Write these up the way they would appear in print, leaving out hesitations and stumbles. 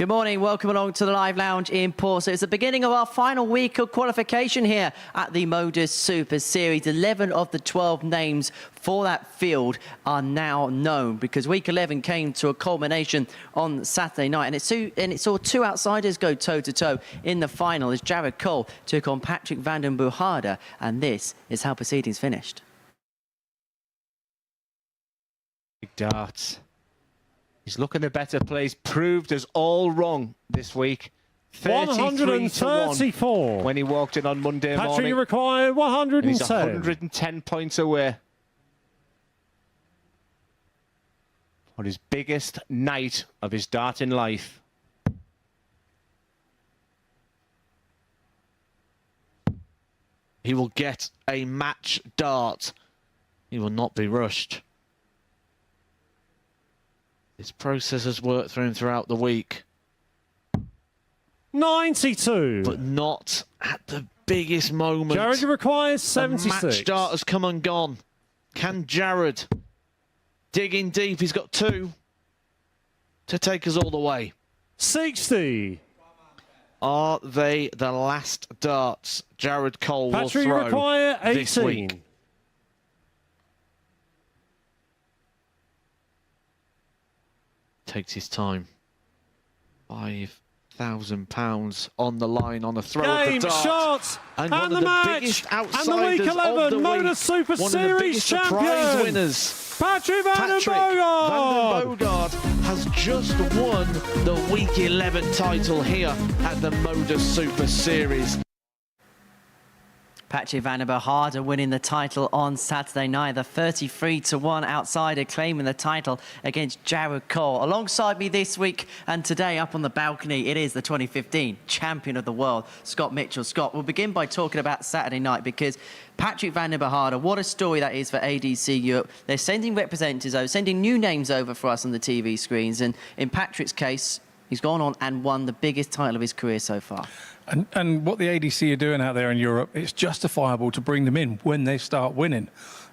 Good morning, welcome along to the live lounge in Port. So it's the beginning of our final week of qualification here at the MODUS Super Series. 11 of the 12 names for that field are now known because week 11 came to a culmination on Saturday night, and it saw two outsiders go toe-to-toe in the final as Jared Cole took on Patrick van den Boogaarden, and this is how proceedings finished. Big darts. He's looking a better place, proved us all wrong this week. 134 when he walked in on Monday morning. Patrick required 110. He's 110 points away. On his biggest night of his darting life. He will get a match dart. He will not be rushed. This process has worked through him throughout the week. 92. But not at the biggest moment. Jared requires 76. The match dart has come and gone. Can Jared dig in deep? He's got two to take us all the way. 60. Are they the last darts Jared Cole Patrick will throw require 18. this week? Takes his time. £5,000 on the line on a throw of the dart. Shot, and one the of the match, biggest outsiders and the week 11 of the MODUS Super Series champion, winners. Patrick van den Boogaarden has just won the week 11 title here at the MODUS Super Series. Patrick van den Boogaarden winning the title on Saturday night. The 33-1 outsider claiming the title against Jared Cole. Alongside me this week and today up on the balcony, it is the 2015 champion of the world, Scott Mitchell. Scott, we'll begin by talking about Saturday night because Patrick van den Boogaarden, what a story that is for ADC Europe. They're sending representatives over, sending new names over for us on the TV screens. And in Patrick's case, he's gone on and won the biggest title of his career so far. And what the ADC are doing out there in Europe, it's justifiable to bring them in when they start winning.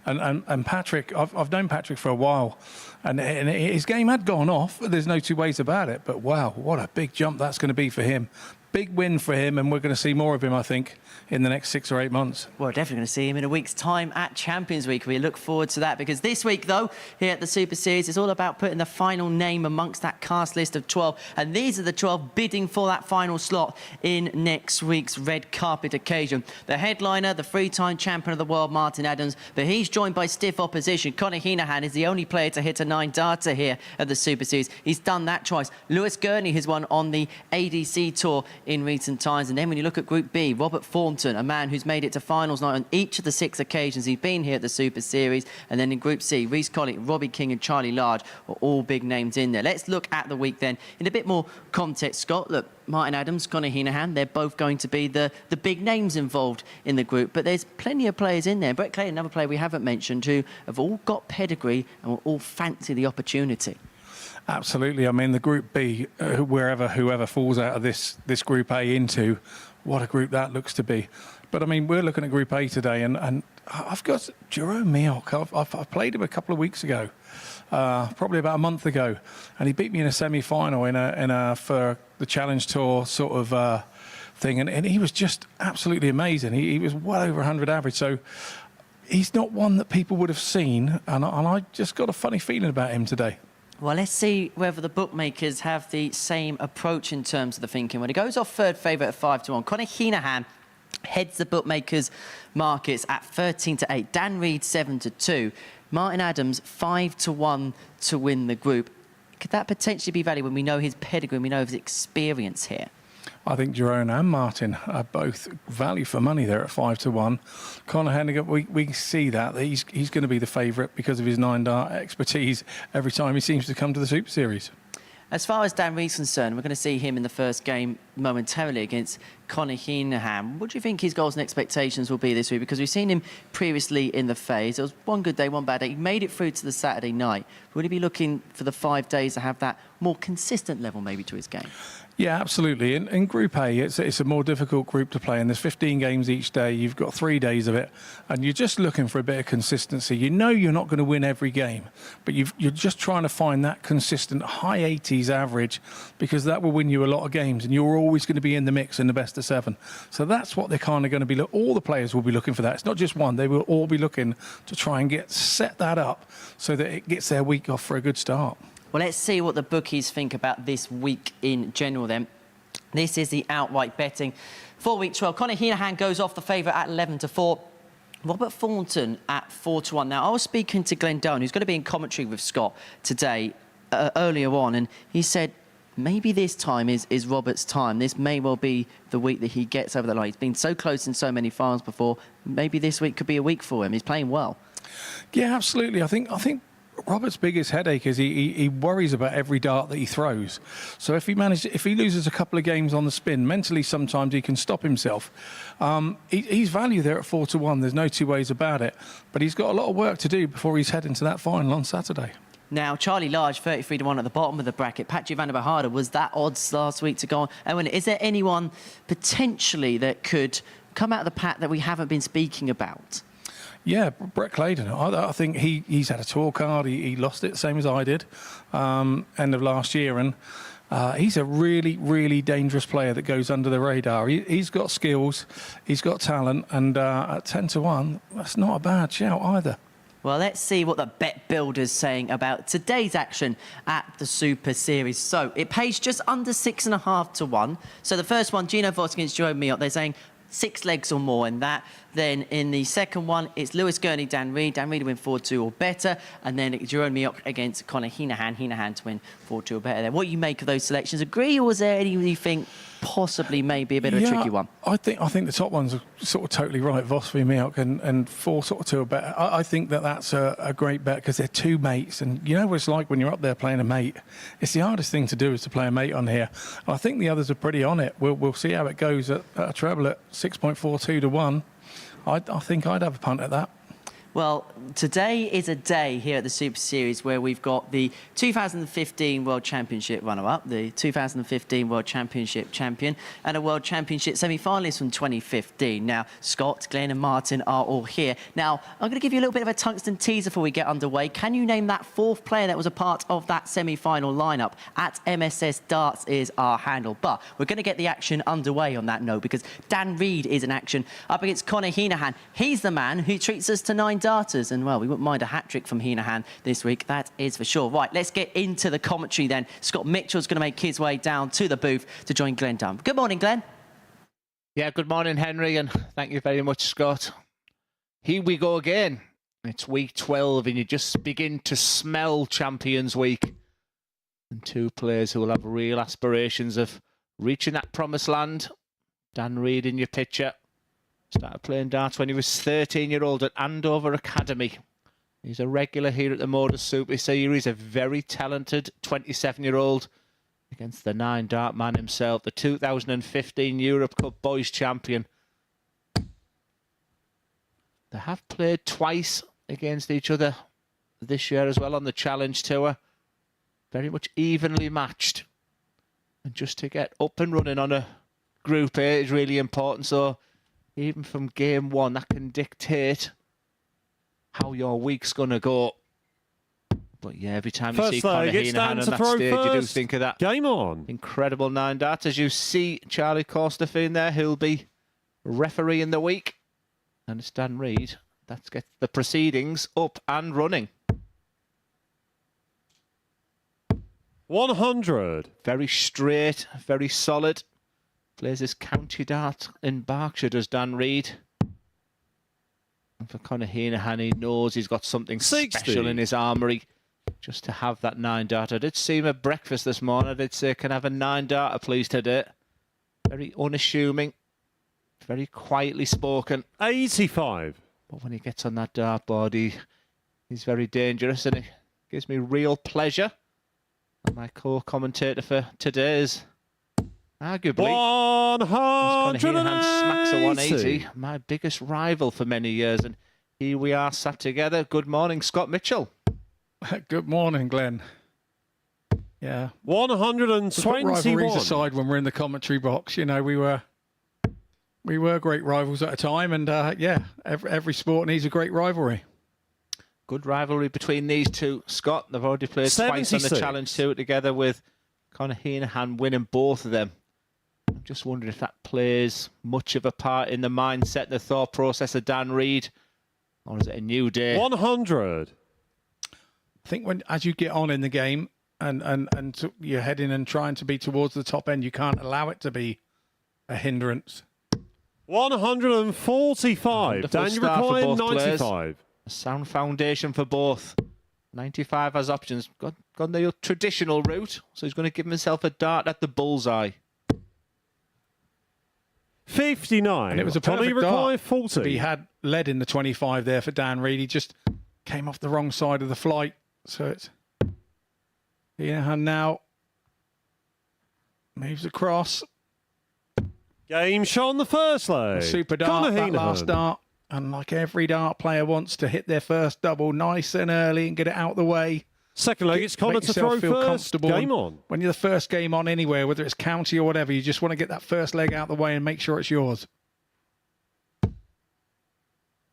And Patrick, I've known Patrick for a while, and his game had gone off. There's no two ways about it. But wow, what a big jump that's going to be for him. Big win for him, and we're going to see more of him, I think, in the next 6 or 8 months. Well, we're definitely going to see him in a week's time at Champions Week. We look forward to that because this week, though, here at the Super Series, it's all about putting the final name amongst that cast list of 12. And these are the 12 bidding for that final slot in next week's red carpet occasion. The headliner, the 3-time champion of the world, Martin Adams, but he's joined by stiff opposition. Conor Heenahan is the only player to hit a 9-darter here at the Super Series. He's done that twice. Lewis Gurney has won on the ADC Tour in recent times. And then when you look at Group B, Robert Thornton, a man who's made it to finals night on each of the 6 occasions he's been here at the Super Series. And then in Group C, Rhys Collett, Robbie King and Charlie Large are all big names in there. Let's look at the week then in a bit more context, Scott. Look, Martin Adams, Conor Heenahan, they're both going to be the big names involved in the group, but there's plenty of players in there. Brett Clay, another player we haven't mentioned, who have all got pedigree and will all fancy the opportunity. Absolutely. I mean, the Group B, whoever falls out of this Group A into, what a group that looks to be. But I mean, we're looking at Group A today, and I've got Jerome Mioch. I've played him a couple of weeks ago, probably about a month ago, and he beat me in a semi-final for the Challenge Tour sort of thing, and he was just absolutely amazing. He was well over 100 average, so he's not one that people would have seen, and I just got a funny feeling about him today. Well, let's see whether the bookmakers have the same approach in terms of the thinking. When it goes off third favourite at 5-1, Conor Heenahan heads the bookmakers' markets at 13-8. Dan Reed 7-2. Martin Adams 5-1 to win the group. Could that potentially be valid when we know his pedigree, and we know his experience here? I think Jerome and Martin are both value for money there at 5-1. Conor Heenahan, we see that he's going to be the favourite because of his 9-dart expertise every time he seems to come to the Super Series. As far as Dan Reed's concerned, we're going to see him in the first game momentarily against Conor Heenahan. What do you think his goals and expectations will be this week? Because we've seen him previously in the phase. It was one good day, one bad day. He made it through to the Saturday night. Would he be looking for the 5 days to have that more consistent level maybe to his game? Yeah, absolutely. In Group A, it's a more difficult group to play, and there's 15 games each day. You've got 3 days of it, and you're just looking for a bit of consistency. You know you're not going to win every game, but you're just trying to find that consistent high 80s average, because that will win you a lot of games, and you're always going to be in the mix in the best of 7. So that's what they're kind of going to be. All the players will be looking for that. It's not just one. They will all be looking to try and set that up so that it gets their week off for a good start. Well, let's see what the bookies think about this week in general then. This is the outright betting. 4-week 12. Conor Heenahan goes off the favourite at 11-4. Robert Thornton at 4-1. Now, I was speaking to Glenn Doan, who's going to be in commentary with Scott today, earlier on, and he said maybe this time is Robert's time. This may well be the week that he gets over the line. He's been so close in so many finals before. Maybe this week could be a week for him. He's playing well. Yeah, absolutely. I think Robert's biggest headache is he worries about every dart that he throws. So if he loses a couple of games on the spin, mentally sometimes he can stop himself. He's value there at 4-1. There's no two ways about it. But he's got a lot of work to do before he's heading to that final on Saturday. Now, Charlie Large, 33-1 at the bottom of the bracket. Patrick van der Behade was that odds last week to go on. And is there anyone potentially that could come out of the pack that we haven't been speaking about? Yeah, Brett Clayton. I think he's had a tour card. He lost it, same as I did, end of last year. And he's a really, really dangerous player that goes under the radar. He's got skills, he's got talent, and at 10-1, that's not a bad shout either. Well, let's see what the bet builder's saying about today's action at the Super Series. So it pays just under 6.5-1. So the first one, Gino Voss against Jerome Miot, they're saying 6 legs or more in that. Then in the second one, it's Lewis Gurney, Dan Reed. Dan Reed to win 4-2 or better. And then Jerome Miot against Conor Heenahan. Heenahan to win 4-2 or better there. What do you make of those selections? Agree, or was there any you think possibly maybe a bit of a tricky one? I think the top ones are sort of totally right. Voss v Miot and 4-2 or better. I think that's a great bet because they're 2 mates. And you know what it's like when you're up there playing a mate. It's the hardest thing to do is to play a mate on here. I think the others are pretty on it. We'll see how it goes at a treble at 6.42-1. I think I'd have a punt at that. Well, today is a day here at the Super Series where we've got the 2015 World Championship runner-up, the 2015 World Championship champion, and a World Championship semi-finalist from 2015. Now, Scott, Glenn and Martin are all here. Now, I'm going to give you a little bit of a tungsten teaser before we get underway. Can you name that 4th player that was a part of that semi-final lineup? At MSS Darts is our handle. But we're going to get the action underway on that note because Dan Reed is in action up against Conor Heenahan. He's the man who treats us to 9 darters, and well, we wouldn't mind a hat-trick from Heenahan this week, that is for sure. Right, let's get into the commentary then. Scott Mitchell's going to make his way down to the booth to join Glenn Dunn. Good morning, Glenn. Yeah, good morning, Henry, and thank you very much, Scott. Here we go again. It's week 12, and you just begin to smell Champions Week. And 2 players who will have real aspirations of reaching that promised land. Dan Reed in your picture. Started playing darts when he was 13-year-old at Andover Academy. He's a regular here at the MODUS Super Series, a very talented 27-year-old against the 9-dart man himself, the 2015 Europe Cup Boys Champion. They have played twice against each other this year as well on the Challenge Tour. Very much evenly matched. And just to get up and running on a Group A is really important, so even from game 1, that can dictate how your week's going to go. But yeah, every time you see Conor Heenahan on that stage, you do think of that game on. Incredible 9-dart. As you see Charlie Corstefin there, who'll be referee in the week. And it's Dan Reed. Let's get the proceedings up and running. 100. Very straight, very solid. Plays his county dart in Berkshire, does Dan Reed. And for Conor Heenahan, he knows he's got something 60. Special in his armoury just to have that 9-dart. I did see him at breakfast this morning. I did say, can I have a 9-darter, please, today? Very unassuming, very quietly spoken. 85. But when he gets on that dartboard, he's very dangerous, and it gives me real pleasure. And my co-commentator for today is arguably, 180. Smacks a 180, my biggest rival for many years. And here we are sat together. Good morning, Scott Mitchell. Good morning, Glenn. Yeah. To put rivalries 121. aside, when we're in the commentary box, you know, we were great rivals at a time, and yeah, every sport needs a great rivalry. Good rivalry between these two. Scott, they've already played twice on the 76. Challenge Tour together, with Conor Heenan winning both of them. I'm just wondering if that plays much of a part in the mindset and the thought process of Dan Reid, or is it a new day? 100. I think as you get on in the game and you're heading and trying to be towards the top end, you can't allow it to be a hindrance. 145. Wonderful Daniel start for required both players. 95. A sound foundation for both. 95 has options. Gone the traditional route, so he's going to give himself a dart at the bullseye. 59. And it was a Tommy perfect required dart. 40. He had led in the 25 there for Dan Reid. He just came off the wrong side of the flight. So it's now moves across. Game shot on the first leg. A super dart, Conor that Heenan. last dart. And like every dart player wants to hit their first double nice and early and get it out the way. Second leg, it's Conor Make to yourself throw feel first. comfortable. Game on. When you're the first game on anywhere, whether it's county or whatever, you just want to get that first leg out the way and make sure it's yours.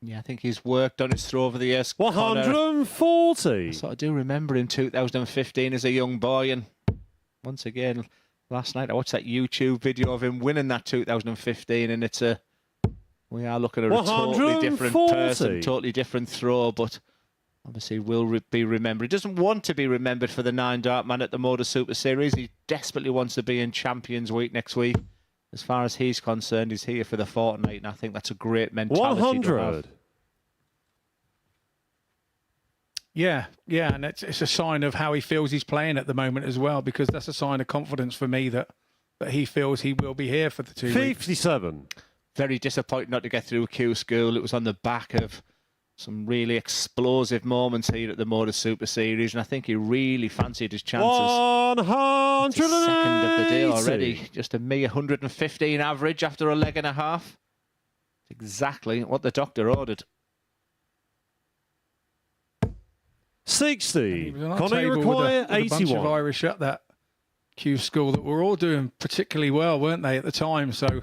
Yeah, I think he's worked on his throw over the years. 140. I sort of do remember in 2015 as a young boy, and once again, last night I watched that YouTube video of him winning that 2015, and we are looking at a totally different 140. person, totally different throw, but obviously will be remembered. He doesn't want to be remembered for the 9-dart man at the MODUS Super Series. He desperately wants to be in Champions Week next week. As far as he's concerned, he's here for the fortnight, and I think that's a great mentality 100. to have. Yeah, and it's a sign of how he feels he's playing at the moment as well, because that's a sign of confidence for me that he feels he will be here for the 2 weeks. 57. Very disappointing not to get through Q School. It was on the back of some really explosive moments here at the MODUS Super Series, and I think he really fancied his chances. 180. It's his second of the day already. Just a mere 115 average after a leg and a half. Exactly what the doctor ordered. 60. He was on our Conor table require with a bunch of 81. Irish at that Q school that were all doing particularly well, weren't they, at the time? So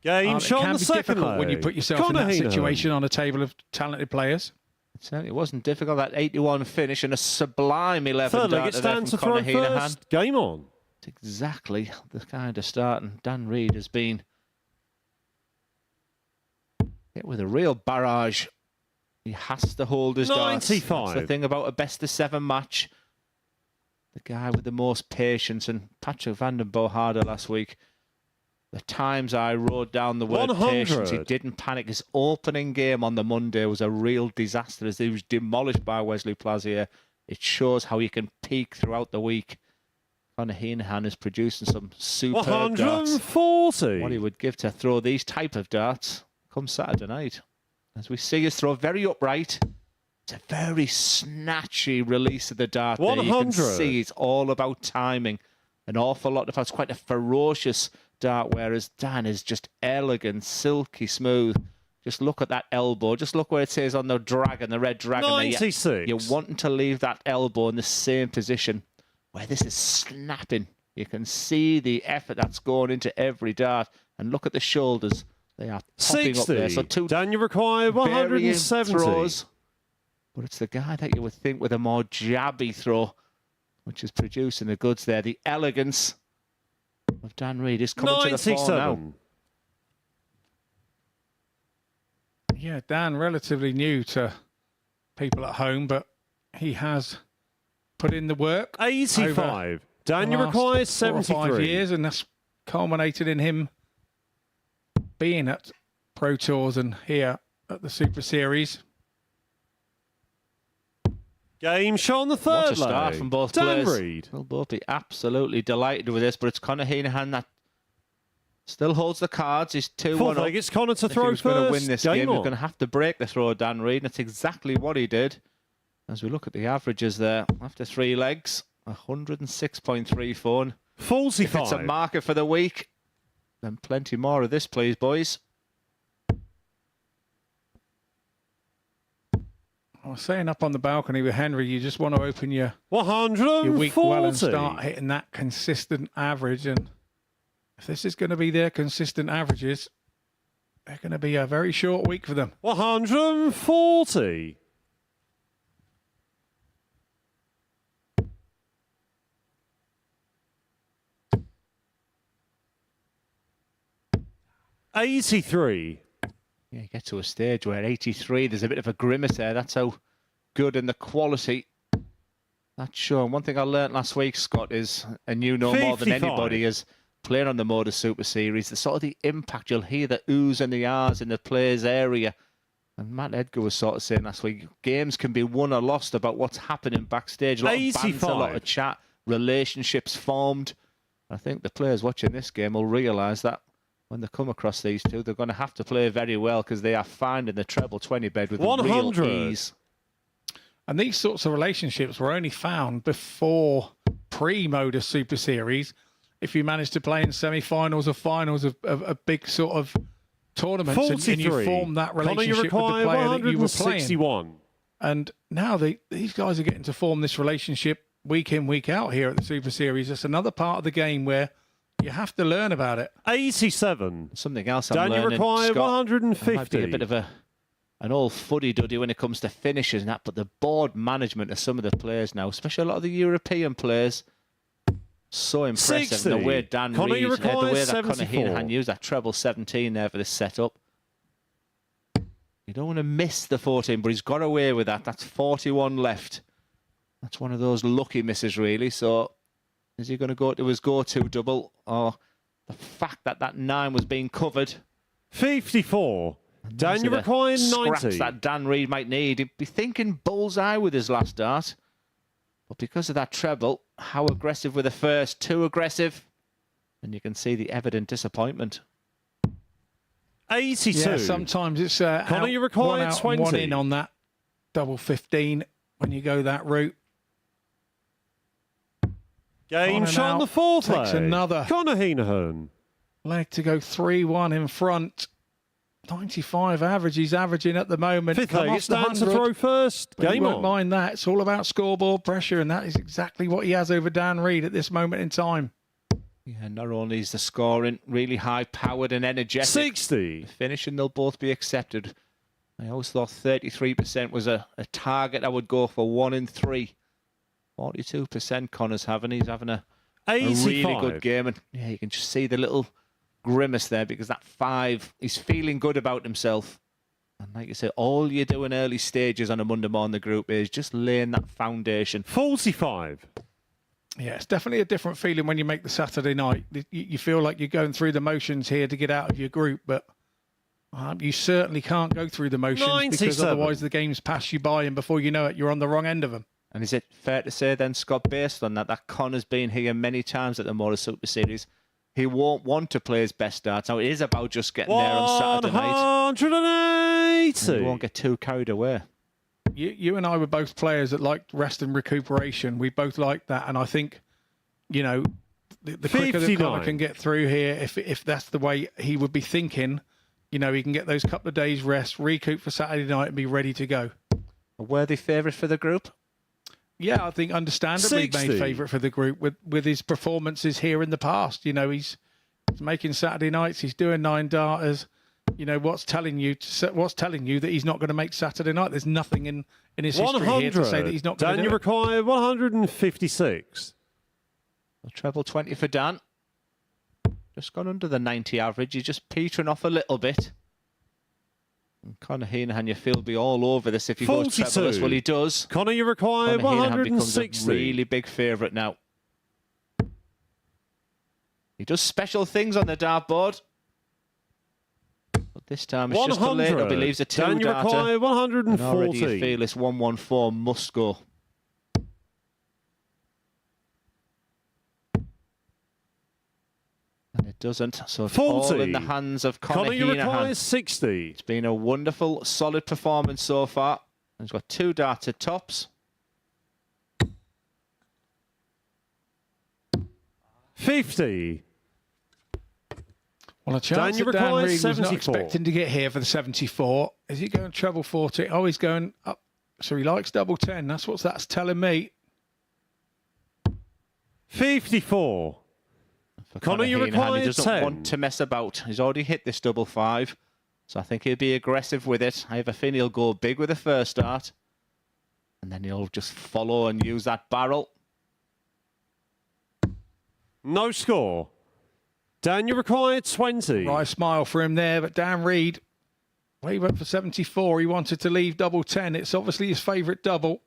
Game it shot on can the be second difficult leg. when you put yourself Conor in that Heenan. situation on a table of talented players. It certainly wasn't difficult. That 81 finish and a sublime 11 Third leg, dart it's there Dan from to throw Conor Heenan. first. Game on. It's exactly the kind of start, and Dan Reid has been hit with a real barrage. He has to hold his darts. 95. That's the thing about a best-of-7 match. The guy with the most patience, and Patrick van den Bohada last week, the times I wrote down the word 100. patience, he didn't panic. His opening game on the Monday was a real disaster as he was demolished by Wesley Plazier. It shows how he can peak throughout the week. Conor Heenan is producing some superb darts. 140. What he would give to throw these type of darts come Saturday night. As we see his throw very upright. It's a very snatchy release of the dart there. You can 100. see it's all about timing. An awful lot of it's quite a ferocious dart, whereas Dan is just elegant, silky smooth. Just look at that elbow. Just look where it says on the dragon, the red dragon. 96. There. You're wanting to leave that elbow in the same position where this is snapping. You can see the effort that's going into every dart. And look at the shoulders. They are popping 60. up there. So two Daniel required varying 170. throws. But it's the guy that you would think with a more jabby throw, which is producing the goods there. The elegance of Dan Reid is coming to the fore now. 97. Yeah, Dan, relatively new to people at home, but he has put in the work. 85. Daniel the last requires 4 or 5 73. years, and that's culminated in him being at Pro Tours and here at the Super Series. Game shot on the third What a start leg. from both Dan players. Reid. They'll both be absolutely delighted with this, but it's Conor Heenan that still holds the cards. He's 2-1 Fourth up. leg, it's Conor to If he throw was going to win first. this Game game, he's on. going to have to break the throw of Dan Reid. That's exactly what he did. As we look at the averages there, after 3 legs, 106.34. If 45. it's a marker for the week, then plenty more of this, please, boys. I was saying up on the balcony with Henry, you just want to open your 140. week well and start hitting that consistent average. And if this is going to be their consistent averages, they're going to be a very short week for them. 140. $83. Yeah, you get to a stage where 83, there's a bit of a grimace there. That's how good and the quality that's shown. One thing I learnt last week, Scott, is, and you know more than 55. anybody, is playing on the MODUS Super Series, the sort of the impact, you'll hear the oohs and the ahs in the players' area. And Matt Edgar was sort of saying last week, games can be won or lost about what's happening backstage. A lot of banter, a lot of chat, relationships formed. I think the players watching this game will realise that when they come across these two, they're going to have to play very well because they are finding the treble 20 bed with 100. Real ease. And these sorts of relationships were only found before pre-MODUS Super Series. If you manage to play in semi-finals or finals of big sort of tournaments and you form that relationship with the player that you were playing. And now these guys are getting to form this relationship week in, week out here at the Super Series. It's another part of the game where you have to learn about it. 87. Something else I'm learning, Scott, 150. might be a bit of an old fuddy-duddy when it comes to finishes and that, but the board management of some of the players now, especially a lot of the European players, so impressive. 60. The way Dan Conor Reid, the way that 74. Conor Heenan used that treble 17 there for this setup. You don't want to miss the 14, but he's got away with that. That's 41 left. That's one of those lucky misses, really. So is he going to go to his go-to double, or the fact that that 9 was being covered? 54. Dan, you require 90. That Dan Reid might need. He'd be thinking bullseye with his last dart. But because of that treble, how aggressive were the first? Too aggressive. And you can see the evident disappointment. 82. Yeah, sometimes it's Conor, you require one out 20. and one in on that double 15 when you go that route. Game On shot on the out, fourth takes leg. another Conor Heenan. leg to go 3-1 in front. 95 average he's averaging at the moment. Fifth Come leg, off it's the Dan to 100. throw first. But Game you won't on. mind that. It's all about scoreboard pressure, and that is exactly what he has over Dan Reid at this moment in time. Yeah, not only is the scoring really high-powered and energetic, 60. the finishing, they'll both be accepted. I always thought 33% was a target I would go for 1 in 3. 42% Connor's having. He's having a really good game. And yeah, you can just see the little grimace there because that 5, he's feeling good about himself. And like you said, all you do in early stages on a Monday morning, the group is just laying that foundation. 45. Yeah, it's definitely a different feeling when you make the Saturday night. You feel like you're going through the motions here to get out of your group, but you certainly can't go through the motions 97. because otherwise the games pass you by, and before you know it, you're on the wrong end of them. And is it fair to say then, Scott, based on that Connor's been here many times at the MODUS Super Series, he won't want to play his best darts. Now, it is about just getting there on Saturday night. 180. And he won't get too carried away. You and I were both players that liked rest and recuperation. We both liked that, and I think, you know, the quicker that Conor can get through here, if that's the way he would be thinking, you know, he can get those couple of days rest, recoup for Saturday night, and be ready to go. A worthy favourite for the group? Yeah, I think understandably 60. made favourite for the group with his performances here in the past. You know, he's making Saturday nights. He's doing 9 darters. You know, what's telling you that he's not going to make Saturday night? There's nothing in his history here to say that he's not going to do it. Dan, you require 156. A treble 20 for Dan. Just gone under the 90 average. He's just petering off a little bit. And Conor Heenan, you feel, be all over this if he goes trebleless. Well, he does. Conor, you require Conor Heenan becomes a 160. really big favourite now. He does special things on the dartboard. But this time it's just too late. He leaves a 2 Dan, you darter. require 140. And already you feel this 114 must go. And it doesn't. So it's 40. all in the hands of Conor you require Heenan. 60. It's been a wonderful, solid performance so far. He's got 2 darted tops. 50. Well, a chance Dan, you that Dan require Reid was not 74. expecting to get here for the 74. Is he going treble 40? Oh, he's going up So he likes double 10. That's what that's telling me. 54. For Connor, you Heenan, require he doesn't 10. want to mess about. He's already hit this double 5. So I think he'll be aggressive with it. I have a feeling he'll go big with the first start. And then he'll just follow and use that barrel. No score. Dan, you required 20. Right smile for him there, but Dan Reed, well, he went for 74. He wanted to leave double 10. It's obviously his favourite double.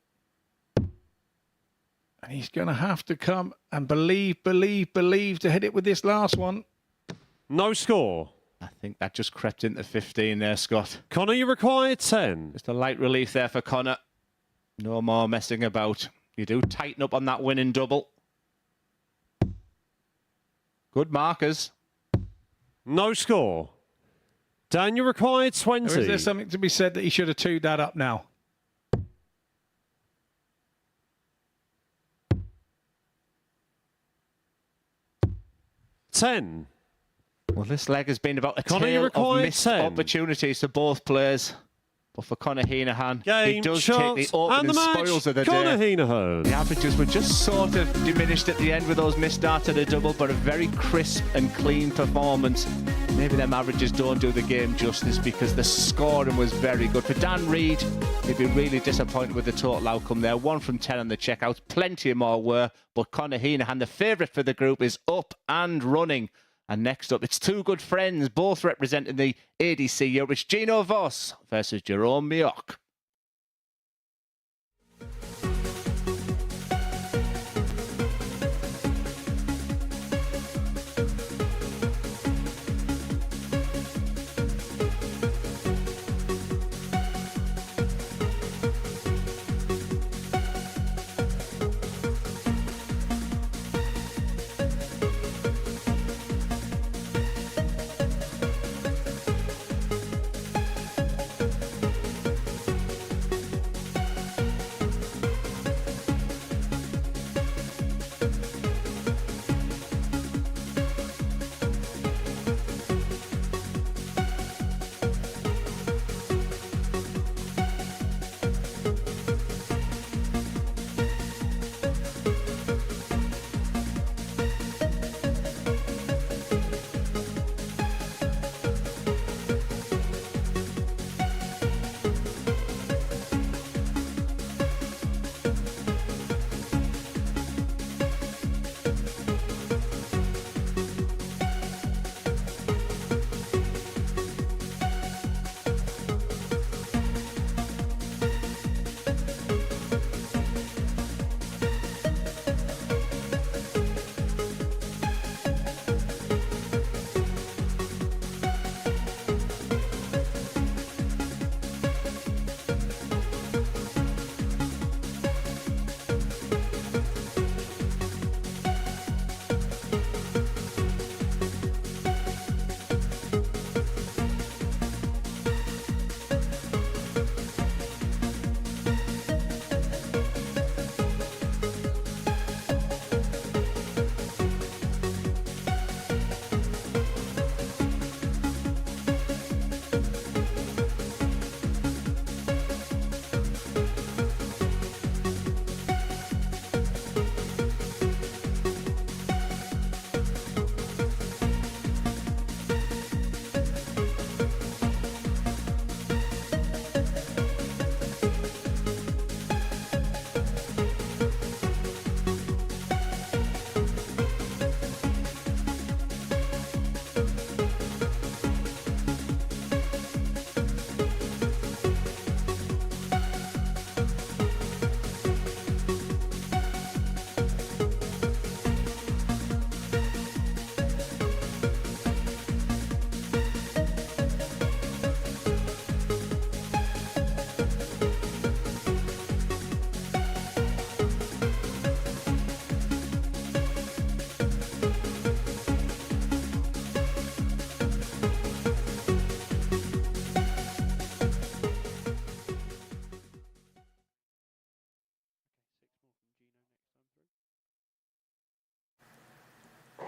And he's going to have to come and believe to hit it with this last one. No score. I think that just crept into 15 there, Scott. Connor, you required 10. Just a light relief there for Connor. No more messing about. You do tighten up on that winning double. Good markers. No score. Dan, you required 20. Or is there something to be said that he should have two'd that up now? $10. Well, this leg has been about a Connor, you tale of required missed 10. opportunities to both players. But for Connor Heenan, he Game, does shots, take the and opening the match. spoils of the Connor day. Heenan. The averages were just sort of diminished at the end with those missed starts at a double, but a very crisp and clean performance. Maybe them averages don't do the game justice because the scoring was very good. For Dan Reed, he'd be really disappointed with the total outcome there. 1 from 10 on the checkouts. Plenty more were, but Connor Heenan, the favourite for the group, is up and running. And next up, it's two good friends, both representing the ADC Europe. It's Gino Voss versus Jerome Mioch.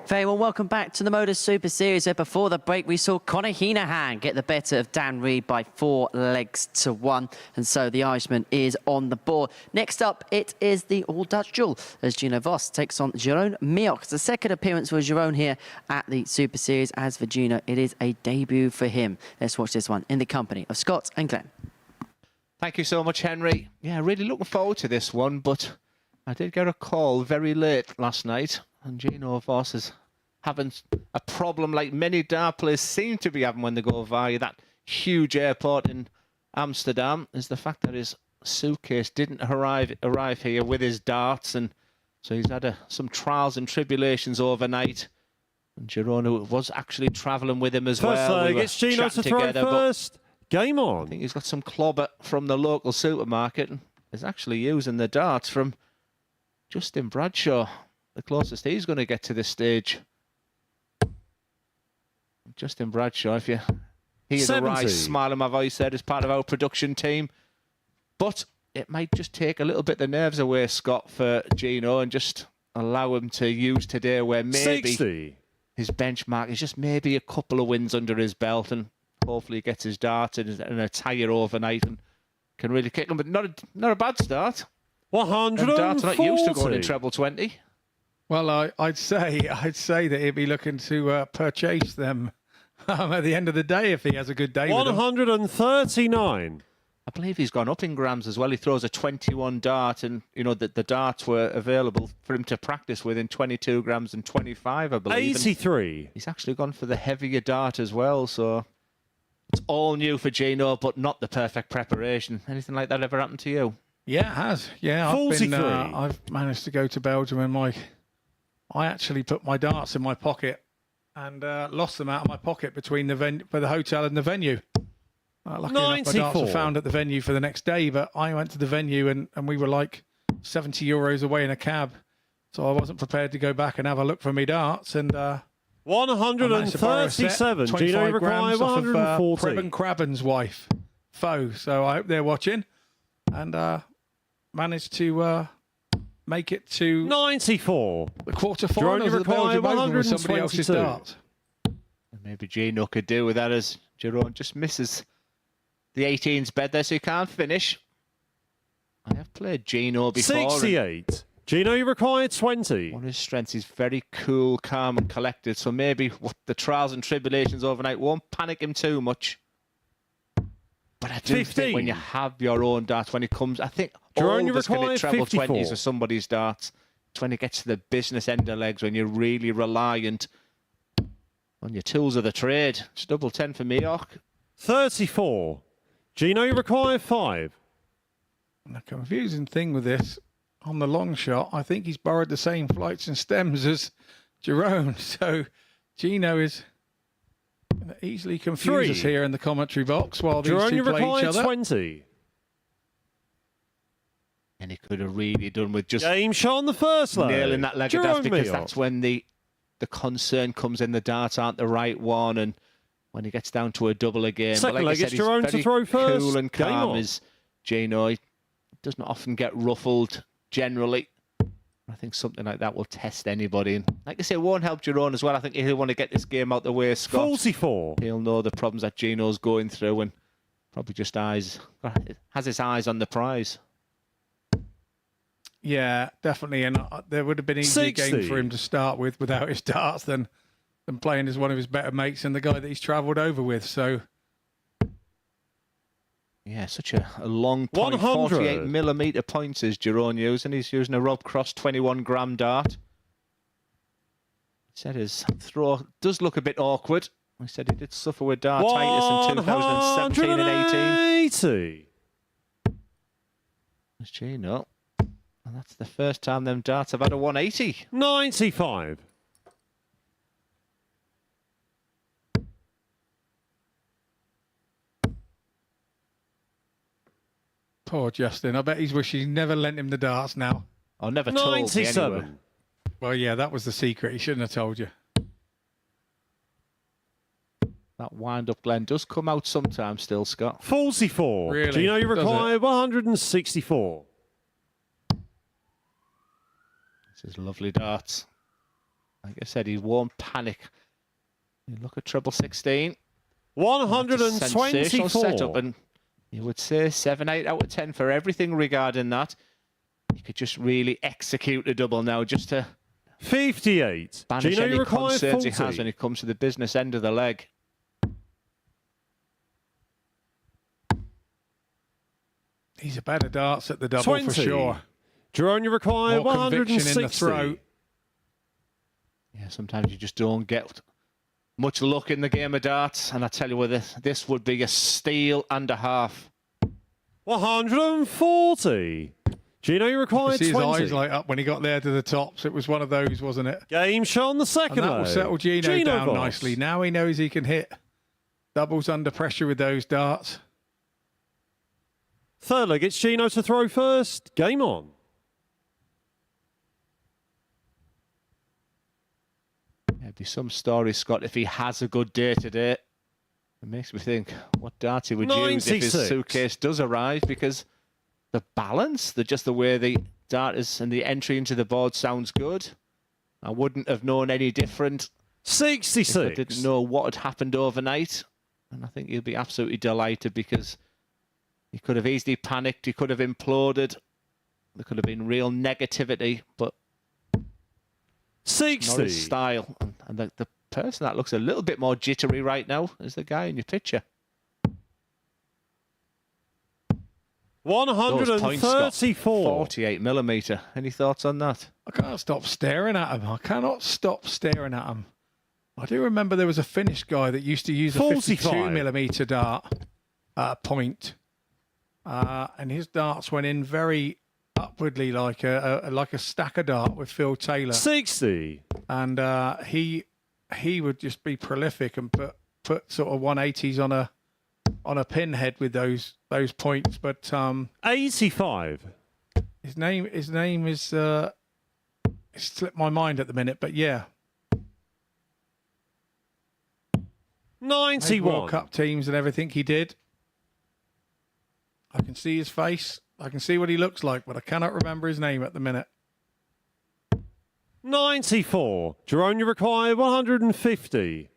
Very well, welcome back to the MODUS Super Series, where before the break we saw Conor Heenahan get the better of Dan Reed by 4 legs to 1, and so the Irishman is on the board. Next up, it is the all-Dutch duel as Gino Vos takes on Jeroen Mioch. It's the second appearance for Jeroen here at the Super Series. As for Gino, it is a debut for him. Let's watch this one in the company of Scott and Glenn. Thank you so much, Henry. Yeah, really looking forward to this one, but I did get a call very late last night, and Gino Vos is having a problem like many dart players seem to be having when they go via that huge airport in Amsterdam, is the fact that his suitcase didn't arrive here with his darts, and so he's had some trials and tribulations overnight. And Jeroen was actually travelling with him as well. First leg, it's Gino to throw first. Game on. I think he's got some clobber from the local supermarket and is actually using the darts from Justin Bradshaw, the closest he's going to get to this stage. Justin Bradshaw, if you hear the right smile in my voice there, as part of our production team. But it might just take a little bit the nerves away, Scott, for Gino, and just allow him to use today where maybe 60. His benchmark is just maybe a couple of wins under his belt, and hopefully he gets his dart in a tyre overnight and can really kick him. But not a bad start. 140. Darts are not used to going in treble 20. Well, I'd say that he'd be looking to purchase them at the end of the day if he has a good day. 139. I believe he's gone up in grams as well. He throws a 21 dart, and you know that the darts were available for him to practice with in 22 grams and 25, I believe. 83. And he's actually gone for the heavier dart as well, so it's all new for Gino, but not the perfect preparation. Anything like that ever happened to you? Yeah, it has. Yeah, 43. I've managed to go to Belgium, and I actually put my darts in my pocket and lost them out of my pocket between the hotel and the venue. Luckily enough, my darts were found at the venue for the next day, but I went to the venue and we were like 70 euros away in a cab, so I wasn't prepared to go back and have a look for me darts. And 137. Gino require 140. Preben Krabben's wife, Foe. So I hope they're watching, and managed to make it to 94. the quarterfinals of the Belgium Open with somebody else's 122. darts. Maybe Gino could do with that, as Jeroen just misses the 18's bed there, so he can't finish. I have played Gino before. 68. Gino, you require 20. One of his strengths is very cool, calm and collected, so maybe what the trials and tribulations overnight won't panic him too much. But I do 15. think when you have your own darts, when it comes, I think Jeroen, all you of us can require hit treble 54. 20s with somebody's darts. It's when it gets to the business end of legs, when you're really reliant on your tools of the trade. It's double 10 for Mioch. 34. Gino, you require 5. And the confusing thing with this, on the long shot, I think he's borrowed the same flights and stems as Jeroen. So Gino is going to easily confuse us here in the commentary box while these Jeroen, two you play each require other. 20. And he could have really done with just Game shot on the first leg. nailing that leg of darts, Jeroen because Mioch. that's when the concern comes in. The darts aren't the right one, and when he gets down to a double again. Second but like leg, I it's said, he's Jeroen very to throw first. cool and Game calm on. as Gino. He doesn't often get ruffled generally. I think something like that will test anybody. And like I say, it won't help Jeroen as well. I think he'll want to get this game out the way, Scott. 44. He'll know the problems that Gino's going through, and probably just has his eyes on the prize. Yeah, definitely. And there would have been easier game 60. for him to start with without his darts than playing as one of his better mates and the guy that he's travelled over with. So Yeah, such a long point. 100. 48mm points is Jeroen using. He's using a Rob Cross 21-gram dart. He said his throw does look a bit awkward. He said he did suffer with dartitis in 2017 and 18. 180. It's Gino. And that's the first time them darts have had a 180. 95. poor Justin. I bet he's wished he never lent him the darts now. I never told me 97. anyway. Well, yeah, that was the secret. He shouldn't have told you. That wind-up Glen does come out sometimes still, Scott. 44. Really? Gino, you Does it? require 164. This is lovely darts. Like I said, he won't panic. You look at treble 16. 124. Sensational setup, and you would say 7, 8 out of 10 for everything regarding that. He could just really execute a double now, just to 58. banish Gino, any you require concerns 40. he has when it comes to the business end of the leg. He's a better darts at the double 20. for sure. Jerome, you require More conviction 160. in the throat. Yeah, sometimes you just don't get much luck in the game of darts, and I tell you what, this would be a steal and a half. 140. Gino, you require You see his 20. eyes light up when he got there to the tops. It was one of those, wasn't it? Game shot on the second And that will leg. settle Gino down Voss. nicely. Now he knows he can hit doubles under pressure with those darts. Third leg, it's Gino to throw first. Game on. There'd be some story, Scott, if he has a good day today. It makes me think what darts he would use if his 96. suitcase does arrive, because the balance, just the way the dart is and the entry into the board sounds good. I wouldn't have known any different if 66. I didn't know what had happened overnight. And I think he'll be absolutely delighted, because he could have easily panicked, he could have imploded, there could have been real negativity, but not 60. his style. And the person that looks a little bit more jittery right now is the guy in your picture. Those points, Scott, 134. 48 millimetre. Any thoughts on that? I can't stop staring at him. I cannot stop staring at him. I do remember there was a Finnish guy that used to use a 45. 52mm dart point. And his darts went in very upwardly like a stacker dart with Phil Taylor. 60. And he would just be prolific and put sort of 180s on a pinhead with those points. But 85. his name is it slipped my mind at the minute. But yeah, made 91. World Cup teams and everything he did. I can see his face. I can see what he looks like, but I cannot remember his name at the minute. 94. Jerome, you require 150.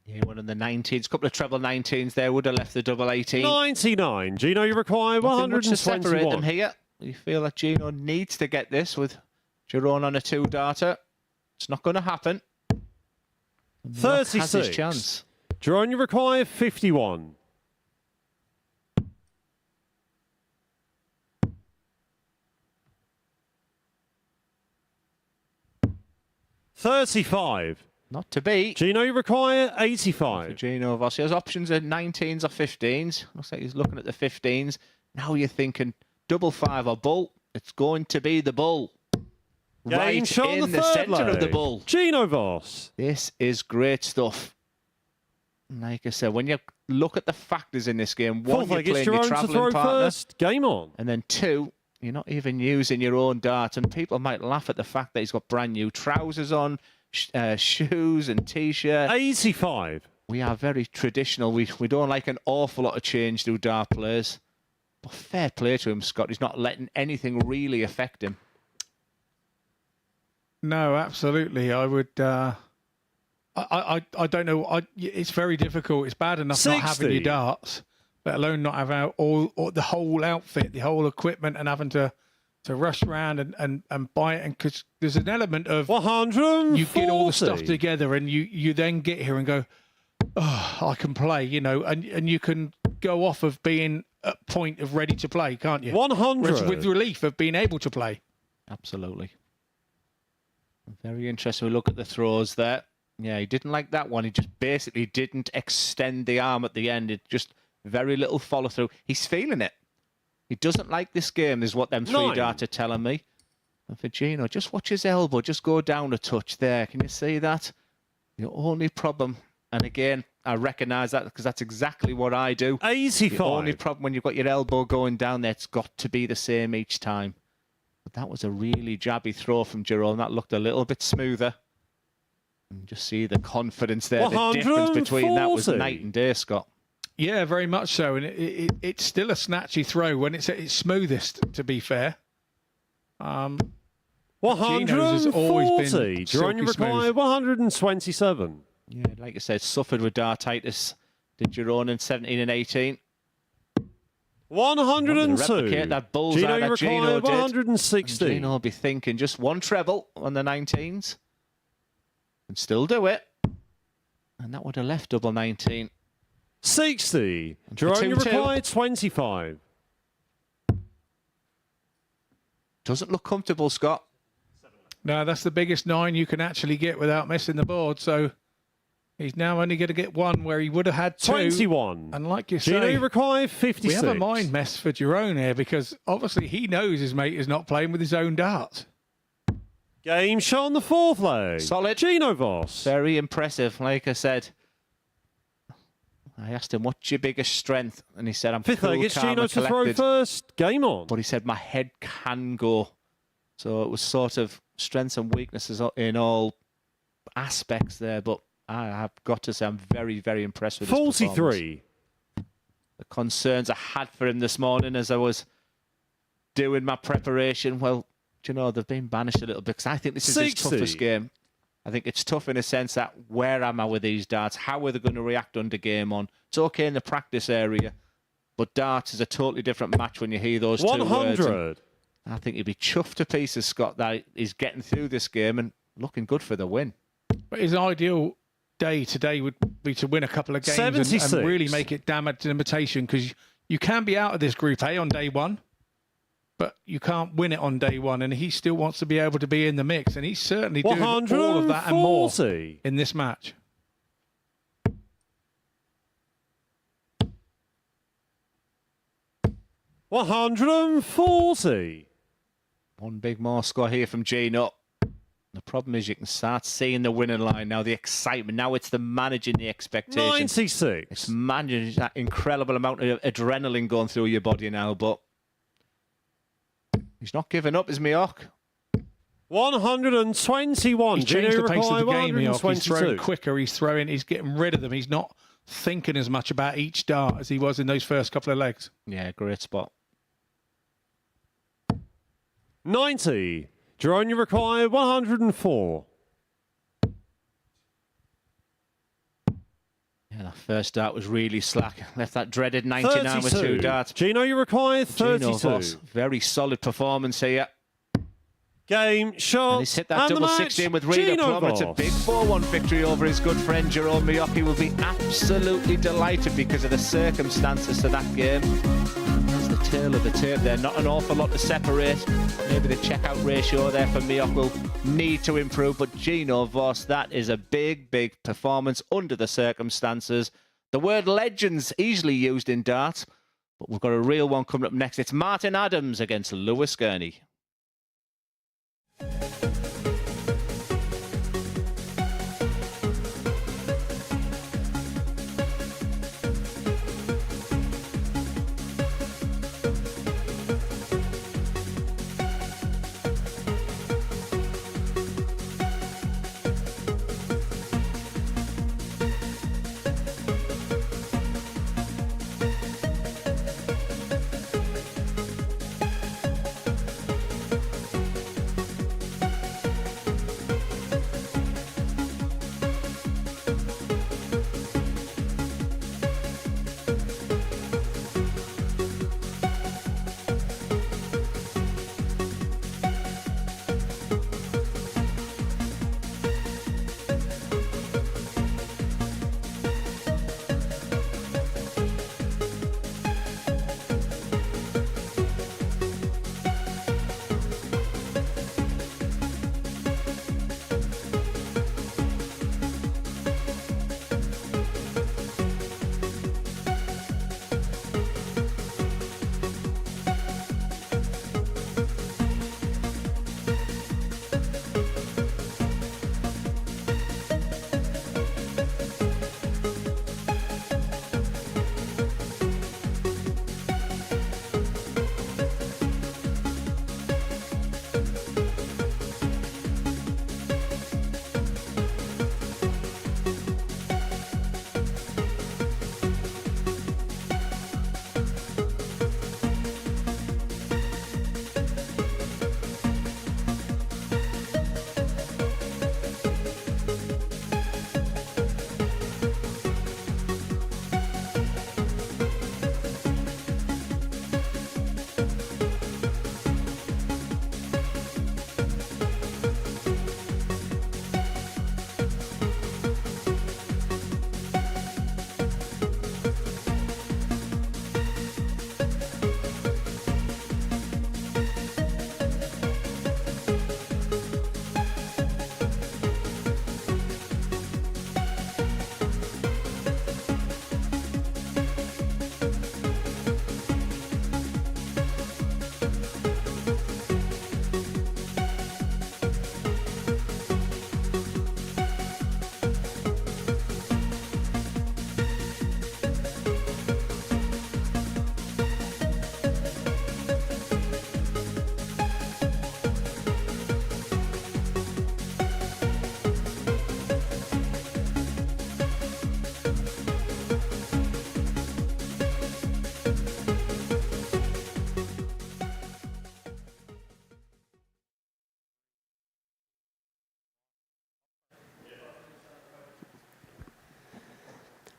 Yeah, one in the 19s, couple of treble 19s there, would have left the double 18. 99. Gino, you require Nothing much to separate them 121. here. You feel that Gino needs to get this with Jerome on a 2-darter. It's not going to happen. And Rock has his 36. chance. Jerome, you require 51. $35. Not to beat. Gino, you require For 85. Gino Voss. His options are 19s or 15s. Looks like he's looking at the 15s. Now you're thinking double 5 or bull. It's going to be the bull. Game Right shot on in the the third centre of the leg. bull. Gino Voss. This is great stuff. Like I said, when you look at the factors in this game, one, Fourth you're leg, it's playing your Jerome to travelling throw partner, first. Game on. and then 2, you're not even using your own dart, and people might laugh at the fact that he's got brand new trousers on, shoes and t-shirt. 85. We are very traditional. We don't like an awful lot of change to dart players. But fair play to him, Scott. He's not letting anything really affect him. No, absolutely. I would. I don't know. It's very difficult. It's bad enough not having 60. your darts, let alone not having all the whole outfit, the whole equipment, and having to rush around and buy it. And because there's an element of 140. you get all the stuff together, and you then get here and go, oh, I can play, and you can go off of being at point of ready to play, can't you? 100. With relief of being able to play. Absolutely. Very interesting. We look at the throws there. Yeah, he didn't like that one. He just basically didn't extend the arm at the end. It just very little follow through. He's feeling it. He doesn't like this game, is what them 3 darts are telling me. And for Gino, just watch his elbow. Just go down a touch there. Can you see that? The only problem, and again, I recognise that because that's exactly what I do. 85. The only problem when you've got your elbow going down there, it's got to be the same each time. But that was a really jabby throw from Jerome. That looked a little bit smoother. And just see the confidence there. The difference between that was 140. night and day, Scott. Yeah, very much so. And it's still a snatchy throw when it's at its smoothest, to be fair. Gino's has always been 140. Jerome, you silky require smooth. 127. Yeah, like I said, suffered with dartitis. Did Jerome in 17 and 18. 102. Replicate that bullseye Gino, you that require Gino did. 160. And Gino will be thinking just one treble on the 19s. And still do it. And that would have left double 19. 60. Jerome, you 2-2. require 25. Doesn't look comfortable, Scott. No, that's the biggest 9 you can actually get without missing the board. So he's now only going to get 1 where he would have had 2. 21. And like you Gino, say, you require 56. we have a mind mess for Jerome here because obviously he knows his mate is not playing with his own darts. Game shot on the 4th leg. Solid. Gino Voss. Very impressive. Like I said, I asked him, what's your biggest strength? And he said, I'm 5th cool, leg, it's calm Gino and to throw collected. first. Game on. But he said, my head can go. So it was sort of strengths and weaknesses in all aspects there. But I have got to say, I'm very, very impressed with his performance. 43. The concerns I had for him this morning as I was doing my preparation, well, do you know, they've been banished a little bit because I think this is his 60. toughest game. I think it's tough in a sense that where am I with these darts? How are they going to react under game on? It's okay in the practice area, but darts is a totally different match when you hear those 2 words. 100. I think he'd be chuffed to pieces, Scott, that he's getting through this game and looking good for the win. But his ideal day today would be to win a couple of games 76. and really make it damage to limitation because you can be out of this Group A on day 1. But you can't win it on day 1, and he still wants to be able to be in the mix, and he's certainly doing all of that and more 140. in this match. $140. One big more score here from Gino. The problem is you can start seeing the winning line now, the excitement. Now it's the managing the expectations. 96. It's managing that incredible amount of adrenaline going through your body now, but he's not giving up, is Mioch. 121. He's changed the pace of the game, Mioch. He's 122. throwing quicker, he's getting rid of them. He's not thinking as much about each dart as he was in those first couple of legs. Yeah, great spot. 90. Jerome, you require 104. Yeah, that first dart was really slack. Left that dreaded 99 with 2 32. darts. Gino, you require Gino 32. Voss, very solid performance here. Game shot. And he's hit that and the double match, 16 with Rita Gino Plummer. It's a Voss. big 4-1 victory over his good friend Jerome Mioch. He will be absolutely delighted because of the circumstances to that game. That's the tail of the tape there. Not an awful lot to separate. Maybe the checkout ratio there for Mioch will need to improve. But Gino Voss, that is a big, big performance under the circumstances. The word legends easily used in darts. But we've got a real one coming up next. It's Martin Adams against Lewis Gurney.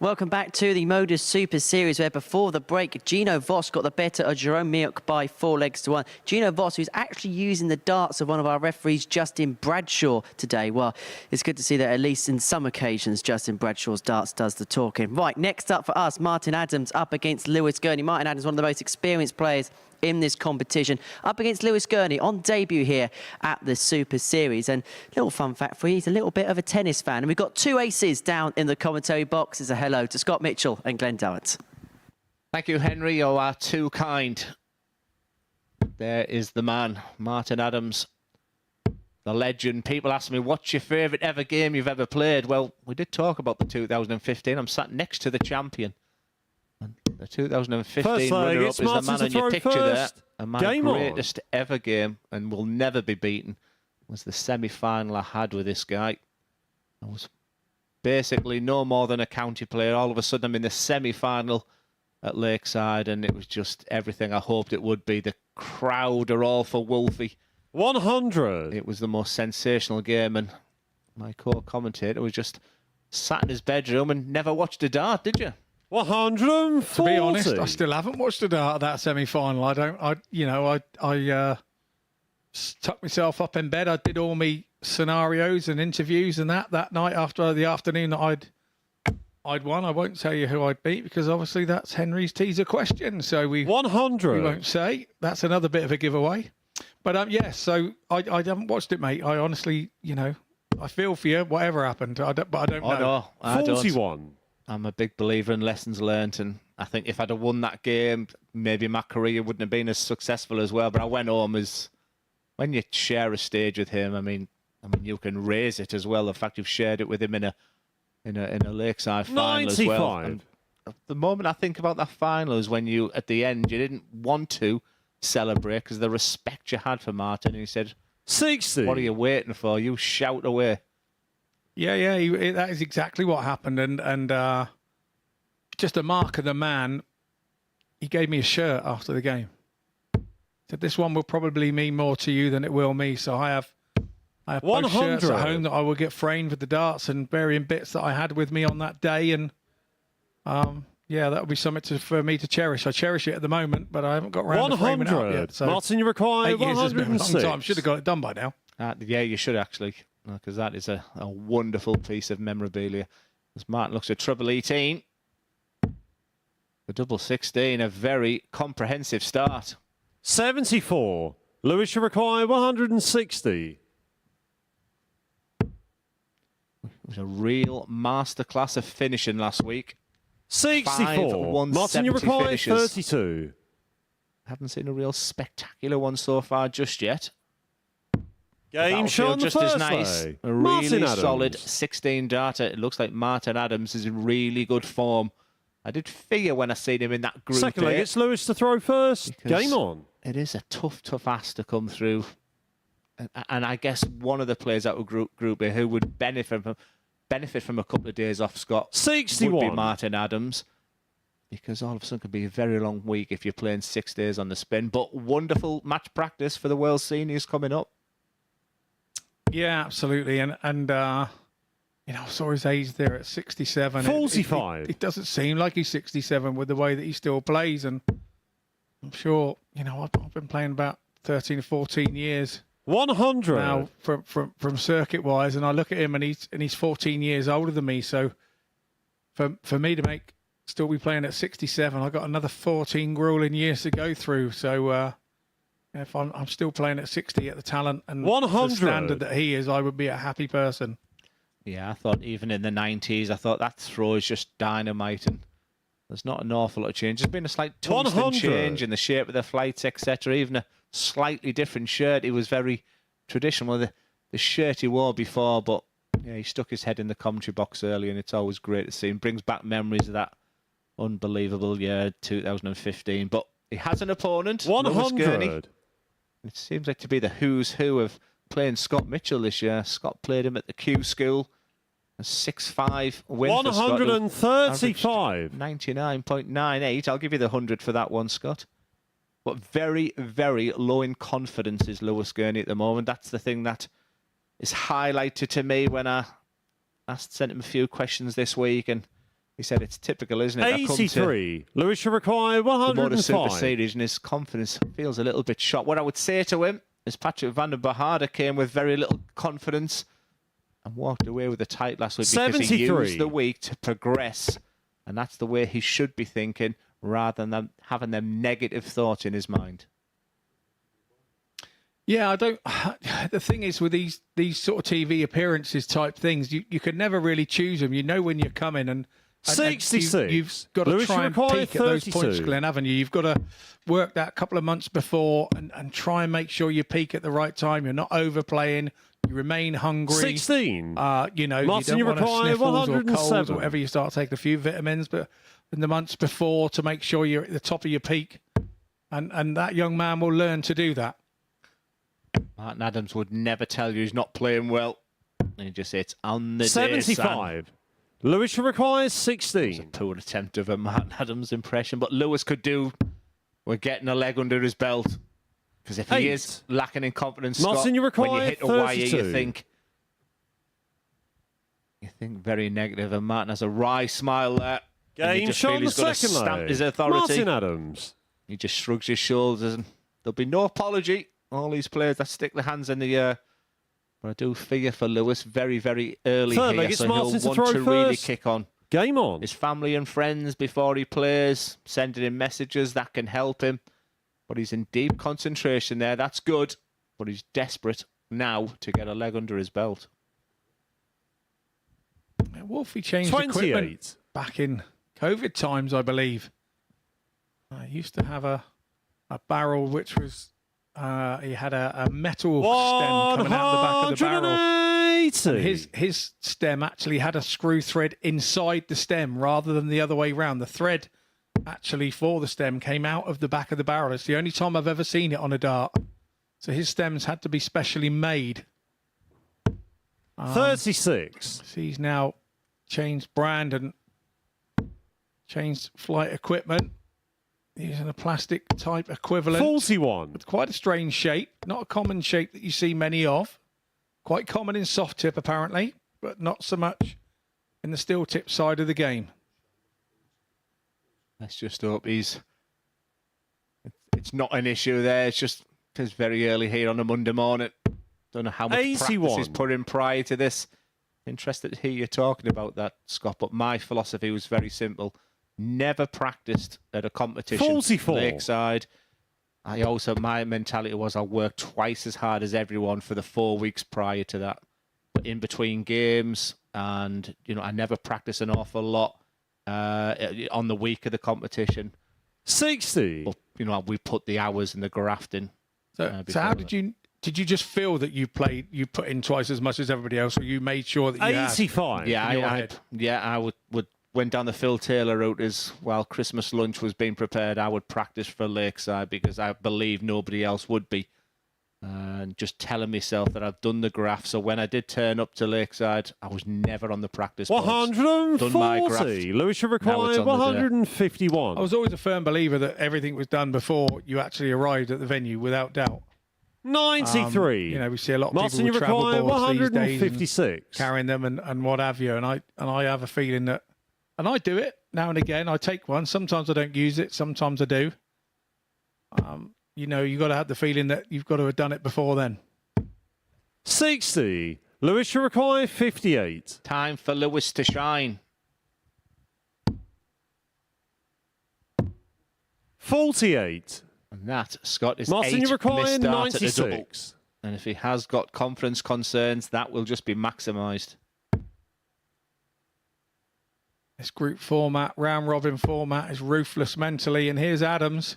Welcome back to the MODUS Super Series, where before the break, Gino Voss got the better of Jerome Miuk by 4-1. Gino Voss, who's actually using the darts of one of our referees, Justin Bradshaw, today. Well, it's good to see that at least in some occasions, Justin Bradshaw's darts does the talking. Right, next up for us, Martin Adams up against Lewis Gurney. Martin Adams, one of the most experienced players in this competition, up against Lewis Gurney on debut here at the Super Series. And little fun fact for you, he's a little bit of a tennis fan. And we've got two aces down in the commentary box. It's a hello to Scott Mitchell and Glenn Dowett. Thank you, Henry. You are too kind. There is the man, Martin Adams, the legend. People ask me, what's your favourite ever game you've ever played? Well, we did talk about the 2015. I'm sat next to the champion. And the 2015 runner-up is the man on your picture there. And my greatest ever game, and will never be beaten, was the semi-final I had with this guy. I was basically no more than a county player. All of a sudden, I'm in the semi-final at Lakeside, and it was just everything I hoped it would be. The crowd are all for Wolfie. 100. It was the most sensational game, and my co-commentator was just sat in his bedroom and never watched a dart, did you? 140. To be honest, I still haven't watched a dart of that semi-final. I tucked myself up in bed. I did all my scenarios and interviews and that night after the afternoon that I'd won. I won't tell you who I'd beat because obviously that's Henry's teaser question. So 100. We won't say. That's another bit of a giveaway. But yes, so I haven't watched it, mate. I honestly, I feel for you. Whatever happened, but I don't know. No, I 41. Don't. I'm a big believer in lessons learned, and I think if I'd have won that game, maybe my career wouldn't have been as successful as well. But I went home as when you share a stage with him. I mean, you can raise it as well. The fact you've shared it with him in a Lakeside final 95. as well. And the moment I think about that final is when you, at the end, you didn't want to celebrate because the respect you had for Martin. And he said, 60. "What are you waiting for? You shout away." Yeah, that is exactly what happened. And just a mark of the man, he gave me a shirt after the game. Said, this one will probably mean more to you than it will me. So I have both shirts at home that I will get framed with the darts and varying bits that I had with me on that day. And yeah, that would be something for me to cherish. I cherish it at the moment, but I haven't got around to framing it up yet. So Martin, you require 8 years has been a long 106. time. Should have got it done by now. Yeah, you should actually, because that is a wonderful piece of memorabilia. As Martin looks at treble 18, the double 16, a very comprehensive start. 74. Lewis, you require 160. It was a real masterclass of finishing last week. 64. Martin, you require finishes. 32. Haven't seen a real spectacular one so far just yet. Game shot just the as first nice. day. A Martin really Adams. solid 16 darter. It looks like Martin Adams is in really good form. I did figure when I seen him in that group. Second leg, it's Lewis to throw first. Game on. It is a tough ask to come through. And I guess one of the players out of group A who would benefit from a couple of days off, Scott, 61. would be Martin Adams. Because all of a sudden it could be a very long week if you're playing 6 days on the spin. But wonderful match practice for the World Seniors coming up. Yeah, absolutely. And I saw his age there at 67. 45. It doesn't seem like he's 67 with the way that he still plays. And I'm sure, I've been playing about 13 or 14 years 100. now from circuit-wise. And I look at him and he's 14 years older than me. So for me to still be playing at 67, I've got another 14 grueling years to go through. So if I'm still playing at 60 at the talent and 100. the standard that he is, I would be a happy person. Yeah, I thought even in the 90s, I thought that throw is just dynamite, and there's not an awful lot of change. There's been a slight tungsten 100. change in the shape of the flights, etc. Even a slightly different shirt. He was very traditional with the shirt he wore before, but yeah, he stuck his head in the commentary box early, and it's always great to see him. Brings back memories of that unbelievable year, 2015. But he has an opponent, Lewis Gurney. 100. It seems like to be the who's who of playing Scott Mitchell this year. Scott played him at the Q School. A 6-5 win for Scott. 135. 99.98. I'll give you the 100 for that one, Scott. But very, very low in confidence is Lewis Gurney at the moment. That's the thing that is highlighted to me when I sent him a few questions this week. And He said it's typical, isn't it? 83. Lewis should require The MODUS Super 105. Series, and his confidence feels a little bit shot. What I would say to him is Patrick van der Bahada came with very little confidence and walked away with the title last week because he 73. used the week to progress, and that's the way he should be thinking rather than having them negative thoughts in his mind. Yeah, I don't. The thing is, with these sort of TV appearances type things, you can never really choose them. You know when you're coming, and 66. You've got to Lewis try and required peak at those 32. points, Glenn, haven't you? You've got to work that a couple of months before and try and make sure you peak at the right time. You're not overplaying. You remain hungry. 16. You know, Martin, you you don't want to require sniffles or colds 107. or whatever. You start taking a few vitamins, but in the months before to make sure you're at the top of your peak, and that young man will learn to do that. Martin Adams would never tell you he's not playing well. And he just say it's on the day, son. 75. Lewis should require It's a 16. poor attempt of a Martin Adams impression, but Lewis could do. We're getting a leg under his belt. Because if he 8. is lacking in confidence, Martin, Scott, you require when you hit Hawaii, 32. you think very negative, and Martin has a wry smile there. And you Game just feel shot on the he's got to second stamp leg. his authority. Martin Adams. He just shrugs his shoulders, and there'll be no apology. All these players that stick their hands in the air. But I do fear for Lewis very, very early Third here, leg, it's so Martin he'll to want throw to really first. kick on. Game on. His family and friends before he plays, sending him messages that can help him. But he's in deep concentration there. That's good. But he's desperate now to get a leg under his belt. Wolfie changed equipment 28. back in COVID times, I believe. I used to have a barrel which was he had a metal stem coming out the back of the barrel. 180. And his stem actually had a screw thread inside the stem rather than the other way round. The thread actually for the stem came out of the back of the barrel. It's the only time I've ever seen it on a dart. So his stems had to be specially made. 36. So he's now changed brand and changed flight equipment. Using a plastic type equivalent. 41. With quite a strange shape. Not a common shape that you see many of. Quite common in soft tip apparently, but not so much in the steel tip side of the game. Let's just hope it's not an issue there. It's just it's very early here on a Monday morning. Don't know how much 81. practice he's put in prior to this. Interested to hear you talking about that, Scott. But my philosophy was very simple. Never practiced at a competition 44. lakeside. My mentality was I'll work twice as hard as everyone for the 4 weeks prior to that. But in between games, and I never practice an awful lot on the week of the competition. 60. But we put the hours and the graft in. So how did you just feel that you put in twice as much as everybody else, or you made sure that you had? 85. Yeah, in your I head? would went down the Phil Taylor route as while Christmas lunch was being prepared. I would practice for Lakeside because I believe nobody else would be. And just telling myself that I've done the graph. So when I did turn up to Lakeside, I was never on the practice boards. 140. Done my graft. Lewis should Now require it's on the day. 151. I was always a firm believer that everything was done before you actually arrived at the venue, without doubt. 93. We see a lot of Martin, people you with travel require boards these days and 156. carrying them and what have you. And I have a feeling that, and I do it now and again. I take one. Sometimes I don't use it. Sometimes I do. You've got to have the feeling that you've got to have done it before then. 60. Lewis should require 58. Time for Lewis to shine. 48. And that, Scott, is Martin, 8 you require missed start at the double. 96. And if he has got confidence concerns, that will just be maximised. This group format, round robin format, is ruthless mentally. And here's Adams.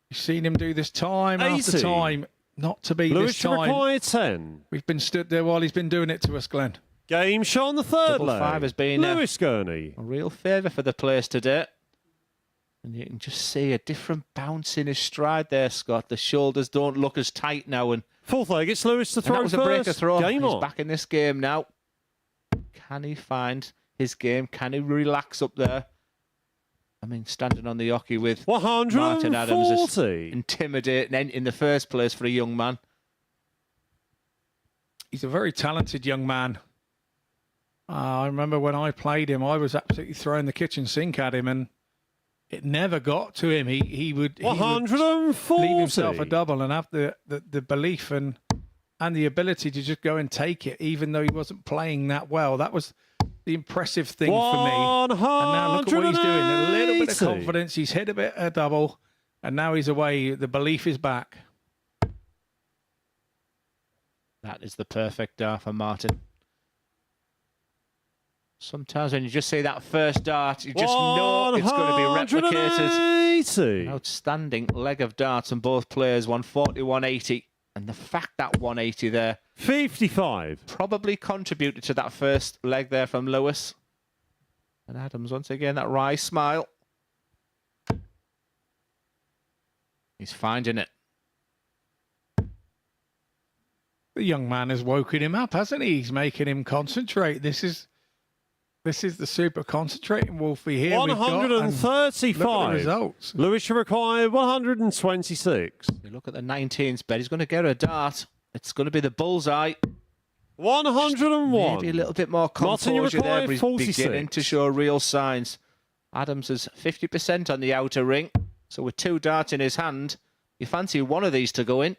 You've seen him do this time after 80. time. Not to be Lewis this should time. require 10. We've been stood there while he's been doing it to us, Glenn. Game shot on the third Double leg. five has been Lewis Gurney. a real favour for the place today. And you can just see a different bounce in his stride there, Scott. The shoulders don't look as tight now. And Fourth leg, it's Lewis to that throw was first. a breaker throw. Game He's on. back in this game now. Can he find his game? Can he relax up there? I mean, standing on the hockey with Martin Adams is 140. intimidating in the first place for a young man. He's a very talented young man. I remember when I played him, I was absolutely throwing the kitchen sink at him, and it never got to him. He would 140. leave himself a double and have the belief and the ability to just go and take it, even though he wasn't playing that well. That was the impressive thing for me. And now look at what he's doing. A little bit of confidence. He's hit a double, and now he's away. The belief is back. That is the perfect dart for Martin. Sometimes when you just see that first dart, you just know it's going to be replicated. An outstanding leg of darts on both players, 140, 180. And the fact that 180 there 55 probably contributed to that first leg there from Lewis. And Adams, once again, that wry smile. He's finding it. The young man has woken him up, hasn't he? He's making him concentrate. This is the super concentrating Wolfie here. 135. Look at the results. Lewis should require 126. You look at the 19s bet. He's going to get a dart. It's going to be the bullseye. 101. Maybe a little bit more composure there, but he's beginning to show real signs. Adams is 50% on the outer ring. So with 2 darts in his hand, you fancy one of these to go in.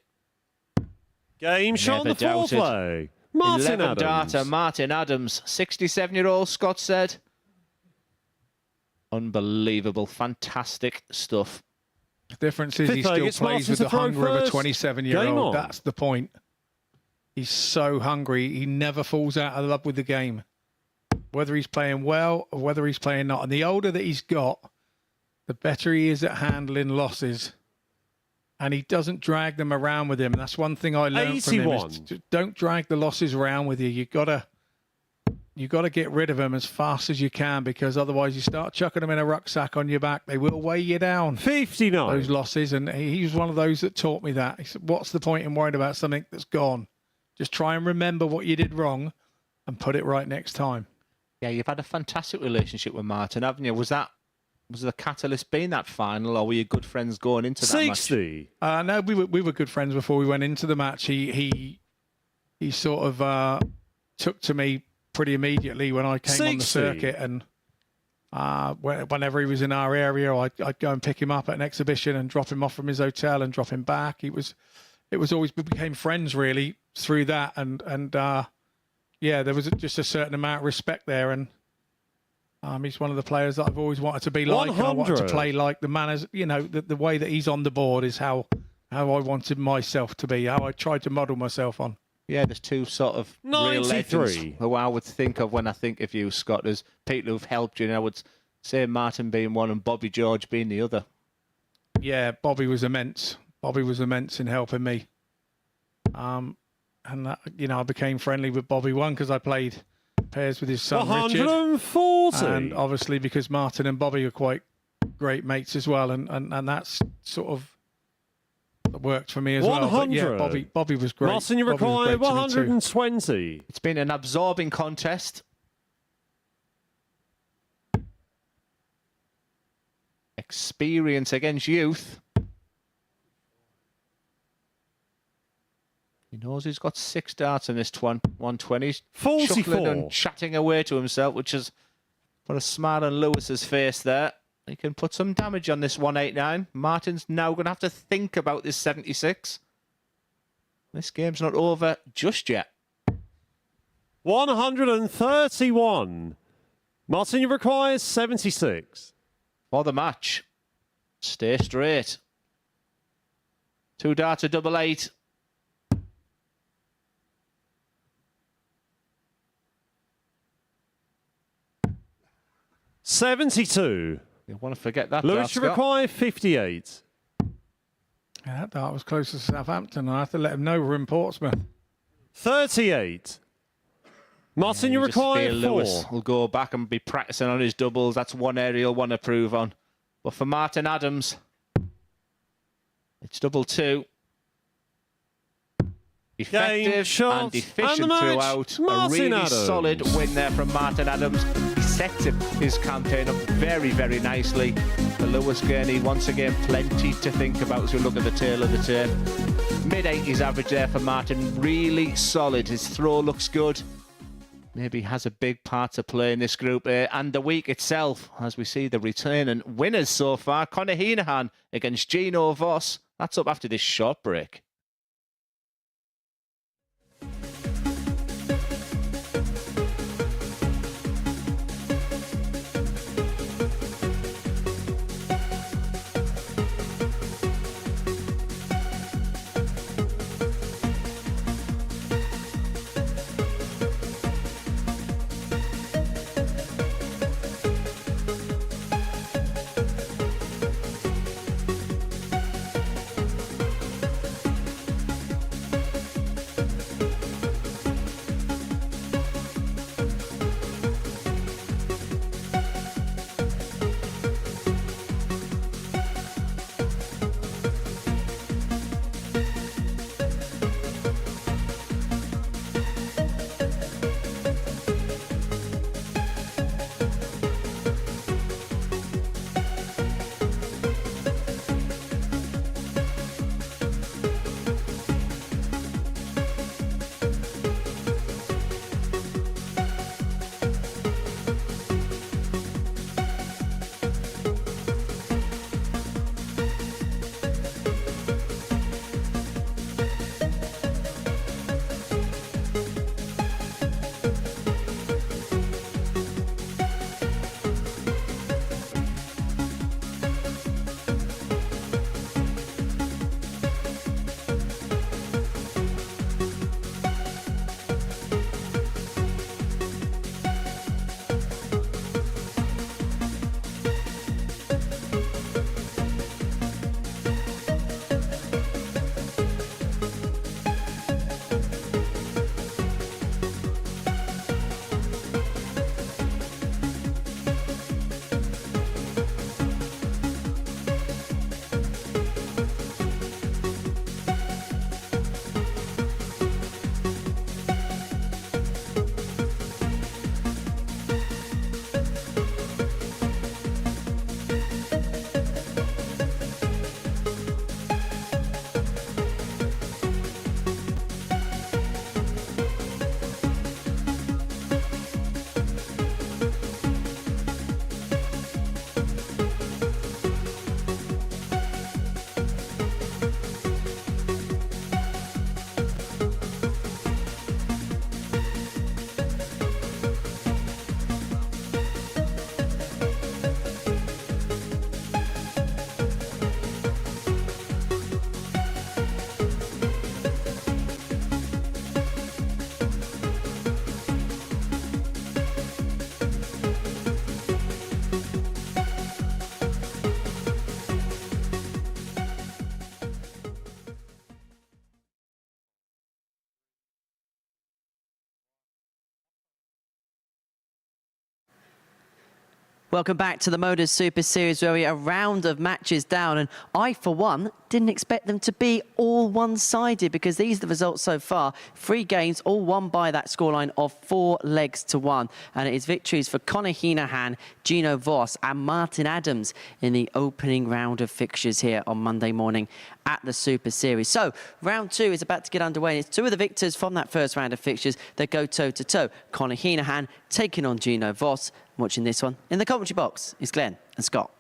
Game shot on the foreplay. Martin 11 Adams. darter, Martin Adams. 67-year-old Scott said. Unbelievable. Fantastic stuff. The difference is he still plays with the hunger of a 27-year-old. That's the point. He's so hungry. He never falls out of love with the game. Whether he's playing well or whether he's playing not. And the older that he's got, the better he is at handling losses. And he doesn't drag them around with him. That's one thing I learned from him. Is don't drag the losses around with you. You gotta get rid of them as fast as you can, because otherwise you start chucking them in a rucksack on your back. They will weigh you down. 59. Those losses, and he was one of those that taught me that. He said, "What's the point in worrying about something that's gone? Just try and remember what you did wrong, and put it right next time." Yeah, you've had a fantastic relationship with Martin, haven't you? Was the catalyst being that final, or were you good friends going into that 60. match? No, we were good friends before we went into the match. He sort of took to me pretty immediately when I came on the circuit, and whenever he was in our area, I'd go and pick him up at an exhibition and drop him off from his hotel and drop him back. It was always, we became friends really through that, and yeah, there was just a certain amount of respect there, and he's one of the players that I've always wanted to be like. And I wanted to play like the manners, the way that he's on the board is how I wanted myself to be, how I tried to model myself on. Yeah, there's 2 sort of real legends who I would think of when I think of you, Scott, as people who've helped you. And I would say Martin being one and Bobby George being the other. Yeah, Bobby was immense. Bobby was immense in helping me. And that, I became friendly with Bobby, one, because I played pairs with his son 140. Richard, and obviously because Martin and Bobby are quite great mates as well, and that's sort of worked for me as 100. well. But yeah, Bobby was great. Martin, you require 120. It's been an absorbing contest. Experience against youth. He knows he's got 6 darts in this 120. 44. Chuckling and chatting away to himself, which has put a smile on Lewis's face there. He can put some damage on this 189. Martin's now going to have to think about this 76. This game's not over just yet. 131. Martin, you require 76. For the match. Stay straight. 2 darts, a 88. $72. You want to forget that. Lewis should require 58. Yeah, that dart was close to Southampton. I have to let him know we're in Portsmouth. 38. Martin, you require 4. Lewis will go back and be practicing on his doubles. That's one area he'll want to prove on. But for Martin Adams, it's double 2. Effective and efficient throughout. A really solid win there from Martin Adams. He sets his campaign up very, very nicely. For Lewis Gurney, once again, plenty to think about as we look at the tail of the tape. Mid-80s average there for Martin. Really solid. His throw looks good. maybe has a big part to play in this group and the week itself, as we see the returning winners so far. Conor Heenahan against Gino Voss. That's up after this short break. Welcome back to the MODUS Super Series, where we are a round of matches down. And I, for one, didn't expect them to be all one-sided, because these are the results so far. 3 games, all won by that scoreline of 4-1. And it is victories for Conor Heenahan, Gino Voss and Martin Adams in the opening round of fixtures here on Monday morning at the Super Series. So round 2 is about to get underway, and it's 2 of the victors from that first round of fixtures that go toe-to-toe. Conor Heenahan taking on Gino Voss. Watching this one in the commentary box is Glenn and Scott.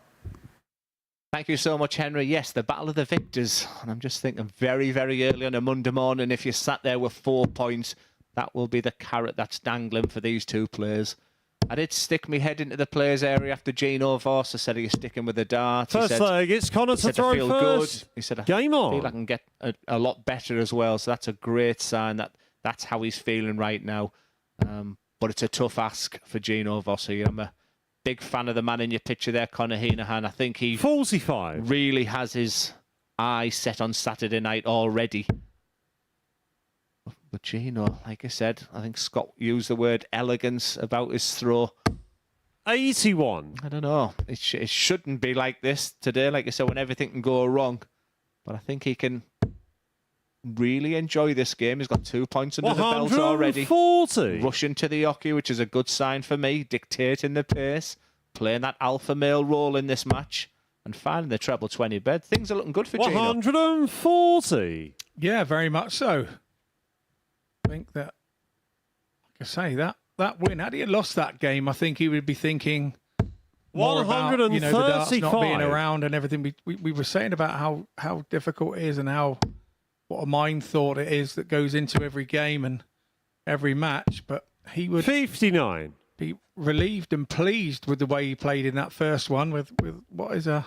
Thank you so much, Henry. Yes, the battle of the victors. And I'm just thinking very, very early on a Monday morning, if you sat there with 4 points, that will be the carrot that's dangling for these 2 players. I did stick my head into the players area after Gino Voss. I said, are you sticking with the dart? First leg, it's Conor to throw feel first. Good. He said, I Game on. feel I can get a lot better as well. So that's a great sign that that's how he's feeling right now. But it's a tough ask for Gino Voss. I'm a big fan of the man in your picture there, Conor Heenahan. I think he 45. really has his eye set on Saturday night already. But Gino, like I said, I think Scott used the word elegance about his throw. 81. I don't know. It shouldn't be like this today, like I said, when everything can go wrong. But I think he can really enjoy this game. He's got 2 points under the belt already. 140. Rushing to the hockey, which is a good sign for me. Dictating the pace. Playing that alpha male role in this match. And finding the treble 20 bed. Things are looking good for Gino. 140. Yeah, very much so. I think that, like I say, that that win, had he had lost that game, I think he would be thinking more about, the darts not being around and everything. We were saying about how difficult it is and what a mind thought it is that goes into every game and every match. But he would 59. Be relieved and pleased with the way he played in that first one with what is a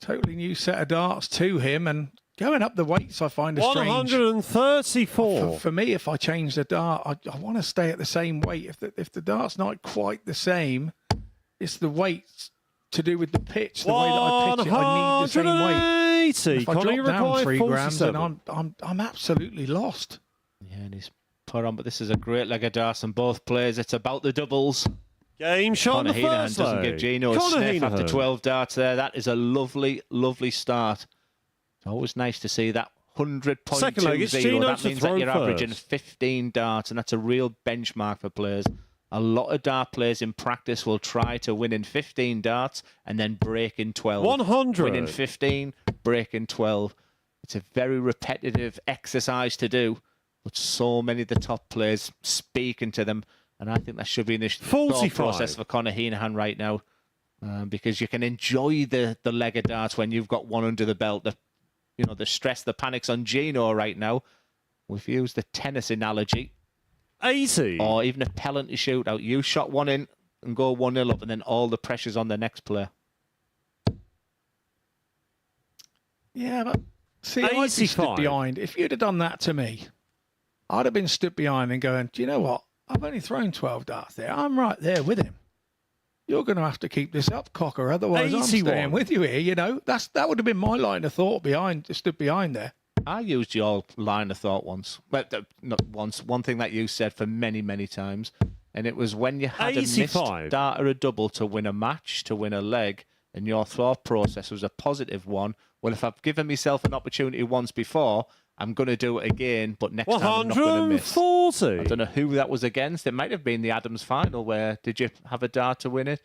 totally new set of darts to him. And going up the weights, I find a strange. 134. For me, if I change the dart, I want to stay at the same weight. If the dart's not quite the same, it's the weights to do with the pitch, the way that I pitch it. I need the same weight. If I drop down 3 grams, then I'm absolutely lost. Yeah, and he's put on, but this is a great leg of darts on both players. It's about the doubles. Game shot on the first doesn't give Gino a sniff after 12 darts there. That is a lovely, lovely start. It's always nice to see that 100.20. That means that you're averaging 15 darts, and that's a real benchmark for players. A lot of dart players in practice will try to win in 15 darts and then break in 12. 100. Win in 15, break in 12. It's a very repetitive exercise to do, but so many of the top players speaking to them, and I think that should be in the thought process for Conor Heenan right now, because you can enjoy the leg of darts when you've got one under the belt. The stress, the panic's on Gino right now. We've used the tennis analogy. 80. Or even a penalty shootout. You shot one in and go 1-0 up, and then all the pressure's on the next player. Yeah, but see, I'd be stood behind. If you'd have done that to me, I'd have been stood behind and going, do you know what? I've only thrown 12 darts there. I'm right there with him. You're going to have to keep this up, Cocker. Otherwise, 81. I'm staying with you here. That would have been my line of thought stood behind there. I used your line of thought once. Well, not once. One thing that you said for many, many times. And it was when you had 85. A missed dart or a double to win a match, to win a leg, and your thought process was a positive one. Well, if I've given myself an opportunity once before, I'm going to do it again, but next time I'm not going to miss. 140. I don't know who that was against. It might have been the Adams final where did you have a dart to win it?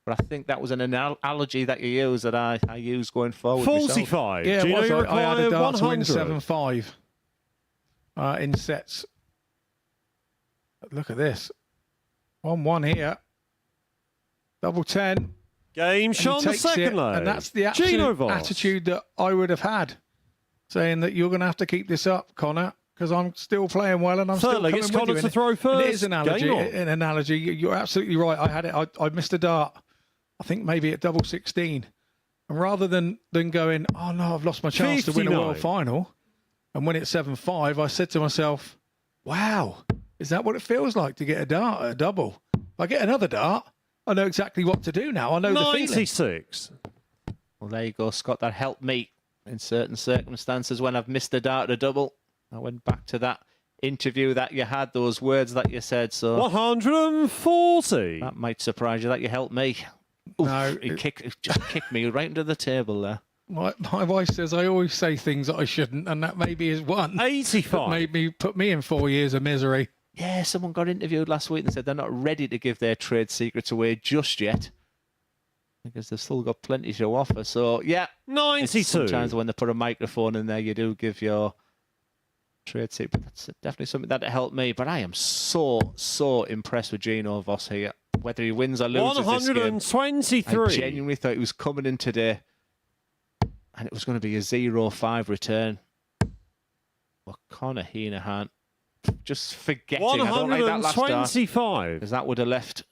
But I think that was an analogy that you use that I use going forward. 45. Yeah, I had a dart to win 7-5 in sets. Look at this. 1-1 here. Double 10. Game shot on the second leg. And that's the absolute attitude that I would have had, saying that you're going to have to keep this up, Connor, because I'm still playing well and I'm still coming with you. To throw first. And it is an analogy. You're absolutely right. I had it. I missed a dart. I think maybe at double 16. And rather than going, oh no, I've lost my chance 59. To win a world final and win it 7-5, I said to myself, wow, is that what it feels like to get a dart at a double? If I get another dart, I know exactly what to do now. I know 96. The feeling. Well, there you go, Scott. That helped me in certain circumstances when I've missed a dart at a double. I went back to that interview that you had, those words that you said. So 140. That might surprise you that you helped me. Oof, no, he just kicked me right into the table there. My wife says I always say things that I shouldn't, and that maybe is one. 85. That put me in 4 years of misery. Yeah, someone got interviewed last week and said they're not ready to give their trade secrets away just yet, because they've still got plenty to offer. So, yeah. 92. Sometimes when they put a microphone in there, you do give your trade secret. That's definitely something that helped me. But I am so impressed with Gino Voss here. Whether he wins or loses 123. This game, I genuinely thought he was coming in today and it was going to be a 0-5 return. But Conor Heenan just forgetting. I don't like that last start, because that would have left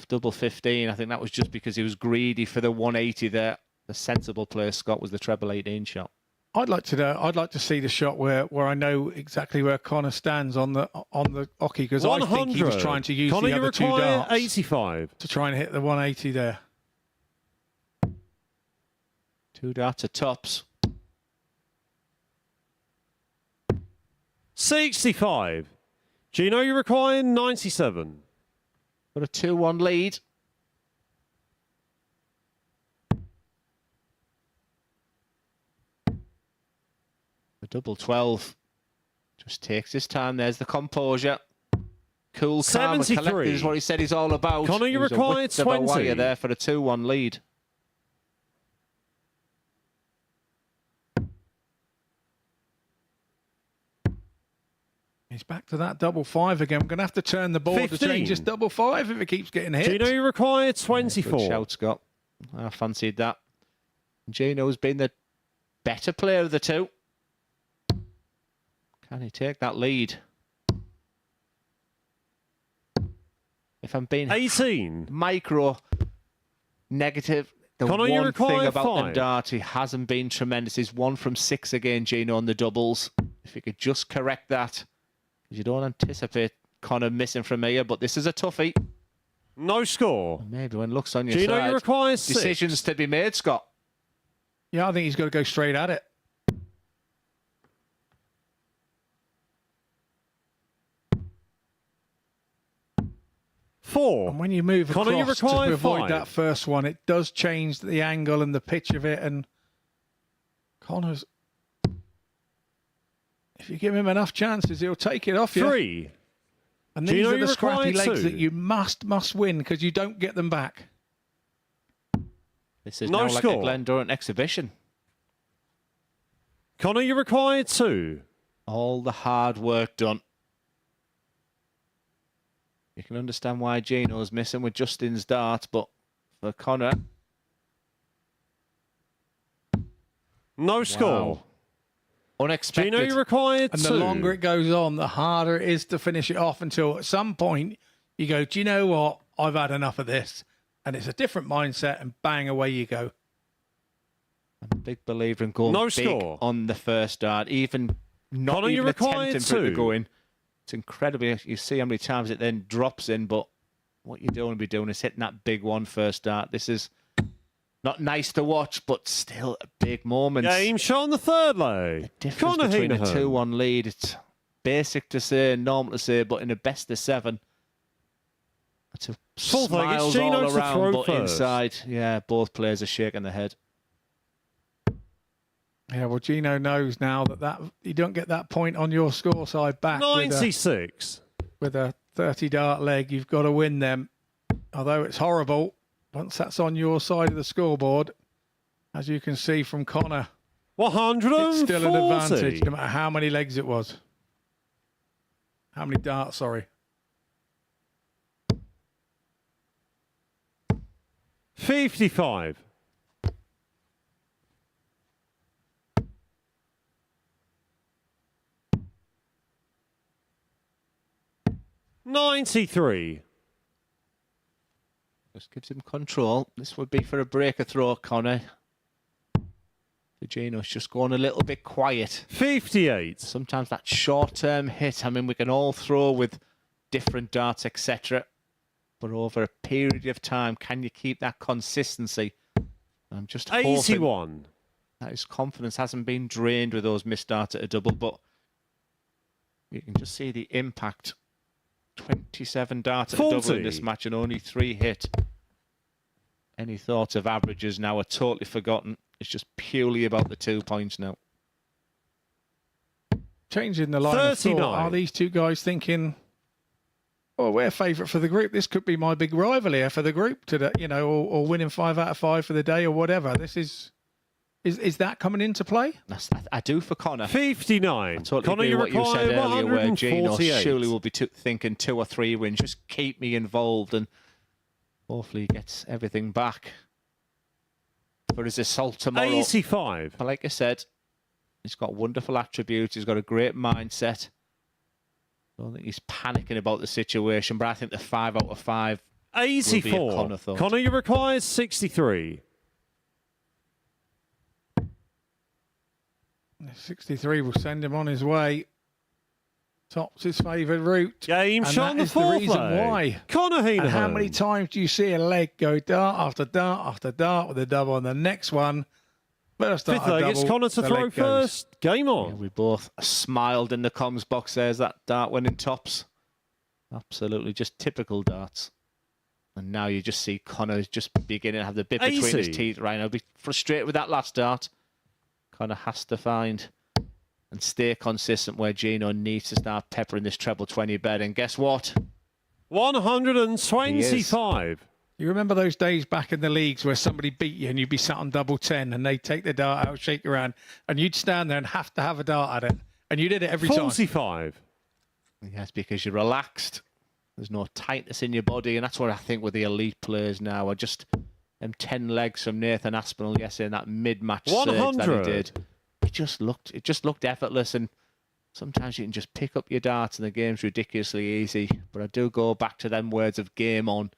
double 15. I think that was just because he was greedy for the 180 there. The sensible player, Scott, was the treble 18 shot. I'd like to see the shot where I know exactly where Connor stands on the hockey, because I think he was trying to use the other two darts 85 to try and hit the 180 there. 2 darts at tops. 65. Gino, you require 97. Got a 2-1 lead. The double 12 just takes his time. There's the composure. Cool, calm and collected is what he said he's all about. Connor, you require 20. There for the 2-1 lead. He's back to that double five again. We're going to have to turn the board 15. to change this double five if it keeps getting hit. Gino, you require Good 24. shout, Scott. I fancied that. Gino's been the better player of the two. Can he take that lead? If I'm being 18. micro negative, the Connor, you one thing require about the 5. dart, he hasn't been tremendous. He's 1 from 6 again, Gino, on the doubles. If you could just correct that, because you don't anticipate Connor missing from here, but this is a toughie. No score. Maybe when luck's on your Gino, side. you require 6. Decisions to be made, Scott. Yeah, I think he's got to go straight at it. Four. And when you move Connor, you across to require avoid 5. that first one, it does change the angle and the pitch of it. And Connor's, if you give him enough chances, he'll take it off you. 3. And these Gino, are the you scrappy require legs 2. that you must win because you don't get them back. This is No now like a score. Glendoran exhibition. Connor, you require 2. All the hard work done. You can understand why Gino's missing with Justin's dart, but for Connor, No score. wow. Unexpected. Gino, you require 2. And the longer it goes on, the harder it is to finish it off until at some point you go, do you know what? I've had enough of this. And it's a different mindset and bang, away you go. I'm a big believer in going No big score. on the first dart, even not Connor, you even require attempting for it to 2. go in. It's incredible. You see how many times it then drops in, but what you don't want to be doing is hitting that big one first dart. This is not nice to watch, but still a big moment. Game shot on the third leg. Difference Connor between a Heenan. 2-1 lead. It's basic to say, normal to say, but in a best of 7, it's a Full thing, it's smiles Gino all to around, throw but first. inside, yeah, both players are shaking their head. Yeah, well, Gino knows now that you don't get that point on your score side back 96. with a 30 dart leg. You've got to win them. Although it's horrible, once that's on your side of the scoreboard, as you can see from Connor, 140. it's still an advantage, no matter how many legs it was. How many darts, sorry. 55. $93. Just gives him control. This would be for a breaker throw, Connor. Gino's just going a little bit quiet. 58. Sometimes that short-term hit, I mean, we can all throw with different darts, etc. But over a period of time, can you keep that consistency? I'm just hoping 81. that his confidence hasn't been drained with those missed darts at a double, but you can just see the impact. 27 darts at a double in 40. this match and only 3 hit. Any thoughts of averages now are totally forgotten. It's just purely about the 2 points now. Changing the line of 39. thought, are these two guys thinking, oh, we're favourite for the group. This could be my big rival here for the group today, you know, or winning 5 out of 5 for the day or whatever. This is that coming into play? I do for Connor. 59. I totally Connor, agree you with what you said require earlier, where Gino 148. surely will be thinking 2 or 3 wins. Just keep me involved, and hopefully he gets everything back for his assault tomorrow. 85. But like I said, he's got wonderful attributes. He's got a great mindset. I don't think he's panicking about the situation, but I think the 5 out of 5 will be a 84. Connor thought. Connor, you require 63. 63 will send him on his way. Tops his favoured route. Game And shot that on the is the fourth reason leg. why. Connor Heenan. And how many times do you see a leg go dart after dart after dart with a double, and the next one, first dart, Fifth leg, it's Connor to the throw leg goes. first. Game Yeah, on. we both smiled in the comms box there as that dart went in tops. Absolutely just typical darts. And now you just see Connor just beginning to have the bit between his 80. teeth right now. Be frustrated with that last dart. Connor has to find and stay consistent where Gino needs to start peppering this treble 20 bed. And guess what? 125. You remember those days back in the leagues where somebody beat you and you'd be sat on double 10 and they'd take the dart out, shake your hand, and you'd stand there and have to have a dart at it. And you did it every time. 45. Yes, because you're relaxed. There's no tightness in your body, and that's what I think with the elite players now. I just them 10 legs from Nathan Aspinall yesterday in that mid-match surge that he did. It just looked effortless, and sometimes you can just pick up your darts and the game's ridiculously easy. But I do go back to them words of game on.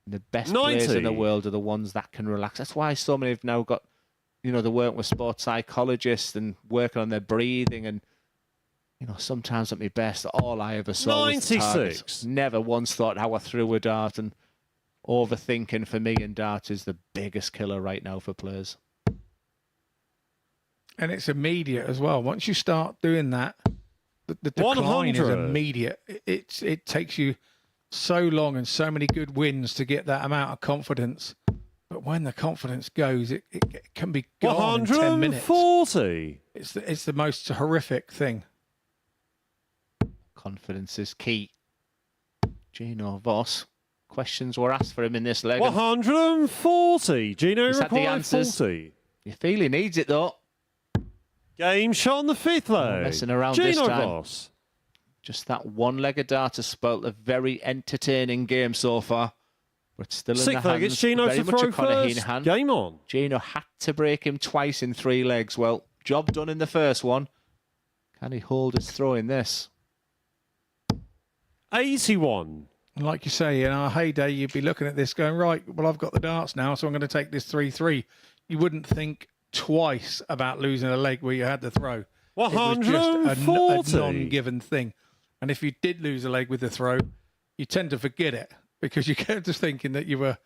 The best 90. players in the world are the ones that can relax. That's why so many have now got, you know, they're working with sports psychologists and working on their breathing. And, you know, sometimes at my best, all I ever saw was the target. 96. Never once thought how I threw a dart, and overthinking for me in darts is the biggest killer right now for players. And it's immediate as well. Once you start doing that, the decline is 100. immediate. It takes you so long and so many good wins to get that amount of confidence. But when the confidence goes, it can be gone in 10 minutes. 140. It's the most horrific thing. Confidence is key. Gino Voss. Questions were asked for him in this leg. 140. Gino He's had the required answers. 40. You feel he needs it, though. Game shot on the 5th leg. Messing around Gino this time. Voss. Just that one-legged dart has spoilt a very entertaining game so far. But still in the 6th leg, hands, it's Gino very to much throw a Conor first. Heenan. Game on. Gino had to break him twice in 3 legs. Well, job done in the first one. Can he hold his throw in this? 81. And like you say, in our heyday, you'd be looking at this going, right, well, I've got the darts now, so I'm going to take this 3-3. You wouldn't think twice about losing a leg where you had the throw. It was just 140. a non-given thing. And if you did lose a leg with the throw, you tend to forget it because you get to thinking that you were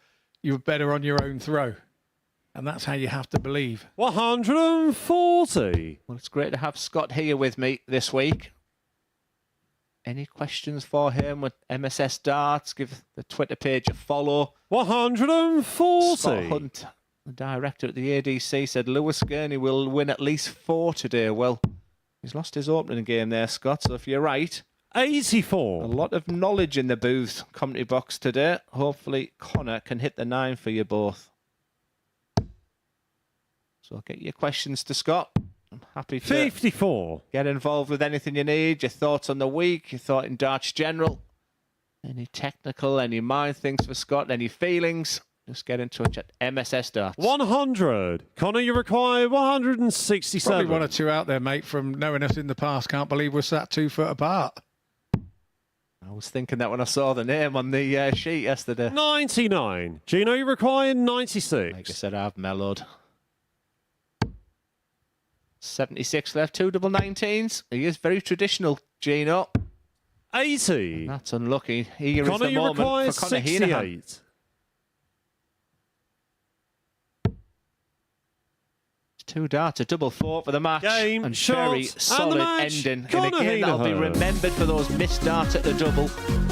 better on your own throw. And that's how you have to believe. 140. Well, it's great to have Scott here with me this week. Any questions for him with MSS Darts? Give the Twitter page a follow. 140. Scott Hunt, the director at the ADC, said Lewis Gurney will win at least 4 today. Well, he's lost his opening game there, Scott. So if you're right, 84. a lot of knowledge in the booth commentary box today. Hopefully Connor can hit the 9 for you both. So get your questions to Scott. I'm happy to 54. get involved with anything you need. Your thoughts on the week, your thought in darts general. Any technical, any mind things for Scott, any feelings. Just get in touch at MSS Darts. 100. Connor, you require 167. Probably one or two out there, mate, from knowing us in the past. Can't believe we're sat 2 foot apart. I was thinking that when I saw the name on the sheet yesterday. 99. Gino, you require 96. Like I said, I've mellowed. 76 left, 2 double 19s. He is very traditional, Gino. 80. That's unlucky. Here is Connor, the you moment require for Conor Heenan. 68. Two darts, a double 4 for the match. Game, and shot, very and the solid match. ending. Conor In a game that'll be Heenan. remembered for those missed darts at the double.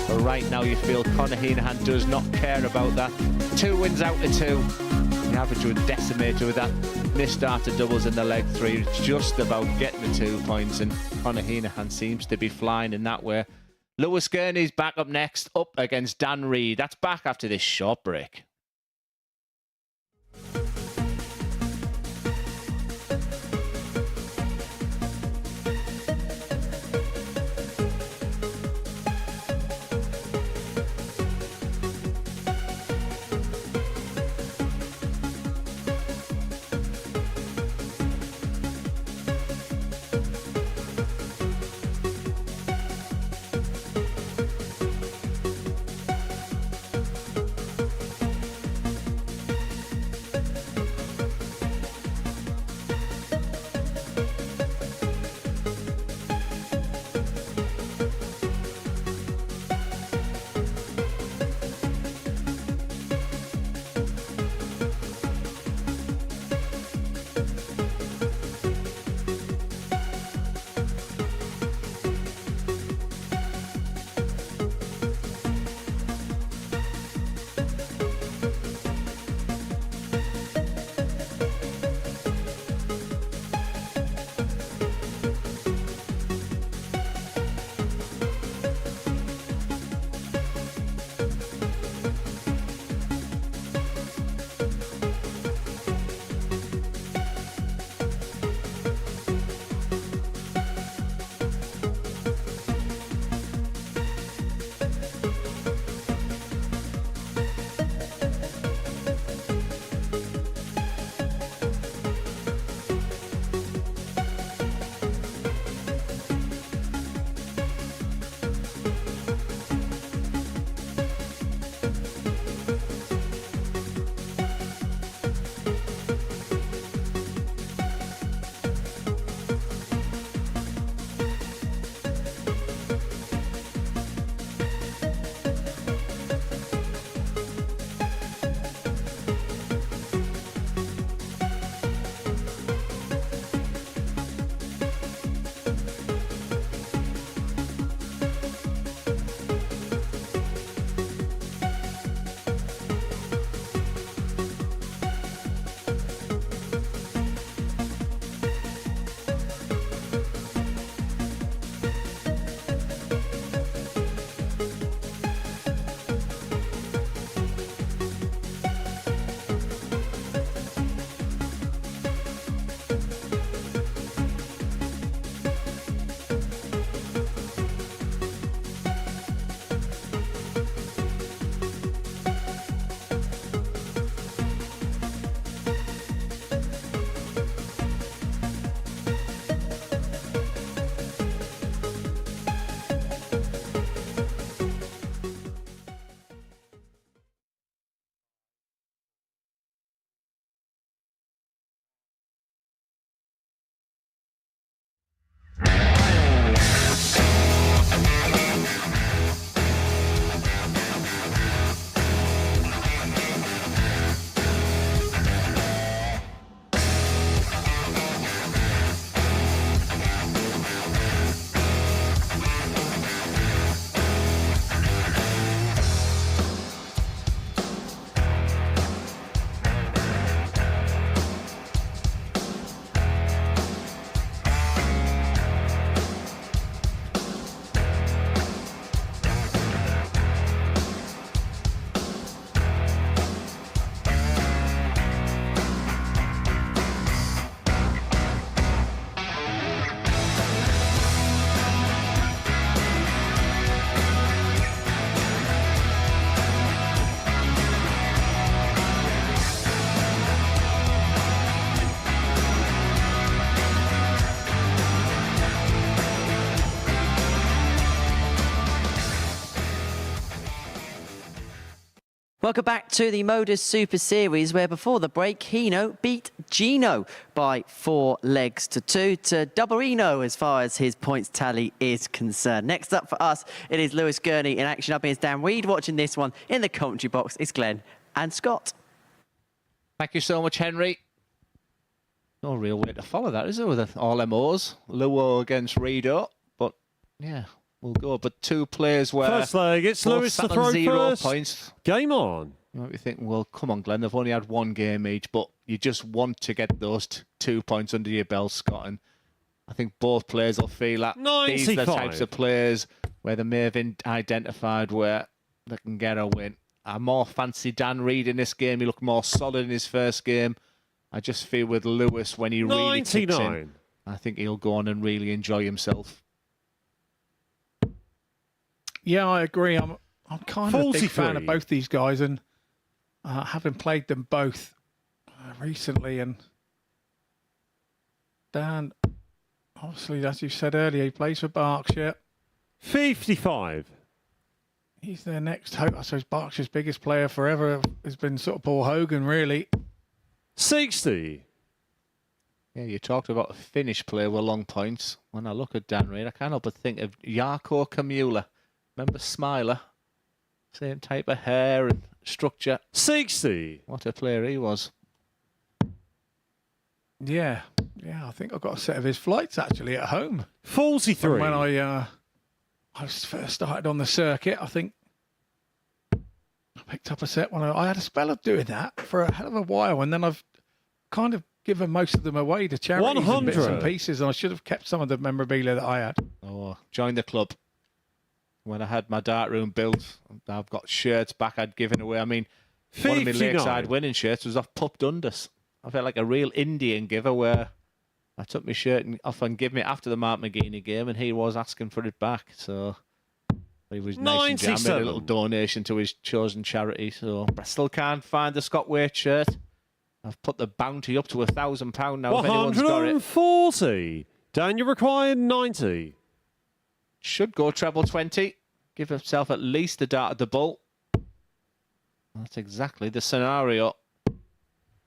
But right now you feel Conor Heenan does not care about that. 2 wins out of 2. The average was decimated with that missed dart at doubles in the leg 3. It's just about getting the 2 points, and Conor Heenan seems to be flying in that way. Lewis Gurney's back up next, up against Dan Reed. That's back after this short break. Welcome back to the MODUS Super Series, where before the break, Hino beat Gino by 4 legs to 2 to double Eno as far as his points tally is concerned. Next up for us, it is Lewis Gurney in action. Up against Dan Reed. Watching this one in the commentary box is Glenn and Scott. Thank you so much, Henry. No real way to follow that, is there, with all MOs? Luo against Redo, but yeah, we'll go. But 2 players where First leg, it's both Lewis to sat on throw 0 first. points. Game on. You might be thinking, well, come on, Glenn, they've only had 1 game each, but you just want to get those 2 points under your belt, Scott. And I think both players will feel that these are the 95. types of players where they may have identified where they can get a win. I more fancy Dan Reed in this game. He looked more solid in his first game. I just feel with Lewis, when he really kicks in, 99. I think he'll go on and really enjoy himself. Yeah, I agree. I'm kind of a big fan 43. of both these guys, and having played them both recently, and Dan, obviously, as you said earlier, he plays for Berkshire. 55. He's their next hope. I suppose Berkshire's biggest player forever has been sort of Paul Hogan, really. 60. Yeah, you talked about a Finnish player with long points. When I look at Dan Reid, I can't help but think of Jarkko Kamula. Remember Smiler? Same type of hair and structure. 60. What a player he was. Yeah, I think I've got a set of his flights actually at home. 43. From when I first started on the circuit, I think I picked up a set when I had a spell of doing that for a hell of a while, and then I've kind of given most of them away to charities and bits 100. and pieces, and I should have kept some of the memorabilia that I had. Oh, join the club. When I had my dart room built, I've got shirts back I'd given away. I mean, one of my 59. lakeside winning shirts was off Pup Dundas. I felt like a real Indian giver where I took my shirt off and gave me it after the Mark McGuinney game, and he was asking for it back. So he was nice and jam. Made a little 97. donation to his chosen charity. So but I still can't find the Scott Waite shirt. I've put the bounty up to £1,000 now. If anyone's got it, 140. Daniel required 90. should go treble 20. Give himself at least a dart at the bull. That's exactly the scenario.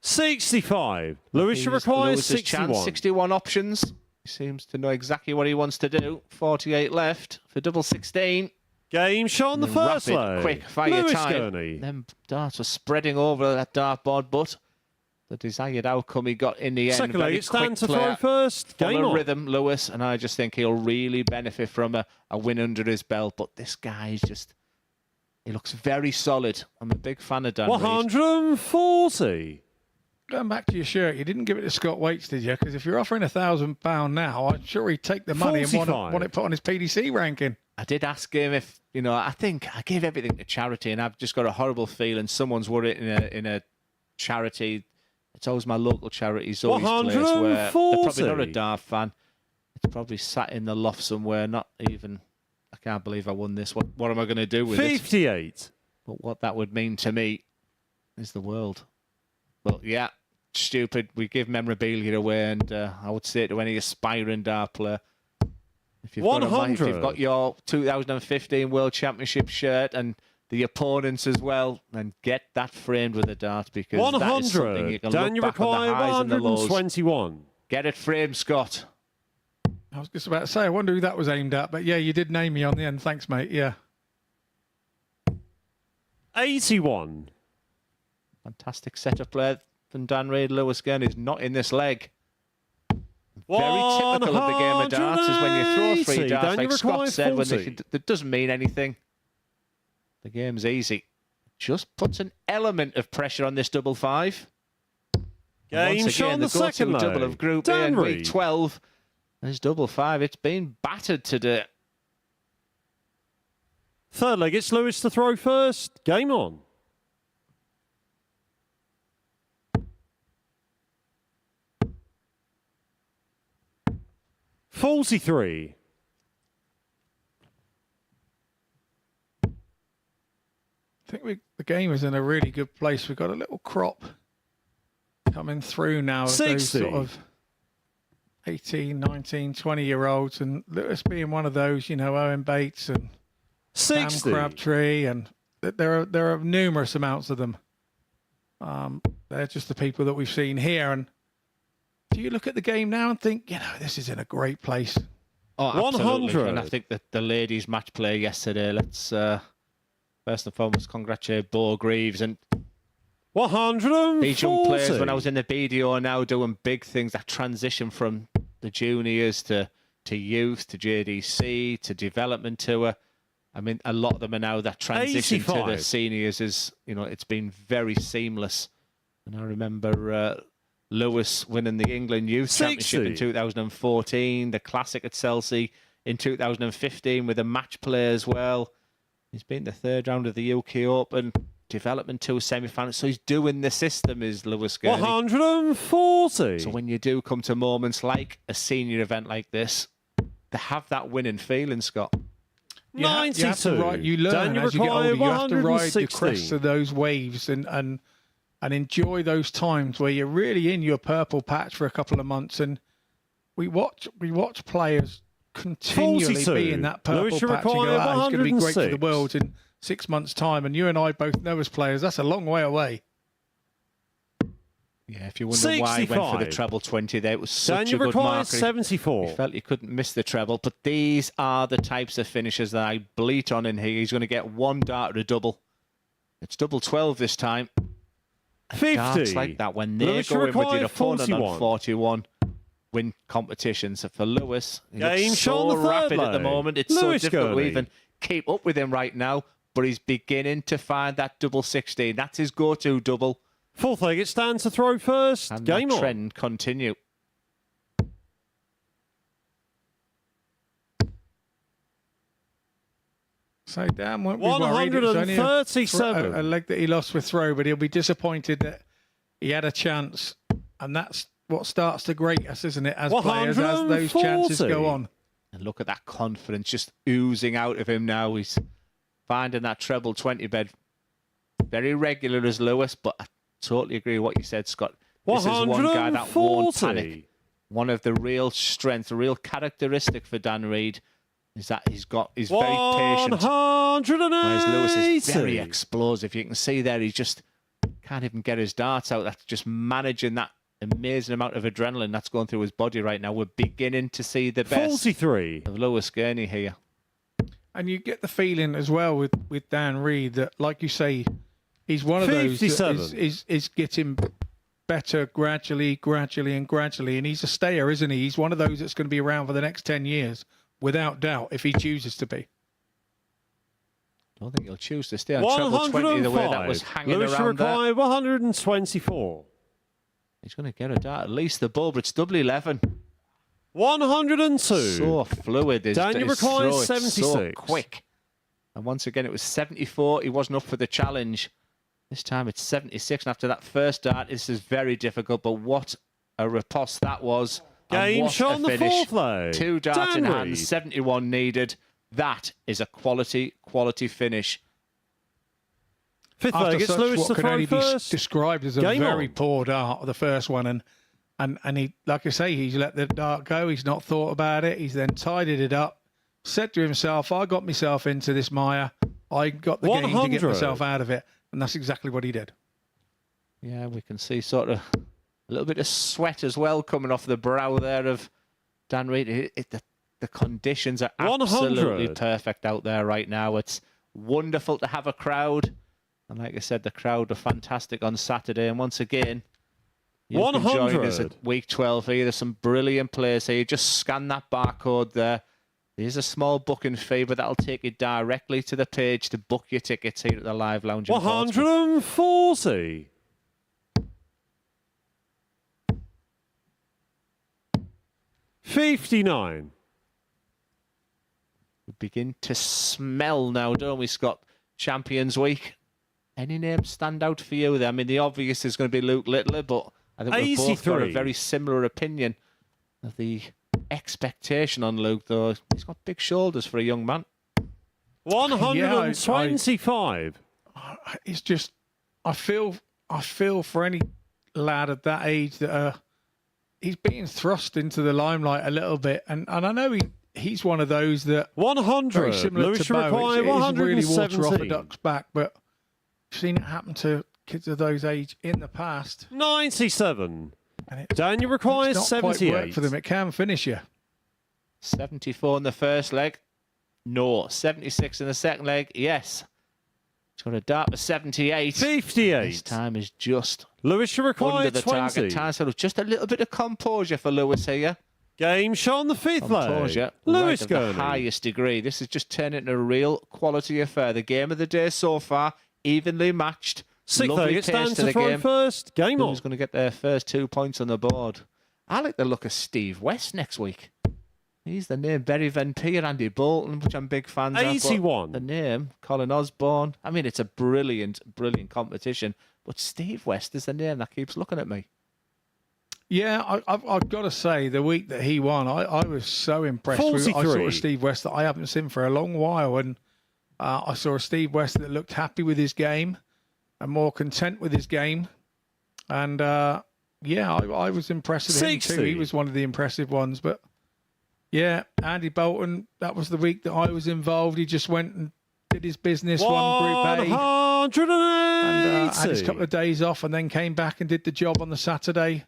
65. Lewis requires Lewis's chance, 61. 61 options. He seems to know exactly what he wants to do. 48 left for double 16. Game shot on the first Rapid, leg. quick fire Lewis time. Gurney. Them darts were spreading over that dartboard, but the desired outcome he got in the end. Second Very leg, it's quick Dan to player, throw first. full Game of on. rhythm, Lewis, and I just think he'll really benefit from a win under his belt. But this guy is just, he looks very solid. I'm a big fan of Dan Reid. 140. Going back to your shirt, you didn't give it to Scott Waits, did you? Because if you're offering £1,000 now, I'm sure he'd take the money and 45. want it put on his PDC ranking. I did ask him if, I think I gave everything to charity, and I've just got a horrible feeling someone's won it in a charity. It's always my local charity, Zoe's place, where they're probably not a 140. Dart fan. It's probably sat in the loft somewhere, not even, I can't believe I won this. What am I going to do with it? 58. But what that would mean to me is the world. But yeah, stupid. We give memorabilia away, and I would say to any aspiring dart player, if you've 100. got your 2015 World Championship shirt and the opponents as well, then get that framed with a dart, because that is something you 100. can Daniel look back on the required highs and the lows. 121. Get it framed, Scott. I was just about to say, I wonder who that was aimed at, but yeah, you did name me on the end. Thanks, mate. Yeah. 81. Fantastic setup player from Dan Reid. Lewis Gurney is not in this leg. Very typical of the game of darts is when you throw 3 180. darts, Daniel like Scott requires said, 40. that doesn't mean anything. The game's easy. Just puts an element of pressure on this double 5. Game Once shot again, on the the second go-to double leg. of Group A Dan in week Reid. 12. There's double 5. It's been battered today. Third leg, it's Lewis to throw first. Game on. $43. I think the game is in a really good place. We've got a little crop coming through now of those 60. sort of 18, 19, 20-year-olds, and Lewis being one of those, Owen Bates and Sam 60. Crabtree, and there are numerous amounts of them. They're just the people that we've seen here. And do you look at the game now and think, this is in a great place? Oh, absolutely. 100. And I think that the ladies' match play yesterday, let's first and foremost congratulate Bo Greaves and 140. these young players. When I was in the BDO are now doing big things, that transition from the juniors to youth, to JDC, to development tour. I mean, a lot of them are now that transition 85. to the seniors is, it's been very seamless. And I remember Lewis winning the England Youth 60. Championship in 2014, the Classic at Chelsea in 2015 with a match play as well. He's been the third round of the UK Open, development tour semi-final. So he's doing the system, is Lewis Gurney. 140. So when you do come to moments like a senior event like this, to have that winning feeling, Scott. You 92. have to ride, you learn Daniel as you get older. You have to ride the 116. crest of those waves and enjoy those times where you're really in your purple patch for a couple of months. And we watch players continually 42. be in that purple Lewis patch and go, Uruguay, it's going to be great for the 106. world in 6 months' time. And you and I both know as players, that's a long way away. Yeah, if you wonder why he went for the 65. treble 20 there, it was such Daniel a good requires marker. 74. He felt he couldn't miss the treble, but these are the types of finishes that I bleat on in here. He's going to get one dart or a double. It's double 12 this time. 50. Darts like that, when they Lewis go in with requires your opponent 41. on 41, win competitions. So for Lewis, he looks Game shot on so the third rapid at the leg. moment. It's Lewis so difficult to Gurney. even keep up with him right now, but he's beginning to find that double 16. That's his go-to double. Fourth leg, it stands to throw first. And Game that on. trend continue. So Dan won't be worried. It was only 137. a leg that he lost with throw, but he'll be disappointed that he had a chance. And that's what starts to grate us, isn't it, as players, as those chances 140. go on. And look at that confidence just oozing out of him now. He's finding that treble 20 bed very regular as Lewis, but I totally agree with what you said, Scott. This is one guy that won't 140. panic. One of the real strength, the real characteristic for Dan Reid is that he's very patient. 180. Whereas Lewis is very explosive. You can see there he just can't even get his darts out. That's just managing that amazing amount of adrenaline that's going through his body right now. We're beginning to see the best 43. of Lewis Gurney here. And you get the feeling as well with Dan Reid that, like you say, he's one of those that 57. is getting better gradually. And he's a stayer, isn't he? He's one of those that's going to be around for the next 10 years, without doubt, if he chooses to be. I don't think he'll choose to stay on treble 20 the way that was hanging Lewis around there. Uruguay, 124. He's going to get a dart, at least the ball, but it's double 11. 102. So fluid. Daniel his throw, requires it's so 76. quick. And once again, it was 74. He wasn't up for the challenge. This time it's 76. And after that first dart, this is very difficult. But what a riposte that was. And Game what shot a on the finish. fourth leg. 2 darts Dan in Reid. hand, 71 needed. That is a quality finish. Fifth After leg, it's such Lewis what to can throw only be first. described as a Game very on. poor dart, the first one, and he, like I say, he's let the dart go. He's not thought about it. He's then tidied it up, said to himself, "I got myself into this mire. I got the game to get 100. myself out of it," and that's exactly what he did. Yeah, we can see sort of a little bit of sweat as well coming off the brow there of Dan Reid. The conditions are absolutely 100. perfect out there right now. It's wonderful to have a crowd. And like I said, the crowd were fantastic on Saturday. And once again, you can join us 100. at week 12 here. There's some brilliant players here. You just scan that barcode there. There's a small booking fee, but that'll take you directly to the page to book your tickets here at the Live Lounge in Portsmouth. 140. $59. We begin to smell now, don't we, Scott? Champions Week. Any names stand out for you there? I mean, the obvious is going to be Luke Littler, but I think we've both got a 83. very similar opinion of the expectation on Luke, though. He's got big shoulders for a young man. 125. It's just, I feel for any lad at that age that he's being thrust into the limelight a little bit, and I know he's one of those that 100. very similar Lewis to Bo. Require It's really water off a 117. duck's back, but I've seen it happen to kids of those age in the past. 97. And Daniel requires it's not quite 78. work for them. It can finish you. 74 in the first leg. No. 76 in the second leg. Yes. He's got a dart for 78. 58. This time is just Lewis require under the 20. target time. So just a little bit of composure for Lewis here. Game shot on the fifth leg. Composure, Lewis right of the Gurney. highest degree. This is just turning into a real quality affair. The game of the day so far, evenly matched. Sixth Lovely leg, it's pace Dan to to the throw game. first. Game on. Who's going to get their first 2 points on the board? I like the look of Steve West next week. He's the name. Barry Van Peer, Andy Bolton, which I'm big fans of. 81. The name, Colin Osborne. I mean, it's a brilliant, brilliant competition. But Steve West is the name that keeps looking at me. Yeah, I've got to say, the week that he won, I was so impressed with. I 43. saw a Steve West that I haven't seen for a long while, and I saw a Steve West that looked happy with his game and more content with his game. And yeah, I was impressed with him 60. too. He was one of the impressive ones. But yeah, Andy Bolton, that was the week that I was involved. He just went and did his business, won Group A, 180. and had his couple of days off, and then came back and did the job on the Saturday.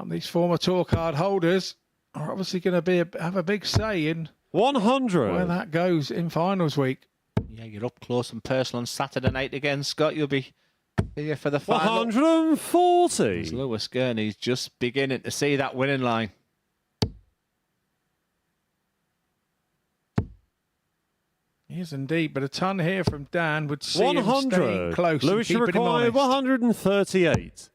These former tour card holders are obviously going to have a big say in 100. where that goes in finals week. Yeah, you're up close and personal on Saturday night again, Scott. You'll be here for the final. 140. As Lewis Gurney's just beginning to see that winning line. He is indeed, but a ton here from Dan would see him staying 100. close Lewis and keeping him require honest. 138.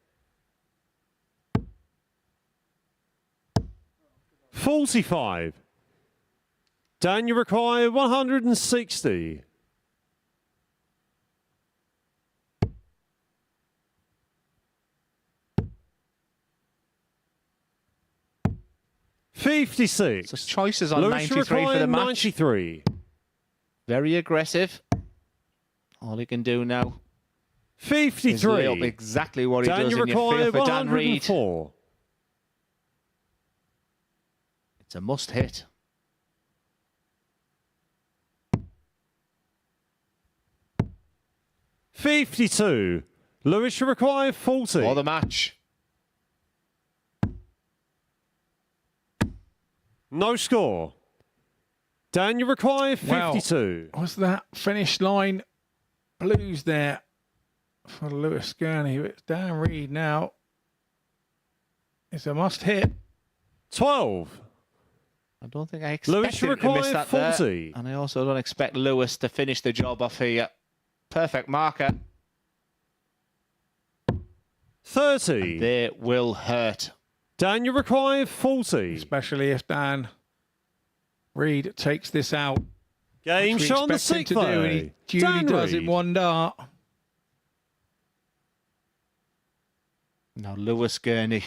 45. Dan, you require 160. 56. So choices on Lewis 93 for the require match. 93. Very aggressive. All he can do now is lay up 53. exactly what he Dan, does, you and you require feel for Dan Reid. 104. It's a must hit. $52. Lewis, you require 40. For the match. No score. Dan, you require 52. Was that finish line blues there for Lewis Gurney? It's Dan Reid now. It's a must hit. 12. I don't think I Lewis, expected you him to miss require that 40. there. And I also don't expect Lewis to finish the job off here. Perfect marker. 30. They will hurt. Dan, you require 40. Especially if Dan Reid takes this out. Game which we shot on the expect him sixth to do, and he day. duly Dan does in Reid. one dart. Now Lewis Gurney.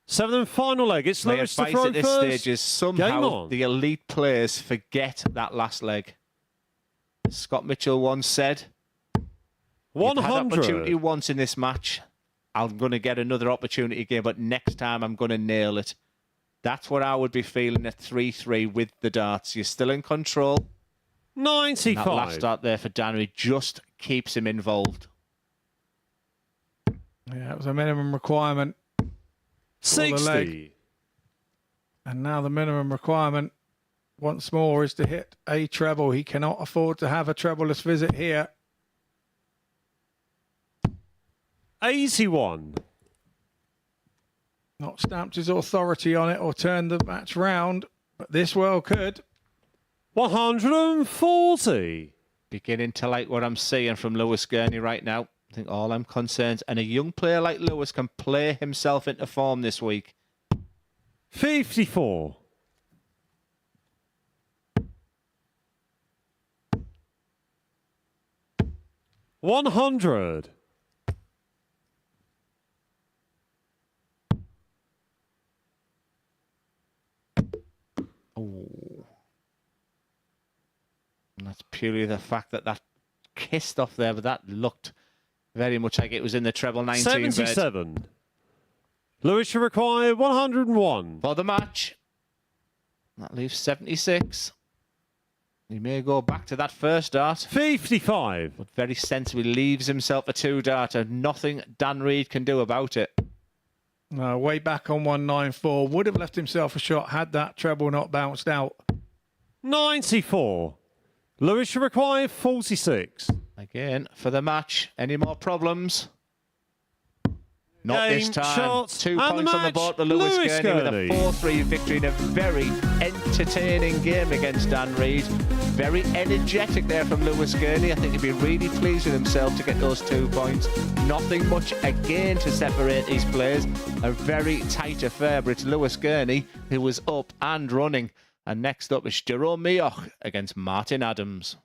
Seventh and final leg. It's My Lewis to advice throw at this first. stage is Game somehow on. the elite players forget that last leg. As Scott Mitchell once said, "You've had opportunity 100. once in this match. I'm going to get another opportunity again, but next time I'm going to nail it." That's what I would be feeling at 3-3 with the darts. You're still in control. And that last 95. dart there for Danry just keeps him involved. Yeah, it was a minimum requirement. the leg. 60. And now the minimum requirement, once more, is to hit a treble. He cannot afford to have a trebleless visit here. 81. Not stamped his authority on it or turned the match round, but this well could. 140. Beginning to like what I'm seeing from Lewis Gurney right now. I think all I'm concerned, and a young player like Lewis can play himself into form this week. 54. 100. Oh. And that's purely the fact that that kissed off there, but that looked very much like it was in the treble 19 bed. 77. Lewis, you require 101. For the match. That leaves 76. He may go back to that first dart. 55. But very sensibly leaves himself a 2-darter. Nothing Dan Reed can do about it. Way back on 194. Would have left himself a shot had that treble not bounced out. 94. Lewis should require 46. Again, for the match. Any more problems? Not Game, this time. shots, 2 and the points on the match, board for Lewis Gurney with a 4-3 victory in a very entertaining game against Dan Reed. Very energetic there from Lewis Gurney. I think he'd be really pleased with himself to get those 2 points. Nothing much again to separate these players. A very tight affair, but it's Lewis Gurney who was up and running. And next up is Jerome Mioch against Martin Adams.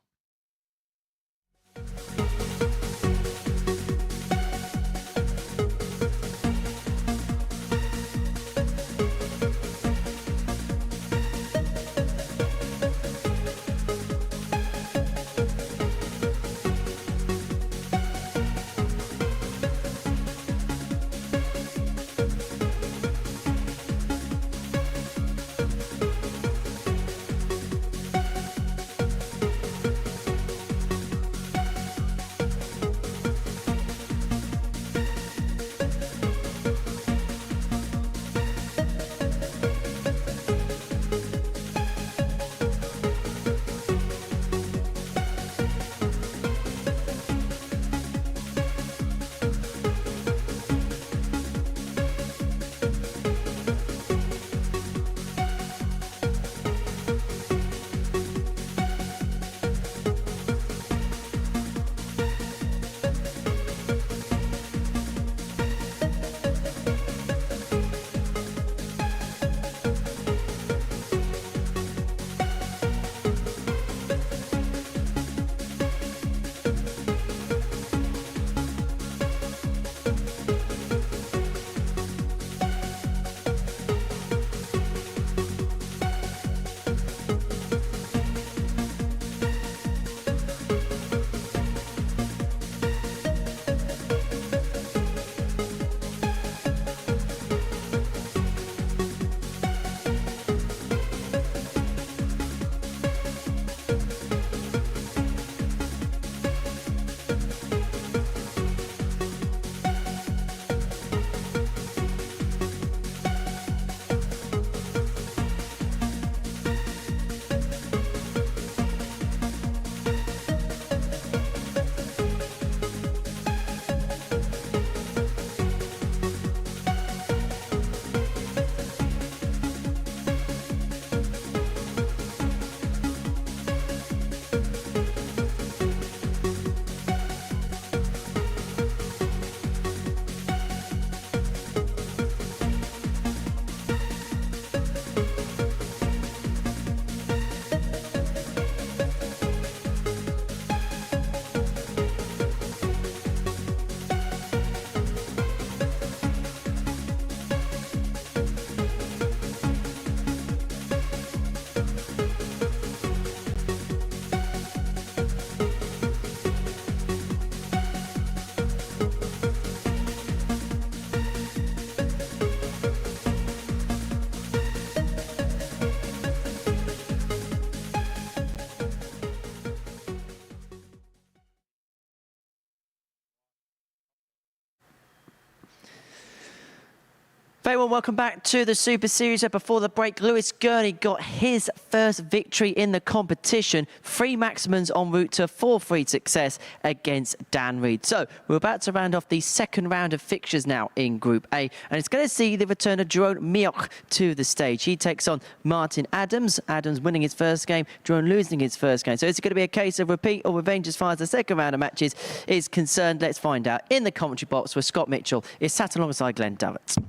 Very well, welcome back to the Super Series. Before the break, Lewis Gurney got his first victory in the competition. 3 maximums en route to 4-3 success against Dan Reed. So we're about to round off the second round of fixtures now in Group A. And it's going to see the return of Jerome Mioch to the stage. He takes on Martin Adams. Adams winning his first game, Jerome losing his first game. So it's going to be a case of repeat or revenge as far as the second round of matches is concerned. Let's find out in the commentary box where Scott Mitchell is sat alongside Glenn Davett.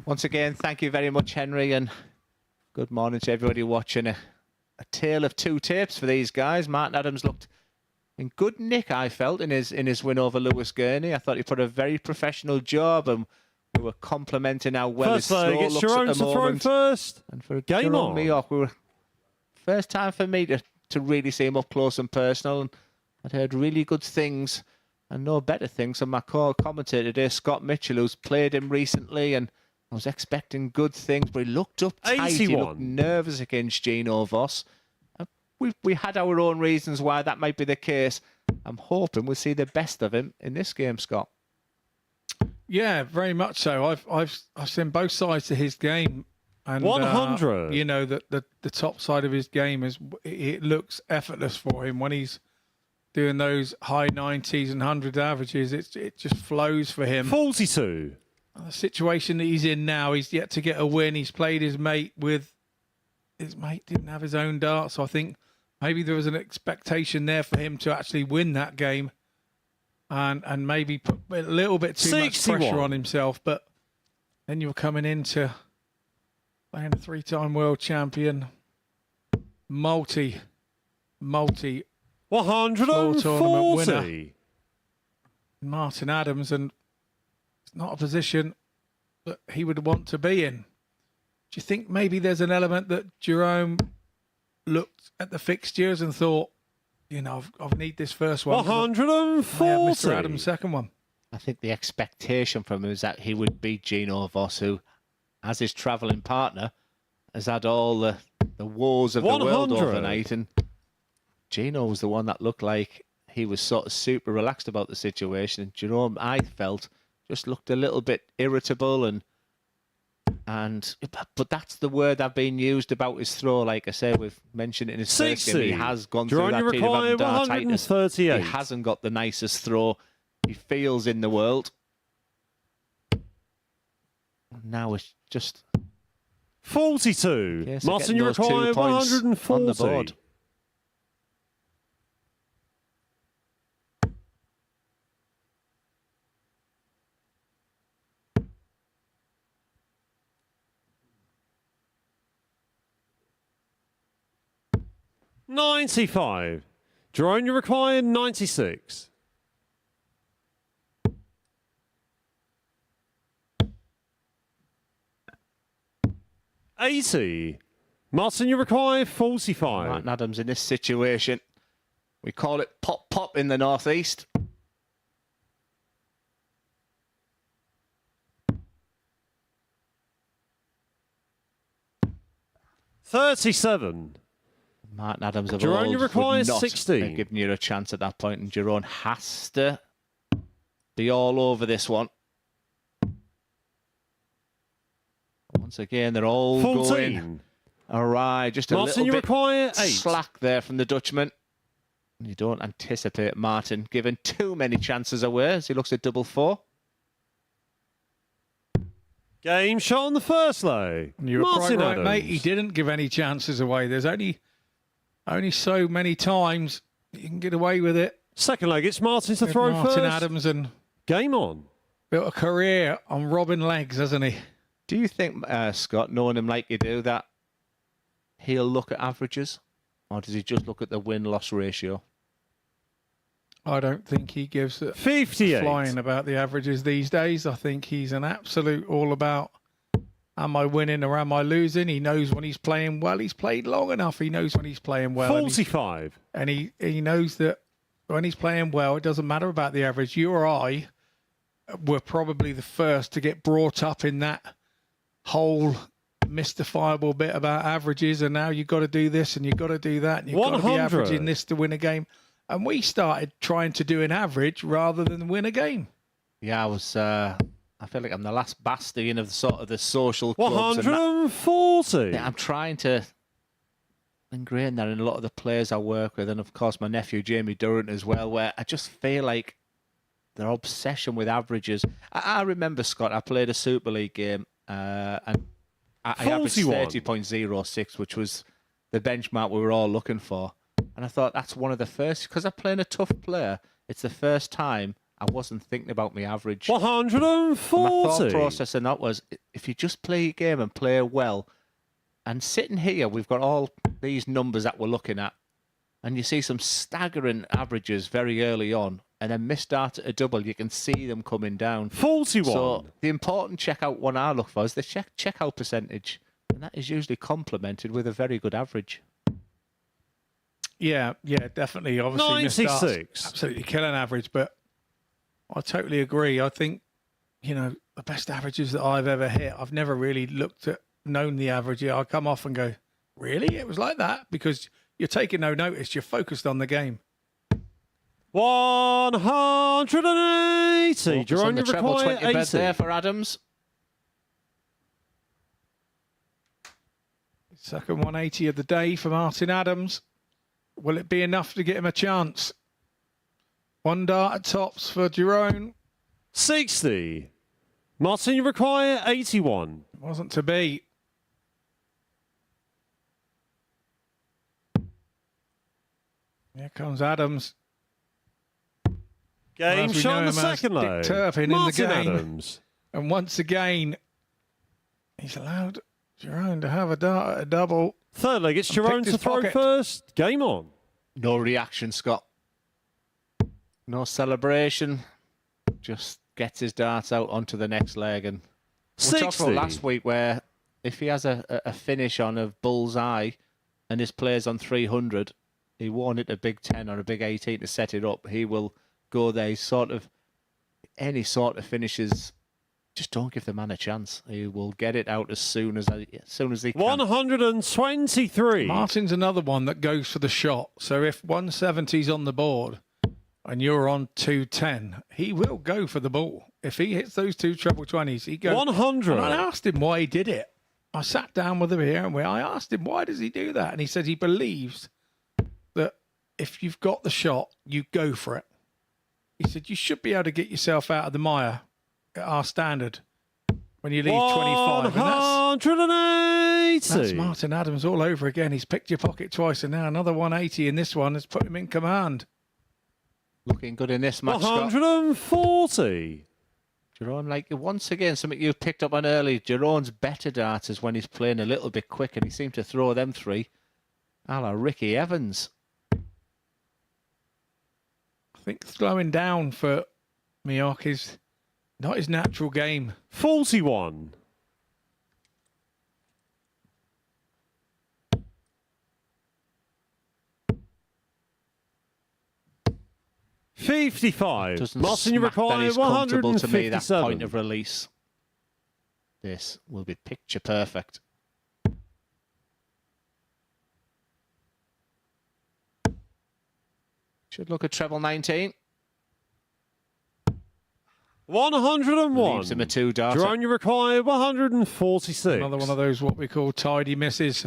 Once again, thank you very much, Henry, and good morning to everybody watching. A tale of 2 tapes for these guys. Martin Adams looked in good nick, I felt, in his win over Lewis Gurney. I thought he put a very professional job, and we were complimenting how well his throw looks Jerome at the moment. First. And for Game Jerome on. Mioch, first time for me to really see him up close and personal. And I'd heard really good things and no better things from my co-commentator today, Scott Mitchell, who's played him recently and I was expecting good things, but he looked uptight. He 81. looked nervous against Gino Voss. We had our own reasons why that might be the case. I'm hoping we'll see the best of him in this game, Scott. Yeah, very much so. I've seen both sides to his game, and 100. you know that the top side of his game is it looks effortless for him when he's doing those high 90s and 100 averages. It just flows for him. 42. The situation that he's in now, he's yet to get a win. He's played his mate didn't have his own dart, so I think maybe there was an expectation there for him to actually win that game, and maybe put a little bit too 61. much pressure on himself. But then you're coming into playing a 3-time world champion, multi floor tournament winner, 140. Martin Adams, and it's not a position that he would want to be in. Do you think maybe there's an element that Jerome looked at the fixtures and thought, you know, I need this first one. 140. I have Mr. Adams' second one. I think the expectation from him is that he would beat Gino Voss, who, as his travelling partner, has had all the woes of the world 100. overnight. And Gino was the one that looked like he was sort of super relaxed about the situation. And Jerome, I felt, just looked a little bit irritable but that's the word I've been used about his throw. Like I say, we've mentioned it in his first 60. game. He has gone through Jerome, that you period of require having dartitis. 138. He hasn't got the nicest throw he feels in the world. Now it's just 42. case of Martin, getting you those 2 require points on the 140. board. $95. Jerome, you require 96. $80. Martin, you require 45. Martin Adams in this situation, we call it pop in the northeast. $37. Martin Adams of Jerome, old you require would not 16. have given you a chance at that point, and Jerome has to be all over this one. Once again, they're all 14. going. All right, just a Martin, you little bit require 8. slack there from the Dutchman. You don't anticipate Martin giving too many chances away as he looks at double 4. Game shot on the first lay. And you were Martin quite right, Adams. mate. He didn't give any chances away. There's only so many times you can get away with it. Second leg, it's Martin to throw Martin first. Adams and Game on. built a career on robbing legs, hasn't he? Do you think, Scott, knowing him like you do, that he'll look at averages? Or does he just look at the win-loss ratio? I don't think he gives a 58. flying about the averages these days. I think he's an absolute all about, am I winning or am I losing? He knows when he's playing well. He's played long enough. He knows when he's playing well. 45. And he knows that when he's playing well, it doesn't matter about the average. You or I were probably the first to get brought up in that whole mystifiable bit about averages, and now you've got to do this and you've got to do that, and you've got to be 100. averaging this to win a game. And we started trying to do an average rather than win a game. Yeah, I feel like I'm the last bastion of the social clubs. And that. 140. Yeah, I'm trying to ingrain that in a lot of the players I work with, and of course my nephew Jamie Durrant as well, where I just feel like their obsession with averages. I remember, Scott, I played a Super League game and I averaged 30.06, which was the benchmark we were all looking for. And I thought that's one of the first, because I'm playing a tough player, it's the first time I wasn't thinking about my average. 140. My thought process in that was, if you just play your game and play well, and sitting here, we've got all these numbers that we're looking at, and you see some staggering averages very early on, and then miss start at a double, you can see them coming down. 41. So the important checkout one I look for is the checkout percentage, and that is usually complemented with a very good average. Yeah, definitely. Obviously, 96. absolutely killing average, but I totally agree. I think you know, the best averages that I've ever hit. I've never really known the average. I come off and go, really? It was like that? Because you're taking no notice. You're focused on the game. 180. Focus on Jerome, the you treble require 20 bet 80. there for Adams. Second 180 of the day for Martin Adams. Will it be enough to get him a chance? One dart at tops for Jerome. 60. Martin, you require 81. Wasn't to be. Here comes Adams. Game As we shot know on the him as second Dick leg. Turpin in the Martin game. Adams. And once again, he's allowed Jerome to have a dart at a double. Third leg, it's And Jerome picked to his throw pocket. first. Game on. No reaction, Scott. No celebration. Just gets his darts out onto the next leg. And we talked 60. about last week where if he has a finish on a bullseye and his player's on 300, he won't hit a big 10 or a big 18 to set it up. He will go there. He's sort of any sort of finishes. Just don't give the man a chance. He will get it out as soon as he can. 123. Martin's another one that goes for the shot. So if 170's on the board and you're on 210, he will go for the ball. If he hits those two treble 20s, he goes. 100. And I asked him why he did it. I sat down with him here and I asked him, why does he do that? And he said he believes that if you've got the shot, you go for it. He said you should be able to get yourself out of the mire at our standard when you leave 25. And 180. that's Martin Adams all over again. He's picked your pocket twice and now another 180 in this one has put him in command. Looking good in this match, Scott. 140. Jerome, like once again, something you picked up on early. Jerome's better darters when he's playing a little bit quick, and he seemed to throw them three. A la Ricky Evans. I think slowing down for Mioch is not his natural game. 41. $55. Doesn't Martin, you smack that require is comfortable to me, that 157. point of release. This will be picture perfect. Should look at treble 19. 101. Leaves him a two-darter. Jerome, you require 146. Another one of those what we call tidy misses.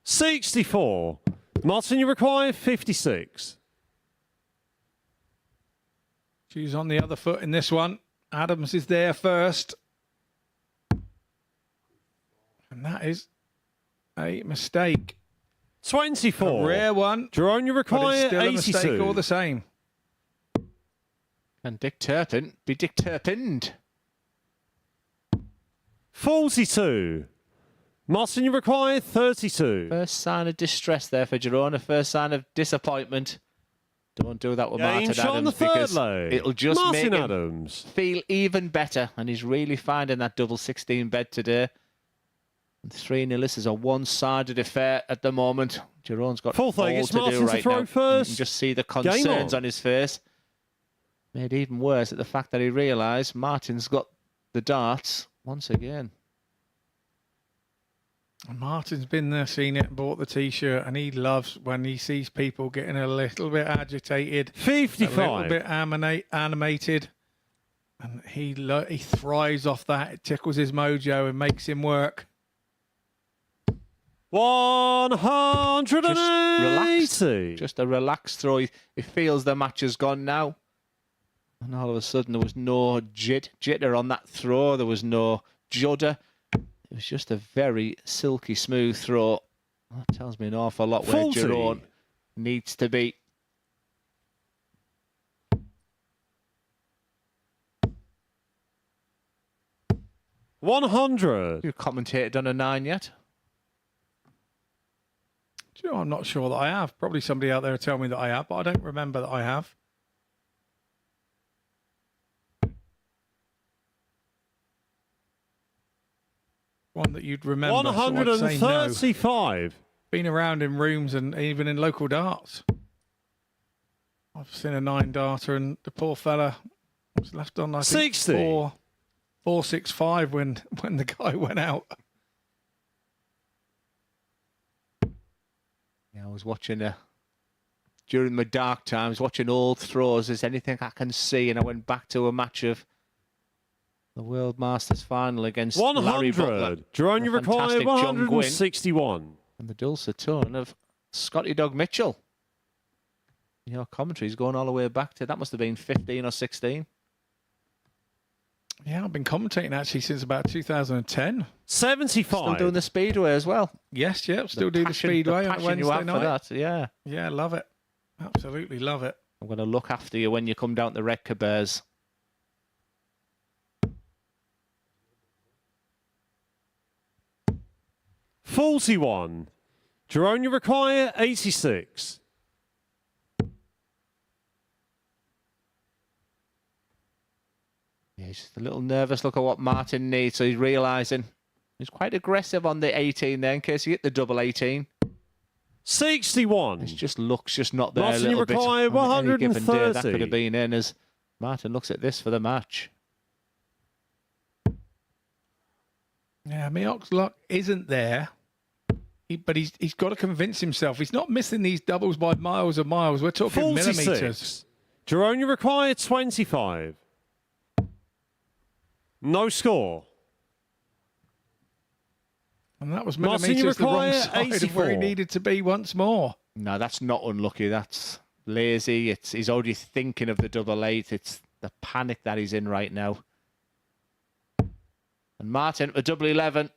64. Martin, you require 56. She's on the other foot in this one. Adams is there first. And that is a mistake. 24. A rare one. Jerome, you But it's require still a mistake 82. all the same. And Dick Turpin be Dick Turpined. 42. Martin, you require 32. First sign of distress there for Girona. First sign of disappointment. Don't do that with Game Martin shot on the Adams third because leg. it'll just Martin make him Adams. feel even better. And he's really finding that double 16 bed today. 3-0. This is a one-sided affair at the moment. Jerome's got Fourth all leg, to it's do Martin to right throw now. You first. can just see the Game concerns on. on his face. Made even worse at the fact that he realised Martin's got the darts once again. And Martin's been there, seen it, bought the T-shirt, and he loves when he sees people getting a little bit agitated, a 55. little bit animated. And he thrives off that. It tickles his mojo and makes him work. 180. Just a relaxed throw. He feels the match has gone now. And all of a sudden, there was no jitter on that throw. There was no judder. It was just a very silky smooth throw. That tells me an awful lot where 40. Jerome needs to be. $100. You commentated on a 9 yet? Do you know, I'm not sure that I have. Probably somebody out there will tell me that I have, but I don't remember that I have. One that you'd remember. So I'd say no. 135. Been around in rooms and even in local darts. I've seen a 9 darter, and the poor fella was left on, I think, 60. 465 when the guy went out. Yeah, I was watching during my dark times, watching old throws. Is anything I can see? And I went back to a match of the World Masters final against Larry Butler. 100. Jerome, you require fantastic John Gwynn. 161. And the dulcet tone of Scotty Dog Mitchell. You know, commentary's going all the way back to, that must have been 15 or 16. Yeah, I've been commentating actually since about 2010. 75. Still doing the Speedway as well. Yes, yep, still do the passion- Speedway the on a passion Wednesday you have night. for that, yeah. Yeah, love it. Absolutely love it. I'm going to look after you when you come down to Redcar Bears. $41. Jerome, you require 86. Yeah, he's just a little nervous. Look at what Martin needs. So he's realising he's quite aggressive on the 18 there in case you hit the double 18. 61. His just looks just not there Martin, a you little bit. require On any given day, that 130. could have been in as Martin looks at this for the match. Yeah, Miok's luck isn't there. But he's got to convince himself. He's not missing these doubles by miles and miles. We're talking 46. millimetres. Jerome, you require 25. No score. And that was Martin, you millimetres the wrong require side of where he 84. needed to be once more. No, that's not unlucky. That's lazy. He's already thinking of the double 8. It's the panic that he's in right now. And Martin, a double 11.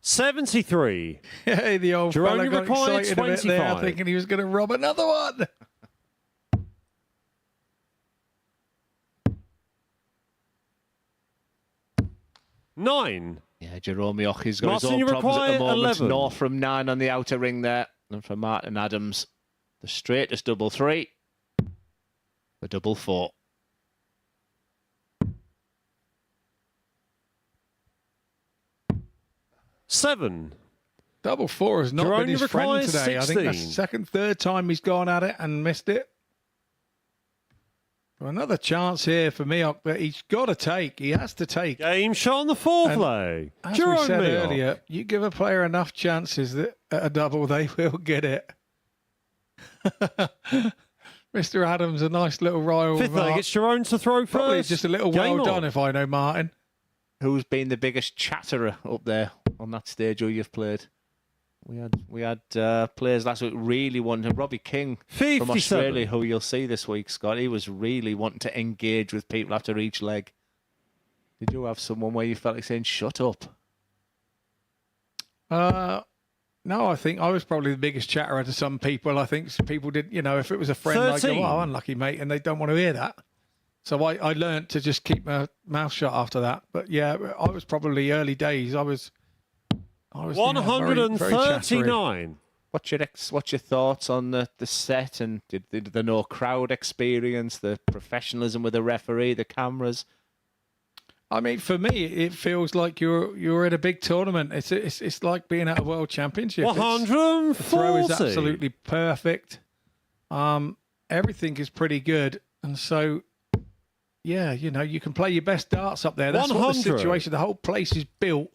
73. Hey, the old Jerome, fella you got require excited a bit there, 25. thinking he was going to rob another one. $9. Yeah, Jerome Miocchi's got Martin, his you own problems at the require moment. 11. North from 9 on the outer ring there. And for Martin Adams, the straightest double 3. The double 4. $7. Double 4 has not Jerome, been his you friend require today. I think that's 16. the second, third time he's gone at it and missed it. Well, another chance here for Miok that he's got to take. He has to take. Game shot on the fourth And leg. As Jerome we said Miok. earlier, you give a player enough chances that at a double, they will get it. Mr. Adams, a nice little rival. Fifth leg, it's Jerome to throw Probably first. just a little Game well on. done if I know Martin. Who's been the biggest chatterer up there on that stage who you've played? We had players last week really wanting Robbie King from 57. Australia, who you'll see this week, Scott. He was really wanting to engage with people after each leg. Did you have someone where you felt like saying, shut up? No, I think I was probably the biggest chatterer to some people. I think people did, if it was a friend, I'd go, 13. oh, unlucky mate, and they don't want to hear that. So I learnt to just keep my mouth shut after that. But yeah, I was probably early days. I was very, very chattery. 139. What's your thoughts on the set and did the no crowd experience, the professionalism with the referee, the cameras? I mean, for me, it feels like you're in a big tournament. It's like being at a world championship. 140. The throw is absolutely perfect. Everything is pretty good, and so yeah, you can play your best darts up there. That's what the 100. situation. The whole place is built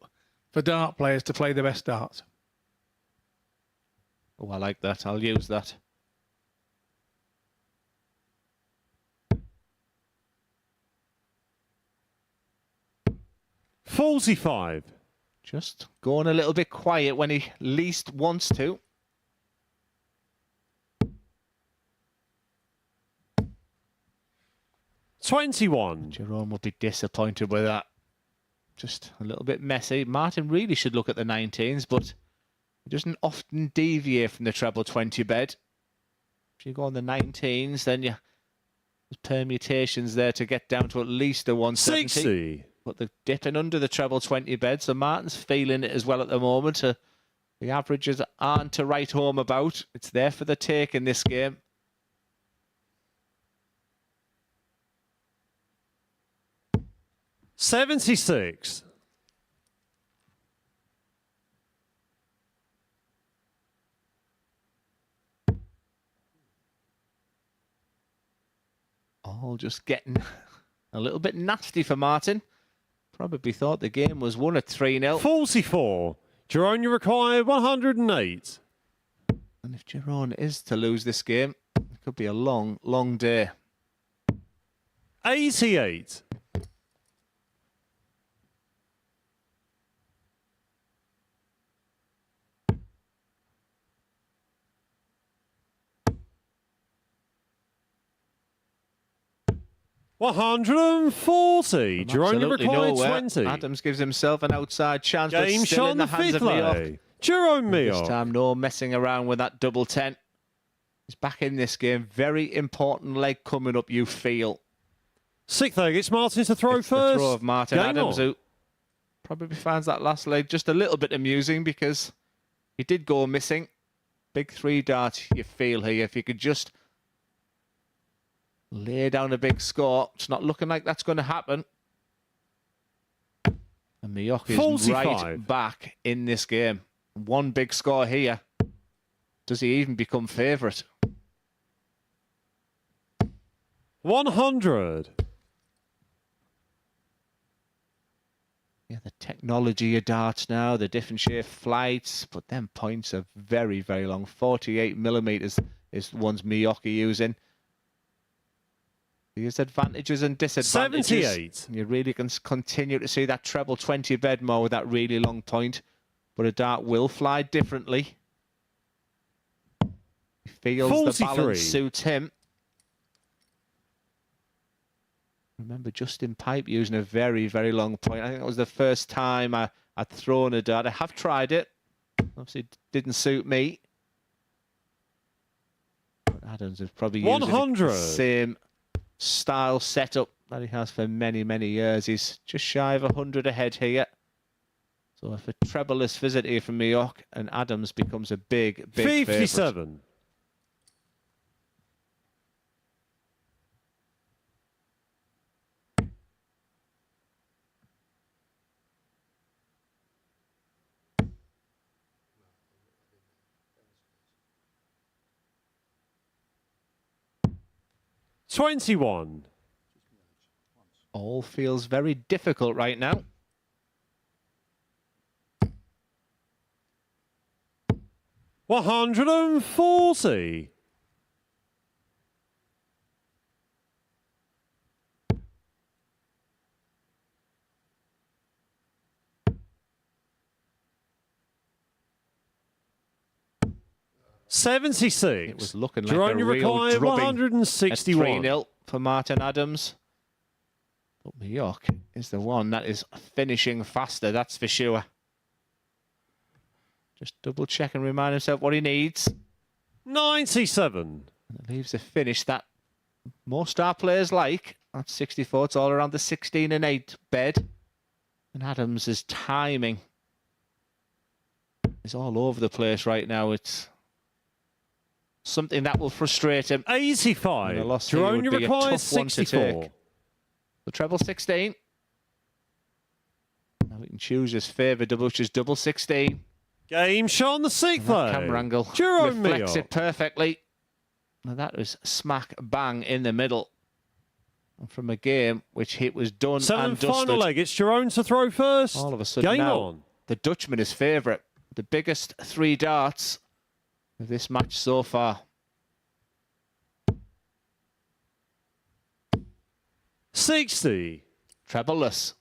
for dart players to play the best darts. Oh, I like that. I'll use that. $45. Just going a little bit quiet when he least wants to. $21. Jerome will be disappointed with that. Just a little bit messy. Martin really should look at the 19s, but he doesn't often deviate from the treble 20 bed. If you go on the 19s, then there's permutations there to get down to at least a 170. 60. But they're dipping under the treble 20 bed, so Martin's feeling it as well at the moment. The averages aren't to write home about. It's there for the take in this game. $76. All just getting a little bit nasty for Martin. Probably thought the game was won at 3-0. 44. Jerome, you require 108. And if Jerome is to lose this game, it could be a long, long day. 88. $140. Jerome, you require 20. Adams gives himself an outside chance, but Game still shot in the the hands fifth of Mioch. lay. Jerome This Mioch. time, no messing around with that double 10. He's back in this game. Very important leg coming up, you feel. Sixth leg, it's Martin to throw It's first. the throw of Martin Game Adams, on. who probably finds that last leg just a little bit amusing because he did go missing. Big 3 dart, you feel here. If you could just lay down a big score, it's not looking like that's going to happen. And Mioch is 45. right back in this game. One big score here. Does he even become favourite? 100. Yeah, the technology of darts now, the different shape flights, but them points are very, very long. 48 millimeters is the ones Mioch are using. There's advantages and disadvantages. 78. You really can continue to see that treble 20 bed more with that really long point, but a dart will fly differently. He feels 43. the balance suits him. Remember Justin Pipe using a very, very long point. I think that was the first time I'd thrown a dart. I have tried it. Obviously, it didn't suit me. But Adams is probably using 100. the same style setup that he has for many, many years. He's just shy of 100 ahead here. So if a treble is visit here from Mioch, and Adams becomes a big, big 57. favourite. $21. All feels very difficult right now. $140. $76. It was looking like Jerome, a you real require drubbing 161. at 3-0 for Martin Adams. But Mioch is the one that is finishing faster, that's for sure. Just double check and remind himself what he needs. 97. And it leaves a finish that most star players like. That's 64. It's all around the 16 and 8 bed. And Adams' timing is all over the place right now. It's something that will frustrate him. 85. And a loss here Jerome, would you be a require tough one to 64. take. The treble 16. Now we can choose his favourite double, which is double 16. Game shot on the sixth That leg. camera angle Jerome reflects Mioch. it perfectly. Now that was smack bang in the middle. And from a game which it was done Seventh and dusted. final leg. It's Jerome to throw first. All of a sudden Game now, on. the Dutchman is favourite. The biggest 3 darts of this match so far. 60. Trebleless.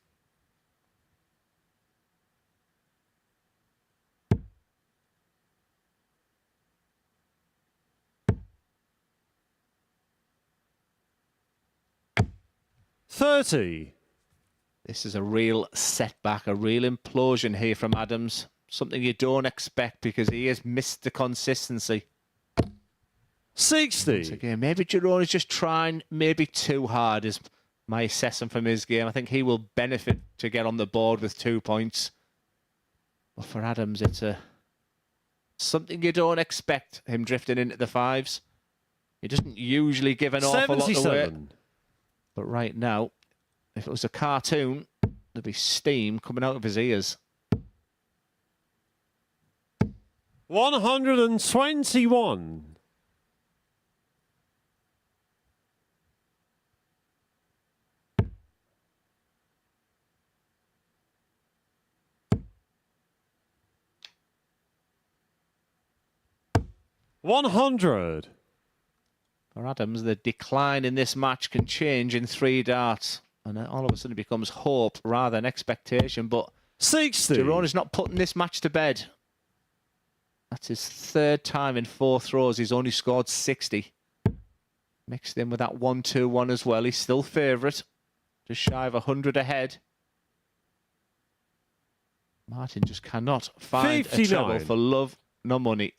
$30. This is a real setback, a real implosion here from Adams. Something you don't expect because he has missed the consistency. 60. Once again, maybe Jerome is just trying maybe too hard is my assessment from his game. I think he will benefit to get on the board with 2 points. But for Adams, it's something you don't expect, him drifting into the 5s. He doesn't usually give an awful lot away. 77. But right now, if it was a cartoon, there'd be steam coming out of his ears. 121. 100. For Adams, the decline in this match can change in 3 darts. And then all of a sudden it becomes hope rather than expectation. But 60. Jerome is not putting this match to bed. That's his 3rd time in 4 throws. He's only scored 60. Mixed in with that 1-2-1 as well. He's still favourite. Just shy of 100 ahead. Martin just cannot find 59. a treble for love nor money.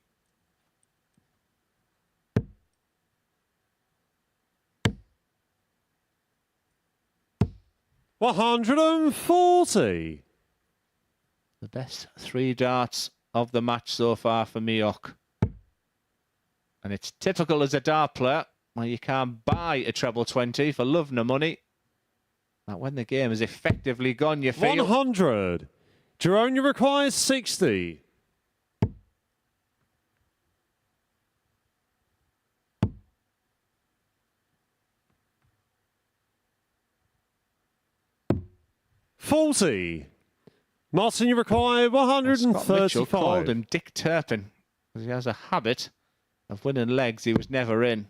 $140. The best 3 darts of the match so far for Miok. And it's typical as a dart player where you can't buy a treble 20 for love nor money. That when the game is effectively gone, you feel. 100. Jerome, you require 60. $40. Martin, you require Scott Mitchell 135. called him Dick Turpin because he has a habit of winning legs he was never in.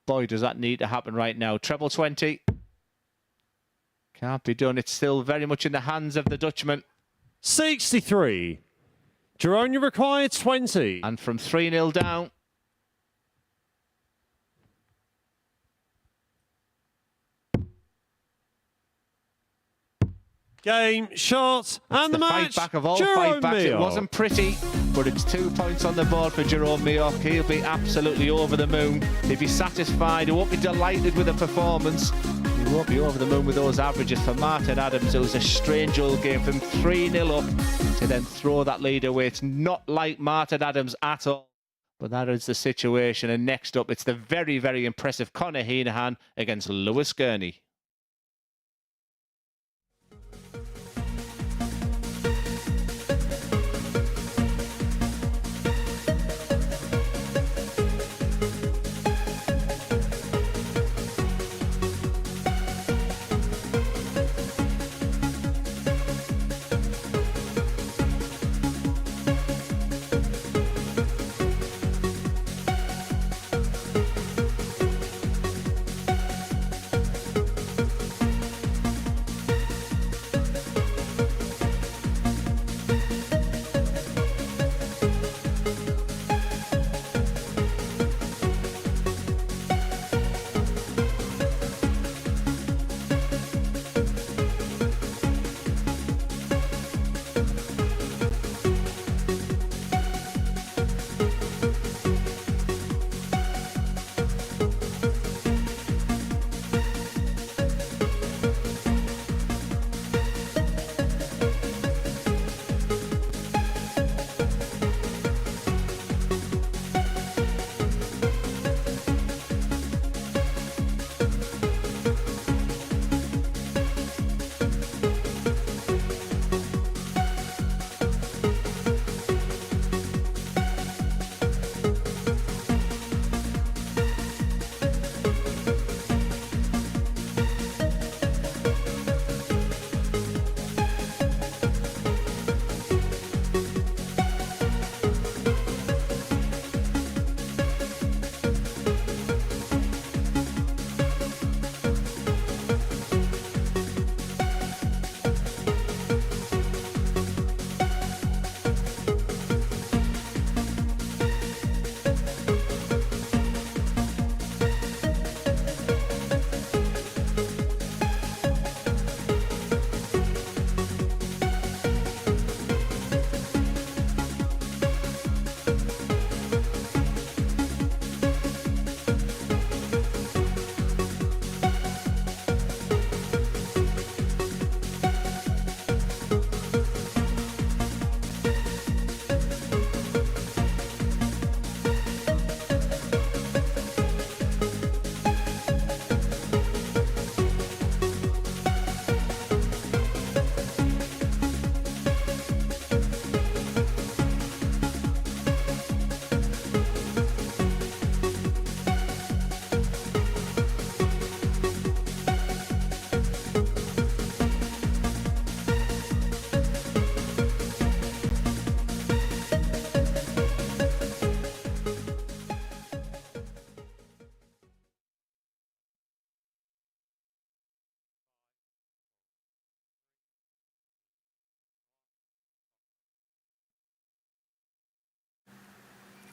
Boy, does that need to happen right now. Treble 20. Can't be done. It's still very much in the hands of the Dutchman. 63. Jerome, you require 20. And from 3-0 down. Game, shot, and the match. Fight back of all Jerome fight backs. It Miok. wasn't pretty, but it's 2 points on the board for Jerome Miok. He'll be absolutely over the moon. He'll be satisfied. He won't be delighted with the performance. He won't be over the moon with those averages. For Martin Adams, it was a strange old game from 3-0 up to then throw that lead away. It's not like Martin Adams at all. But that is the situation. And next up, it's the very, very impressive Conor Heenahan against Lewis Gurney.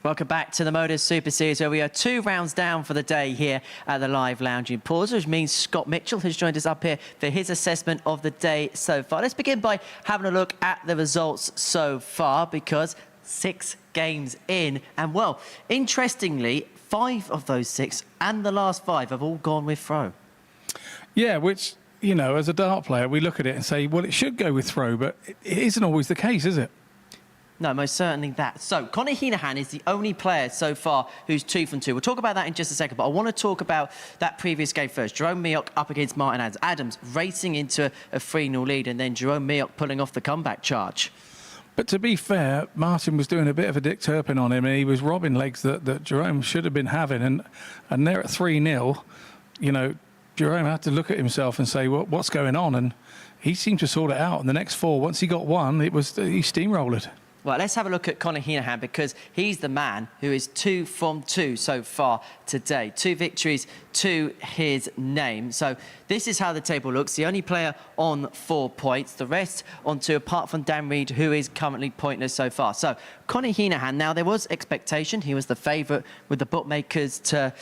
Welcome back to the MODUS Super Series, where we are 2 rounds down for the day here at the live lounging pause, which means Scott Mitchell has joined us up here for his assessment of the day so far. Let's begin by having a look at the results so far, because 6 games in, and well, interestingly, 5 of those 6 and the last 5 have all gone with throw. Yeah, which, you know, as a dart player, we look at it and say, well, it should go with throw, but it isn't always the case, is it? No, most certainly that. So, Conor Heenahan is the only player so far who's 2 from 2. We'll talk about that in just a second, but I want to talk about that previous game first. Jerome Mioch up against Martin Adams. Adams racing into a 3-0 lead, and then Jerome Mioch pulling off the comeback charge. But to be fair, Martin was doing a bit of a Dick Turpin on him, and he was robbing legs that Jerome should have been having. And they're at 3-0, you know, Jerome had to look at himself and say, what's going on? And he seemed to sort it out. And the next 4, once he got one, he steamrolled. Well, let's have a look at Conor Heenahan, because he's the man who is 2 from 2 so far today. 2 victories to his name. So this is how the table looks. The only player on 4 points. The rest on 2, apart from Dan Reed, who is currently pointless so far. So Conor Heenahan, now there was expectation. He was the favourite with the bookmakers to...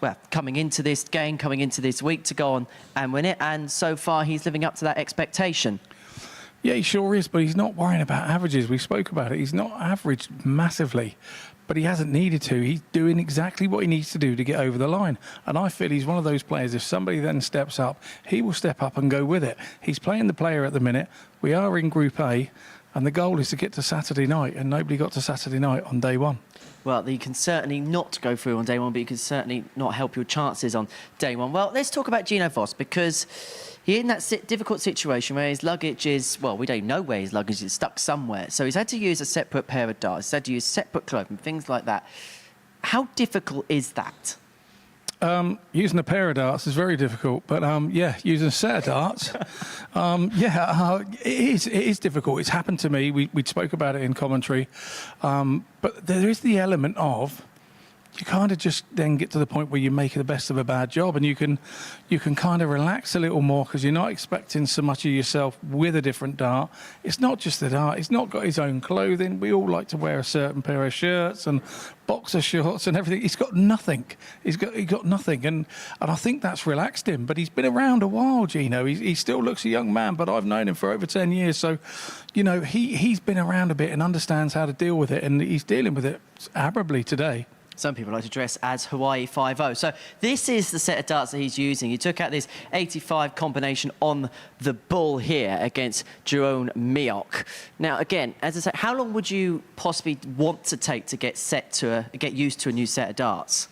well, coming into this game, coming into this week to go on and win it. And so far, he's living up to that expectation. Yeah, he sure is, but he's not worrying about averages. We spoke about it. He's not averaged massively, but he hasn't needed to. He's doing exactly what he needs to do to get over the line. And I feel he's one of those players, if somebody then steps up, he will step up and go with it. He's playing the player at the minute. We are in Group A, and the goal is to get to Saturday night, and nobody got to Saturday night on day 1. Well, you can certainly not go through on day 1, but you can certainly not help your chances on day 1. Well, let's talk about Gino Voss, because he's in that difficult situation where his luggage is, well, we don't know where his luggage is, stuck somewhere. So he's had to use a separate pair of darts, he's had to use separate clothing, things like that. How difficult is that? Using a pair of darts is very difficult, but yeah, using a set of darts, it is difficult. It's happened to me. We spoke about it in commentary, but there is the element of you kind of just then get to the point where you make the best of a bad job, and you can kind of relax a little more because you're not expecting so much of yourself with a different dart. It's not just the dart. He's not got his own clothing. We all like to wear a certain pair of shirts and boxer shorts and everything. He's got nothing. He got nothing, and I think that's relaxed him. But he's been around a while, Gino. He still looks a young man, but I've known him for over 10 years. So, you know, he's been around a bit and understands how to deal with it, and he's dealing with it admirably today. Some people like to dress as Hawaii 5-0. So this is the set of darts that he's using. He took out this 85 combination on the bull here against Jerome Mioch. Now, again, as I say, how long would you possibly want to take to get used to a new set of darts?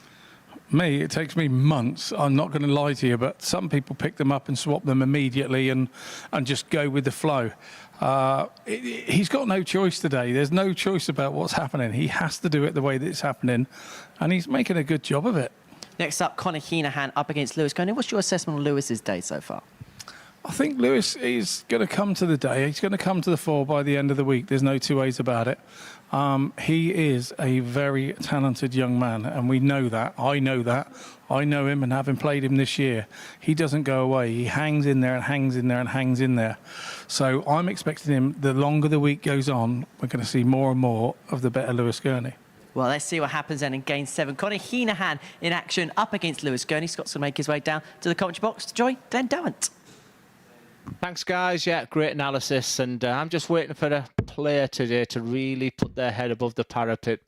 Me, it takes me months. I'm not going to lie to you, but some people pick them up and swap them immediately and just go with the flow. He's got no choice today. There's no choice about what's happening. He has to do it the way that it's happening, and he's making a good job of it. Next up, Conor Heenahan up against Lewis Gurney. What's your assessment on Lewis's day so far? I think Lewis is going to come to the day. He's going to come to the fore by the end of the week. There's no 2 ways about it. He is a very talented young man, and we know that. I know that. I know him, and having played him this year, he doesn't go away. He hangs in there and hangs in there and hangs in there. So I'm expecting him, the longer the week goes on, we're going to see more and more of the better Lewis Gurney. Well, let's see what happens then in Game 7. Conor Heenahan in action up against Lewis Gurney. Scott's going to make his way down to the commentary box to join Glenn Dowant. Thanks, guys. Yeah, great analysis. And I'm just waiting for a player today to really put their head above the parapet.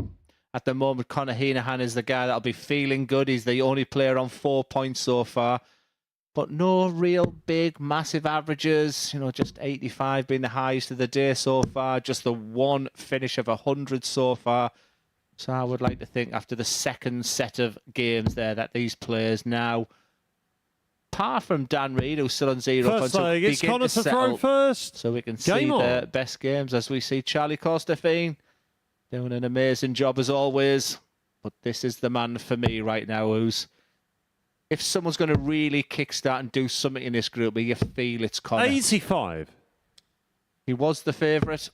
At the moment, Conor Heenahan is the guy that'll be feeling good. He's the only player on 4 points so far. But no real big, massive averages. You know, just 85 being the highest of the day so far. Just the one finish of 100 so far. So I would like to think after the second set of games there that these players now, apart from Dan Reed, who's still on 0 First points, leg, it's Conor to throw first. So we can see the best games as we see Charlie Costafine doing an amazing job as always. But this is the man for me right now who's, if someone's going to really kickstart and do something in this group, you feel it's Conor. 85. He was the favourite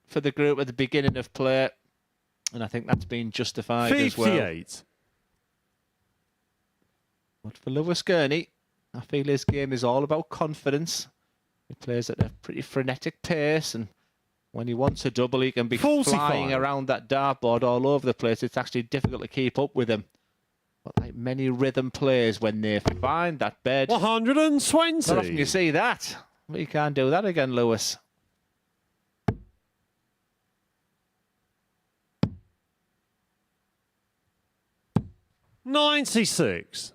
for the group at the beginning of play, and I think that's been justified 58. as well. But for Lewis Gurney, I feel his game is all about confidence. He plays at a pretty frenetic pace, and When he wants a double, he can be 45. flying around that dartboard all over the place. It's actually difficult to keep up with him. But like many rhythm players, when they find that bed, 120. not often you see that. But you can't do that again, Lewis. $96.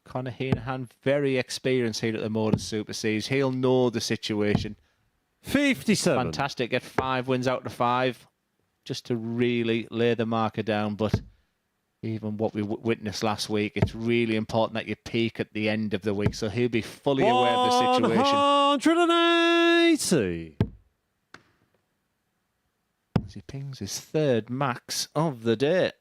Conor Heenan, very experienced here at the MODUS Super Series. He'll know the situation. 57. Fantastic. Get 5 wins out of 5 just to really lay the marker down. But even what we witnessed last week, it's really important that you peak at the end of the week. So he'll be fully aware of the situation. 180. As he pings his 3rd max of the day.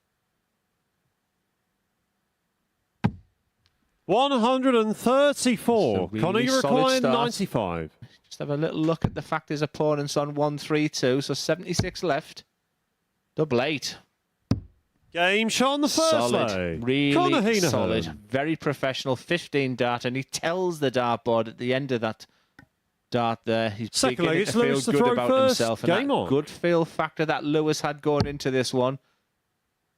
134. Really Connor, you solid require start. 95. Just have a little look at the fact his opponent's on 132, so 76 left. Double 8. Game shot on the first Solid, lay. really Conor Heenan. solid, very professional. 15 dart, and he tells the dartboard at the end of that dart there. He's Second leg, beginning it's to feel Lewis to good throw about first. himself, and Game that on. good feel factor that Lewis had going into this one.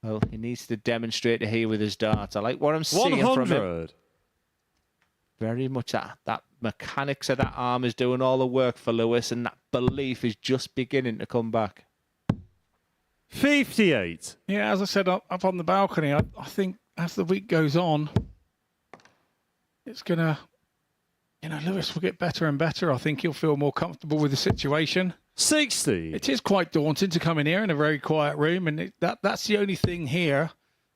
Well, he needs to demonstrate it here with his darts. I like what I'm seeing from him. 100. Very much that mechanics of that arm is doing all the work for Lewis, and that belief is just beginning to come back. 58. Yeah, as I said up on the balcony, I think as the week goes on, it's going to, Lewis will get better and better. I think he'll feel more comfortable with the situation. 60. It is quite daunting to come in here in a very quiet room, and that's the only thing here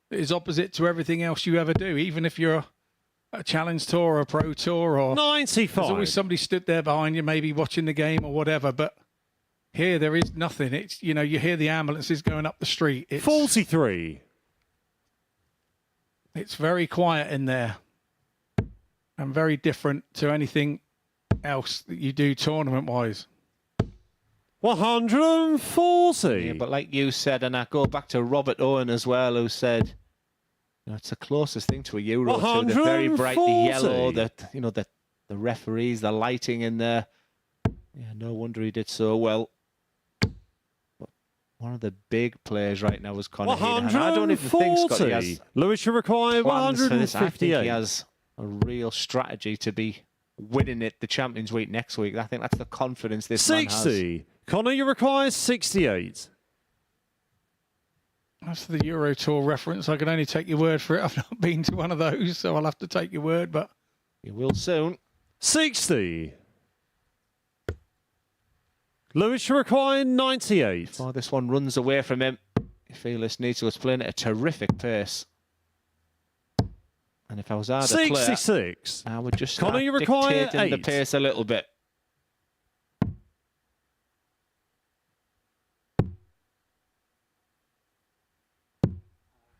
that is opposite to everything else you ever do, even if you're a challenge tour or a pro tour, or 95. there's always somebody stood there behind you, maybe watching the game or whatever. But here there is nothing. It's, you hear the ambulances going up the street. It's 43. It's very quiet in there, and very different to anything else that you do tournament-wise. 140. Yeah, but like you said, and I go back to Robert Owen as well, who said, it's the closest thing to a Euro tour. They're very brightly yellow. The referees, the lighting in there. Yeah, no wonder he did so well. But one of the big players right now is Conor Heenan. And I don't even think, Scott, he has Lewis, you require plans for this. I think 158. he has a real strategy to be winning it the Champions Week next week. I think that's the confidence this man has. 60. Connor, you require 68. That's the Euro Tour reference. I can only take your word for it. I've not been to one of those, so I'll have to take your word. But You will soon. 60. Lewis, you require 98. Before this one runs away from him, Felix needs to was playing at a terrific pace. And if I was harder player, 66. I would just start Connor, you require dictating the 8. pace a little bit.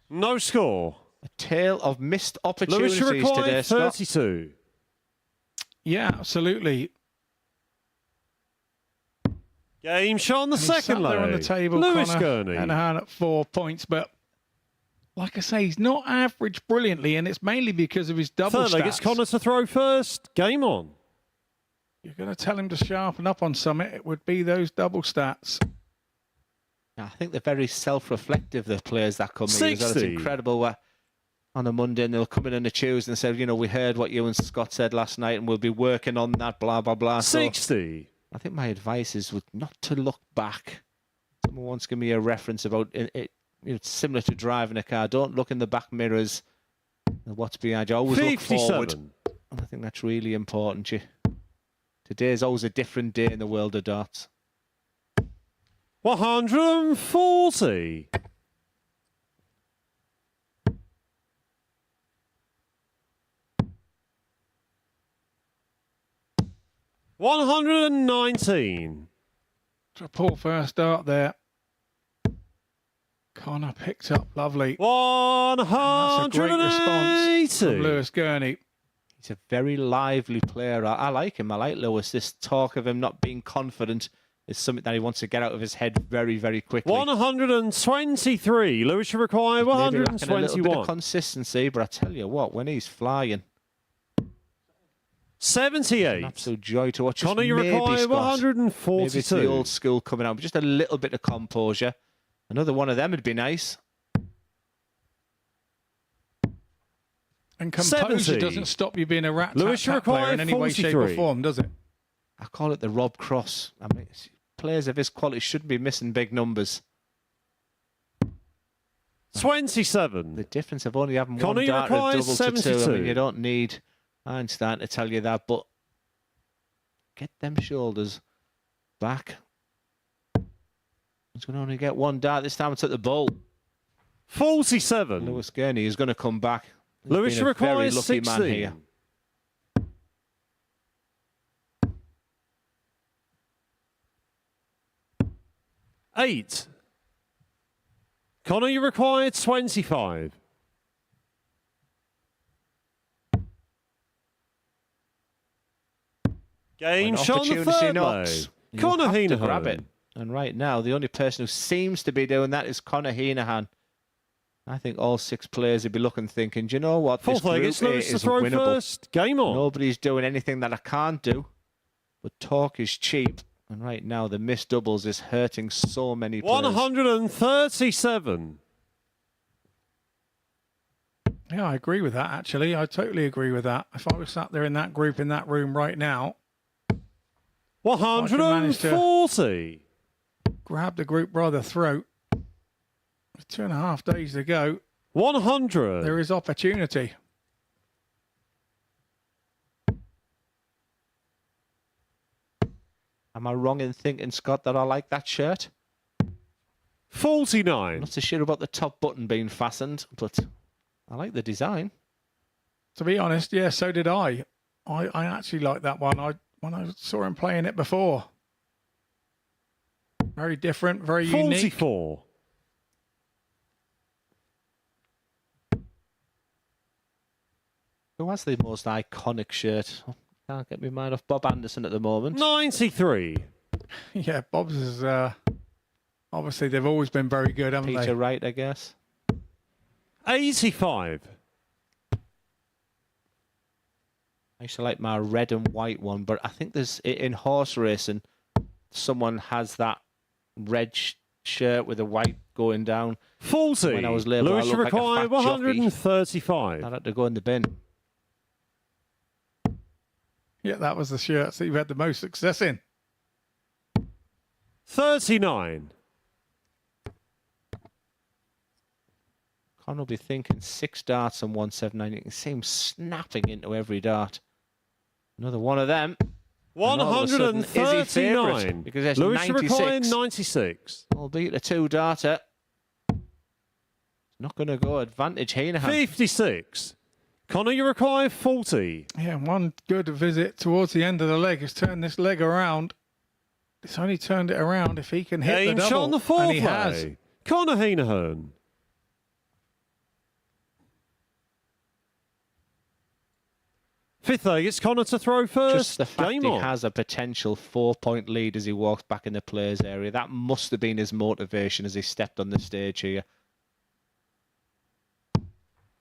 No score. A tale of missed Lewis, opportunities you require today, Scott. 32. yeah, absolutely. Game shot on the And he's second sat there on the leg. table, Lewis Connor, Gurney. and at 4 points. But like I say, he's not averaged brilliantly, and it's mainly because of his double Third leg, stats. it's Connor to throw first. Game on. You're going to tell him to sharpen up on something, it would be those double stats. I think they're very self-reflective, the players that come in. As well. It's 60. incredible what on a Monday and they'll come in on a Tuesday and say, we heard what you and Scott said last night and we'll be working on that, blah, blah, blah. 60. So I think my advice is not to look back. Someone once gave me a reference about it. It's similar to driving a car. Don't look in the back mirrors and what's behind you. Always look forward. 57. And I think that's really important. Today's always a different day in the world of darts. 140. $119. To pull first dart there. Connor picked up lovely. 180. That's a great response from Lewis Gurney. He's a very lively player. I like him. I like Lewis. This talk of him not being confident is something that he wants to get out of his head very, very quickly. 123. Lewis should require Maybe lacking a little bit 121. of consistency, but I tell you what, when he's flying, 78. An absolute joy to watch. Just Connor, you maybe, require Scott, 142. maybe it's the old school coming out, but just a little bit of composure. Another one of them would be nice. And composure 70. doesn't stop you being a rat Lewis, you tat player require in any way, shape, or 43. form, does it? I call it the Rob Cross. I mean, players of his quality shouldn't be missing big numbers. 27. The difference of only having Connor, one you dart of require double to 2. I 72. mean, you don't need Einstein to tell you that, but get them shoulders back. He's going to only get one dart. This time it's at the bowl. 47. Lewis Gurney is going to come back. He's Lewis, been you a very require lucky 16. man here. 8. Connor, you require 25. Game When shot on the opportunity third knocks, low. you Connor have to grab it. Heenan. And right now, the only person who seems to be doing that is Connor Heenan. I think all 6 players would be looking, thinking, do you know what? Fourth This leg, group it's A Lewis to is throw winnable. first. Game on. Nobody's doing anything that I can't do. But talk is cheap. And right now, the missed doubles is hurting so many players. 137. Yeah, I agree with that, actually. I totally agree with that. If I was sat there in that group, in that room right now, 140. grab the group by the throat. With 2.5 days to go, 100. there is opportunity. Am I wrong in thinking, Scott, that I like that shirt? 49. Not so sure about the top button being fastened, but I like the design. To be honest, yeah, so did I. I actually like that one. When I saw him playing it before. Very different, very unique. 44. Who has the most iconic shirt? Can't get my mind off Bob Anderson at the moment. 93. Yeah, Bob's is obviously they've always been very good, haven't Peter they? Wright, I guess. 85. I used to like my red and white one, but I think there's in horse racing, someone has that red shirt with a white going down. 40. When I was labelled, I Lewis, looked like a require fat jockey. 135. I had to go in the bin. Yeah, that was the shirt that you had the most success in. 39. Con will be thinking 6 darts and 179. You can see him snapping into every dart. Another one of them. And all of a sudden, is he favourite? 139. Because there's Lewis, require 96. 96. Albeit a 2-darter. Not going to go advantage Heenan. 56. Connor, you require 40. Yeah, one good visit towards the end of the leg has turned this leg around. It's only turned it around if he can hit Game the shot double, on the fourth and he has. leg. Connor Heenan. Fifth leg, it's Connor to throw first. Just the fact Game he on. has a potential 4-point lead as he walks back in the players' area. That must have been his motivation as he stepped on the stage here.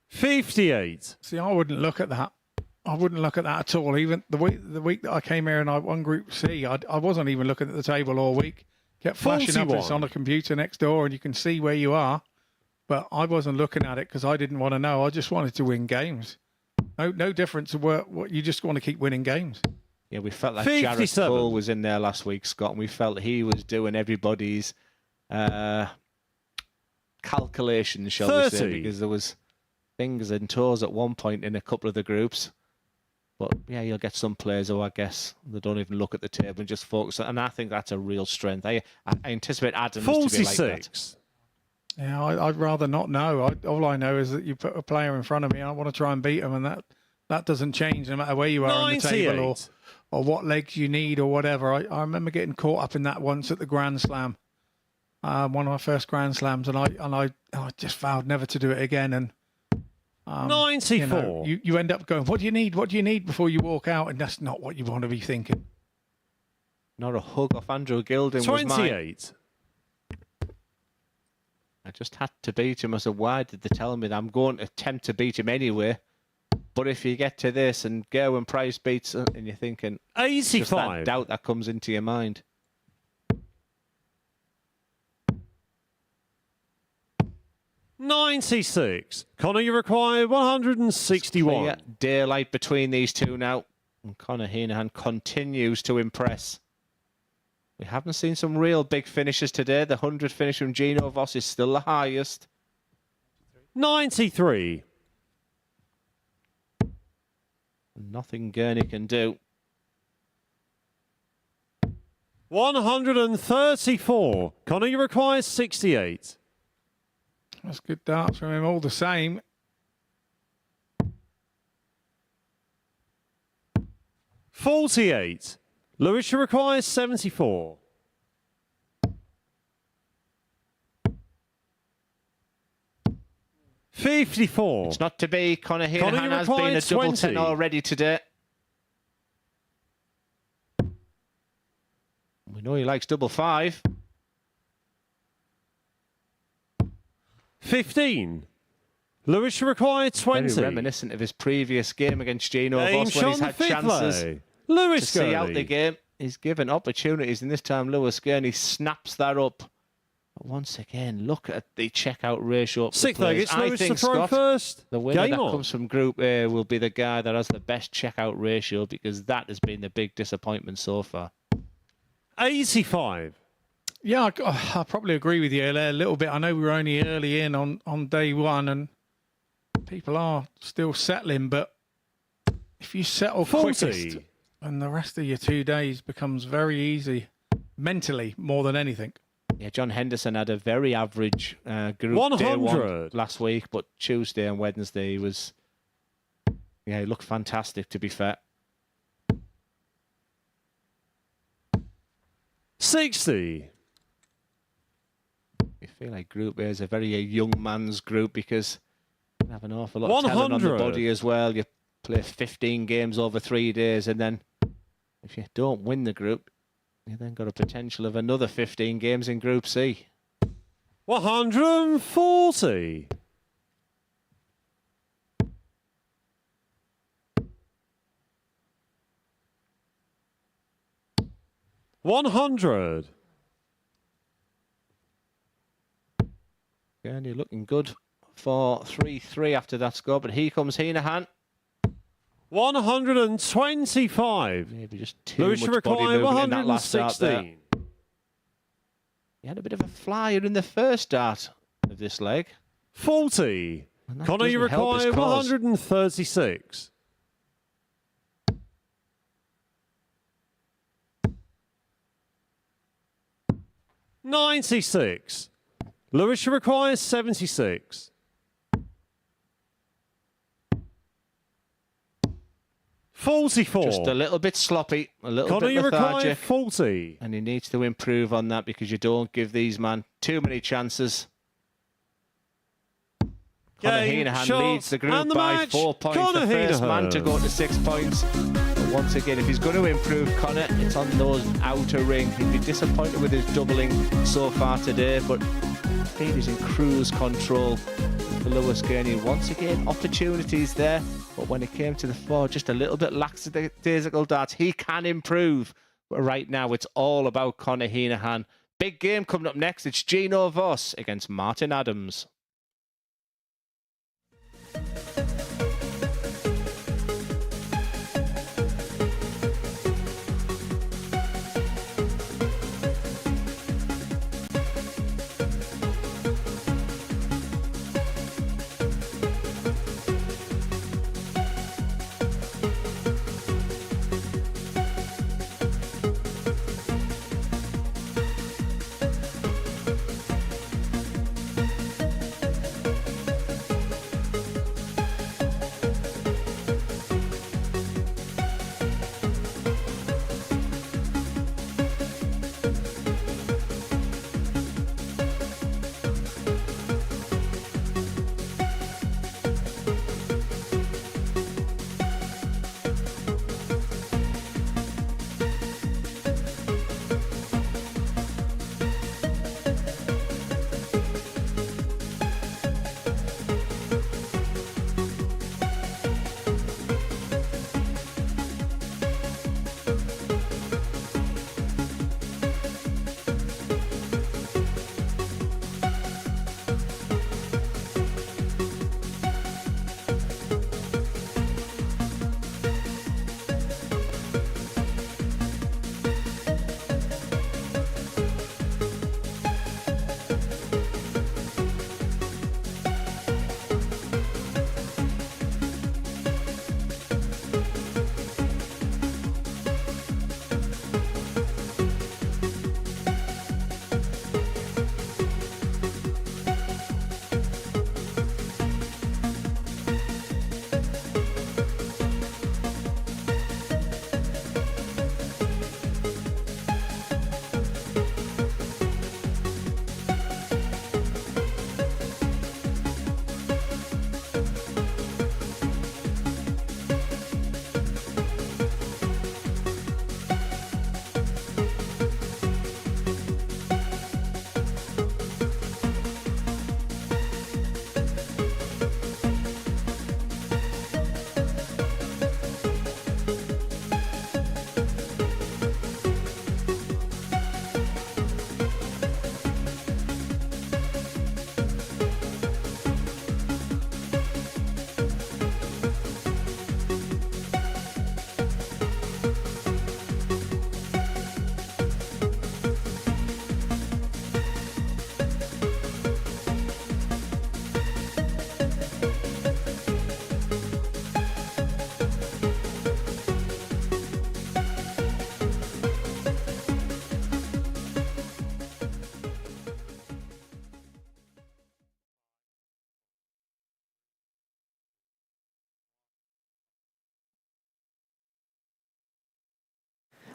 58. See, I wouldn't look at that. I wouldn't look at that at all. Even the week that I came here and I won Group C, I wasn't even looking at the table all week. Kept flashing up. 41. It's on the computer next door and you can see where you are. But I wasn't looking at it because I didn't want to know. I just wanted to win games. No difference to what you just want to keep winning games. Yeah, we felt like Jarrett 57. Cole was in there last week, Scott, and we felt he was doing everybody's calculations, shall we say, 30. because there was fingers and toes at one point in a couple of the groups. But yeah, you'll get some players who I guess they don't even look at the table and just focus. And I think that's a real strength. I anticipate Adams to be like that. 46. Yeah, I'd rather not know. All I know is that you put a player in front of me, I want to try and beat him, and that doesn't change no matter where you are on the table 98. or what legs you need or whatever. I remember getting caught up in that once at the Grand Slam, one of my first Grand Slams, and I just vowed never to do it again. And 94. you end up going, what do you need? What do you need before you walk out? And that's not what you want to be thinking. Not a hug off Andrew Gilding was mine. 28. I just had to beat him. I said, why did they tell me that I'm going to attempt to beat him anyway? But if you get to this and go and Price beats it, and you're thinking, it's just that 85. doubt that comes into your mind. 96. Connor, you require 161. Clear daylight between these two now. And Conor Heenan continues to impress. We haven't seen some real big finishes today. The 100 finish from Gino Voss is still the highest. 93. Nothing Gurney can do. 134. Connor, you require 68. That's good darts from him all the same. 48. Lewis, you require 74. 54. It's not to be. Conor Connor, Heenan you has been a required double 20. 10 already today. We know he likes double 5. 15. Lewis, you require 20. Very reminiscent of his previous game against Gino James Voss when he's Sean had chances Fithley. Lewis to see out the Gurney. game. He's given opportunities, and this time Lewis Gurney snaps that up. But once again, look at the checkout ratio. Up the Sixth leg, players. it's I Lewis to think, throw Scott, first. the winner Game that on. comes from Group A will be the guy that has the best checkout ratio, because that has been the big disappointment so far. 85. Yeah, I probably agree with you there a little bit. I know we were only early in on day one and people are still settling, but if you settle 40. quickest, and the rest of your 2 days becomes very easy, mentally more than anything. Yeah, John Henderson had a very average group 100. day one last week, but Tuesday and Wednesday he was, he looked fantastic, to be fair. 60. You feel like Group A is a very young man's group because you have an awful lot of talent on the 100. body as well. You play 15 games over 3 days, and then if you don't win the group, you then got a potential of another 15 games in Group C. 140. 100. And you're looking good for 3-3 after that score, but here comes Heenan. 125. Maybe just too Lewis, you much body require movement in that last start there. 116. He had a bit of a flyer in the first start of this leg. 40. And that Connor, you doesn't help his require cause. 136. 96. Lewis, you require 76. 44. Just a little bit sloppy, a little Connor, bit you require lethargic. 40. And he needs to improve on that because you don't give these men too many chances. Conor Game, Heenan shot, leads the group and the by match. 4 points. Conor the first man to Heenan. go to 6 points. But once again, if he's going to improve, Conor, it's on those outer ring. He'd be disappointed with his doubling so far today, but I think he's in cruise control for Lewis Gurney. Once again, opportunities there, but when it came to the floor, just a little bit lackadaisical darts. He can improve, but right now it's all about Conor Heenan. Big game coming up next. It's Gino Voss against Martin Adams.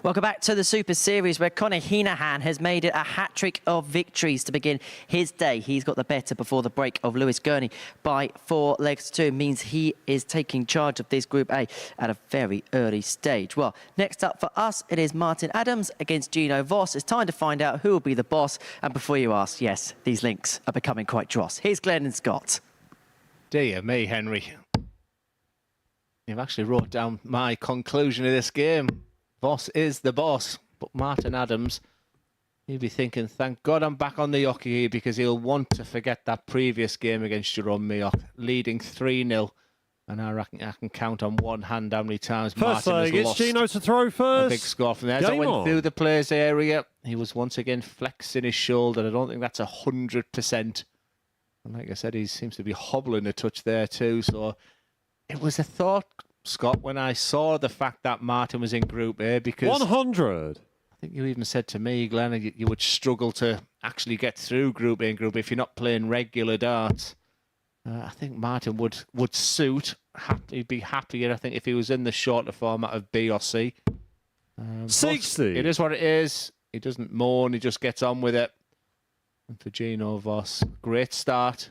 Welcome back to the Super Series, where Conor Heenahan has made it a hat-trick of victories to begin his day. He's got the better before the break of Lewis Gurney by 4 legs to 2. Means he is taking charge of this Group A at a very early stage. Well, next up for us, it is Martin Adams against Gino Voss. It's time to find out who will be the boss. And before you ask, yes, these links are becoming quite dross. Here's Glenn and Scott. Dear me, Henry. You've actually wrote down my conclusion of this game. Voss is the boss, but Martin Adams, he'll be thinking, thank God I'm back on the hockey here, because he'll want to forget that previous game against Jerome Mayock, leading 3-0. And I reckon I can count on one hand how many times First Martin has it's lost Gino to throw first. a big score from there. As I went through the players area, he was once again flexing his shoulder. I don't think that's 100%. And like I said, he seems to be hobbling a touch there too. So it was a thought, Scott, when I saw the fact that Martin was in Group A, because 100. I think you even said to me, Glenn, you would struggle to actually get through Group A and Group B if you're not playing regular darts. I think Martin would suit. He'd be happier, I think, if he was in the shorter format of B or C. 60. It is what it is. He doesn't moan. He just gets on with it. And for Gino Voss, great start.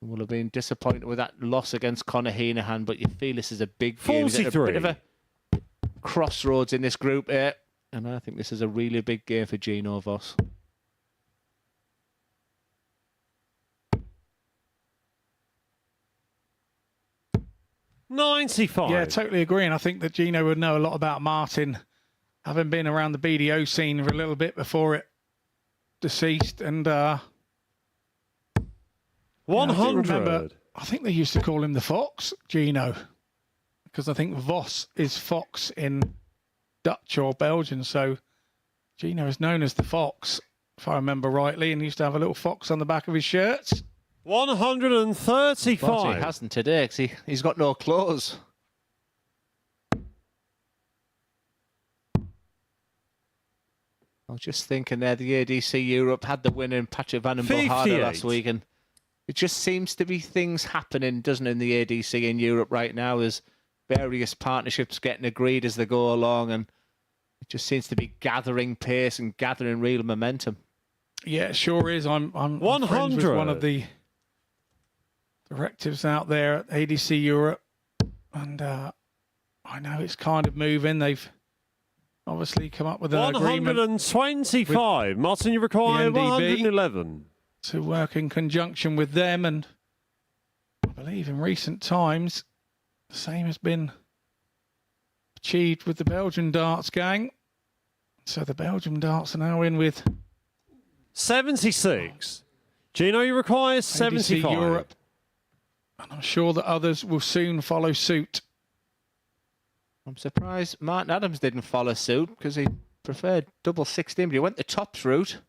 Will have been disappointed with that loss against Conor Heenahan, but you feel this is a big game. He's at a bit of a crossroads in this Group A, and I think this is a really big game for Gino Voss. $95. Yeah, totally agree. And I think that Gino would know a lot about Martin, having been around the BDO scene for a little bit before it deceased. And 100. I think they used to call him the Fox, Gino, because I think Voss is Fox in Dutch or Belgian. So Gino is known as the Fox, if I remember rightly, and he used to have a little fox on the back of his shirts. 135. But he hasn't today because he's got no clothes. I was just thinking there, the ADC Europe had the win in Patrick Van den Bohada last week, and it just seems to be things happening, doesn't it, in the ADC in Europe right now? There's various partnerships getting agreed as they go along, and it just seems to be gathering pace and gathering real momentum. Yeah, it sure is. I'm 100. friends with one of the directives out there at ADC Europe, and I know it's kind of moving. They've obviously come up with an agreement 125. Martin, you require the NDB 111. to work in conjunction with them, and I believe in recent times the same has been achieved with the Belgian darts gang. So the Belgian darts are now in with 76. Gino, you require 75. ADC Europe, and I'm sure that others will soon follow suit. I'm surprised Martin Adams didn't follow suit because he preferred double 16, but he went the tops route.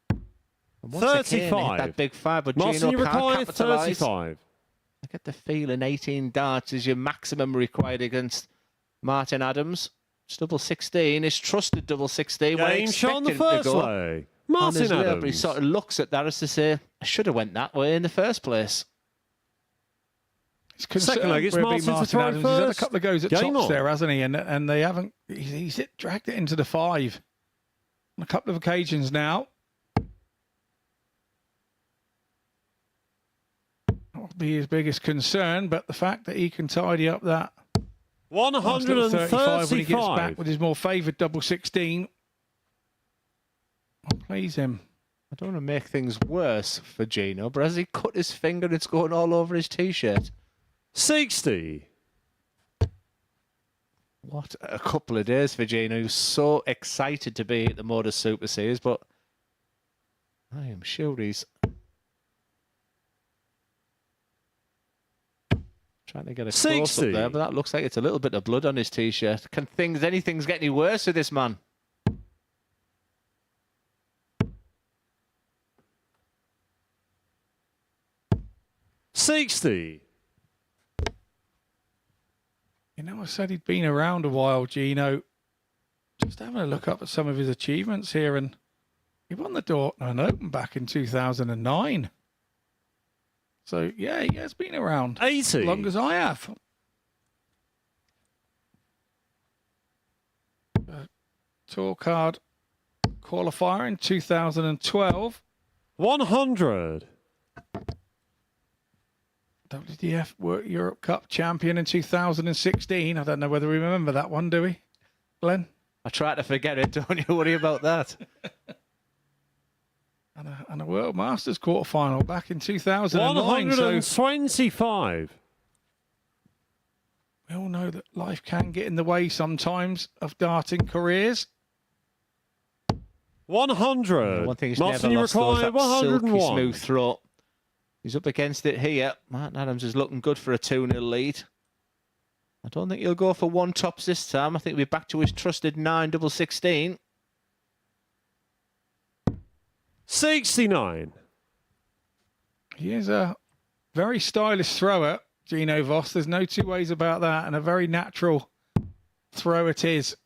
And once again, he hit 35. that big five, but Martin, Gino you can't require capitalise. 35. I get the feeling 18 darts is your maximum required against Martin Adams. It's double 16. His trusted double 16. Game shot on the first leg. Martin Adams. But he sort of looks at that as to say, I should have went that way in the first place. Second leg, it's Martin to throw Adams. first. He's had a couple of goes at Game tops on. there, hasn't he? And they haven't. He's dragged it into the 5 on a couple of occasions now. Not be his biggest concern, but the fact that he can tidy up that nice little 35 when he gets back 135. with his more favoured double 16 will please him. I don't want to make things worse for Gino, but as he cut his finger, it's going all over his T-shirt. 60. What a couple of days for Gino. He was so excited to be at the MODUS Super Series, but I am sure he's trying to get a close 60. up there, but that looks like it's a little bit of blood on his T-shirt. Can anything's get any worse with this man? $60. You know, I said he'd been around a while, Gino. Just having a look up at some of his achievements here, and he won the Dortmund Open back in 2009. So, yeah, he has been around 80. as long as I have. Tour card qualifier in 2012. 100. WDF Europe Cup champion in 2016. I don't know whether we remember that one, do we, Glenn? I try to forget it. Don't you worry about that. And a World Masters quarterfinal back in 2009. 125. We all know that life can get in the way sometimes of darting careers. 100. One thing he's Martin, never you lost though is require that silky 101. smooth throw. He's up against it here. Martin Adams is looking good for a 2-0 lead. I don't think he'll go for one tops this time. I think he'll be back to his trusted 9 double 16. 69. He is a very stylish thrower, Gino Voss. There's no two ways about that. And a very natural throw it is.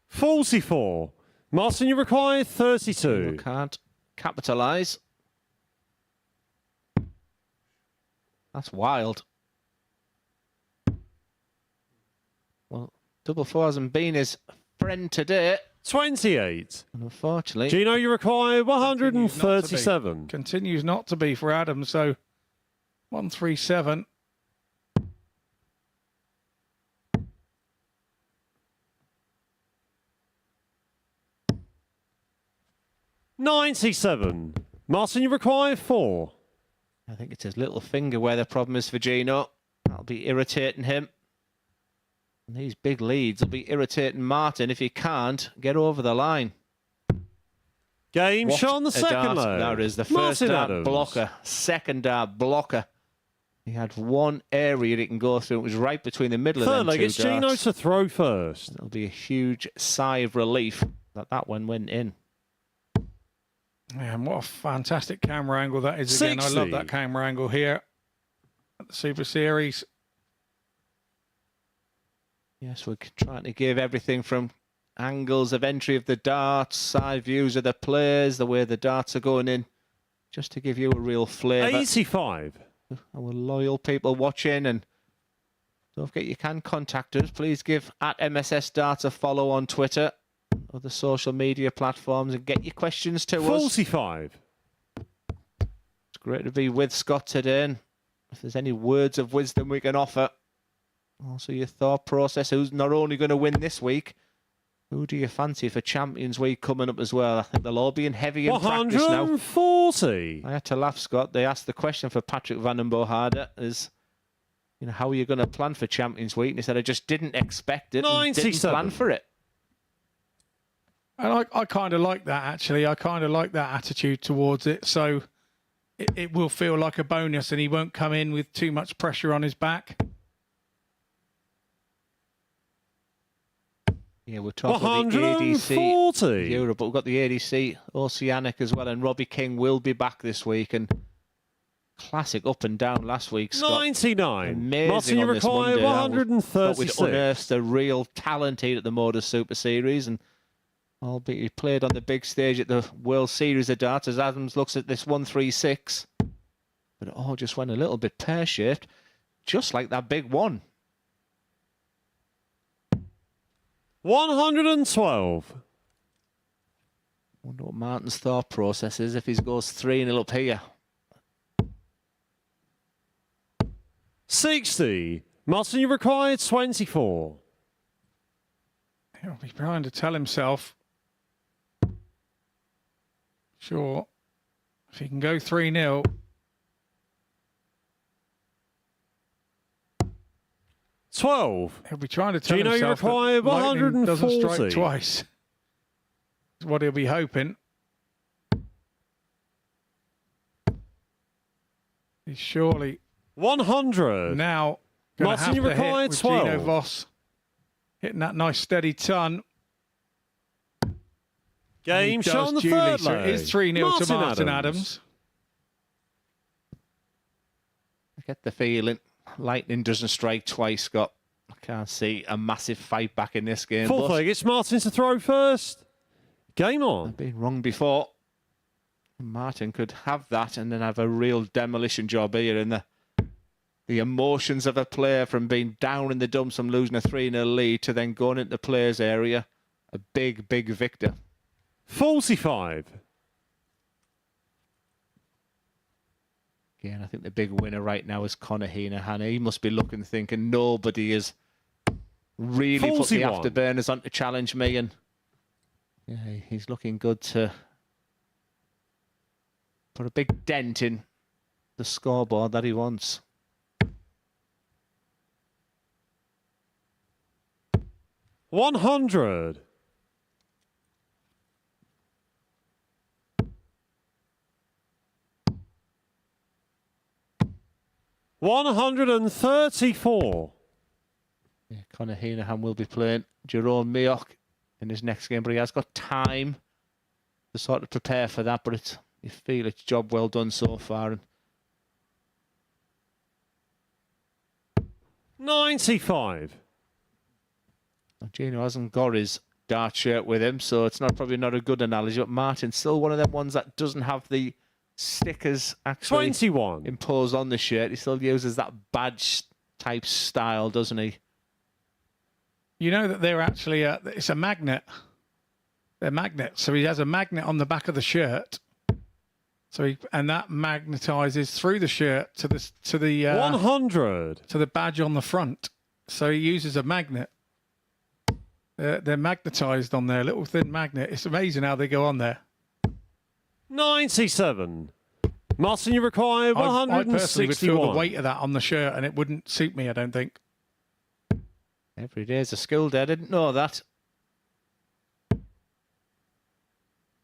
44. Martin, you require 32. Can't capitalise. That's wild. Well, double four hasn't been his friend today. 28. And unfortunately, Gino, you require 137. Continues not to be for Adams. So 137. $97. Martin, you require 4. I think it's his little finger where the problem is for Gino. That'll be irritating him. And these big leads will be irritating Martin if he can't get over the line. Game What shot on the a second dart. leg. That is the first Martin dart Adams. blocker, second dart blocker. He had one area he can go through. It was right between the middle Third of them leg, two it's Gino darts. to throw first. It'll be a huge sigh of relief that that one went in. Yeah, and what a fantastic camera angle that is again. I 60. love that camera angle here at the Super Series. Yes, we're trying to give everything from angles of entry of the darts, side views of the players, the way the darts are going in, just to give you a real flavour. 85. Our loyal people watching, and don't forget you can contact us. Please give at MSS Darts a follow on Twitter, other social media platforms, and get your questions to us. 45. It's great to be with Scott today, and if there's any words of wisdom we can offer, also your thought process, who's not only going to win this week, who do you fancy for Champions Week coming up as well? I think they'll all be in heavy in practice now. 140. I had to laugh, Scott. They asked the question for Patrick Van den Bohade is, you know, how are you going to plan for Champions Week? And he said, I just didn't expect it and didn't 97. plan for it. And I kind of like that, actually. I kind of like that attitude towards it. So it will feel like a bonus and he won't come in with too much pressure on his back. Yeah, we're talking about the ADC 140. Europe, but we've got the ADC Oceanic as well, and Robbie King will be back this week. And classic up and down last week, Scott. 99. Amazing Martin, you on this require Monday. Thought we'd 136. unearthed the real talent here at the MODUS Super Series, and albeit he played on the big stage at the World Series of Darts, as Adams looks at this 136. But it all just went a little bit pear-shaped, just like that big one. 112. Wonder what Martin's thought process is if he goes 3-0 up here. 60. Martin, you require 24. He'll be trying to tell himself, sure, if he can go 3-0. 12. He'll be trying to tell Gino, you himself require that lightning doesn't 140. strike twice. That's what he'll be hoping. He's surely 100. now going to Martin, have you to require hit with Gino 12. Voss hitting that nice steady ton. Game He shot does on the duly, third so leg. it is 3-0 to Martin Adams. I get the feeling lightning doesn't strike twice, Scott. I can't see a massive fight back in this game. Fourth but leg, it's Martin to throw first. Game on. I've been wrong before. Martin could have that and then have a real demolition job here in the emotions of a player from being down in the dumps from losing a 3-0 lead to then going into the players area a big, big victor. 45. Again, I think the big winner right now is Conor Heenahan. He must be looking, thinking nobody is really put the 41. afterburners on to challenge me, and yeah, he's looking good to put a big dent in the scoreboard that he wants. 100. 134. Yeah, Conor Heenahan will be playing Jerome Mayock in his next game, but he has got time to sort of prepare for that. But you feel it's job well done so far. And 95. Gino hasn't got his dart shirt with him, so it's probably not a good analogy. But Martin's still one of them ones that doesn't have the stickers actually 21. imposed on the shirt. He still uses that badge type style, doesn't he? You know that they're actually it's a magnet. They're magnets. So he has a magnet on the back of the shirt. And that magnetizes through the shirt to the 100. to the badge on the front. So he uses a magnet. They're magnetized on there, little thin magnet. It's amazing how they go on there. 97. Martin, you require I personally would feel 161. the weight of that on the shirt, and it wouldn't suit me, I don't think. Every day's a skill day. I didn't know that.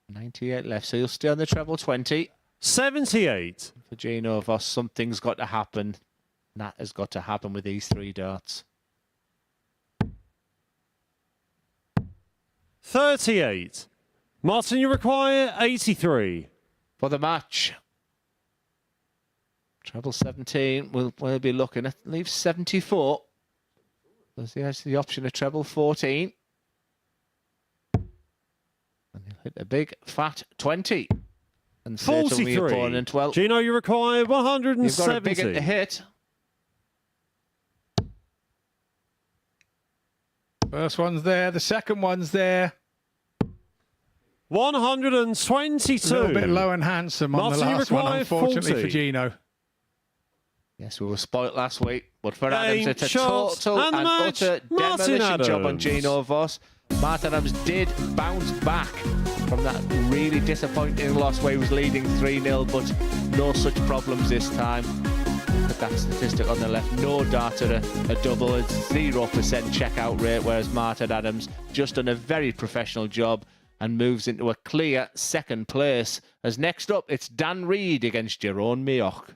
98 left, so you'll stay on the treble 20. 78. For Gino Voss, something's got to happen. That has got to happen with these three darts. 38. Martin, you require 83. For the match. Treble 17, we'll be looking at leave 74. There's the option of treble 14. And he'll hit a big fat 20. And say to the 43. opponent, well, Gino, you require 170. you've got a big one to hit. First one's there, the second one's there. 122. A little bit low and handsome on the Martin, you last one, require unfortunately 40. for Gino. Yes, we were spoilt last week, but for Adams, it's a shots, total and the and match, utter Martin demolition job on Adams. Gino Voss. Martin Adams did bounce back from that really disappointing loss where he was leading 3-0, but no such problems this time. Look at that statistic on the left. No dart at a double. It's 0% checkout rate, whereas Martin Adams just done a very professional job and moves into a clear second place. As next up, it's Dan Reid against Jerome Mayock.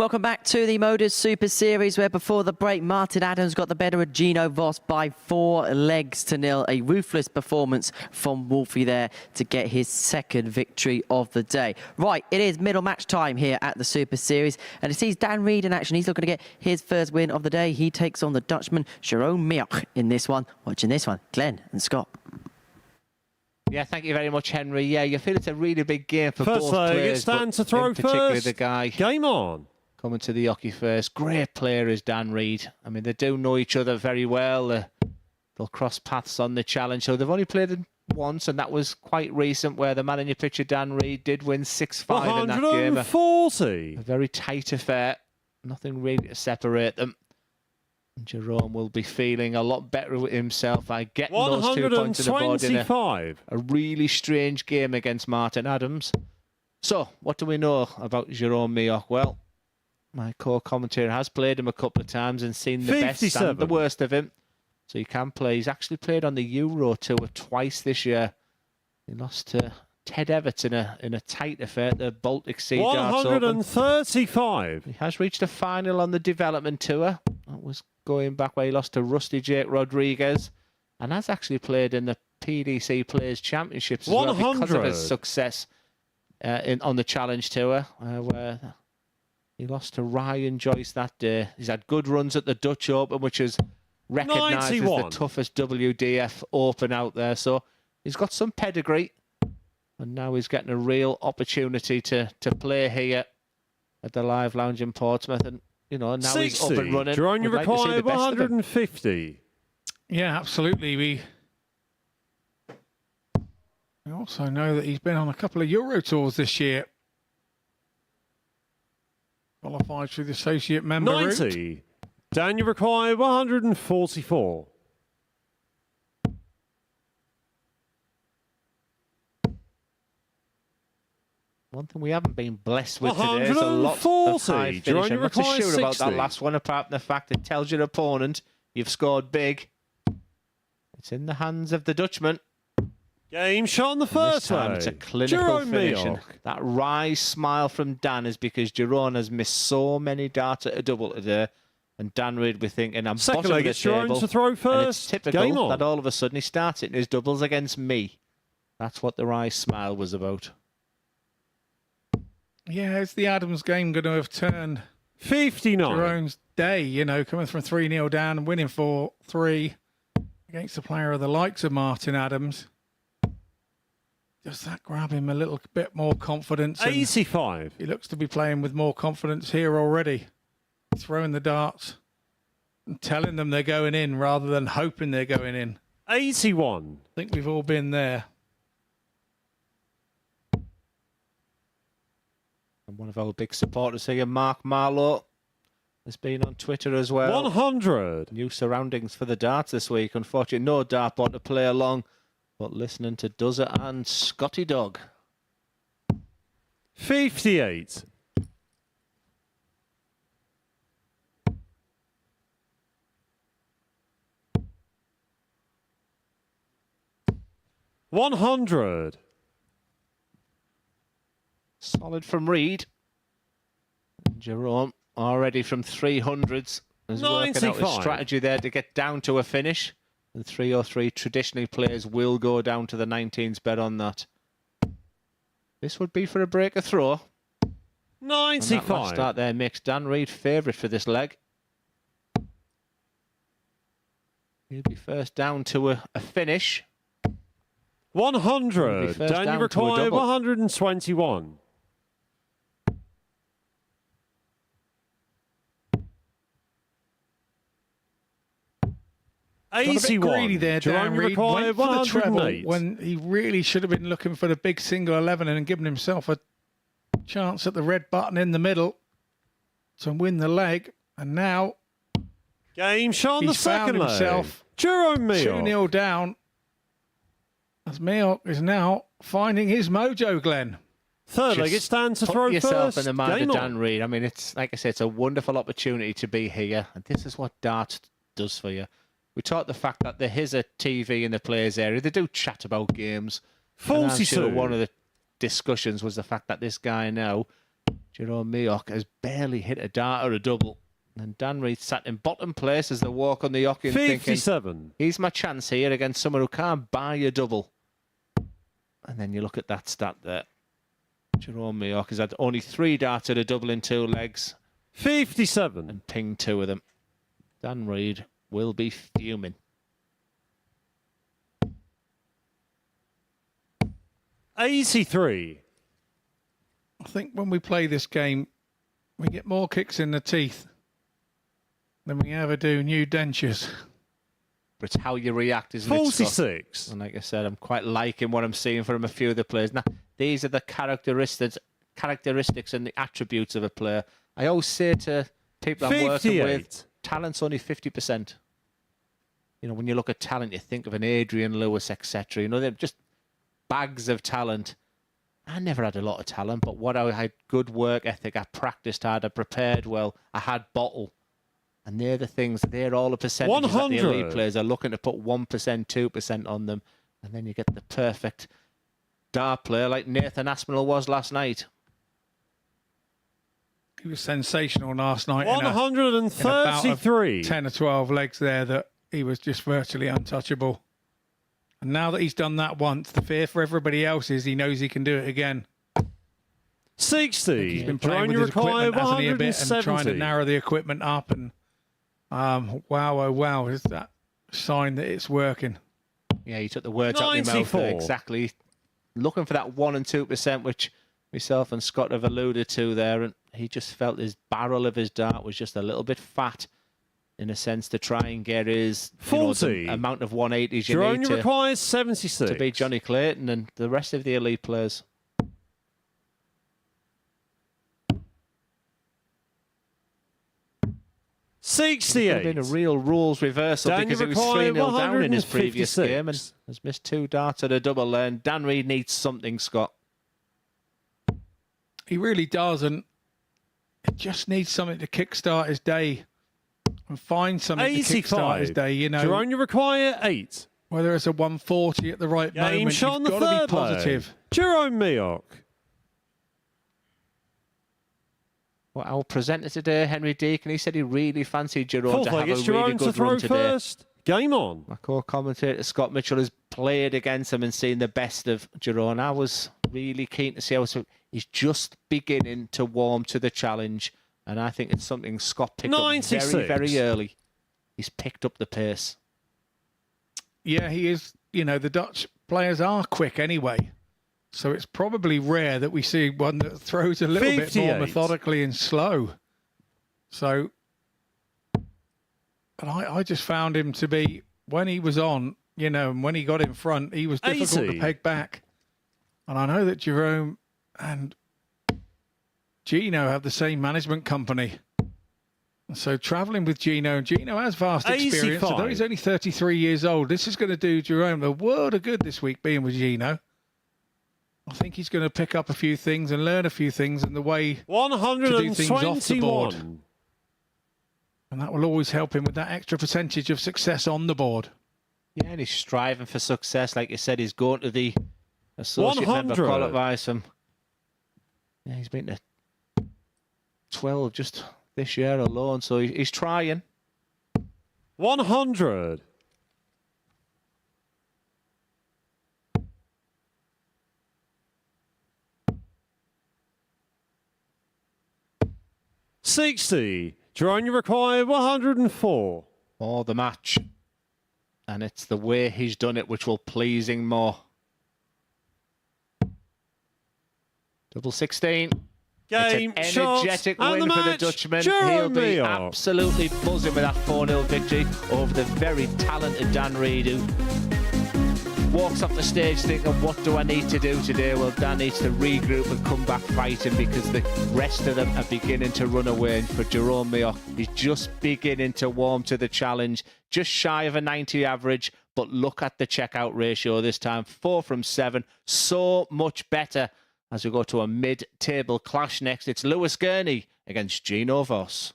Welcome back to the MODUS Super Series, where before the break, Martin Adams got the better of Gino Voss by 4 legs to nil. A ruthless performance from Wolfie there to get his second victory of the day. Right, it is middle match time here at the Super Series, and it sees Dan Reed in action. He's looking to get his first win of the day. He takes on the Dutchman, Jerome Mioch, in this one. Watching this one, Glenn and Scott. Yeah, thank you very much, Henry. Yeah, you feel it's a really big game for First both leg, players. it's Dan to throw particularly first. the guy Game on. coming to the hockey first. Great player is Dan Reed. I mean, they do know each other very well. They'll cross paths on the challenge. So they've only played it once, and that was quite recent, where the man in your picture, Dan Reed, did win 6-5 in that game. 140. A very tight affair. Nothing really to separate them. And Jerome will be feeling a lot better with himself by getting those 2 points on the board in a really strange game against Martin Adams. So, what do we know about Jerome Mioch? Well, my co-commentator has played him a couple of times and seen the best and the worst of him. So he can play. He's actually played on the Euro Tour twice this year. He lost to Ted Everton in a tight affair at the Baltic Sea Darts Open. 135. He has reached a final on the development tour. That was going back where he lost to Rusty Jake Rodriguez, and has actually played in the PDC Players Championships as well because of his success on the Challenge Tour, where he lost to Ryan Joyce that day. He's had good runs at the Dutch Open, which is recognised as the toughest WDF Open out there. So he's got some pedigree, and now he's getting a real opportunity to play here at the Live Lounge in Portsmouth. And you know, now 60. he's up and running. Jerome, you We'd like to see require the best of him. 150. Yeah, absolutely. We also know that he's been on a couple of Euro tours this year. Qualified through the associate member 90. route. Dan, you require 144. One thing we haven't been blessed with today is a lot of high finish. I'm not so sure about that last one, apart from the fact it tells your opponent you've scored big. It's in the hands of the Dutchman. Game shot on the first time it's a clinical finish. And that wry smile from Dan is because Jerome has missed so many darts at a double today. And Dan Reed be thinking, I'm bottom of the table. To throw first. And it's typical that all of a sudden he starts hitting his doubles against me. That's what the wry smile was about. Yeah, is the Adams game going to have turned 59 Jerome's day, you know, coming from 3-0 down and winning 4-3 against a player of the likes of Martin Adams? Does that grab him a little bit more confidence? 85. He looks to be playing with more confidence here already. Throwing the darts and telling them they're going in rather than hoping they're going in. 81. I think we've all been there. And one of our big supporters here, Mark Marlowe, has been on Twitter as well. 100. New surroundings for the darts this week. Unfortunately, no dartboard to play along, but listening to Duzza and Scotty Dog. 58. 100. Solid from Reed. Jerome already from 300s is working out a strategy there to get down to a finish. And 303 traditionally players will go down to the 19s bet on that. This would be for a break of throw. 95. And that start there makes Dan Reed favourite for this leg. He'll be first down to a finish. 100. Dan, you require 121. 81. Greedy there, Dan Reed. Went for the treble when he really should have been looking for the big single 11 and given himself a chance at the red button in the middle to win the leg. And now game shot on the second leg. Himself Jerome Mioch 2-0 down. As Mioch is now finding his mojo, Glenn. Third leg, it's Dan to throw yourself first. in the mind of Dan Reed. I mean, it's like I said, it's a wonderful opportunity to be here, and this is what darts does for you. We talked the fact that there is a TV in the players' area. They do chat about games. 42. Sure one of the discussions was the fact that this guy now Jerome Mioch has barely hit a dart or a double. And Dan Reid sat in bottom place as they walk on the Ockin thinking, 57. here's my chance here against someone who can't buy a double. And then you look at that stat there. Jerome Mioch has had only 3 darts at a double in 2 legs 57. and pinged 2 of them. Dan Reid will be fuming. 83. I think when we play this game, we get more kicks in the teeth than we ever do new dentures. But it's how you react, isn't it, Scott? 46. And like I said, I'm quite liking what I'm seeing from a few of the players. Now, these are the characteristics and the attributes of a player. I always say to people I'm working 58. with, talent's only 50%. You know, when you look at talent, you think of an Adrian Lewis, etc. You know, they're just bags of talent. I never had a lot of talent, but what I had good work ethic. I practiced hard. I prepared well. I had bottle. And they're the things, they're all the percentages that the elite players are looking to put 1%, 2% on them. And then you get the perfect dart player like Nathan Aspinall was last night. He was sensational last night. 133. In about 10 or 12 legs there that he was just virtually untouchable. And now that he's done that once, the fear for everybody else is he knows he can do it again. 60. He's been playing with his equipment, hasn't he, a bit, and trying to narrow the equipment up. And wow, oh wow, is that a sign that it's working? Yeah, he took the words out of my mouth there, exactly. Looking for that 1% and 2%, which myself and Scott have alluded to there, and he just felt his barrel of his dart was just a little bit fat, in a sense, to try and get his 40. The amount of 180s you Jerome need to, requires 76. to beat Johnny Clayton and the rest of the elite players. It would have been a real rules reversal because it was 3-0 down in his previous game and has missed 2 darts at a double lane. Dan Reid needs something, Scott. He really does, and it just needs something to kickstart his day and find something 85. to kickstart his day. You know, Jerome, you require 8. Whether it's a 140 at the right Game moment, shot on you've the got to third be positive. leg. Jerome Mioch. Well, our presenter today, Henry Deacon, he said he really fancied Jerome Fourth to have leg, a it's really Jerome to good throw run today. first. Game on. My co-commentator Scott Mitchell has played against him and seen the best of Jerome. I was really keen to see how he's just beginning to warm to the challenge, and I think it's something Scott picked 96. up very, very early. He's picked up the pace. Yeah, he is. You know, the Dutch players are quick anyway. So it's probably rare that we see one that throws a little 58. bit more methodically and slow. So, but I just found him to be, when he was on, you know, and when he got in front, he was difficult 80. to peg back. And I know that Jerome and Gino have the same management company. And so travelling with Gino, and Gino has vast experience. 85. Although he's only 33 years old, this is going to do Jerome a world of good this week being with Gino. I think he's going to pick up a few things and learn a few things in the way to do things off the board. 121. And that will always help him with that extra percentage of success on the board. Yeah, and he's striving for success. Like you said, he's going to the associate member 100. qualifiers from... Yeah, he's been to 12 just this year alone, so he's trying. 100. $60. Jerome, you require 104. For the match. And it's the way he's done it which will please him more. Double 16. Game, it's an energetic shot, win and the for the match. Dutchman. Jerome He'll be Mioch. absolutely buzzing with that 4-0 victory over the very talented Dan Reid, who walks off the stage thinking, what do I need to do today? Well, Dan needs to regroup and come back fighting because the rest of them are beginning to run away. And for Jerome Mioch, he's just beginning to warm to the challenge. Just shy of a 90 average, but look at the checkout ratio this time. 4 from 7. So much better. As we go to a mid-table clash next, it's Lewis Gurney against Gino Voss.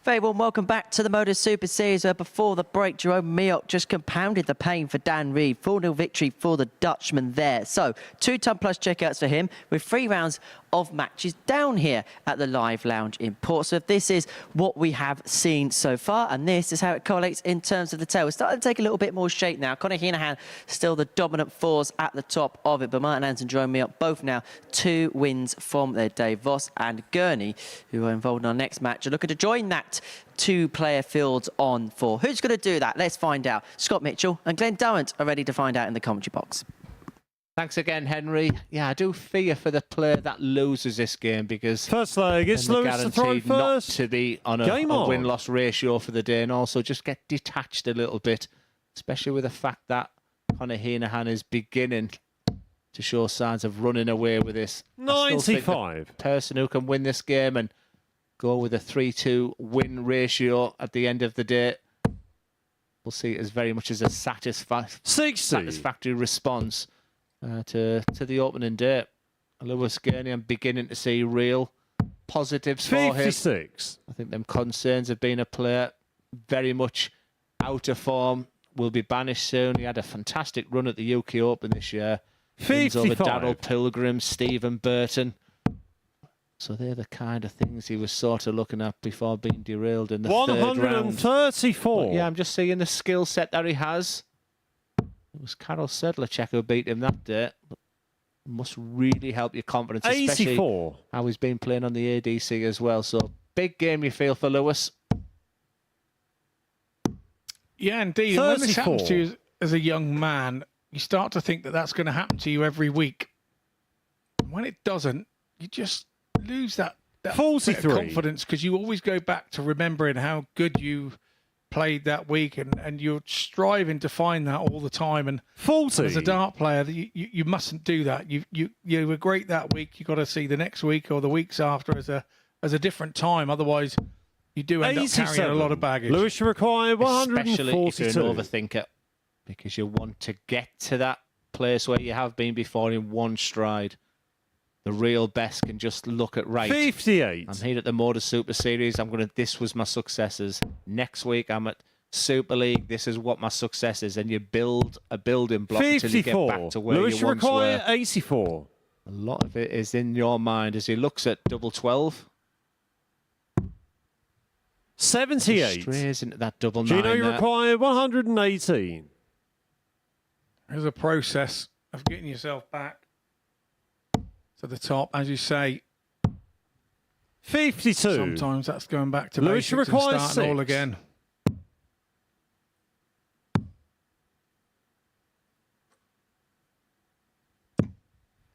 Very warm welcome back to the MODUS Super Series, where before the break, Jerome Mioch just compounded the pain for Dan Reed. 4-0 victory for the Dutchman there. So, 2-ton plus checkouts for him, with 3 rounds of matches down here at the Live Lounge in Portsmouth. This is what we have seen so far, and this is how it correlates in terms of the tail. We're starting to take a little bit more shape now. Conor Heenahan still the dominant force at the top of it, but Martin Ans and Jerome Mioch both now 2 wins from their day. Voss and Gurney, who are involved in our next match, are looking to join that 2-player field on 4. Who's going to do that? Let's find out. Scott Mitchell and Glenn Durrant are ready to find out in the commentary box. Thanks again, Henry. Yeah, I do fear for the player that loses this game because First leg, it's Lewis to throw guaranteed not first. to be on a win-loss ratio for the day, and also just get detached a little bit, especially with the fact that Conor Heenahan is beginning to show signs of running away with this. 95. The person who can win this game and go with a 3-2 win ratio at the end of the day, we'll see it as very much as a satisfactory response to the opening day. Lewis Gurney, I'm beginning to see real positives for him. 56. I think them concerns have been a player very much out of form, will be banished soon. He had a fantastic run at the UK Open this year. Wins over 55. Darryl Pilgrim, Stephen Burton. So they're the kind of things he was sort of looking at before being derailed in the third round. 134. But yeah, I'm just seeing the skill set that he has. It was Karol Sedlacek who beat him that day. But it must really help your confidence, especially 84. how he's been playing on the ADC as well. So big game you feel for Lewis. Yeah, indeed. And when this happens to you as a young man, you start to think that that's going to happen to you every week. When it doesn't, you just lose that bit of 43. confidence, because you always go back to remembering how good you played that week, and you're striving to find that all the time. And 40. as a dart player, you mustn't do that. You were great that week. You got to see the next week or the weeks after as a different time. Otherwise, you do end up carrying a lot of baggage. Lewis, you require 142. Especially if you're an overthinker, because you want to get to that place where you have been before in one stride. The real best can just look at 58. I'm here at the MODUS Super Series. This was my successes. Next week, I'm at Super League. This is what my success is. And you build a building block 54. until you get back to where Lewis, you once require were. 84. A lot of it is in your mind as he looks at double 12. 78. Strays into that double 9 Gino, you there. require 118. There's a process of getting yourself back to the top, as you say. 52. Sometimes that's going back to Lewis, you basics and require starting all 6. again.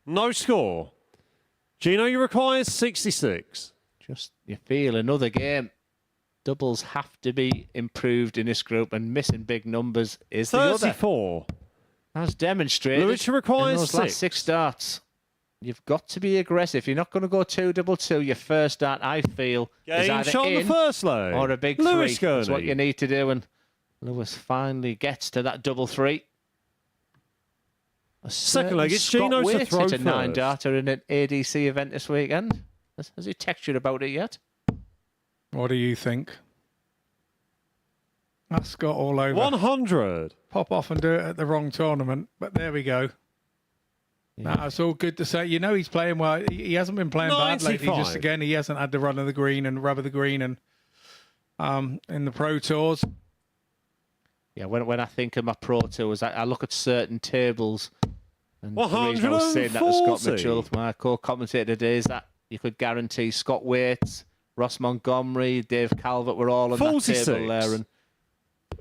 No score. Gino, you require 66. Just, you feel another game. Doubles have to be improved in this group, and missing big numbers is the other. 34. As demonstrated Lewis, you in require those 6. last 6 starts. You've got to be aggressive. You're not going to go 2-2-2. Your first start, I feel, is Game either shot in the first leg. or a big Lewis 3. That's what Gurney. you need to do. And Lewis finally gets to that double 3. Second leg, it's Scott Gino to Waite throw hit a first. 9-darter in an ADC event this weekend. Has he textured about it yet? What do you think? That's Scott all over. 100. Pop off and do it at the wrong tournament, but there we go. Yeah. That's all good to say. You know he's playing well. He hasn't been playing bad lately. 95. Just again, he hasn't had the run of the green and rub of the green and in the Pro Tours. Yeah, when I think of my Pro Tours, I look at certain tables. And the reason I was saying that to Scott 140. Mitchell, my co-commentator today, is that you could guarantee Scott Waite, Ross Montgomery, Dave Calvert were all on 46. that table there. And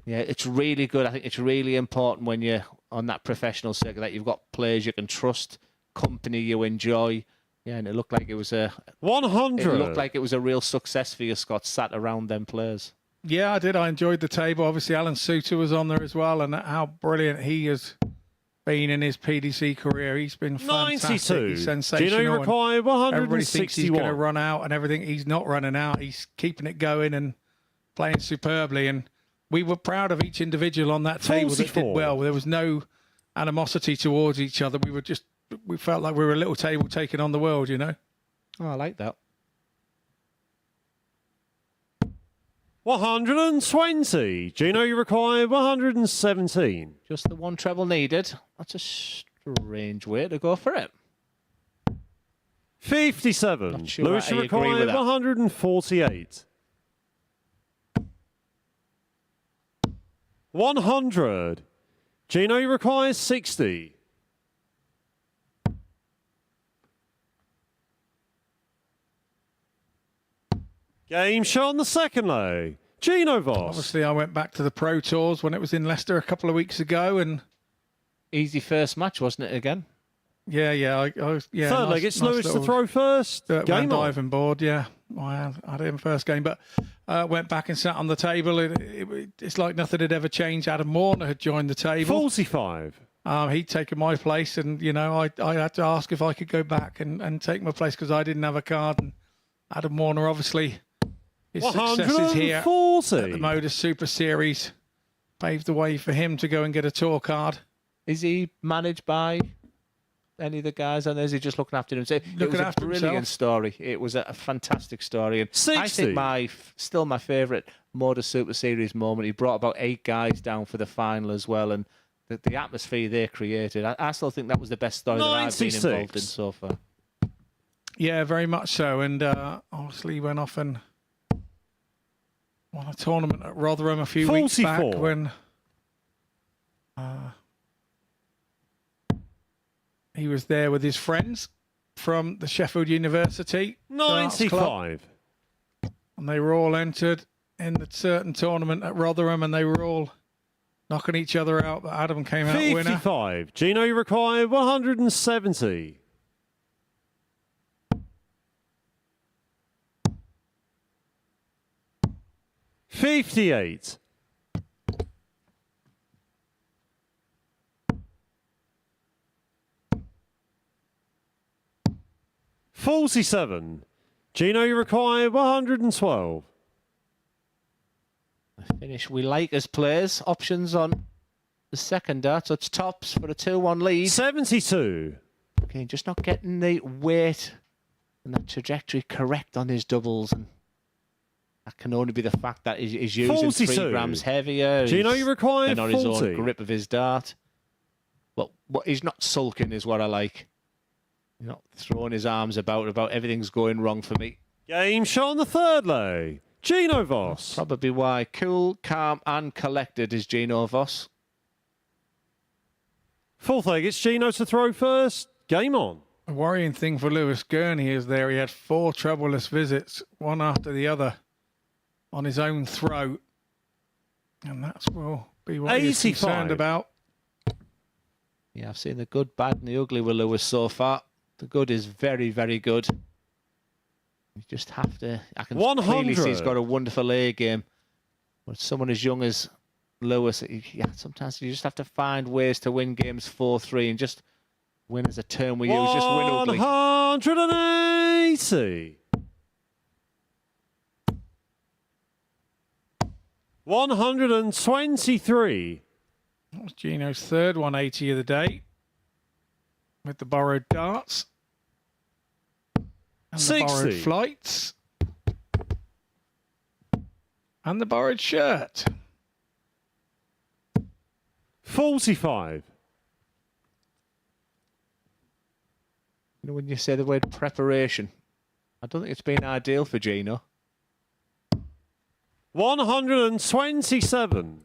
yeah, it's really good. I think it's really important when you're on that professional circuit that you've got players you can trust, company you enjoy. Yeah, and it looked like it was a 100. It looked like it was a real success for you, Scott, sat around them players. Yeah, I did. I enjoyed the table. Obviously, Alan Suter was on there as well, and how brilliant he has been in his PDC career. He's been fantastic. 92. He's sensational. Gino, you require Everybody thinks he's 161. going to run out and everything. He's not running out. He's keeping it going and playing superbly. And we were proud of each individual on that table that 44. did well. There was no animosity towards each other. We felt like we were a little table taking on the world, you know. Oh, I like that. 120. Gino, you require 117. Just the one treble needed. That's a strange way to go for it. 57. Not sure Lewis, I you agree require with that. 148. 100. Gino, you require 60. Game shot on the second leg. Gino Voss. Obviously, I went back to the Pro Tours when it was in Leicester a couple of weeks ago, and Easy first match, wasn't it, again? yeah, yeah. Third leg, it's Lewis to throw first. Van Game on. diving board, yeah. I had it in first game, but went back and sat on the table. It's like nothing had ever changed. Adam Warner had joined the table. 45. He'd taken my place, and I had to ask if I could go back and take my place because I didn't have a card. And Adam Warner, obviously, his successes here at the 140. MODUS Super Series paved the way for him to go and get a tour card. Is he managed by any of the guys on there? Is he just looking after himself? It was a brilliant story. It was a fantastic story. And 60. I think still my favourite MODUS Super Series moment. He brought about 8 guys down for the final as well. And the atmosphere they created, I still think that was the best story that I've been 96. involved in so far. Yeah, very much so. And obviously went off and won a tournament at Rotherham a few weeks back 44. when he was there with his friends from the Sheffield University Darts Club, 95. and they were all entered in the certain tournament at Rotherham, and they were all knocking each other out, but Adam came out winner. 55. Gino, you require 170. 58. 47. Gino, you require 112. Finish we like as players. Options on the second dart, so it's tops for a 2-1 lead. 72. Okay, just not getting the weight and that trajectory correct on his doubles, and that can only be the fact that he's using 42. 3 grams heavier. Gino, you require and on 40. his own grip of his dart. But what he's not sulking is what I like. He's not throwing his arms about everything's going wrong for me. Game shot on the third leg. Gino Voss. Probably why cool, calm and collected is Gino Voss. Fourth leg, it's Gino to throw first. Game on. The worrying thing for Lewis Gurney is there he had 4 troubleless visits, one after the other, on his own throat. And that will be what he's 85. concerned about. Yeah, I've seen the good, bad and the ugly with Lewis so far. The good is very, very good. You just have to... I can clearly see he's got a wonderful A game. But someone as young as Lewis, sometimes you just have to find ways to win games 4-3 and just win as a term we use. Just win ugly. 180. 123. That was Gino's third 180 of the day with the borrowed darts and 60. the borrowed flights and the borrowed shirt. 45. You know, when you say the word preparation, I don't think it's been ideal for Gino. 127.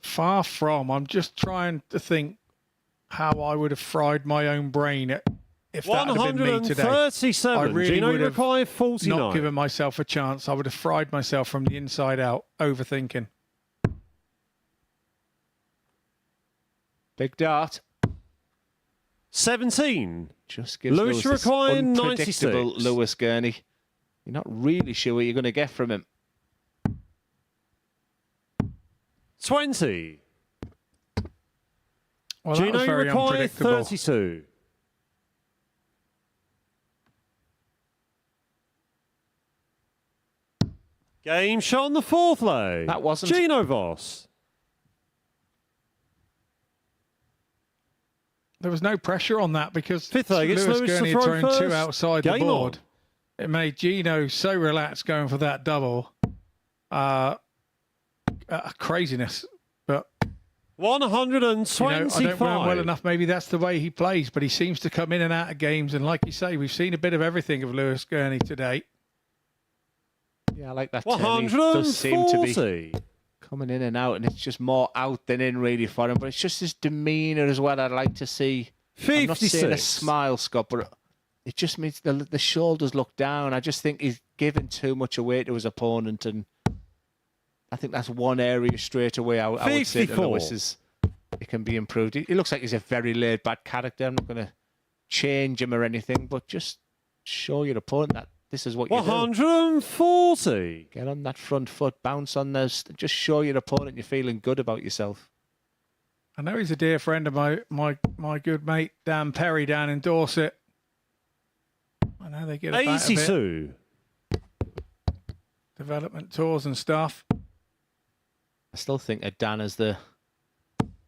Far from. I'm just trying to think how I would have fried my own brain if that had been me today. 137. I really Gino, would you have require 49. not given myself a chance. I would have fried myself from the inside out, overthinking. Big dart. 17. Just gives Lewis Lewis this requiring unpredictable 96. Lewis Gurney. You're not really sure what you're going to get from him. 20. Well, that Gino, was you very require unpredictable. 32. Game shot on the fourth leg. That wasn't- Gino Voss. There was no pressure on that because Fifth leg, it's Lewis Lewis to Gurney throw had thrown 2 first. outside the Game board. on. It made Gino so relaxed going for that double. craziness. But 125. I don't know him well enough. Maybe that's the way he plays, but he seems to come in and out of games. And like you say, we've seen a bit of everything of Lewis Gurney today. Yeah, I like that. 140. Does seem to be coming in and out, and it's just more out than in really for him. But it's just his demeanour as well. I'd like to see. 56. I'm not saying a smile, Scott, but it just means the shoulders look down. I just think he's giving too much away to his opponent, and I think that's one area straight away I would say to Lewis is it can be improved. He looks like he's a very laid-back character. I'm not going to change him or anything, but just show your opponent that this is what you do. 140. Get on that front foot, bounce on those. Just show your opponent you're feeling good about yourself. I know he's a dear friend of my good mate Dan Perry down in Dorset. I know they get about 82. Development tours and stuff. I still think of Dan as the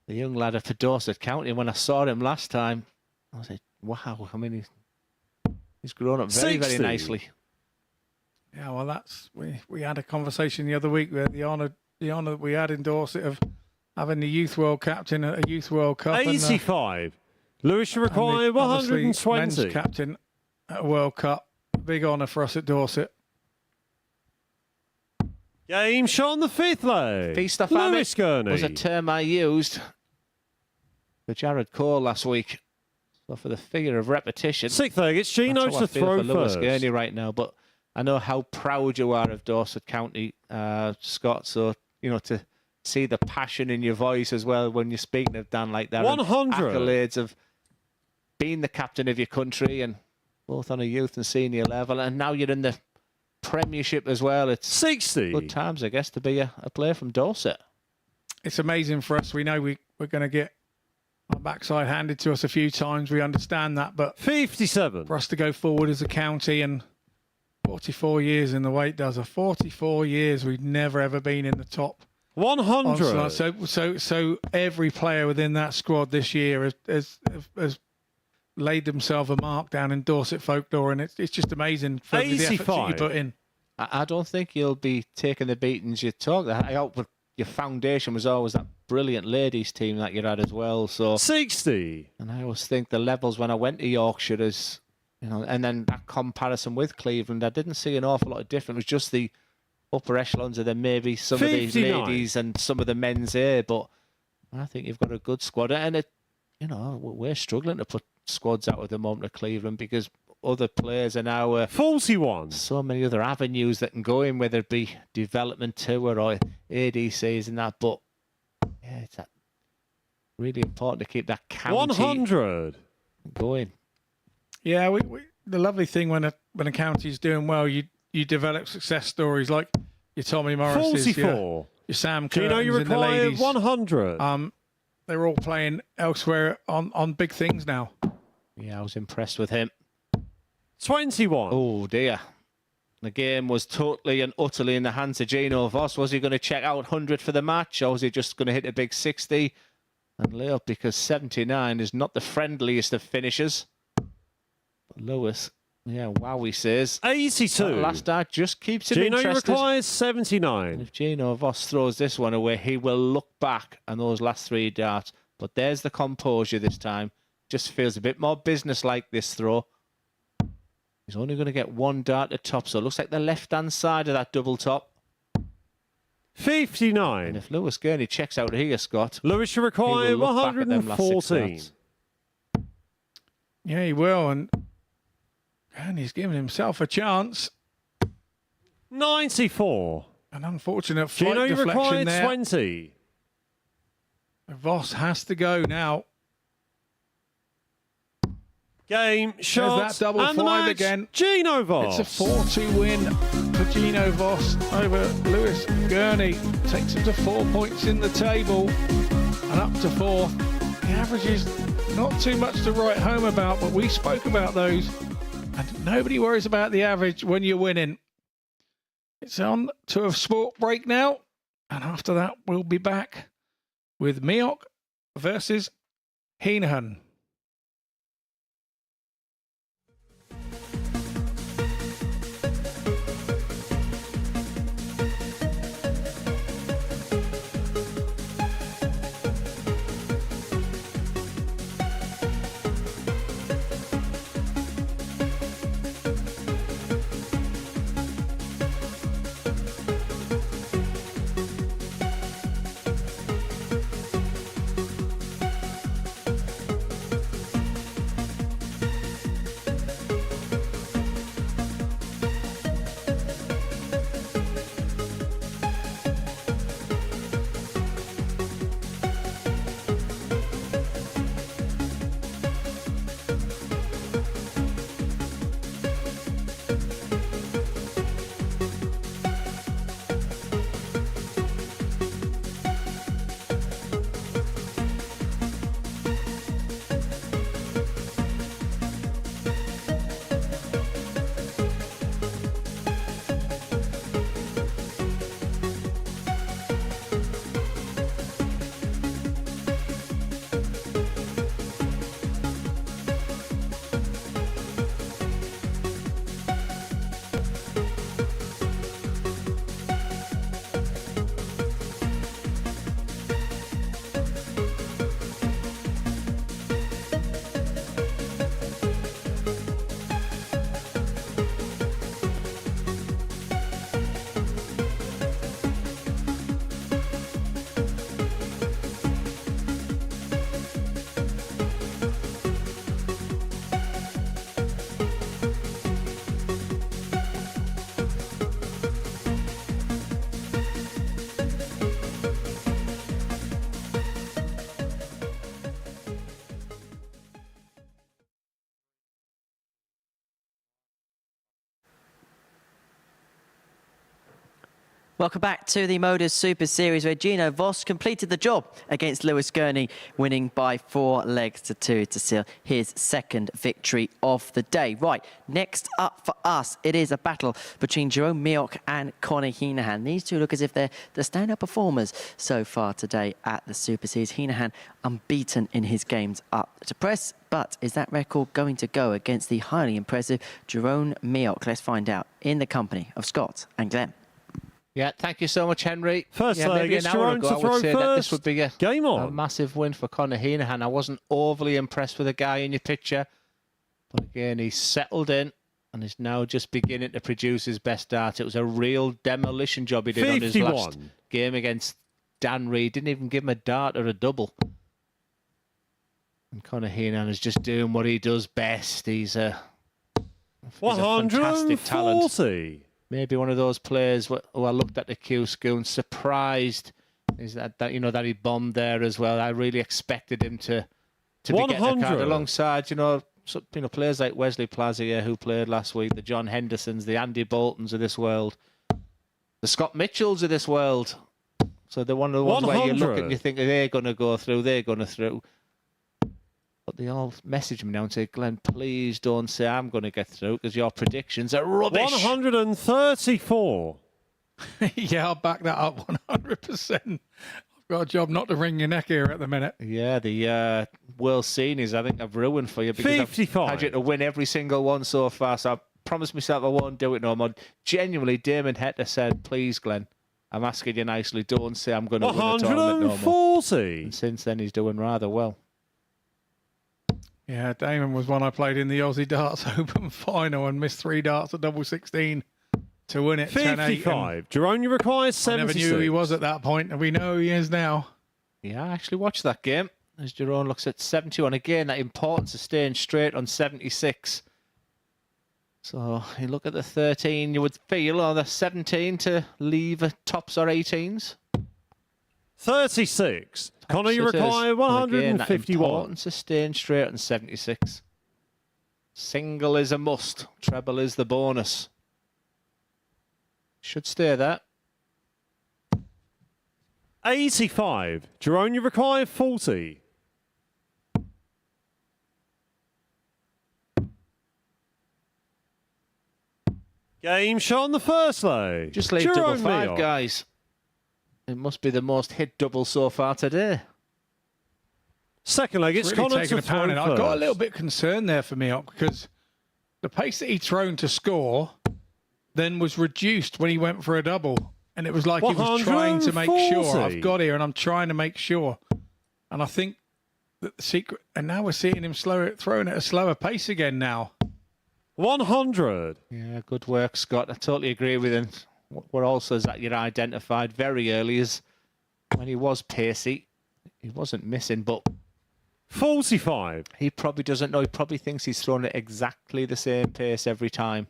young lad for Dorset County. And when I saw him last time, I was like, wow. I mean, he's grown up very, 60. very nicely. Yeah, well, that's we had a conversation the other week where the honour that we had in Dorset of having the Youth World Captain at a Youth World Cup. 85. Lewis should require and obviously 120. Men's captain at a World Cup. Big honour for us at Dorset. Game shot on the 5th leg. Feast of Lewis famine Gurney. was a term I used for Jared Cole last week. So for the fear of repetition, 6th leg, it's Gino that's how to I feel throw for Lewis first. Gurney right now. But I know how proud you are of Dorset County, Scott. So, to see the passion in your voice as well when you're speaking of Dan like that. 100. Accolades of being the captain of your country and both on a youth and senior level. And now you're in the Premiership as well. It's 60. good times, I guess, to be a player from Dorset. It's amazing for us. We know we're going to get our backside handed to us a few times. We understand that. But 57. for us to go forward as a county and 44 years in the weight does. 44 years we've never ever been in the top 100. So every player within that squad this year has laid themselves a mark down in Dorset folklore, and it's just amazing for the effort that you put in. I don't think you'll be taking the beatings you talk. I hope your foundation was always that brilliant ladies team that you had as well. So 60. And I always think the levels when I went to Yorkshire is, and then that comparison with Cleveland, I didn't see an awful lot of difference. It was just the upper echelons of them, maybe some 59. of the ladies and some of the men's here. But I think you've got a good squad, and we're struggling to put squads out at the moment of Cleveland because other players are now 41. so many other avenues that can go in, whether it be development tour or ADCs and that. But yeah, it's really important to keep that county 100. going. Yeah, the lovely thing when a county's doing well, you develop success stories like your Tommy Morris's, 44. your Sam Do you know you Curtins and the require ladies. 100? They're all playing elsewhere on big things now. Yeah, I was impressed with him. 21. Oh, dear. The game was totally and utterly in the hands of Gino Voss. Was he going to check out 100 for the match, or was he just going to hit a big 60 and lay up? Because 79 is not the friendliest of finishers. But Lewis, yeah, wow, he says. 82. That last dart just keeps him Gino interested. requires And 79. if Gino Voss throws this one away, he will look back on those last three darts. But there's the composure this time. Just feels a bit more business-like this throw. He's only going to get one dart at top, so it looks like the left-hand side of that double top. 59. And if Lewis Gurney checks out here, Scott, Lewis should he require will look back at them last six 114. darts. Yeah, he will, and he's giving himself a chance. 94. An unfortunate flight Gino, you deflection require there. 20. Voss has to go now. Game, shots, that double and the five match. again. Gino Voss. It's a 4-2 win for Gino Voss over Lewis Gurney. Takes him to 4 points in the table and up to fourth. The average is not too much to write home about, but we spoke about those. And nobody worries about the average when you're winning. It's on to a sport break now. And after that, we'll be back with Miok versus Heenahan. Welcome back to the MODUS Super Series, where Gino Voss completed the job against Lewis Gurney, winning by 4 legs to 2 to seal his second victory of the day. Right, next up for us, it is a battle between Jerome Mioch and Conor Heenahan. These two look as if they're the stand-up performers so far today at the Super Series. Heenahan unbeaten in his games up to press, but is that record going to go against the highly impressive Jerome Mioch? Let's find out in the company of Scott and Glenn. Yeah, thank you so much, Henry. First maybe it's an hour Jerome ago, to I throw would say that this would be Game a on. massive win for Conor Heenahan. I wasn't overly impressed with the guy in your picture, but again, he's settled in and is now just beginning to produce his best dart. It was a real demolition job he did 51. on his last game against Dan Reed. Didn't even give him a dart or a double. And Conor Heenahan is just doing what he does best. He's a fantastic talent. 140. Maybe one of those players who I looked at the Q school and surprised is that that he bombed there as well. I really expected him to be getting a card alongside players like Wesley Plazier, who played last week, the John Hendersons, the Andy Boltons of this world, the Scott Mitchells of this world. So they're one of the ones 100. where you look and you think they're going to go through, they're going to through. But they all message me now and say, Glenn, please don't say I'm going to get through because your predictions are rubbish. 134. Yeah, I'll back that up 100%. I've got a job not to wring your neck here at the minute. Yeah, the World Seniors, I think I've ruined for you because 55. I've had you to win every single one so far. So I promised myself I won't do it no more. Genuinely, Damon Hector said, please, Glenn, I'm asking you nicely, don't say I'm going to win the tournament no more. 140. And since then, he's doing rather well. Yeah, Damon was one I played in the Aussie Darts Open final and missed 3 darts at double 16 to win it 10-8. 55. Jerome, you require 76. I never knew who he was at that point, and we know who he is now. Yeah, I actually watched that game as Jerome looks at 71. Again, that importance of staying straight on 76. So you look at the 13, you would feel, or the 17 to leave a tops or 18s. 36. Conor, you require 151. Importance of staying straight on 76. Single is a must. Treble is the bonus. Should stay there. 85. Jerome, you require 40. Game shot on the first leg. Just leave Jerome double 5, Mioch. guys. It must be the most hit double so far today. Second leg, it's Really Conor taking to a pounding. throw I got a first. little bit concerned there for Mioch because the pace that he'd thrown to score then was reduced when he went for a double. And it was like he was trying to make sure, 140. I've got here and I'm trying to make sure. And I think that the secret, and now we're seeing him throwing at a slower pace again now. 100. Yeah, good work, Scott. I totally agree with him. What also is that you identified very early is when he was pacey, he wasn't missing, but 45. he probably doesn't know. He probably thinks he's thrown at exactly the same pace every time.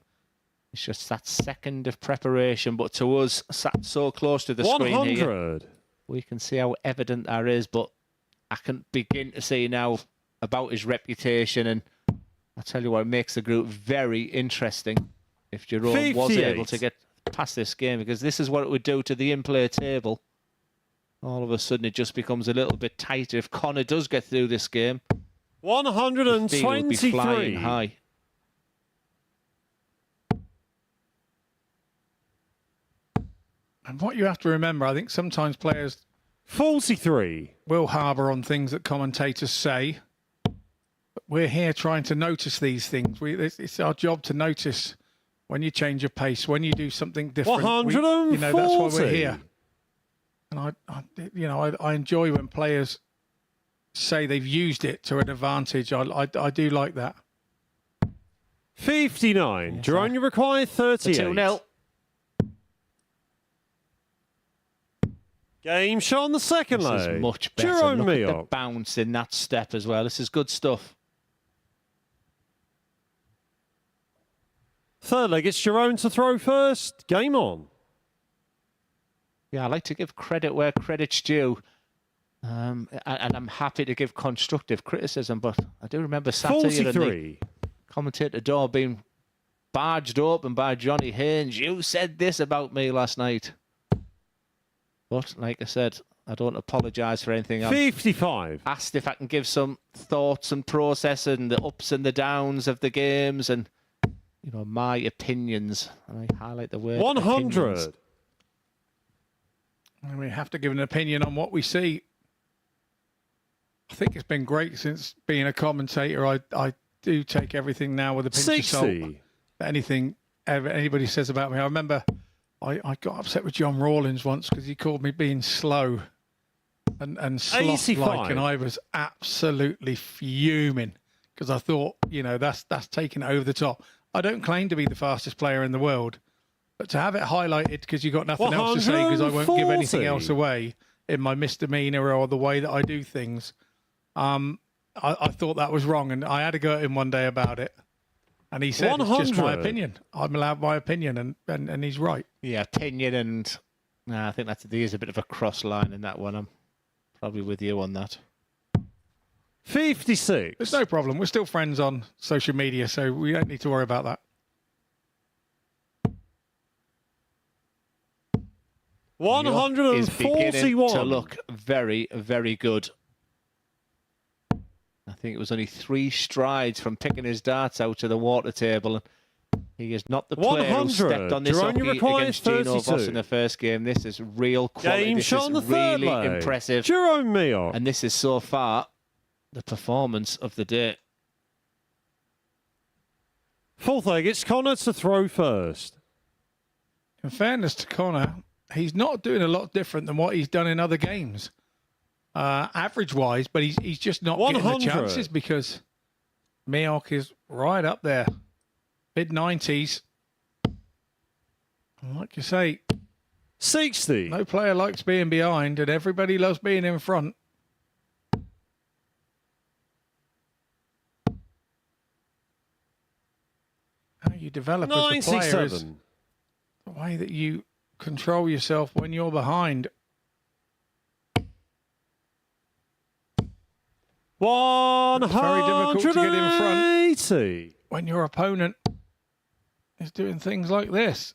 It's just that second of preparation. But to us, sat so close to the screen here, 100. we can see how evident that is. But I can begin to see now about his reputation. And I tell you what, it makes the group very interesting if Jerome was 58. able to get past this game, because this is what it would do to the in-play table. All of a sudden, it just becomes a little bit tighter. If Conor does get through this game, the field will be flying 123. high. And what you have to remember, I think sometimes players 43. will harbour on things that commentators say. But we're here trying to notice these things. It's our job to notice when you change your pace, when you do something different. 140. That's why we're here. And I enjoy when players say they've used it to an advantage. I do like that. 59. Yes, Jerome, you require 38. 2-0. Game shot on the second This leg. is much better. Jerome Look at the Mioch. bounce in that step as well. This is good stuff. Third leg, it's Jerome to throw first. Game on. Yeah, I like to give credit where credit's due. And I'm happy to give constructive criticism, but I do remember Saturday and the 43. commentator door being barged open by Johnny Haynes. You said this about me last night. But like I said, I don't apologise for anything. I'm 55. asked if I can give some thoughts and process and the ups and the downs of the games and, you know, my opinions. And I highlight the word 100. opinions. And we have to give an opinion on what we see. I think it's been great since being a commentator. I do take everything now with a pinch of salt. 60. Anything anybody says about me. I remember I got upset with John Rawlins once because he called me being slow and sloth-like, and I was absolutely fuming because I thought, you know, that's taking it over the top. I don't claim to be the fastest player in the world, but to have it highlighted because you got nothing else to say because I won't give anything else away in my misdemeanor or the way that I do things, I thought that was wrong, and I had to go at him one day about it. And he said, it's just my opinion. I'm allowed my opinion, and he's right. Yeah, opinion and... I think there's a bit of a cross line in that one. I'm probably with you on that. 56. There's no problem. We're still friends on social media, so we don't need to worry about that. 141. Is beginning to look very, very good. I think it was only 3 strides from picking his darts out to the water table. He is not the player who stepped on this hockey against Gino Voss in the first game. This is real quality. Game this shot is on the really third leg. impressive. Jerome Mio. And this is so far the performance of the day. Fourth leg, it's Connor to throw first. In fairness to Connor, he's not doing a lot different than what he's done in other games, average-wise, but he's just not getting the chances because Miok is right up there. Mid-90s. And like you say, 60. no player likes being behind, and everybody loves being in front. How you develop as a player is 97. the way that you control yourself when you're behind. 180. It's very difficult to get in front when your opponent is doing things like this.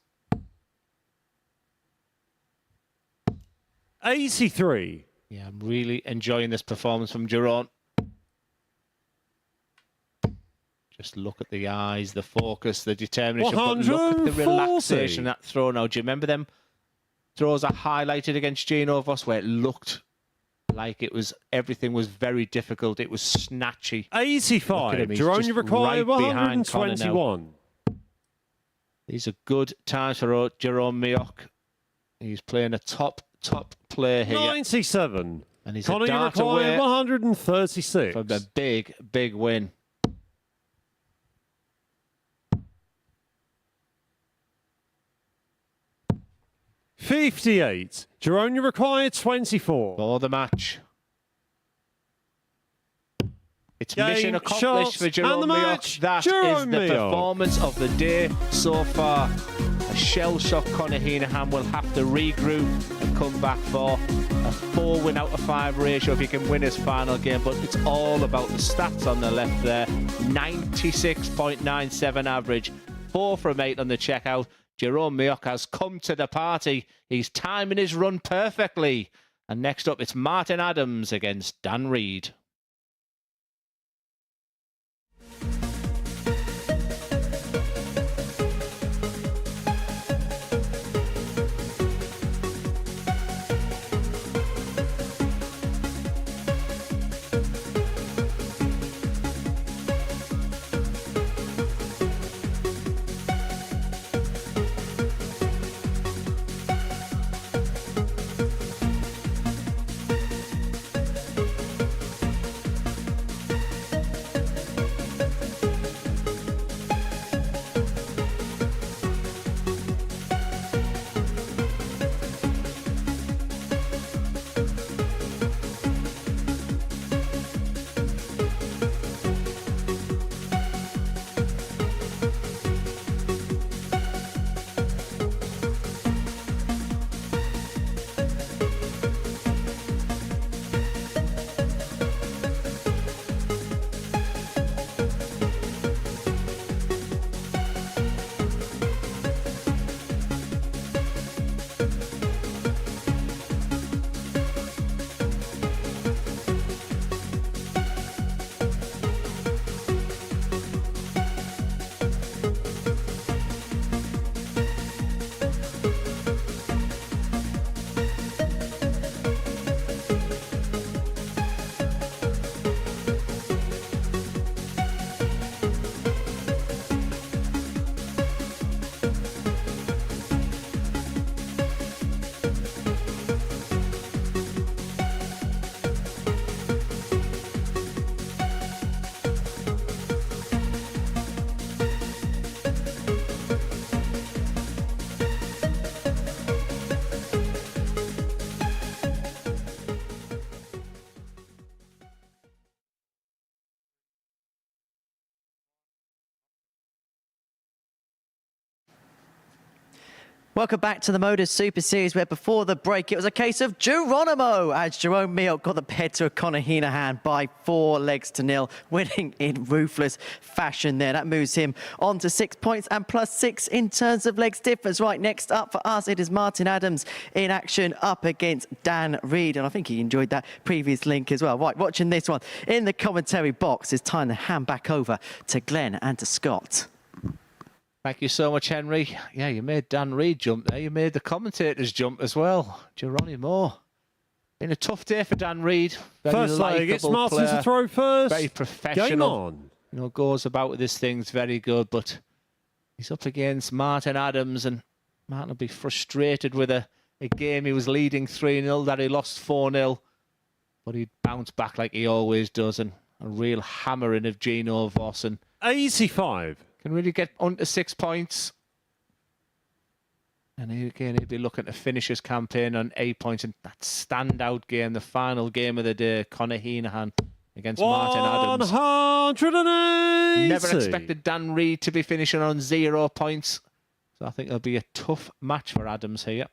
83. Yeah, I'm really enjoying this performance from Jerome. Just look at the eyes, the focus, the determination. But look at the relaxation that throw now. Do you remember them throws are highlighted against Gino Voss where it looked like everything was very difficult. It was snatchy. 85. Jerome, you require 121. These are good times for Jerome Miok. He's playing a top player here. 97. And he's Connor, a you dart require away 136. from a big win. $58. Jerome, you require 24. For the match. It's Game, mission accomplished for Jerome match. Miok. That Jerome is the Miok. performance of the day so far. A shell-shocked Conor Heenahan will have to regroup and come back for a 4 win out of 5 ratio if he can win his final game. But it's all about the stats on the left there. 96.97 average. 4 from 8 on the checkout. Jerome Miok has come to the party. He's timing his run perfectly. And next up, it's Martin Adams against Dan Reed. Welcome back to the MODUS Super Series, where before the break it was a case of Geronimo as Jerome Milk got the better of Conor Heenahan by 4-0, winning in ruthless fashion there. That moves him on to 6 points and +6 in terms of legs difference. Right, next up for us, it is Martin Adams in action up against Dan Reed, and I think he enjoyed that previous link as well. Right, watching this one in the commentary box, it's time to hand back over to Glenn and to Scott. Thank you so much, Henry. Yeah, you made Dan Reed jump there. You made the commentators jump as well. Geronimo. Been a tough day for Dan Reed. First leg, it's Martin to throw first. Very professional. Game on. You know, goes about with his things very good, but he's up against Martin Adams, and Martin will be frustrated with a game he was leading 3-0 that he lost 4-0. But he bounced back like he always does, and a real hammering of Gino Voss. And 85. can really get onto 6 points. And again, he'll be looking to finish his campaign on 8 points in that standout game, the final game of the day, Conor Heenahan against Martin Adams. 180. Never expected Dan Reed to be finishing on 0 points. So I think it'll be a tough match for Adams here.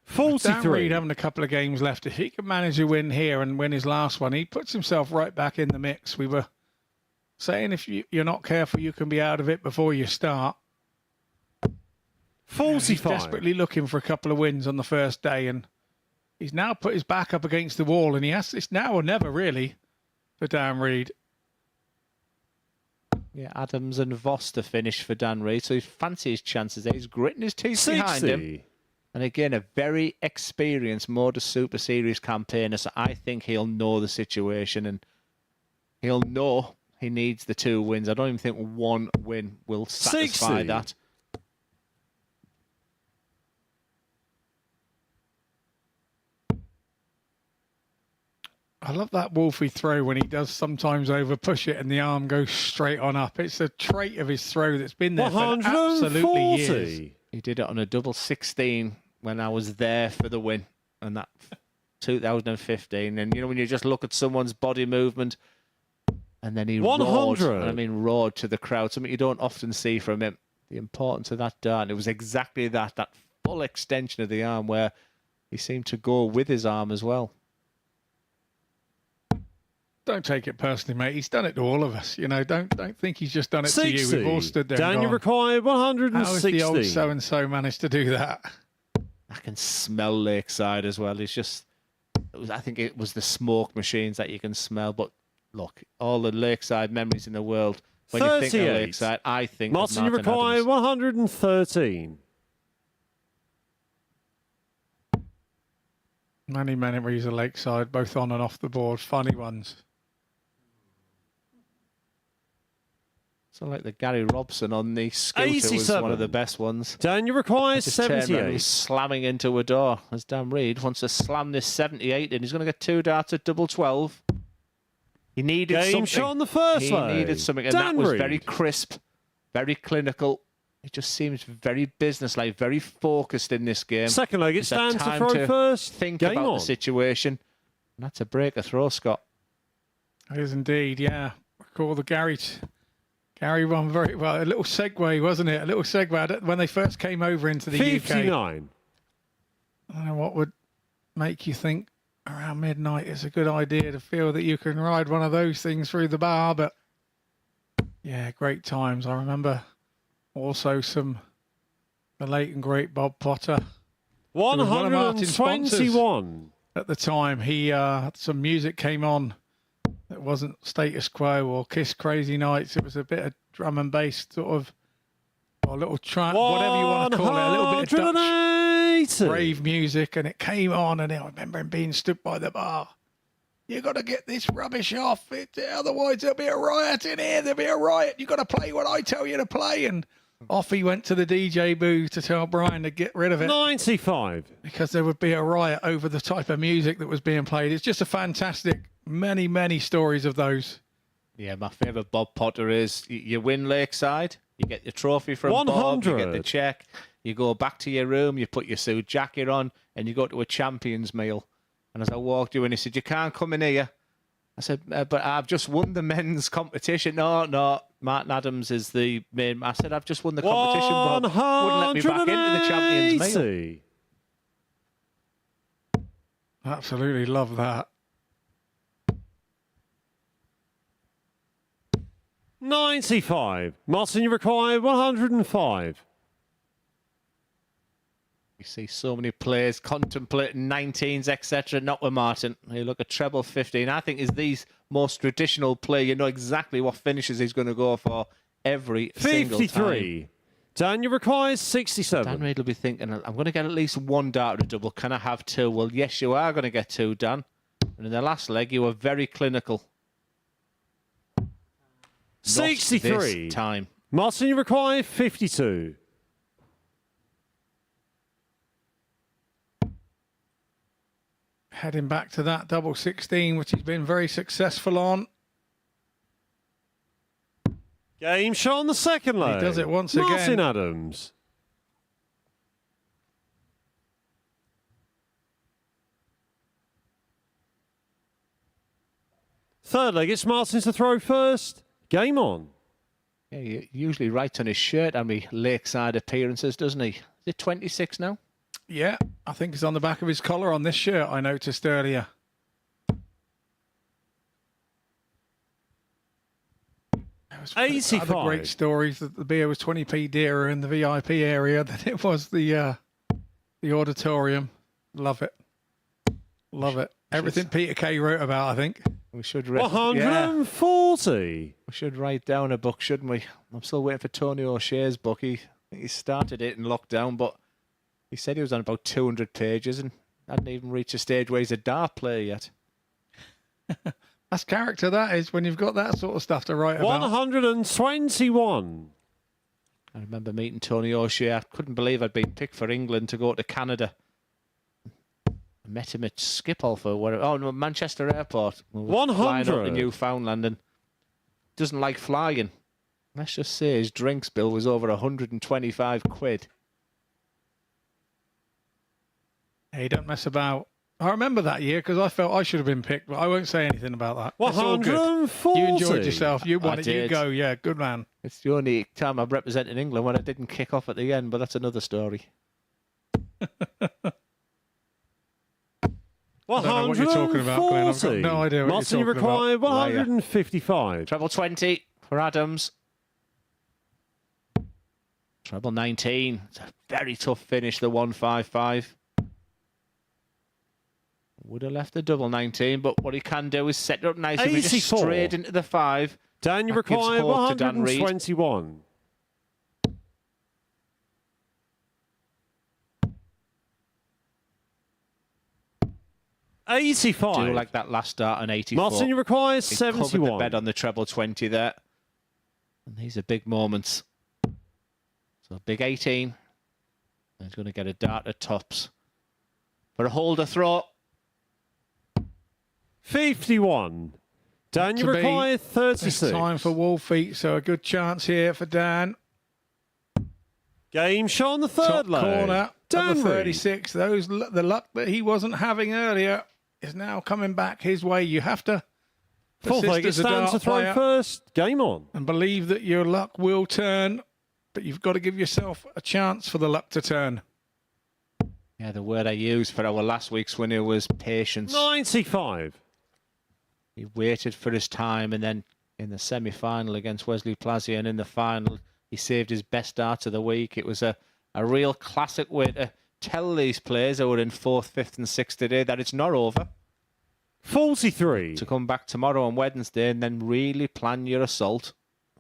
43. Dan Reed having a couple of games left. If he can manage to win here and win his last one, he puts himself right back in the mix. We were saying if you're not careful, you can be out of it before you start. 45. He's desperately looking for a couple of wins on the first day, and he's now put his back up against the wall, and it's now or never really for Dan Reed. Yeah, Adams and Voss to finish for Dan Reed, so he fancies his chances there. He's gritting his teeth behind him. And again, a very experienced MODUS Super Series campaigner, so I think he'll know the situation and he'll know he needs the 2 wins. I don't even think 1 win will satisfy 60. that. I love that Wolfie throw when he does sometimes over push it and the arm goes straight on up. It's a trait of his throw that's been there for absolutely years. He did it on a double 16 when I was there for the win, and that 2015. And you know, when you just look at someone's body movement, and then he 100. roared, and I mean roared to the crowd, something you don't often see from him. The importance of that dart, it was exactly that full extension of the arm where he seemed to go with his arm as well. Don't take it personally, mate. He's done it to all of us. You know, don't think he's just done it 60. to you. We've all stood there. Daniel and gone, required 160. how has the old so and so managed to do that? I can smell Lakeside as well. It's just, I think it was the smoke machines that you can smell. But look, all the Lakeside memories in the world. When you think of Lakeside, I think Martin, of you Martin require Adams. 113. Many memories of Lakeside, both on and off the board. Funny ones. So like the Gary Robson on the scooter was 87. one of the best ones. Daniel requires Just turned around and 78. was slamming into a door as Dan Reed wants to slam this 78 in. He's going to get 2 darts at double 12. He needed Game something. shot on the first He leg. needed something, and Dan that was Reed. very crisp, very clinical. It just seems very businesslike, very focused in this game. Second leg, it's He's had Dan to time throw first. Think Game about on. the situation. And that's a breaker throw, Scott. It is indeed, yeah. Recall the Gary one very well. A little segue, wasn't it? A little segue. When they first came over into the 59. UK. I don't know what would make you think around midnight it's a good idea to feel that you can ride one of those things through the bar, but yeah, great times. I remember also the late and great Bob Potter. One It was one of Martin's 121. At the time, he some music came on that wasn't Status Quo or Kiss Crazy Nights. It was a bit of drum and bass sort of, or a little whatever you want to call it, a little bit of Dutch 180. rave music, and it came on, and I remember him being stood by the bar. You got to get this rubbish off, otherwise there'll be a riot in here. There'll be a riot. You got to play what I tell you to play, and off he went to the DJ booth to tell Brian to get rid of it 95. because there would be a riot over the type of music that was being played. It's just a fantastic, many stories of those. Yeah, my favourite Bob Potter is you win Lakeside, you get your trophy from Bob, you get the 100. check, you go back to your room, you put your suit jacket on, and you go to a champions meal. And as I walked you in, he said, "You can't come in here I said, but I've just won the men's competition. No, Martin Adams is the main. I said, I've just won the competition, but wouldn't let me back into the champions meal. Absolutely love that. 95. Martin, you require 105. You see so many players contemplating 19s, etc. Not with Martin. You look at treble 15. I think is the most traditional play. You know exactly what finishes he's going to go for every single time. 53. Dan, you require 67. Dan Reid will be thinking, I'm going to get at least one dart at a double. Can I have two? Well, yes, you are going to get two, Dan. And in the last leg, you were very clinical. 63. Not this time. Martin, you require 52. Heading back to that double 16, which he's been very successful on. Game shot on the second leg. He does it once Martin again. Adams. Third leg, it's Martin to throw first. Game on. Yeah, he usually writes on his shirt how many lakeside appearances, doesn't he? Is it 26 now? Yeah, I think it's on the back of his collar on this shirt, I noticed earlier. Was 85. Other great stories that the beer was 20p dearer in the VIP area than it was the auditorium. Love it. Love it. Everything Peter Kay wrote about, I think. We should 140. We should write down a book, shouldn't we? I'm still waiting for Tony O'Shea's book. He started it in lockdown, but he said he was on about 200 pages and hadn't even reached a stage where he's a dart player yet. That's character, that is, when you've got that sort of stuff to write about. 121. I remember meeting Tony O'Shea. I couldn't believe I'd been picked for England to go to Canada. I met him at Schiphol for whatever. Oh, no, Manchester Airport. We were flying up to 100. Newfoundland and doesn't like flying. Let's just say his drinks bill was over 125 quid. Hey, don't mess about. I remember that year because I felt I should have been picked, but I won't say anything about that. It's all good. 140. You enjoyed yourself. You won I it. You did. go. Yeah, good man. It's the only time I've represented England when I didn't kick off at the end, but that's another story. I don't know what you're talking about, Glenn. I've got no idea what Martin, you're you talking require about. 155. Treble 20 for Adams. Treble 19. It's a very tough finish, the 155. Would have left the double 19, but what he can do is set it up nicely. Just 84. straight into the 5. Dan, you That gives require hope to Dan Reid. 121. Do 85. like that last start on 84. Martin, you require He covered the 71. bed on the treble 20 there. And these are big moments. So big 18. And he's going to get a dart at tops. For a holder throw. 51. Dan, you To be. require 36. It's time for wall feet, so a good chance here for Dan. Game shot on the Top third leg. corner, Dan number Reid. 36. The luck that he wasn't having earlier is now coming back his way. You have to Fourth leg, it's persist as a Dan to dart throw player first. Game on. and believe that your luck will turn, but you've got to give yourself a chance for the luck to turn. Yeah, the word I used for our last week's winner was patience. 95. He waited for his time, and then in the semi-final against Wesley Plazier and in the final, he saved his best dart of the week. It was a real classic way to tell these players who are in 4th, 5th and 6th today that it's not over. 43. To come back tomorrow on Wednesday and then really plan your assault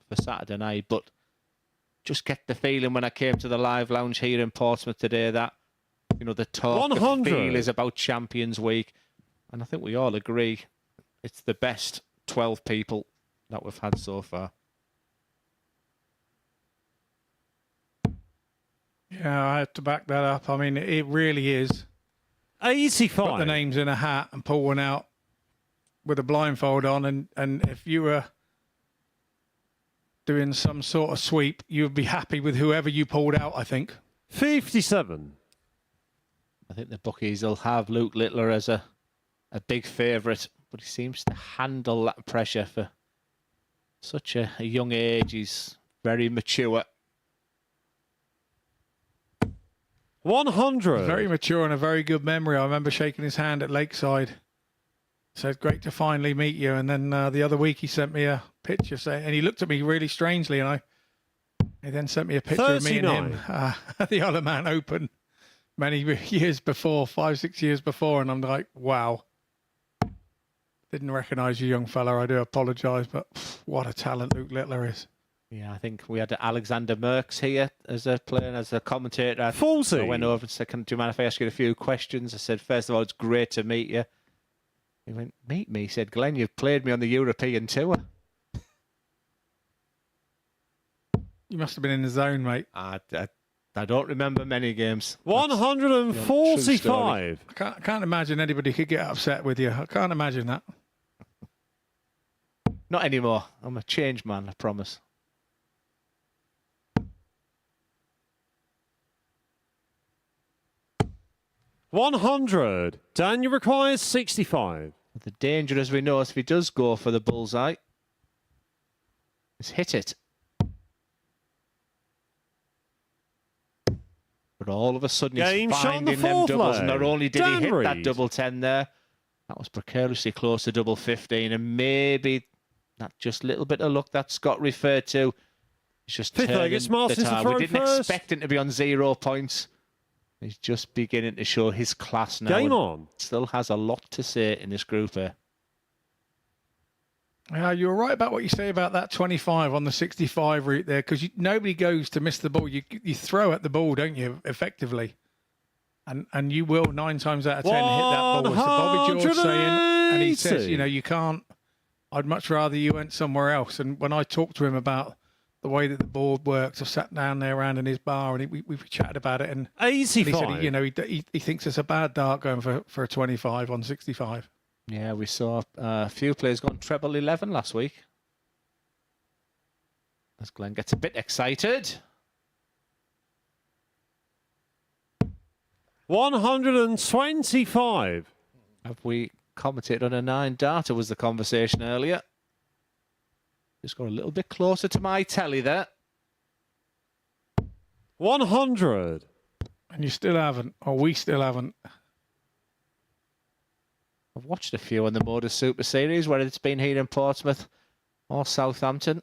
for Saturday night. But just get the feeling when I came to the live lounge here in Portsmouth today that, you know, the talk, 100. the feel is about Champions Week. And I think we all agree it's the best 12 people that we've had so far. Yeah, I had to back that up. I mean, it really is. 85. Put the names in a hat and pull one out with a blindfold on, and if you were doing some sort of sweep, you would be happy with whoever you pulled out, I think. 57. I think the bookies will have Luke Littler as a big favourite. but he seems to handle that pressure for such a young age. He's very mature. 100. Very mature and a very good memory. I remember shaking his hand at Lakeside. Said, great to finally meet you. And then the other week he sent me a picture saying, and he looked at me really strangely, and he then sent me a picture of me and him at the Isle of Man Open many years before, 5-6 years before. And I'm like, wow. Didn't recognise you, young fella. I do apologise, but what a talent Luke Littler is. Yeah, I think we had Alexander Merckx here as a player and as a commentator. Falsy. I went over and said, do you mind if I ask you a few questions? I said, first of all, it's great to meet you. He went, meet me? He said, Glenn, you've played me on the European tour. You must have been in the zone, mate. I don't remember many games. 145. I can't imagine anybody could get upset with you. I can't imagine that. Not anymore. I'm a changed man, I promise. $100. Daniel requires 65. The danger, as we know, is if he does go for the bullseye, is hit it. But all of a sudden, Game he's shot on the finding them fourth doubles. leg. And not only did he hit that Reed. double 10 there, that was precariously close to double 15. And maybe that just little bit of luck that Scott referred to is just Fifth leg, turning it's the Martin to tide. throw We didn't first. expect him to be on 0 points. He's just beginning to show his class now. Game and on. Still has a lot to say in this group here. You're right about what you say about that 25 on the 65 route there, because nobody goes to miss the ball. You throw at the ball, don't you, effectively? And you will 9 times out of 10 hit that ball. It's Bobby George saying, and he says, you know, you can't. I'd much rather you went somewhere else. And when I talked to him about the way that the board works, I sat down there around in his bar and we chatted about it. And 85. he said, you know, he thinks it's a bad dart going for a 25 on 65. Yeah, we saw a few players going treble 11 last week. As Glenn gets a bit excited. 125. Have we commented on a 9 darter was the conversation earlier. Just got a little bit closer to my telly there. 100. And you still haven't, or we still haven't. I've watched a few on the MODUS Super Series, whether it's been here in Portsmouth or Southampton.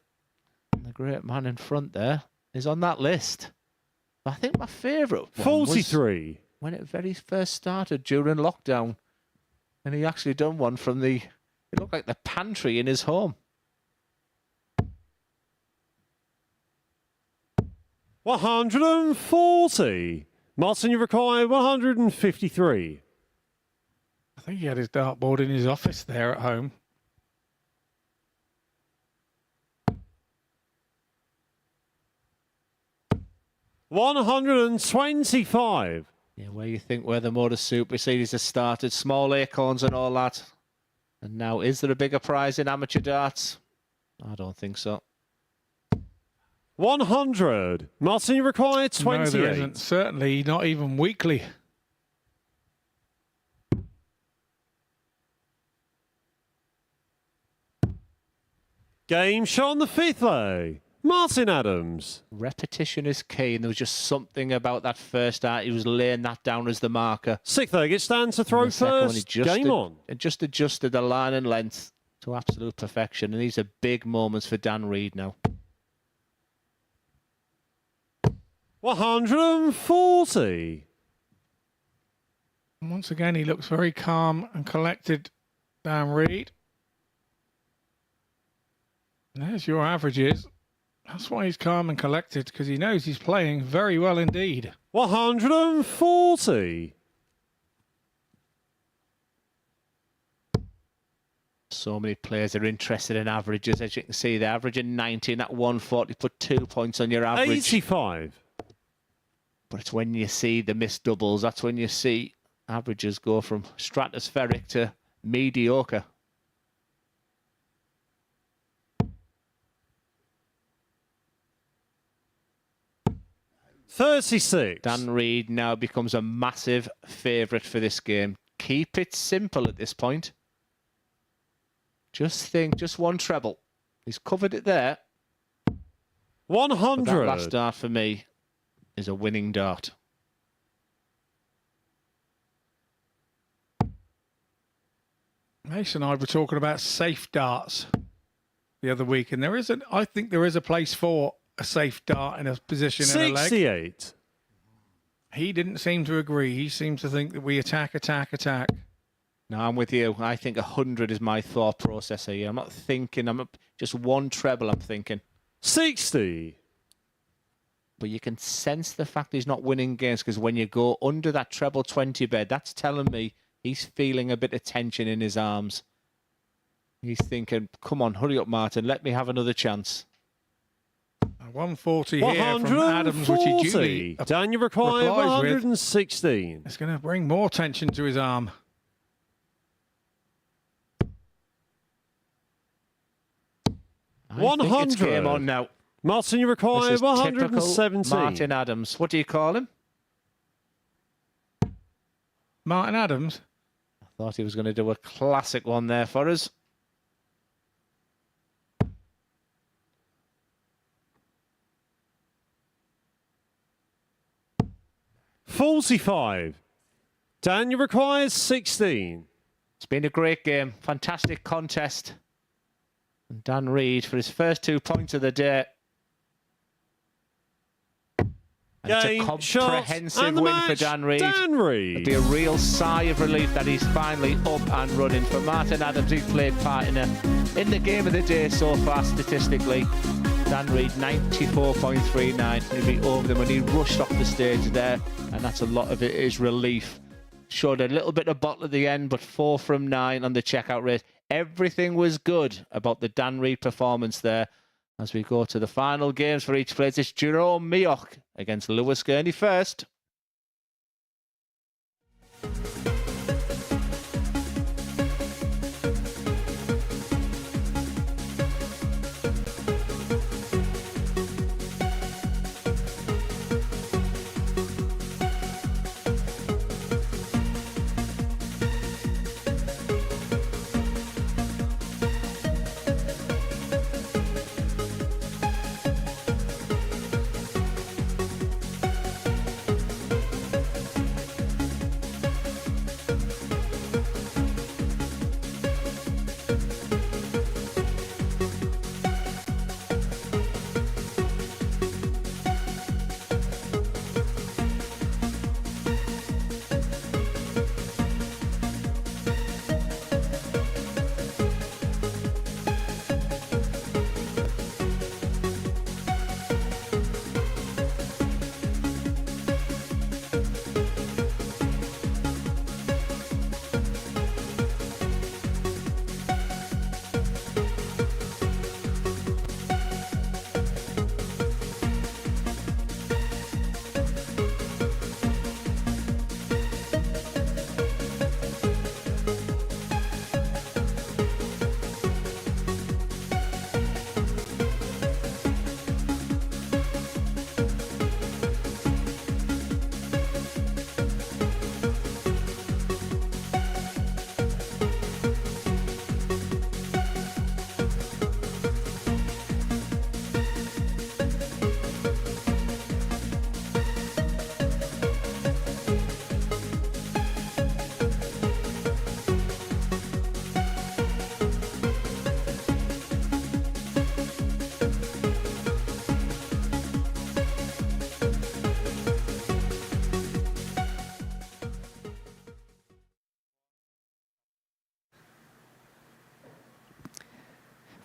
And the great man in front there is on that list. But I think my favourite one 43. was when it very first started during lockdown. And he actually done one from it looked like the pantry in his home. 140. Martin, you require 153. I think he had his dartboard in his office there at home. $125. Yeah, where the MODUS Super Series has started, small acorns and all that. And now, is there a bigger prize in amateur darts? I don't think so. 100. Martin, you require 28. No, there isn't. Certainly not even weekly. Game shot on the 5th leg. Martin Adams. Repetition is key, and there was just something about that first dart. He was laying that down as the marker. 6th leg, it stands to throw And the second one, first. Game on. It just adjusted the line and length to absolute perfection, and these are big moments for Dan Reed now. 140. And once again, he looks very calm and collected, Dan Reed. And there's your averages. That's why he's calm and collected, because he knows he's playing very well indeed. 140. So many players are interested in averages. As you can see, they're averaging 90 and at 140. Put 2 points on your average. 85. But it's when you see the missed doubles, that's when you see averages go from stratospheric to mediocre. $36. Dan Reed now becomes a massive favourite for this game. Keep it simple at this point. Just think, just one treble. He's covered it there. But that 100. last dart for me is a winning dart. Mason and I were talking about safe darts the other week, and I think there is a place for a safe dart in a position in a leg. 68. He didn't seem to agree. He seems to think that we attack, attack, attack. No, I'm with you. I think 100 is my thought process here. I'm not thinking, just one treble I'm thinking. 60. But you can sense the fact he's not winning games, because when you go under that treble 20 bed, that's telling me he's feeling a bit of tension in his arms. He's thinking, come on, hurry up, Martin. Let me have another chance. 140 here from Adams, which he duly Daniel requires replies with. 116. It's going to bring more tension to his arm. I think it's game 100. on now. Martin, you This require is typical 117. Martin Adams. What do you call him? Martin Adams. I thought he was going to do a classic one there for us. $45. Daniel requires 16. It's been a great game. Fantastic contest. And Dan Reid for his first 2 points of the day. And it's a Game, comprehensive shots, and the win for match, Dan Reid. Dan Reid. It'll be a real sigh of relief that he's finally up and running. For Martin Adams, who played part in the game of the day so far statistically. Dan Reid, 94.39. He'll be over them when he rushed off the stage there. And that's a lot of it is relief. Showed a little bit of bottle at the end, but 4 from 9 on the checkout rate. Everything was good about the Dan Reid performance there. As we go to the final games for each place, it's Jerome Mioch against Lewis Gurney first.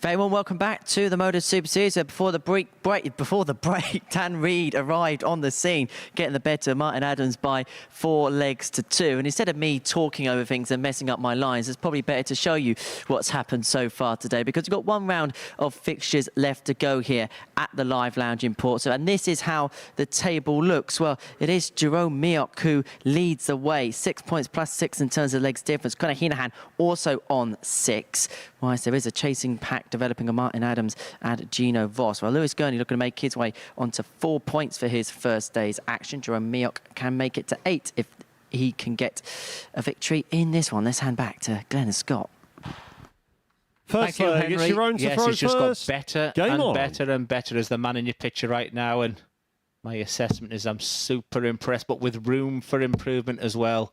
Very well, welcome back to the MODUS Super Series. Before the break, Dan Reid arrived on the scene, getting the better of Martin Adams by 4 legs to 2. And instead of me talking over things and messing up my lines, it's probably better to show you what's happened so far today, because we've got 1 round of fixtures left to go here at the Live Lounge in Porto. And this is how the table looks. Well, it is Jerome Mioch who leads the way. 6 points plus 6 in terms of legs difference. Conor Hinahan also on 6. Whilst there is a chasing pack developing of Martin Adams and Gino Voss. Well, Lewis Gurney looking to make his way onto 4 points for his first day's action. Jerome Mioch can make it to 8 if he can get a victory in this one. Let's hand back to Glenn and Scott. First Thank you, leg, it's Henry. your own to Yes, throw he's just first. got better Game and on. better and better as the man in your picture right now. And my assessment is I'm super impressed, but with room for improvement as well.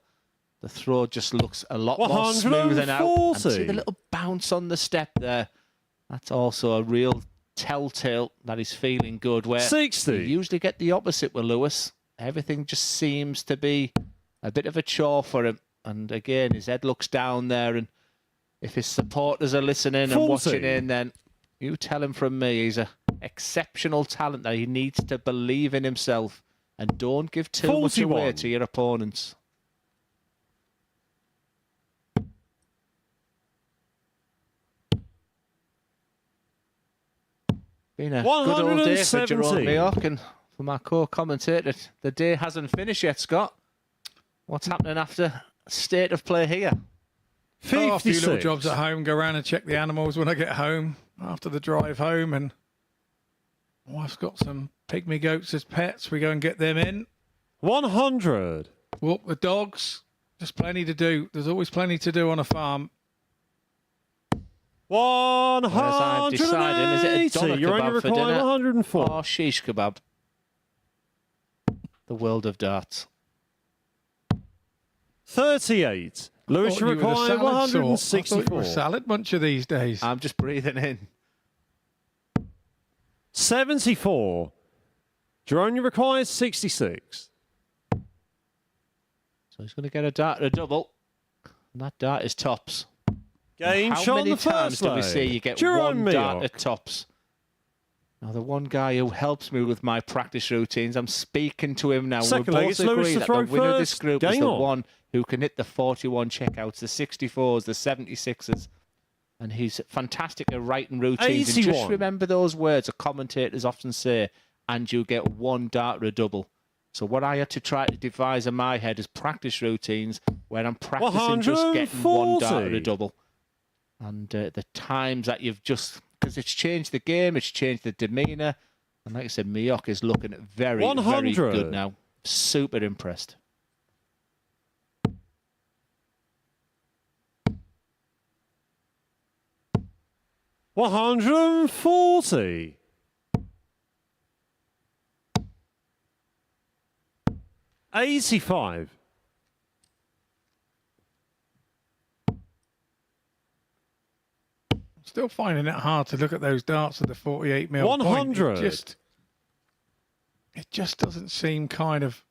The throw just looks a lot more smoother now. And see the little bounce on the step there. That's also a real telltale that he's feeling good. Where 60. you usually get the opposite with Lewis. Everything just seems to be a bit of a chore for him. And again, his head looks down there. And if his supporters are listening 40. and watching in, then you tell him from me, he's an exceptional talent that he needs to believe in himself. And don't give too 41. much away to your opponents. Been a good old day for Jerome Mayock, and for my co-commentator, the day hasn't finished yet, Scott. What's happening after state of play here? 56. Oh, a few little jobs at home. Go around and check the animals when I get home after the drive home. And wife's got some pygmy goats as pets. We go and get them in. 100. Walk the dogs. There's plenty to do. There's always plenty to do on a farm. 180. As I'm deciding, is it a doner You're only kebab for required dinner 104. or shish kebab? The world of darts. 38. Lewis, you require I thought you 164. were a salad muncher these days. I'm just breathing in. 74. Jerome, you require 66. So he's going to get a dart and a double. And that dart is tops. Game How shot many on the times first do we leg. see you get Jerome one dart Mayock. at tops? Now, the one guy who helps me with my practice routines, I'm speaking to him now. Second we leg, both it's Lewis agree to that throw the winner of this first. group is Game the on. one who can hit the 41 checkouts, the 64s, the 76s. And he's fantastic at writing routines. And just 81. remember those words that commentators often say, and you get one dart or a double. So what I had to try to devise in my head is practice routines where I'm practicing just getting one dart or 140. a double. And the times that you've just... Because it's changed the game, it's changed the demeanour. And like I said, Mayock is looking very, 100. very good now. Super impressed. $140. 85. Still finding it hard to look at those darts at the 48 mil 100. point. It just doesn't seem kind of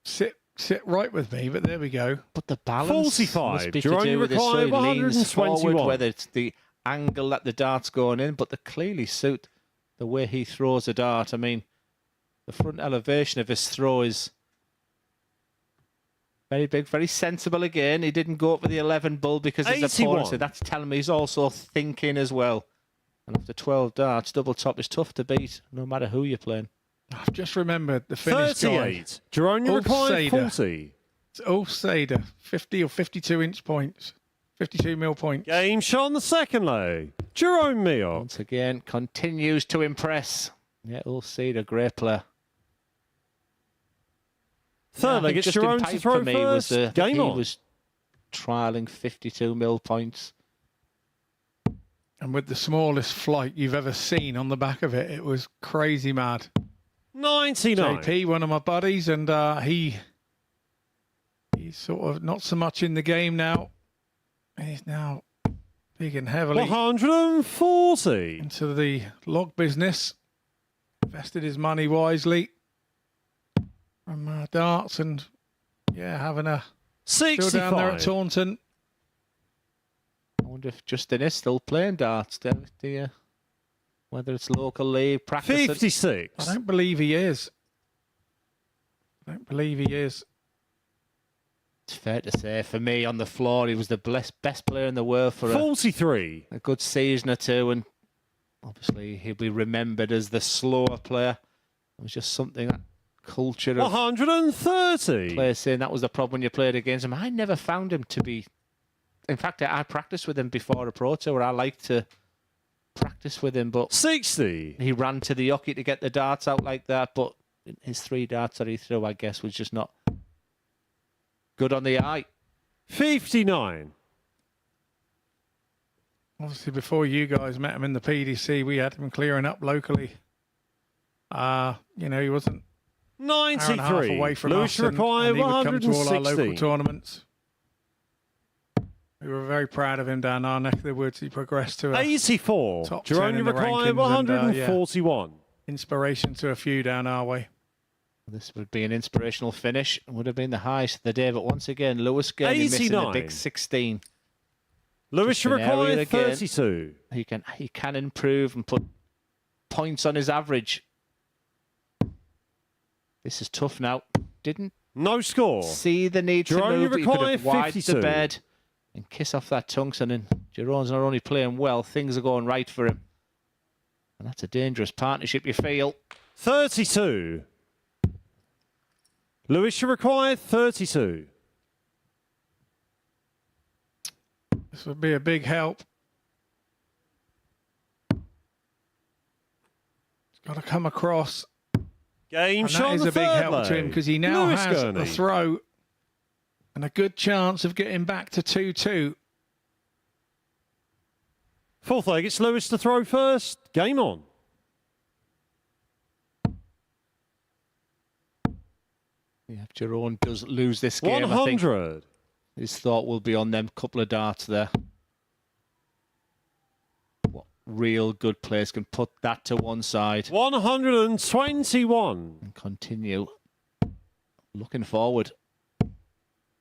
sit right with me, but there we go. But the balance 45. must be Jerome, to do you with this. So require he leans forward, 121. whether it's the angle that the dart's going in, but they clearly suit the way he throws a dart. I mean, the front elevation of his throw is very big, very sensible again. He didn't go up with the 11 bull because his 81. opponent said that's telling me he's also thinking as well. And after 12 darts, double top is tough to beat, no matter who you're playing. I've just remembered the finish guy. 38. Jerome, you require Ulf 40. It's Ulf Sader, 50 or 52 inch points, 52 mil points. Game shot on the second leg. Jerome Mayock. Once again, continues to impress. Yeah, we'll see the great player. Third leg, it's Justin Jerome Pipe to throw for me first. was Game he on. was trialing 52 mil points. And with the smallest flight you've ever seen on the back of it, it was crazy mad. 99. JP, one of my buddies, and he's sort of not so much in the game now. He's now big and heavily 140. into the log business. Invested his money wisely from darts, and yeah, having a still down there at 65. Taunton. I wonder if Justin is still playing darts. Whether it's local league, practicing. 56. I don't believe he is. I don't believe he is. It's fair to say, for me, on the floor, he was the best player in the world for 43. a good season or two. And obviously, he'll be remembered as the slower player. It was just something, that culture of 130. players saying that was the problem when you played against him. I never found him to be... In fact, I practiced with him before a Pro Tour. I like to practice with him, but 60. he ran to the hockey to get the darts out like that. But his 3 darts that he threw, I guess, was just not good on the eye. 59. Obviously, before you guys met him in the PDC, we had him clearing up locally. You know, he wasn't an hour and a half 93. away from Lewis us, and he would come to all our local 116. tournaments. We were very proud of him down our neck of the woods. He progressed to a 84. top 10 Jerome in the Uruguay rankings, 141. inspiration to a few down our way. This would be an inspirational finish. It would have been the highest of the day, but once again, Lewis Gurney missing the 89. big 16. Lewis Just an area Uruguay again. 32. He can improve and put points on his average. This is tough now. Didn't No score. see the need to Jerome move, but he could Uruguay have wiped 52. the bed and kiss off that tungsten. And Jerome's not only playing well, things are going right for him. And that's a dangerous partnership, you feel. 32. Lewis Uruguay 32. This would be a big help. It's got to come across. Game And shot that is on a the big third help to him lay. because he now Lewis has Gurney. the throw and a good chance of getting back to 2-2. Fourth leg, it's Lewis to throw first. Game on. Yeah, if Jerome does lose this game, I think 100. his thought will be on them couple of darts there. What real good players can put that to one side 121. and continue looking forward.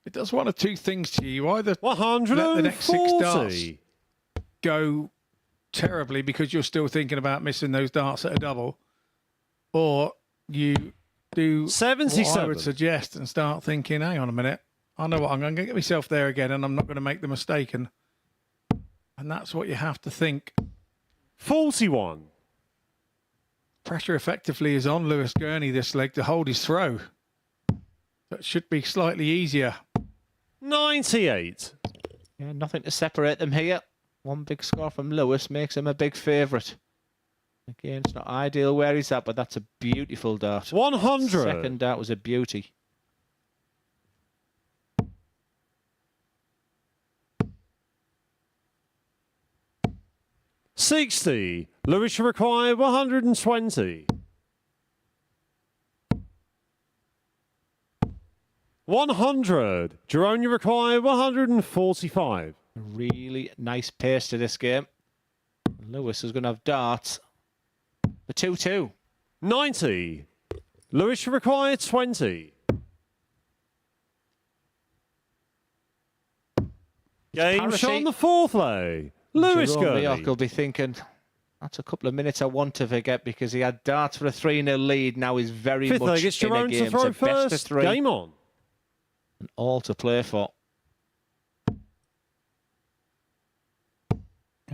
It does one of two things to you. Either let the 140. next 6 darts go terribly because you're still thinking about missing those darts at a double, or you do what I 77. would suggest and start thinking, hang on a minute, I know what, I'm going to get myself there again and I'm not going to make the mistake. And that's what you have to think. 41. Pressure effectively is on Lewis Gurney this leg to hold his throw. That should be slightly easier. 98. Yeah, nothing to separate them here. One big score from Lewis makes him a big favourite. Again, it's not ideal where he's at, but that's a beautiful dart. 100. Second dart was a beauty. $60. Lewis require 120. 100. Jerome, you require 145. A really nice pace to this game. Lewis is going to have darts for 2-2. 90. Lewis require 20. Game parity. shot on the fourth lay. Lewis Jerome Gurney. Leoch will be thinking, that's a couple of minutes I want to forget because he had darts for a 3-0 lead. Now he's very Fifth much leg, it's in a Jerome game. to throw It's a best of first. three Game on. and all to play for.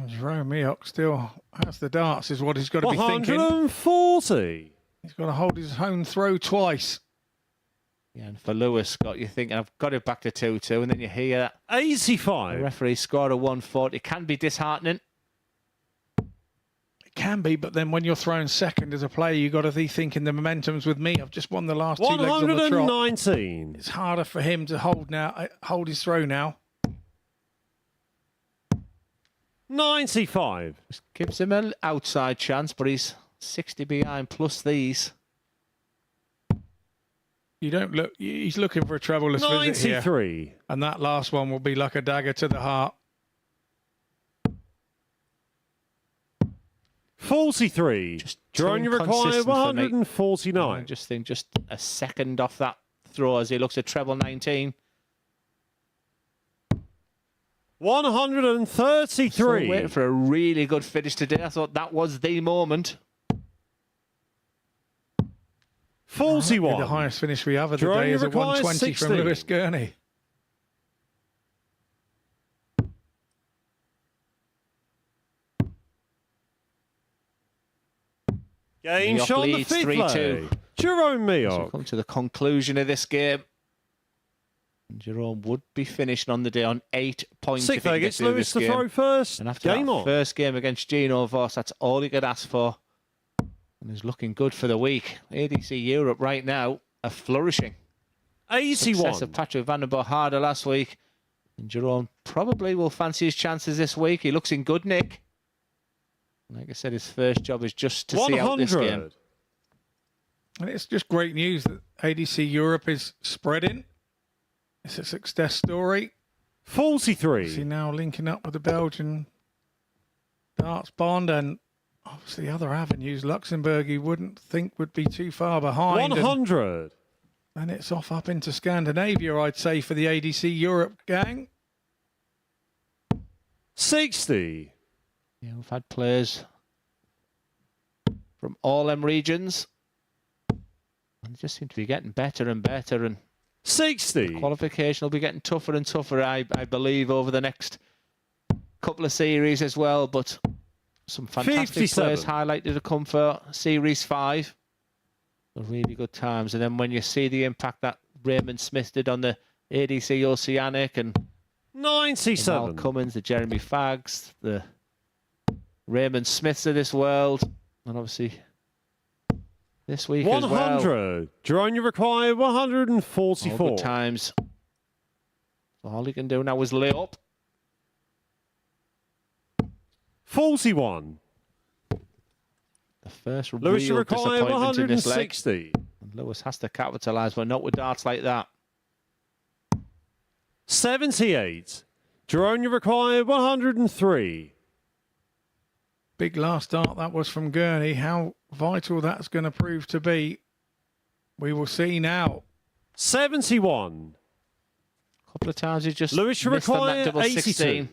Jerome Leoch still has the darts, is what he's got to be thinking. 140. He's got to hold his own throw twice. Yeah, and for Lewis, Scott, you're thinking, I've got it back to 2-2, and then you hear that the 85. referee scored a 140. It can be disheartening. It can be, but then when you're thrown second as a player, you've got to be thinking the momentum's with me. I've just won the last 2 legs on the trot. 119. It's harder for him to hold his throw now. 95. Just gives him an outside chance, but he's 60 behind plus these. You don't look. He's looking for a troubleless visit here, 93. and that last one will be like a dagger to the heart. 43. Just Jerome, you too require inconsistent for me. 149. I just think just a second off that throw as he looks at treble 19. 133. Still waiting for a really good finish today. I thought that was the moment. 41. The highest finish we have of the Jerome, day you is a require 120 from 60. Lewis Gurney. Game Leoch shot on the leads fifth 3-2. lay. Jerome As we Leoch. come to the conclusion of this game, Jerome would be finishing on the day on 8 points Sixth if he leg, can it's get through Lewis this to game. throw first. And after Game that on. first game against Gino Voss, that's all he could ask for. And he's looking good for the week. ADC Europe right now are flourishing. Success 81. of Patrick van der Bohada last week And Jerome probably will fancy his chances this week. He looks in good nick. Like I said, his first job is just to see out this game. 100. And it's just great news that ADC Europe is spreading. It's a success story. 43. See now linking up with the Belgian darts bond, and obviously other avenues. Luxembourg, you wouldn't think would be too far behind. 100. And it's off up into Scandinavia, I'd say, for the ADC Europe gang. 60. Yeah, we've had players from all them regions. And they just seem to be getting better and better. And 60. qualification will be getting tougher and tougher, I believe, over the next couple of series as well. But some fantastic 57. players highlighted to come for Series 5. Really good times. And then when you see the impact that Raymond Smith did on the ADC Oceanic and the Mal 97. Cummins, the Jeremy Fags, the Raymond Smiths of this world, and obviously this week as well. 100. Jerome, you require 144. All good times. So all he can do now is lay up. 41. The first Lewis, you real require disappointment in this leg. 160. And Lewis has to capitalise, but not with darts like that. 78. Jerome, you require 103. Big last start that was from Gurney. How vital that's going to prove to be, we will see now. 71. A couple of times he just Lewis, you missed on require that double 82. 16.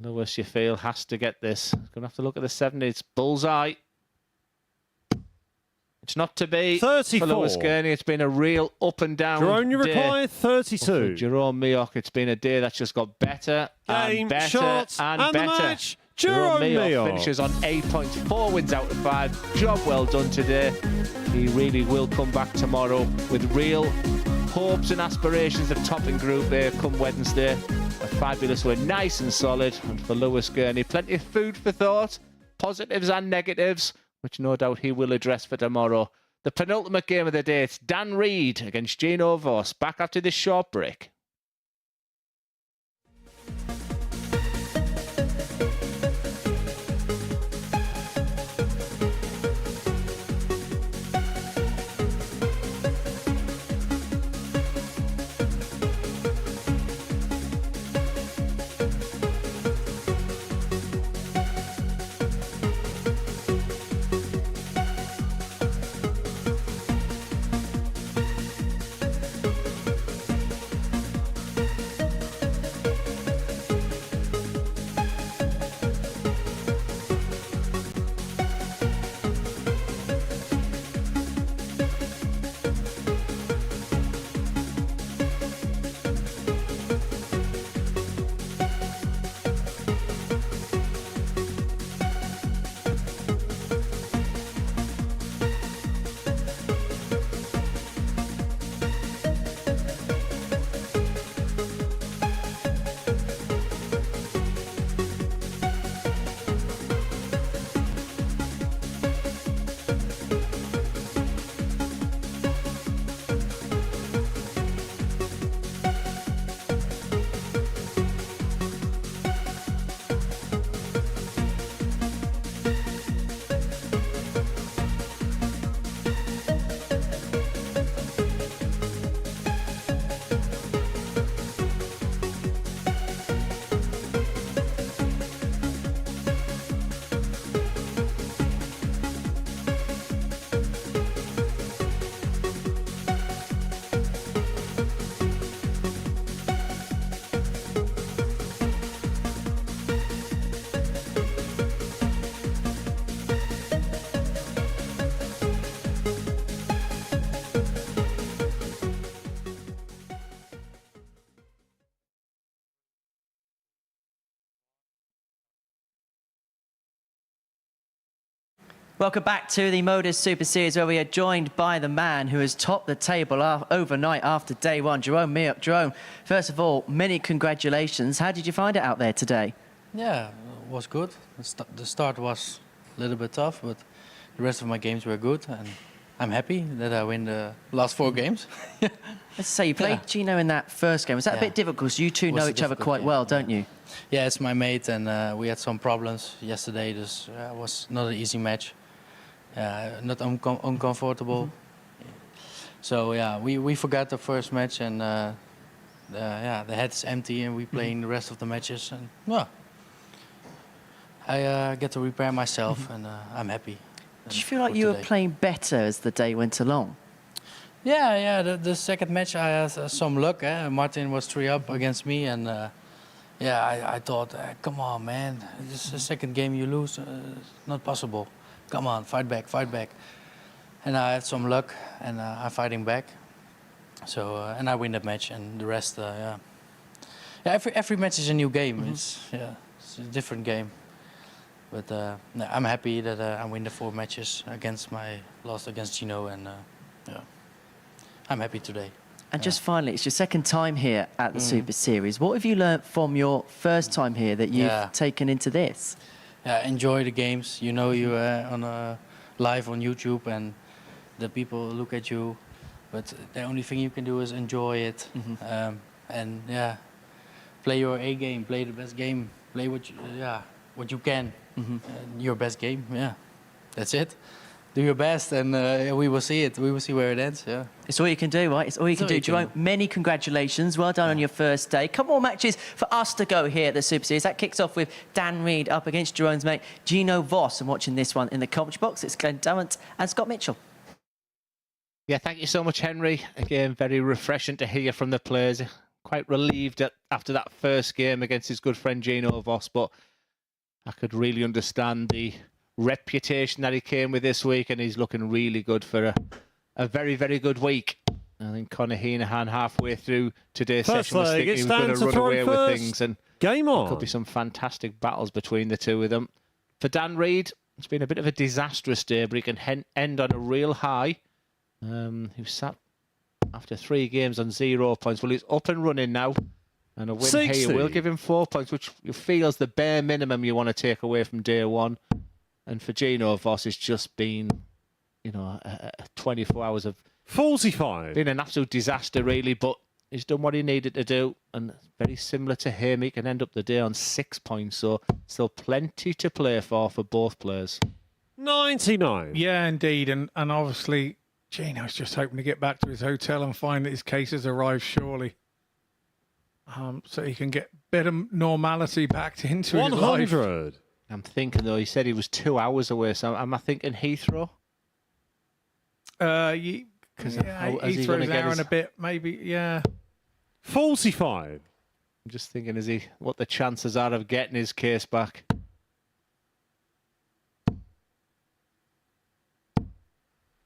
Lewis, you feel, has to get this. He's going to have to look at the 70. It's bullseye. It's not to be 34. for Lewis Gurney. It's been a real up and down Jerome, you day. require 32. For Jerome Meoch, it's been a day that's just got better Game, and better shot, and and the better. match. Jerome Meoch finishes on 8 points, 4 wins out of 5. Job well done today. He really will come back tomorrow with real hopes and aspirations of topping Group A come Wednesday. A fabulous win, nice and solid. And for Lewis Gurney, plenty of food for thought, positives and negatives, which no doubt he will address for tomorrow. The penultimate game of the day, it's Dan Reed against Gino Voss. Back after this short break. Welcome back to the MODUS Super Series, where we are joined by the man who has topped the table overnight after day one, Jerome Meoch. Jerome, first of all, many congratulations. How did you find it out there today? Yeah, it was good. The start was a little bit tough, but the rest of my games were good. And I'm happy that I win the last 4 games. Let's say you played Gino in that first game. Was that a bit difficult? Because you two Was know a each other difficult quite game, well, don't you? Yeah, it's my mate, and we had some problems yesterday. This was not an easy match. Not uncomfortable. So yeah, we forgot the first match, and yeah, the head's empty, and we playing the rest of the matches. And well, I get to repair myself, and I'm happy. Did you feel like you were playing better as the day went along? Yeah. The second match, I had some luck. Martin was 3 up against me, and yeah, I thought, come on, man, this is the second game you lose. Not possible. Come on, fight back. And I had some luck, and I'm fighting back. So and I win that match, and the rest, yeah. Every match is a new game. It's a different game. But I'm happy that I win the 4 matches against my loss against Gino, and yeah, I'm happy today. And just finally, it's your second time here at the Super Series. What have you learnt from your first time here that you've taken into this? Yeah, enjoy the games. You know, you on live on YouTube, and the people look at you, but the only thing you can do is enjoy it. And yeah, play your A game, play the best game, play what you can, your best game. Yeah, that's it. Do your best, and we will see it. We will see where it ends. Yeah, it's all you can do, right? It's all you can do. Jerome, many congratulations. Well done on your first day. Couple more matches for us to go here at the Super Series. That kicks off with Dan Reed up against Jerome's mate Gino Voss. And watching this one in the commentary box, it's Glenn Durrant and Scott Mitchell. Yeah, thank you so much, Henry. Again, very refreshing to hear from the players. Quite relieved after that first game against his good friend Gino Voss, but I could really understand the reputation that he came with this week, and he's looking really good for a very, very good week. I think Conor Heenahan halfway through today's session was thinking he was going to run away with things, and game on. There could be some fantastic battles between the two of them. For Dan Reed, it's been a bit of a disastrous day, but he can end on a real high. He was sat after 3 games on 0 points. Well, he's up and running now, and a win 60. here will give him 4 points, which you feel is the bare minimum you want to take away from day one. And for Gino Voss, it's just been, 24 hours of 45. Been an absolute disaster, really, but he's done what he needed to do, and very similar to him, he can end up the day on 6 points, so still plenty to play for both players. 99. Yeah, indeed, and obviously Gino's just hoping to get back to his hotel and find that his case has arrived surely, so he can get better normality back into his life. 100. I'm thinking, though, he said he was 2 hours away, so am I thinking Heathrow? Because Heathrow's an hour and a bit, maybe, yeah. 45. I'm just thinking, what the chances are of getting his case back?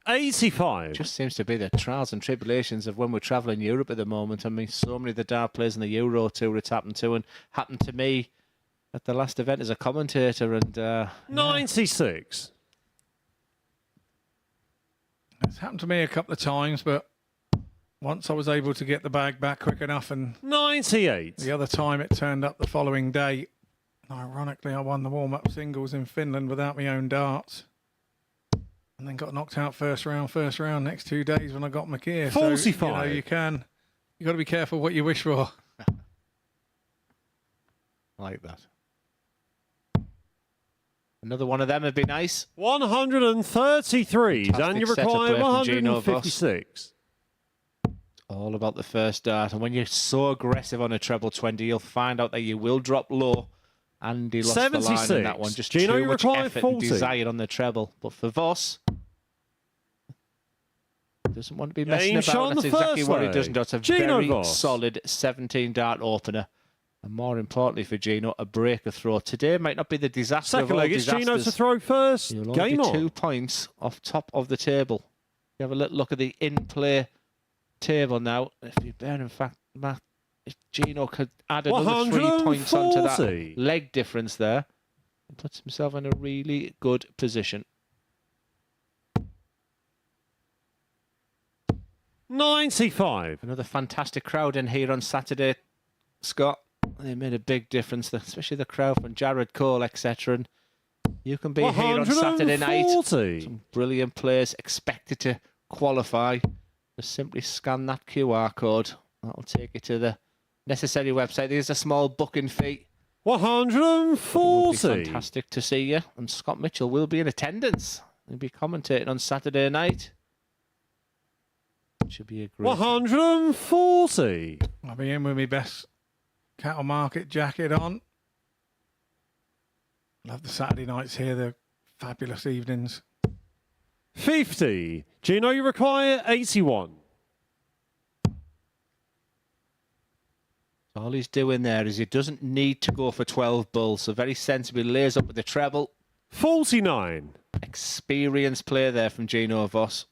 $85. Just seems to be the trials and tribulations of when we're travelling Europe at the moment. I mean, so many of the dart players in the Euro Tour it's happened to, and happened to me at the last event as a commentator. And 96. It's happened to me a couple of times, but once I was able to get the bag back quick enough, and 98. the other time it turned up the following day. Ironically, I won the warm-up singles in Finland without my own darts, and then got knocked out first round next 2 days when I got my gear. 45. So, you got to be careful what you wish for. I like that. Another one of them would be nice. 133. Dan, you require 156. It's all about the first dart. And when you're so aggressive on a treble 20, you'll find out that you will drop low. And he lost 76. the line in that one. Just Gino, too much effort 40. and desire on the treble. But for Voss, doesn't want to be messing about. That's exactly what he doesn't do. It's a very solid 17 dart opener. And more importantly for Gino, a breaker throw. Today might not be the disaster Second of all leg, it's Gino to throw first. You'll Game only on. be 2 points off top of the table. You have a little look at the in-play table now. If you bear in fact, Matt, if Gino could add another 3 points onto that leg difference there, he puts himself in a really good position. 95. Another fantastic crowd in here on Saturday, Scott. They made a big difference, especially the crowd from Jared Cole, etc. And You can be here on Saturday night. 140. Some brilliant players expected to qualify. Just simply scan that QR code. That'll take you to the necessary website. There's a small booking fee. It would be 140. fantastic to see you. And Scott Mitchell will be in attendance. He'll be commentating on Saturday night. Should be a great 140. I'll be in with my best cattle market jacket on. Love the Saturday nights here, the fabulous evenings. 50. Do you know you require 81? All he's doing there is he doesn't need to go for 12 bulls, so very sensibly lays up with the treble. 49. Experienced play there from Gino Voss.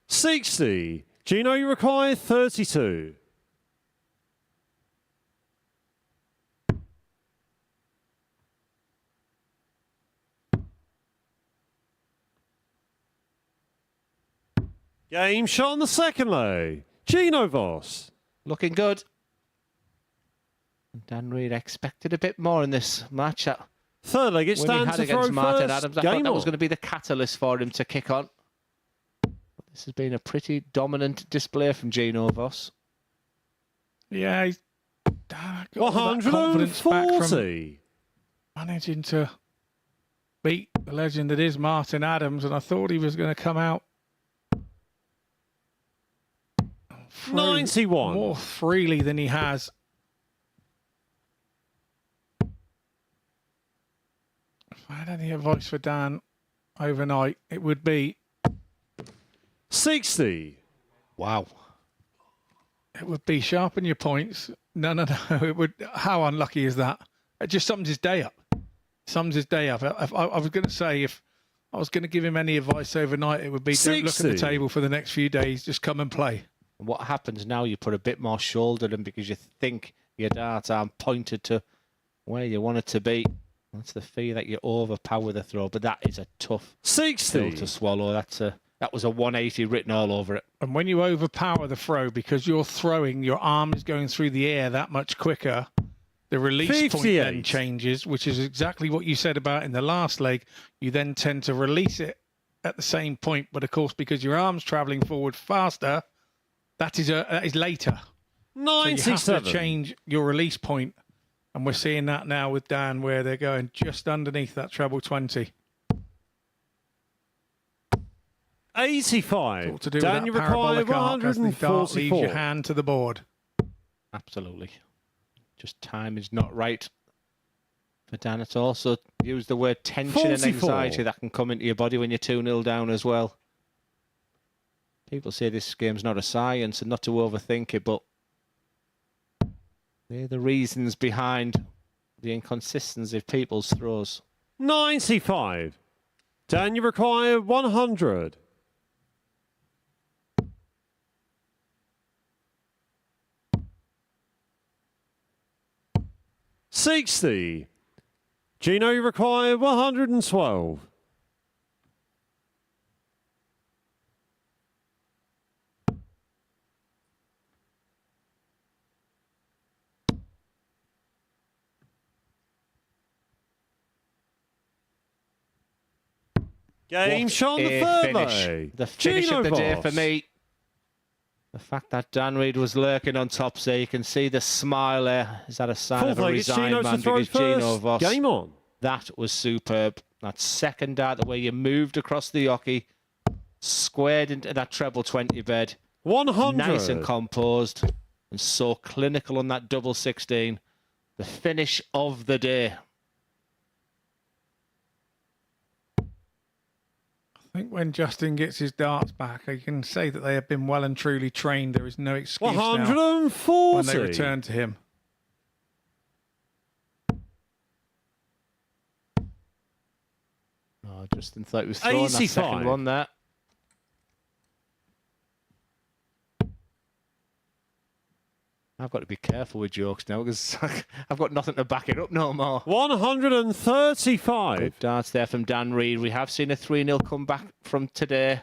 $60. Do you know you require 32? Game shot on the second leg. Gino Voss. Looking good. Dan Reid expected a bit more in this match. Third leg, it's When he Dan had to against throw Martin first. Adams, I Game thought that was on. going to be the catalyst for him to kick on. This has been a pretty dominant display from Gino Voss. Yeah, he's got all that confidence back from 140. managing to beat the legend that is Martin Adams, and I thought he was going to come out through 91. more freely than he has. If I had any advice for Dan overnight, it would be 60. Wow. it would be sharpen your points. No. It would. How unlucky is that? It just sums his day up. Sums his day up. I was going to say, if I was going to give him any advice overnight, it would be don't look at 60. the table for the next few days. Just come and play. And what happens now, you put a bit more shoulder in because you think your dart arm pointed to where you want it to be. That's the fear that you overpower the throw, but that is a tough 60. pill to swallow. That was a 180 written all over it. And when you overpower the throw, because you're throwing, your arm is going through the air that much quicker, the release point 58. then changes, which is exactly what you said about in the last leg. You then tend to release it at the same point, but of course, because your arm's travelling forward faster, that is later. So you have 97. to change your release point, and we're seeing that now with Dan, where they're going just underneath that treble 20. 85. All to do Dan, with you that require parabolic arc as the dart leaves 144. your hand to the board. Absolutely. Just time is not right for Dan at all. So use the word tension and 44. anxiety that can come into your body when you're 2-0 down as well. People say this game's not a science and not to overthink it, but they're the reasons behind the inconsistency of people's throws. 95. Dan, you require 100. $60. Gino, you require 112. Game What shot on the a third finish. leg. The finish Gino of the day Voss. for me. The fact that Dan Reid was lurking on top, so you can see the smile there. Is that a sign Fourth of a leg, it's resigned Gino to man? throw Because Gino first. Voss, Game on. that was superb. That second dart, the way you moved across the hockey, squared into that treble 20 bed. 100. Nice and composed, and so clinical on that double 16. The finish of the day. I think when Justin gets his darts back, he can say that they have been well and truly trained. There is no excuse now 140. when they return to him. Oh, Justin thought he was throwing that 85. second one there. I've got to be careful with jokes now because I've got nothing to back it up no more. 135. Good darts there from Dan Reid. We have seen a 3-0 comeback from today.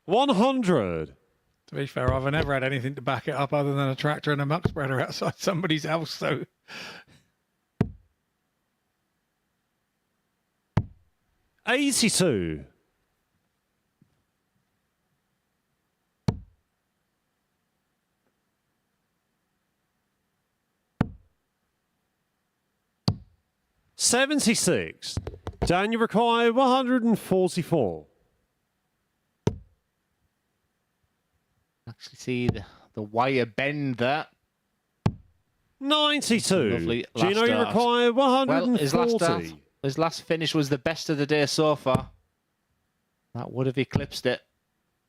100. To be fair, I've never had anything to back it up other than a tractor and a muck spreader outside somebody's house. So 82. $76. Dan, you require 144. Actually see the wire bend there. 92. Lovely last Gino, you dart. require 140. Well, his last finish was the best of the day so far. That would have eclipsed it.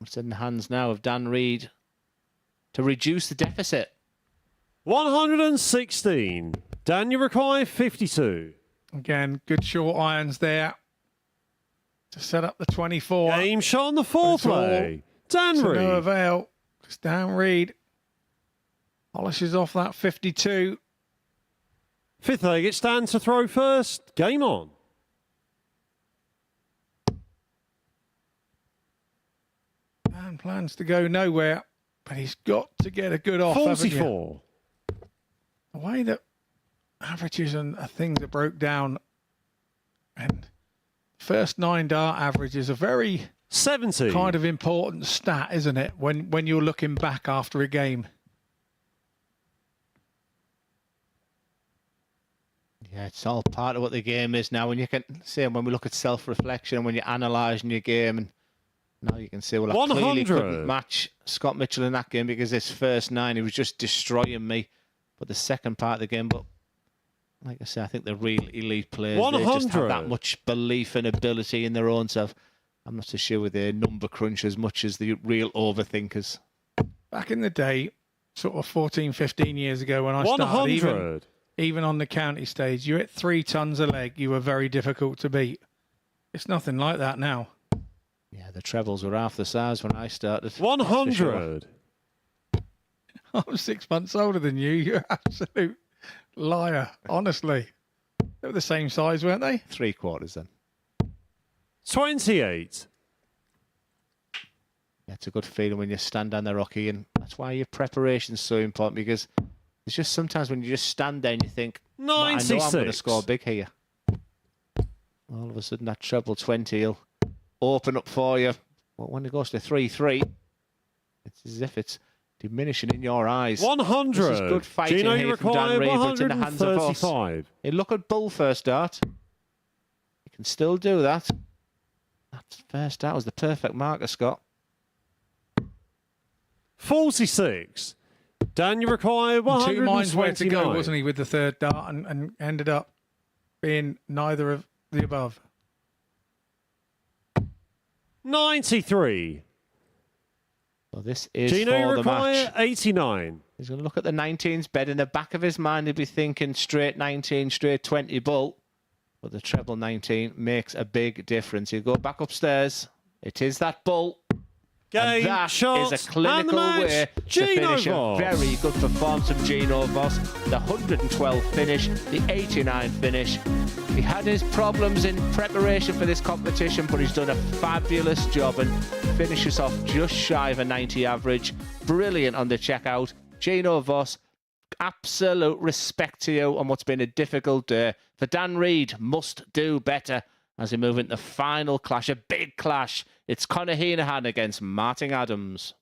It's in the hands now of Dan Reid to reduce the deficit. 116. Dan, you require 52. again, good short irons there to set up the 24. Game shot on the foreplay. Dan To no Reid. avail. Just Dan Reid polishes off that 52. Fifth leg, it's Dan to throw first. Game on. Dan plans to go nowhere, but he's got to get a good off. haven't you? 44. The way that averages and things are broke down, and first 9 dart average is a very 70. kind of important stat, isn't it? When you're looking back after a game. Yeah, it's all part of what the game is now. When you can say, when we look at self-reflection and when you're analysing your game, and now you can say, well, I clearly 100. couldn't match Scott Mitchell in that game because his first 9, he was just destroying me. But the second part of the game, but like I say, I think the real elite players, they just have 100. that much belief and ability in their own self. I'm not so sure with their number crunch as much as the real overthinkers. Back in the day, sort of 14, 15 years ago when I started, 100. even on the county stage, you hit 3 tons a leg, you were very difficult to beat. It's nothing like that now. Yeah, the trebles were half the size when I started. that's for sure. 100. I'm 6 months older than you. You're an absolute liar, honestly. They were the same size, weren't they? 3/4 then. 28. Yeah, it's a good feeling when you stand down the rocky, and that's why your preparation's so important, because it's just sometimes when you just stand there and you think, well, I know I'm going to 96. score big here. All of a sudden that treble 20 will open up for you. But when it goes to 3-3, it's as if it's diminishing in your eyes. 100. This is good fighting Gino, you here from Dan require Reid, but it's in the hands of us. 135. Hey, look at Bull first dart. You can still do that. That first dart was the perfect marker, Scott. 46. Dan, you require 129. 2 minds where to go, wasn't he, with the third dart, and ended up being neither of the above. 93. Well, this is Gino, you for the require match. 89. He's going to look at the 19s bed. In the back of his mind, he'll be thinking straight 19, straight 20 bull. But the treble 19 makes a big difference. He'll go back upstairs. It is that bull. Game, And that shots, is a clinical and the match. way to Gino finish Voss. a very good performance from Gino Voss. The 112 finish, the 89 finish. He had his problems in preparation for this competition, but he's done a fabulous job and finishes off just shy of a 90 average. Brilliant on the checkout. Gino Voss, absolute respect to you on what's been a difficult day. For Dan Reid, must do better as we move into the final clash, a big clash. It's Conor Heenahan against Martin Adams.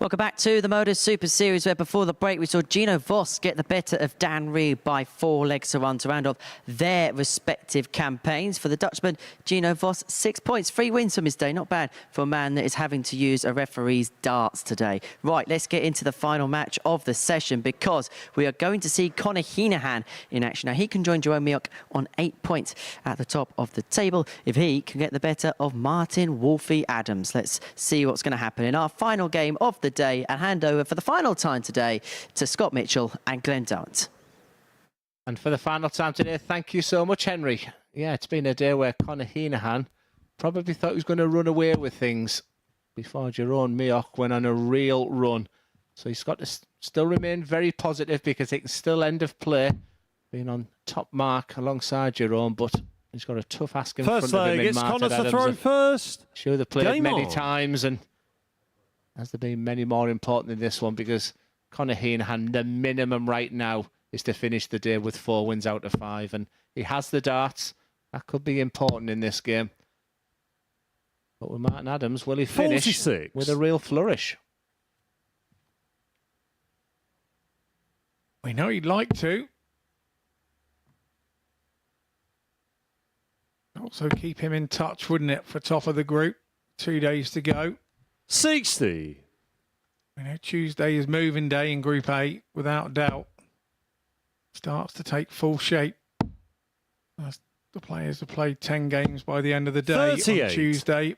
Welcome back to the MODUS Super Series, where before the break we saw Gino Voss get the better of Dan Reed by 4 legs to 1 to round off their respective campaigns. For the Dutchman, Gino Voss, 6 points, 3 wins from his day. Not bad for a man that is having to use a referee's darts today. Right, let's get into the final match of the session, because we are going to see Conor Heenahan in action. Now, he can join Joe Milk on 8 points at the top of the table if he can get the better of Martin Wolfie Adams. Let's see what's going to happen in our final game of the day, and hand over for the final time today to Scott Mitchell and Glenn Dunt. And for the final time today, thank you so much, Henry. Yeah, it's been a day where Conor Heenahan probably thought he was going to run away with things before Jerome Mioch went on a real run. So he's got to still remain very positive, because it can still end of play, being on top mark alongside Jerome, but he's got a tough ask in front of him in Martin Conor to Adams. throw first. Sure, they've played Game many on. times, and has there been many more important than this one? Because Conor Heenahan, the minimum right now is to finish the day with 4 wins out of 5, and he has the darts. That could be important in this game. But with Martin Adams, will he finish 46. with a real flourish? We know he'd like to. Also keep him in touch, wouldn't it, for top of the group? 2 days to go. 60. You know, Tuesday is moving day in Group A, without doubt. Starts to take full shape. As the players have played 10 games by the end of the day 38. on Tuesday.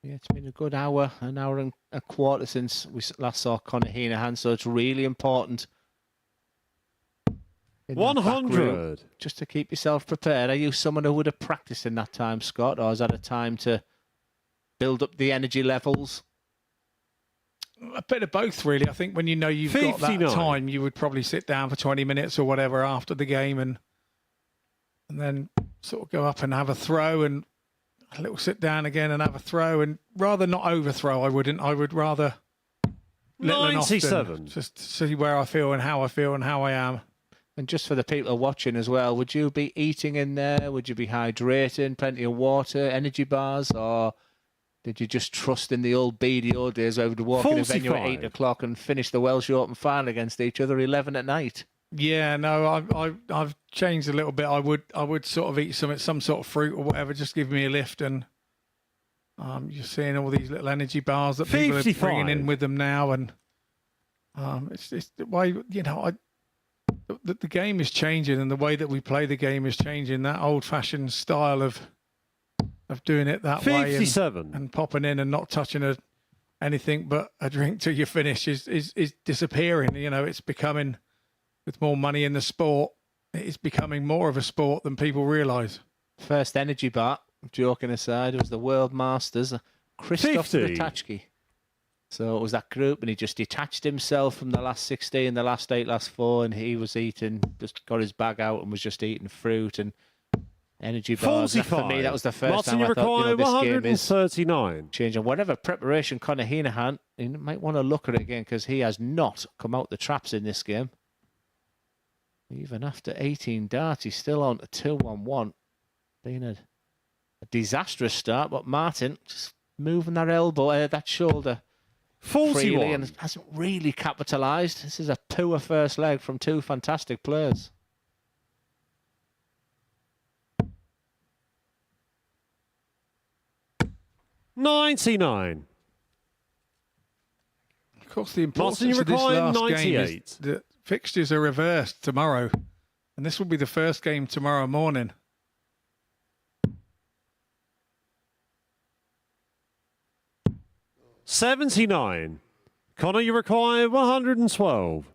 Yeah, it's been a good hour, an hour and a quarter since we last saw Conor Heenahan, so it's really important in that back room, 100. just to keep yourself prepared. Are you someone who would have practiced in that time, Scott, or is that a time to build up the energy levels? A bit of both, really. I think when you know you've got 59. that time, you would probably sit down for 20 minutes or whatever after the game, and then sort of go up and have a throw, and a little sit down again and have a throw, and rather not overthrow. I wouldn't. I would rather little and often, 97. just to see where I feel and how I am. And just for the people watching as well, would you be eating in there? Would you be hydrating, plenty of water, energy bars, or did you just trust in the old BDO days where we'd walk in a venue at 8 o'clock and finish the Welsh Open final against each other 11 at night? Yeah, no, I've changed a little bit. I would sort of eat some sort of fruit or whatever, just give me a lift. And you're seeing all these little energy bars that people 55. are bringing in with them now, and it's the way, you know, the game is changing, and the way that we play the game is changing. That old-fashioned style of doing it that way 57. and popping in and not touching anything but a drink till you finish is disappearing. You know, it's becoming, with more money in the sport, it's becoming more of a sport than people realise. First energy bar, joking aside, it was the World Masters, Christoph 50. Ratajski. So it was that group, and he just detached himself from the last 16, the last 8, last 4, and he was eating, just got his bag out and was just eating fruit and energy bars. And 45. for me, that was the first Martin, time you I thought, you know, require this game is 139. changing. Whatever preparation Conor Heenahan, he might want to look at it again, because he has not come out the traps in this game. Even after 18 darts, he's still on a 2-1-1. Been a disastrous start, but Martin just moving that elbow, that shoulder freely, 41. and hasn't really capitalised. This is a poor first leg from 2 fantastic players. $99. Of course, the Martin, importance you of this require last game 98. is that fixtures are reversed tomorrow, and this will be the first game tomorrow morning. $79. Conor, you require 112.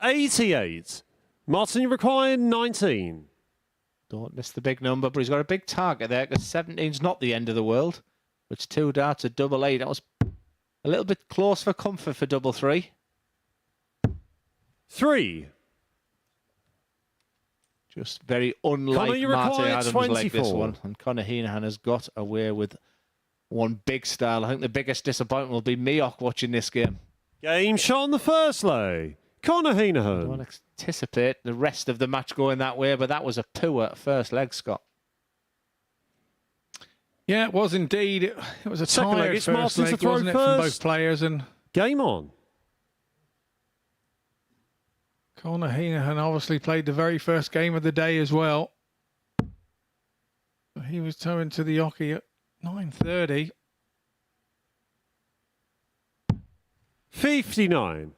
$88. Martin, you require 19. Don't miss the big number, but he's got a big target there, because 17's not the end of the world. It's 2 darts at double 8. That was a little bit close for comfort for double 3. 3. Just very Conor, unlike you Martin require Adams like this 24. one. And Conor Heenahan has got away with one big style. I think the biggest disappointment will be Mioch watching this game. Game shot on the first lay. Connor I don't Heenahan. anticipate the rest of the match going that way, but that was a poor first leg, Scott. Yeah, it was indeed. It was a Second leg, tired it's first Martin to leg, throw wasn't it, from both first. players? And Game on. Connor Heenahan obviously played the very first game of the day as well. He was towing to the hockey at 9:30. 59.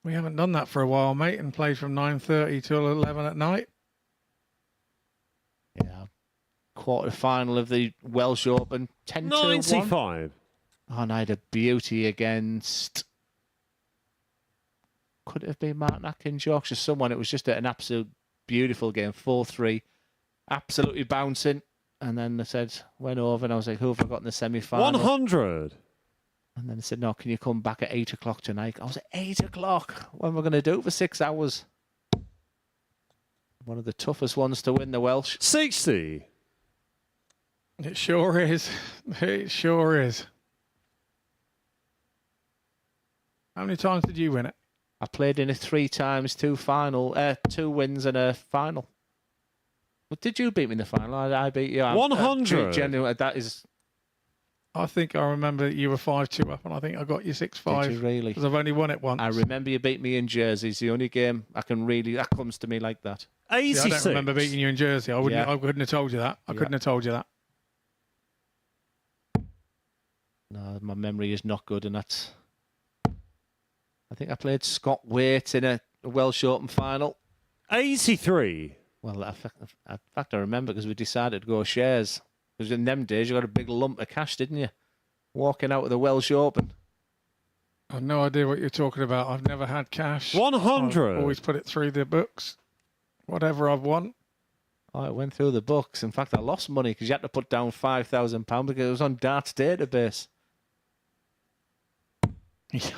We haven't done that for a while, mate, and played from 9:30 till 11 at night. Yeah. Quarter final of the Welsh Open. 10-1. 95. Oh, and I had a beauty against... Could it have been Martin Atkins, Yorkshire, someone. It was just an absolute beautiful game. 4-3. Absolutely bouncing. And then they said, went over, and I was like, who have I got in the semi-final? 100. And then they said, no, can you come back at 8 o'clock tonight? I was at 8 o'clock. What am I going to do for 6 hours? One of the toughest ones to win the Welsh. 60. It sure is. It sure is. How many times did you win it? I played in it 3 times, 2 wins and a final. But did you beat me in the final? I beat you. 100. Genuine, that is... I think I remember you were 5-2 up, and I think I got you 6-5. Did you really? Because I've only won it once. I remember you beat me in Jersey. It's the only game I can really... That comes to me like that. 86. I don't remember beating you in Jersey. I wouldn't. Yeah. I couldn't have told you that. I couldn't have told you that. No, my memory is not good, and that's... I think I played Scott Waite in a Welsh Open final. 83. Well, in fact, I remember because we decided to go shares. Because in them days, you got a big lump of cash, didn't you? Walking out of the Welsh Open. I've no idea what you're talking about. I've never had cash. 100. I've always put it through the books. Whatever I've won. Oh, it went through the books. In fact, I lost money because you had to put down £5,000 because it was on Dart's database.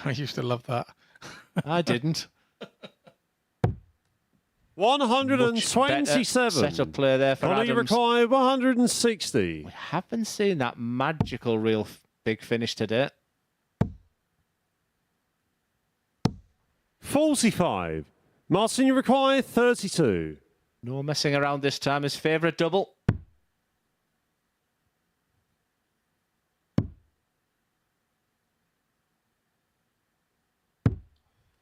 I used to love that. I didn't. 127. Setup play there for Connor, you Adams. require 160. We haven't seen that magical real big finish today. 45. Martin, you require 32. No messing around this time. His favourite double.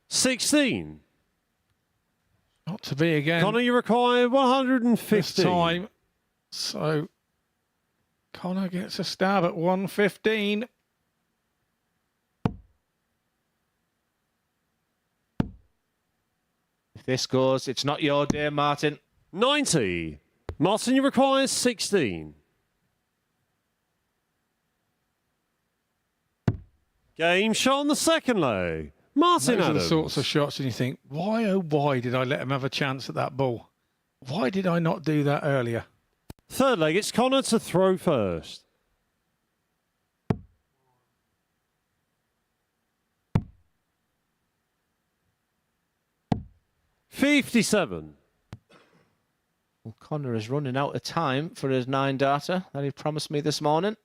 $16. Not to be again. Connor, you require 150. This time. So Connor gets a stab at 115. If this goes, it's not your day, Martin. 90. Martin, you require 16. Game shot on the second leg. Martin Those are the Adams. sorts of shots, and you think, why, oh, why did I let him have a chance at that ball? Why did I not do that earlier? Third leg, it's Connor to throw first. $57. Well, Connor is running out of time for his 9-darter that he promised me this morning.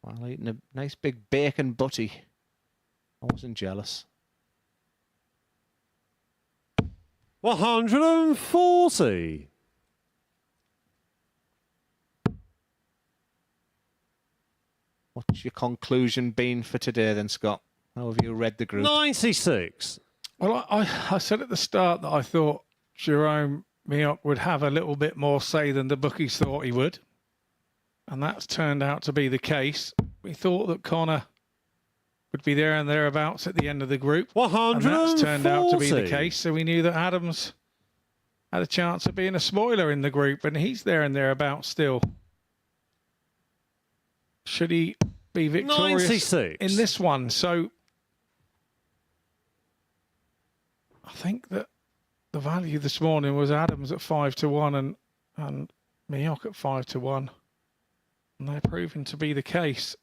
While eating a nice big bacon butty. I wasn't jealous. 140. What's your conclusion been for today then, Scott? How have you read the group? 96. Well, I said at the start that I thought Jerome Mioch would have a little bit more say than the bookies thought he would. And that's turned out to be the case. We thought that Connor would be there and thereabouts at the end of the group. 140. And that's turned out to be the case. So we knew that Adams had a chance of being a spoiler in the group, and he's there and thereabouts still. Should he be victorious 96. in this one? So I think that the value this morning was Adams at 5-1 and Mioch at 5-1. And they're proving to be the case.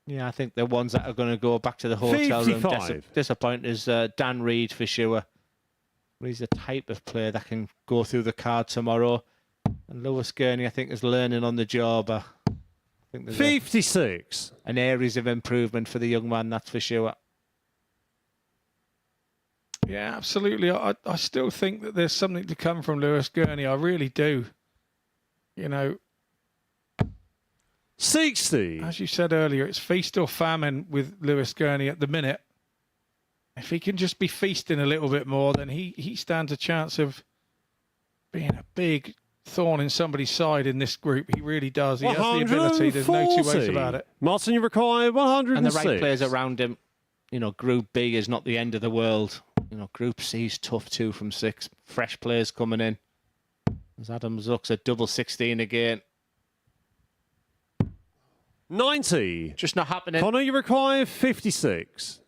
Yeah, I think the ones that are going to go back to the hotel room 55. disappointed is Dan Reid for sure. He's the type of player that can go through the card tomorrow. And Lewis Gurney, I think, is learning on the job. think there's 56. an areas of improvement for the young man, that's for sure. Yeah, absolutely. I still think that there's something to come from Lewis Gurney. I really do. You know, 60. as you said earlier, it's feast or famine with Lewis Gurney at the minute. If he can just be feasting a little bit more, then he stands a chance of being a big thorn in somebody's side in this group. He really does. He has the ability. There's no two ways about it. Martin, you require 106. And the right players around him. You know, Group B is not the end of the world. You know, Group C is tough 2 from 6. Fresh players coming in. As Adams looks at double 16 again. 90. Just not happening. Connor, you require 56.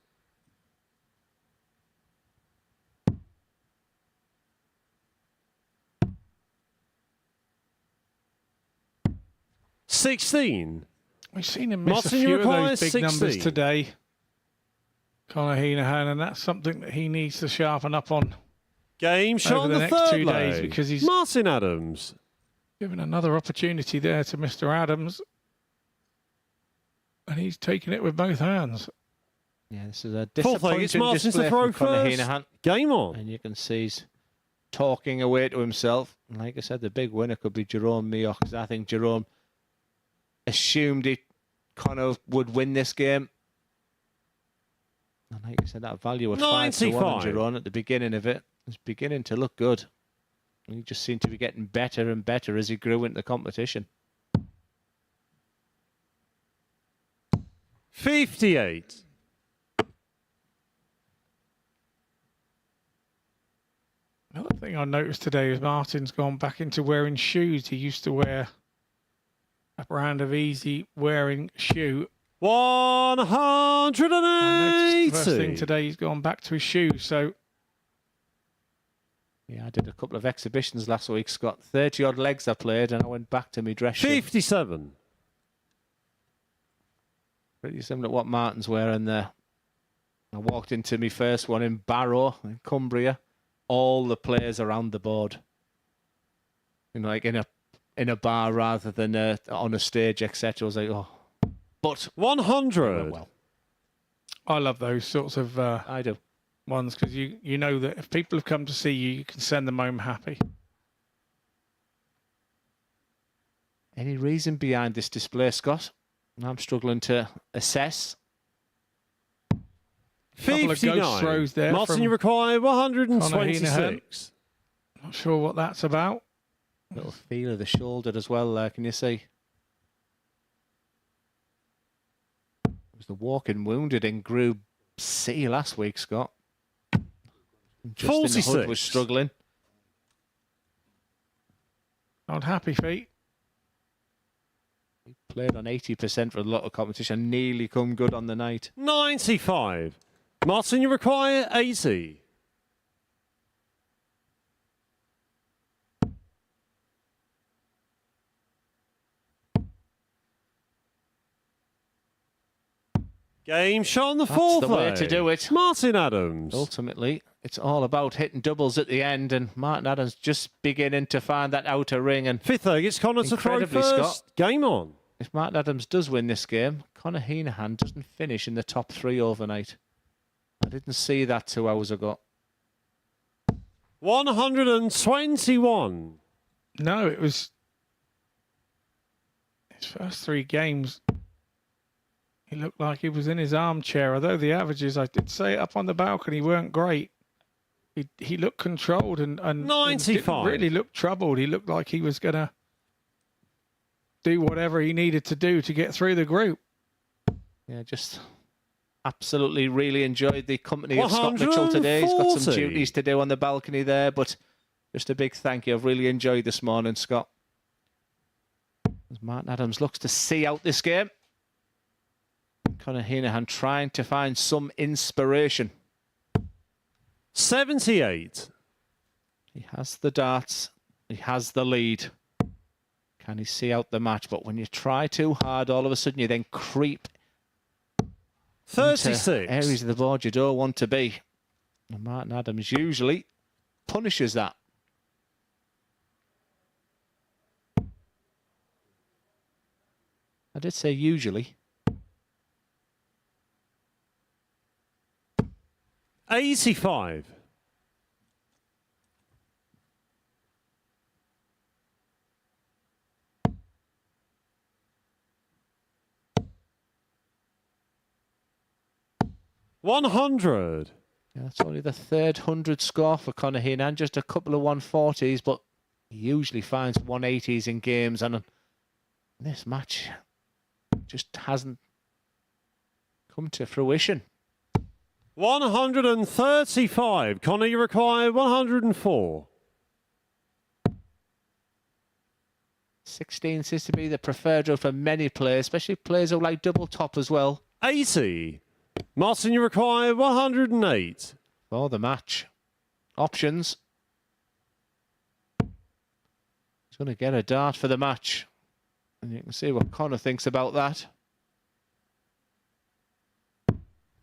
$16. We've seen him miss Martin, a you few of require those big 16. numbers today, Conor Heenahan, and that's something that he needs to sharpen up on Game shot over on the the next third 2 days, leg. because he's Martin Adams. given another opportunity there to Mr. Adams, and he's taking it with both hands. Yeah, this is a Fourth leg, disappointing it's Martin display to throw from Conor first. Heenahan. Game on. And you can see he's talking away to himself. And like I said, the big winner could be Jerome Mioch, because I think Jerome assumed he kind of would win this game. And like I said, that value at 5-1 on 95. Jerome at the beginning of it was beginning to look good. And he just seemed to be getting better and better as he grew into the competition. 58. Another thing I noticed today is Martin's gone back into wearing shoes. He used to wear a brand of easy wearing shoe. I noticed the 180. first thing today he's gone back to his shoes. So Yeah, I did a couple of exhibitions last week, Scott. 30-odd legs I played, and I went back to my dress shoe. 57. Pretty similar to what Martin's wearing there. I walked into my first one in Barrow, in Cumbria. All the players around the board. You know, like in a bar rather than on a stage, etc. I was like, oh. But 100. well, I love those sorts of I do. ones, because you know that if people have come to see you, you can send them home happy. Any reason behind this display, Scott? I'm struggling to assess. Couple of ghost 59. throws there Martin, from you require Conor 126. Not sure what that's about. Little feel of the shoulder as well there, can you see? It was the walking wounded in Group C last week, Scott. Justin 46. Hood was struggling. Not happy feet. He played on 80% for a lot of competition, nearly come good on the night. 95. Martin, you require 80. Game shot on the That's fourth the way leg. to do it. Martin Adams. Ultimately, it's all about hitting doubles at the end, and Martin Adams just beginning to find that outer ring. And Fifth leg, it's Connor to throw Incredibly, first. Scott. Game on. if Martin Adams does win this game, Conor Heenahan doesn't finish in the top 3 overnight. I didn't see that 2 hours ago. 121. No, it was his first 3 games. He looked like he was in his armchair. Although the averages, I did say up on the balcony, weren't great. He looked controlled and 95. didn't really look troubled. He looked like he was going to do whatever he needed to do to get through the group. Yeah, just absolutely really enjoyed the company of Scott Mitchell today. He's got some 140. duties to do on the balcony there, but just a big thank you. I've really enjoyed this morning, Scott. As Martin Adams looks to see out this game. Conor Heenahan trying to find some inspiration. 78. He has the darts. He has the lead. Can he see out the match? But when you try too hard, all of a sudden you then creep 36. into areas of the board you don't want to be. And Martin Adams usually punishes that. I did say usually. 85. $100. Yeah, that's only the third 100 score for Conor Heenan. Just a couple of 140s, but he usually finds 180s in games. And this match just hasn't come to fruition. 135. Conor, you require 104. 16 seems to be the preferred road for many players, especially players who like double top as well. 80. Martin, you require 108. For the match. Options. He's going to get a dart for the match. And you can see what Conor thinks about that.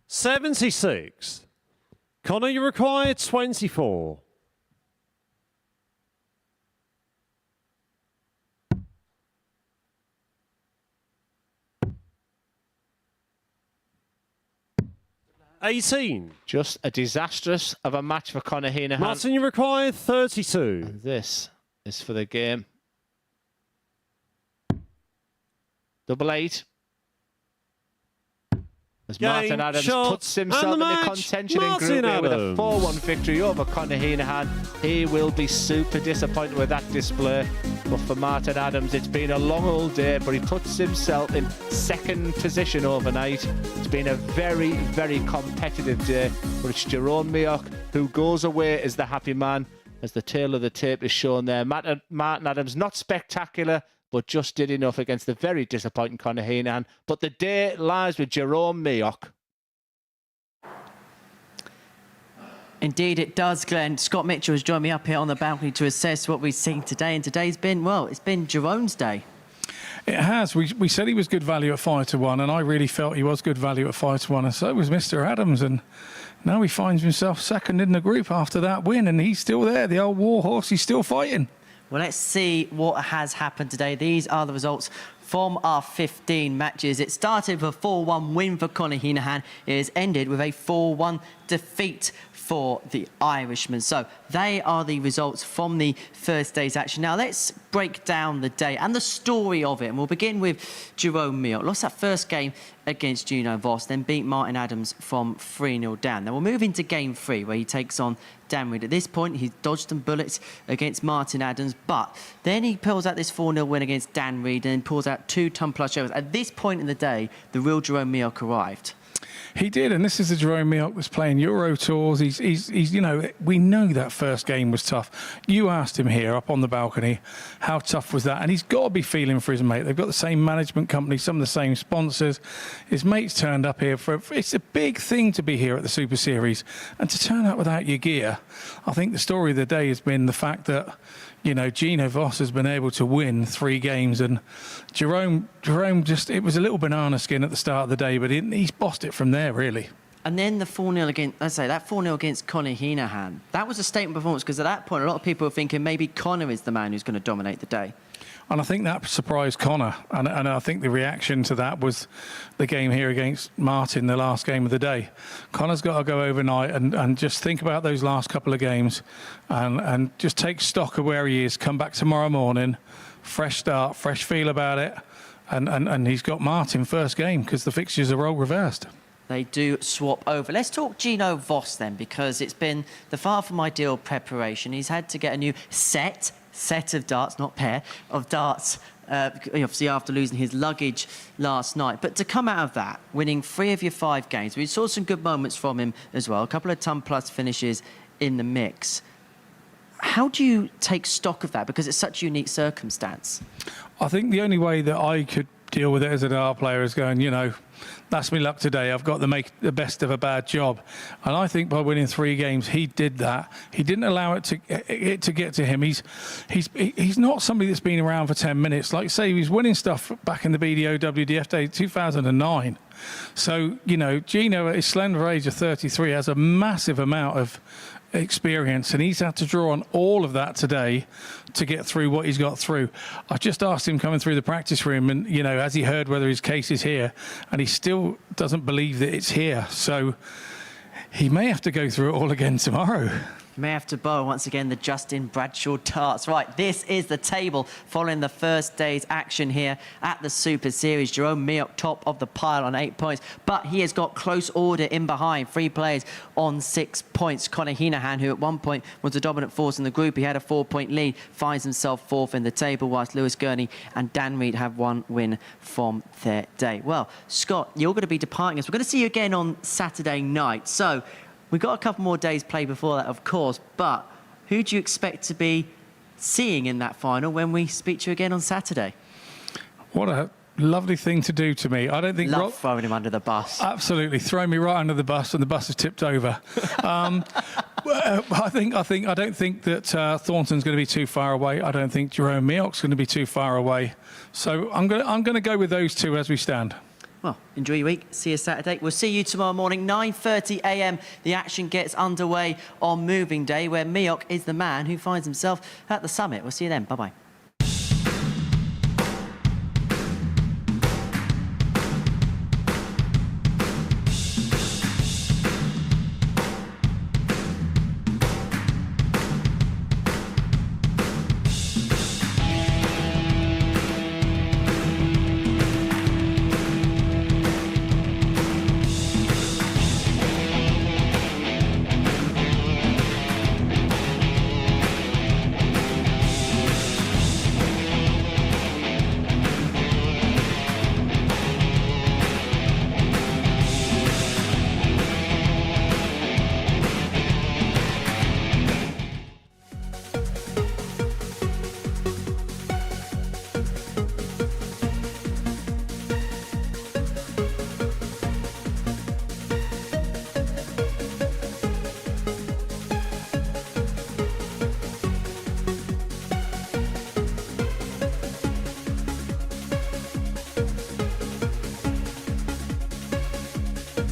76. Conor, you require 24. $18. Just a disastrous of a match for Conor Heenan. Martin, you require 32. And this is for the game. Double 8. As Game, Martin Adams shot, puts himself and in the the match, contention in Martin Group A with a Adams. 4-1 victory over Conor Heenan. He will be super disappointed with that display. But for Martin Adams, it's been a long old day, but he puts himself in second position overnight. It's been a very, very competitive day. But it's Jerome Mayock who goes away as the happy man, as the tail of the tape is shown there. Martin Adams, not spectacular, but just did enough against the very disappointing Conor Heenan. But the day lies with Jerome Mayock. Indeed, it does, Glenn. Scott Mitchell has joined me up here on the balcony to assess what we've seen today. And today's been, well, it's been Jerome's day. It has. We said he was good value at 5-1, and I really felt he was good value at 5-1, and so was Mr. Adams. And now he finds himself second in the group after that win, and he's still there. The old war horse, he's still fighting. Well, let's see what has happened today. These are the results from our 15 matches. It started with a 4-1 win for Conor Heenan. It has ended with a 4-1 defeat for the Irishman. So they are the results from the first day's action. Now let's break down the day and the story of it. And we'll begin with Jerome Mayock. Lost that first game against Gino Voss, then beat Martin Adams from 3-0 down. Then we'll move into game 3, where he takes on Dan Reed. At this point, he dodged some bullets against Martin Adams, but then he pulls out this 4-0 win against Dan Reed and pulls out 2 ton-plus shows. At this point in the day, the real Jerome Mayock arrived. He did, and this is the Jerome Mayock that's playing Euro Tours. He's, you know, we know that first game was tough. You asked him here up on the balcony, how tough was that? And he's got to be feeling for his mate. They've got the same management company, some of the same sponsors. His mate's turned up here it's a big thing to be here at the Super Series, and to turn up without your gear. I think the story of the day has been the fact that, you know, Gino Voss has been able to win 3 games, and Jerome just, it was a little banana skin at the start of the day, but he's bossed it from there, really. And then the 4-0 against, let's say, that 4-0 against Conor Heenan, that was a statement performance, because at that point, a lot of people were thinking maybe Conor is the man who's going to dominate the day. And I think that surprised Conor, and I think the reaction to that was the game here against Martin, the last game of the day. Conor's got to go overnight and just think about those last couple of games and just take stock of where he is, come back tomorrow morning, fresh start, fresh feel about it, and he's got Martin first game because the fixtures are all reversed. They do swap over. Let's talk Gino Voss then, because it's been the far from ideal preparation. He's had to get a new set of darts, not pair, of darts, obviously after losing his luggage last night. But to come out of that, winning 3 of your 5 games, we saw some good moments from him as well, a couple of ton-plus finishes in the mix. How do you take stock of that? Because it's such a unique circumstance. I think the only way that I could deal with it as a dart player is going, you know, that's my luck today. I've got to make the best of a bad job. And I think by winning 3 games, he did that. He didn't allow it to get to him. He's not somebody that's been around for 10 minutes. Like, say, he was winning stuff back in the BDO WDF day 2009. So, you know, Gino at his slender age of 33 has a massive amount of experience, and he's had to draw on all of that today to get through what he's got through. I just asked him coming through the practice room, and, you know, has he heard whether his case is here? And he still doesn't believe that it's here. So he may have to go through it all again tomorrow. May have to bow once again the Justin Bradshaw tarts. Right, this is the table following the first day's action here at the Super Series. Jerome Mioch top of the pile on 8 points, but he has got close order in behind. 3 players on 6 points. Conor Heenahan, who at one point was the dominant force in the group, he had a 4-point lead, finds himself 4th in the table, whilst Lewis Gurney and Dan Reed have 1 win from their day. Well, Scott, you're going to be departing us. We're going to see you again on Saturday night. So we've got a couple more days play before that, of course, but who do you expect to be seeing in that final when we speak to you again on Saturday? What a lovely thing to do to me. I don't think Love throwing him under the bus. Absolutely, throw me right under the bus, and the bus is tipped over. I don't think that Thornton's going to be too far away. I don't think Jerome Mioch's going to be too far away. So I'm going to go with those 2 as we stand. Well, enjoy your week. See you Saturday. We'll see you tomorrow morning, 9:30 a.m. The action gets underway on Moving Day, where Mioch is the man who finds himself at the summit. We'll see you then. Bye-bye.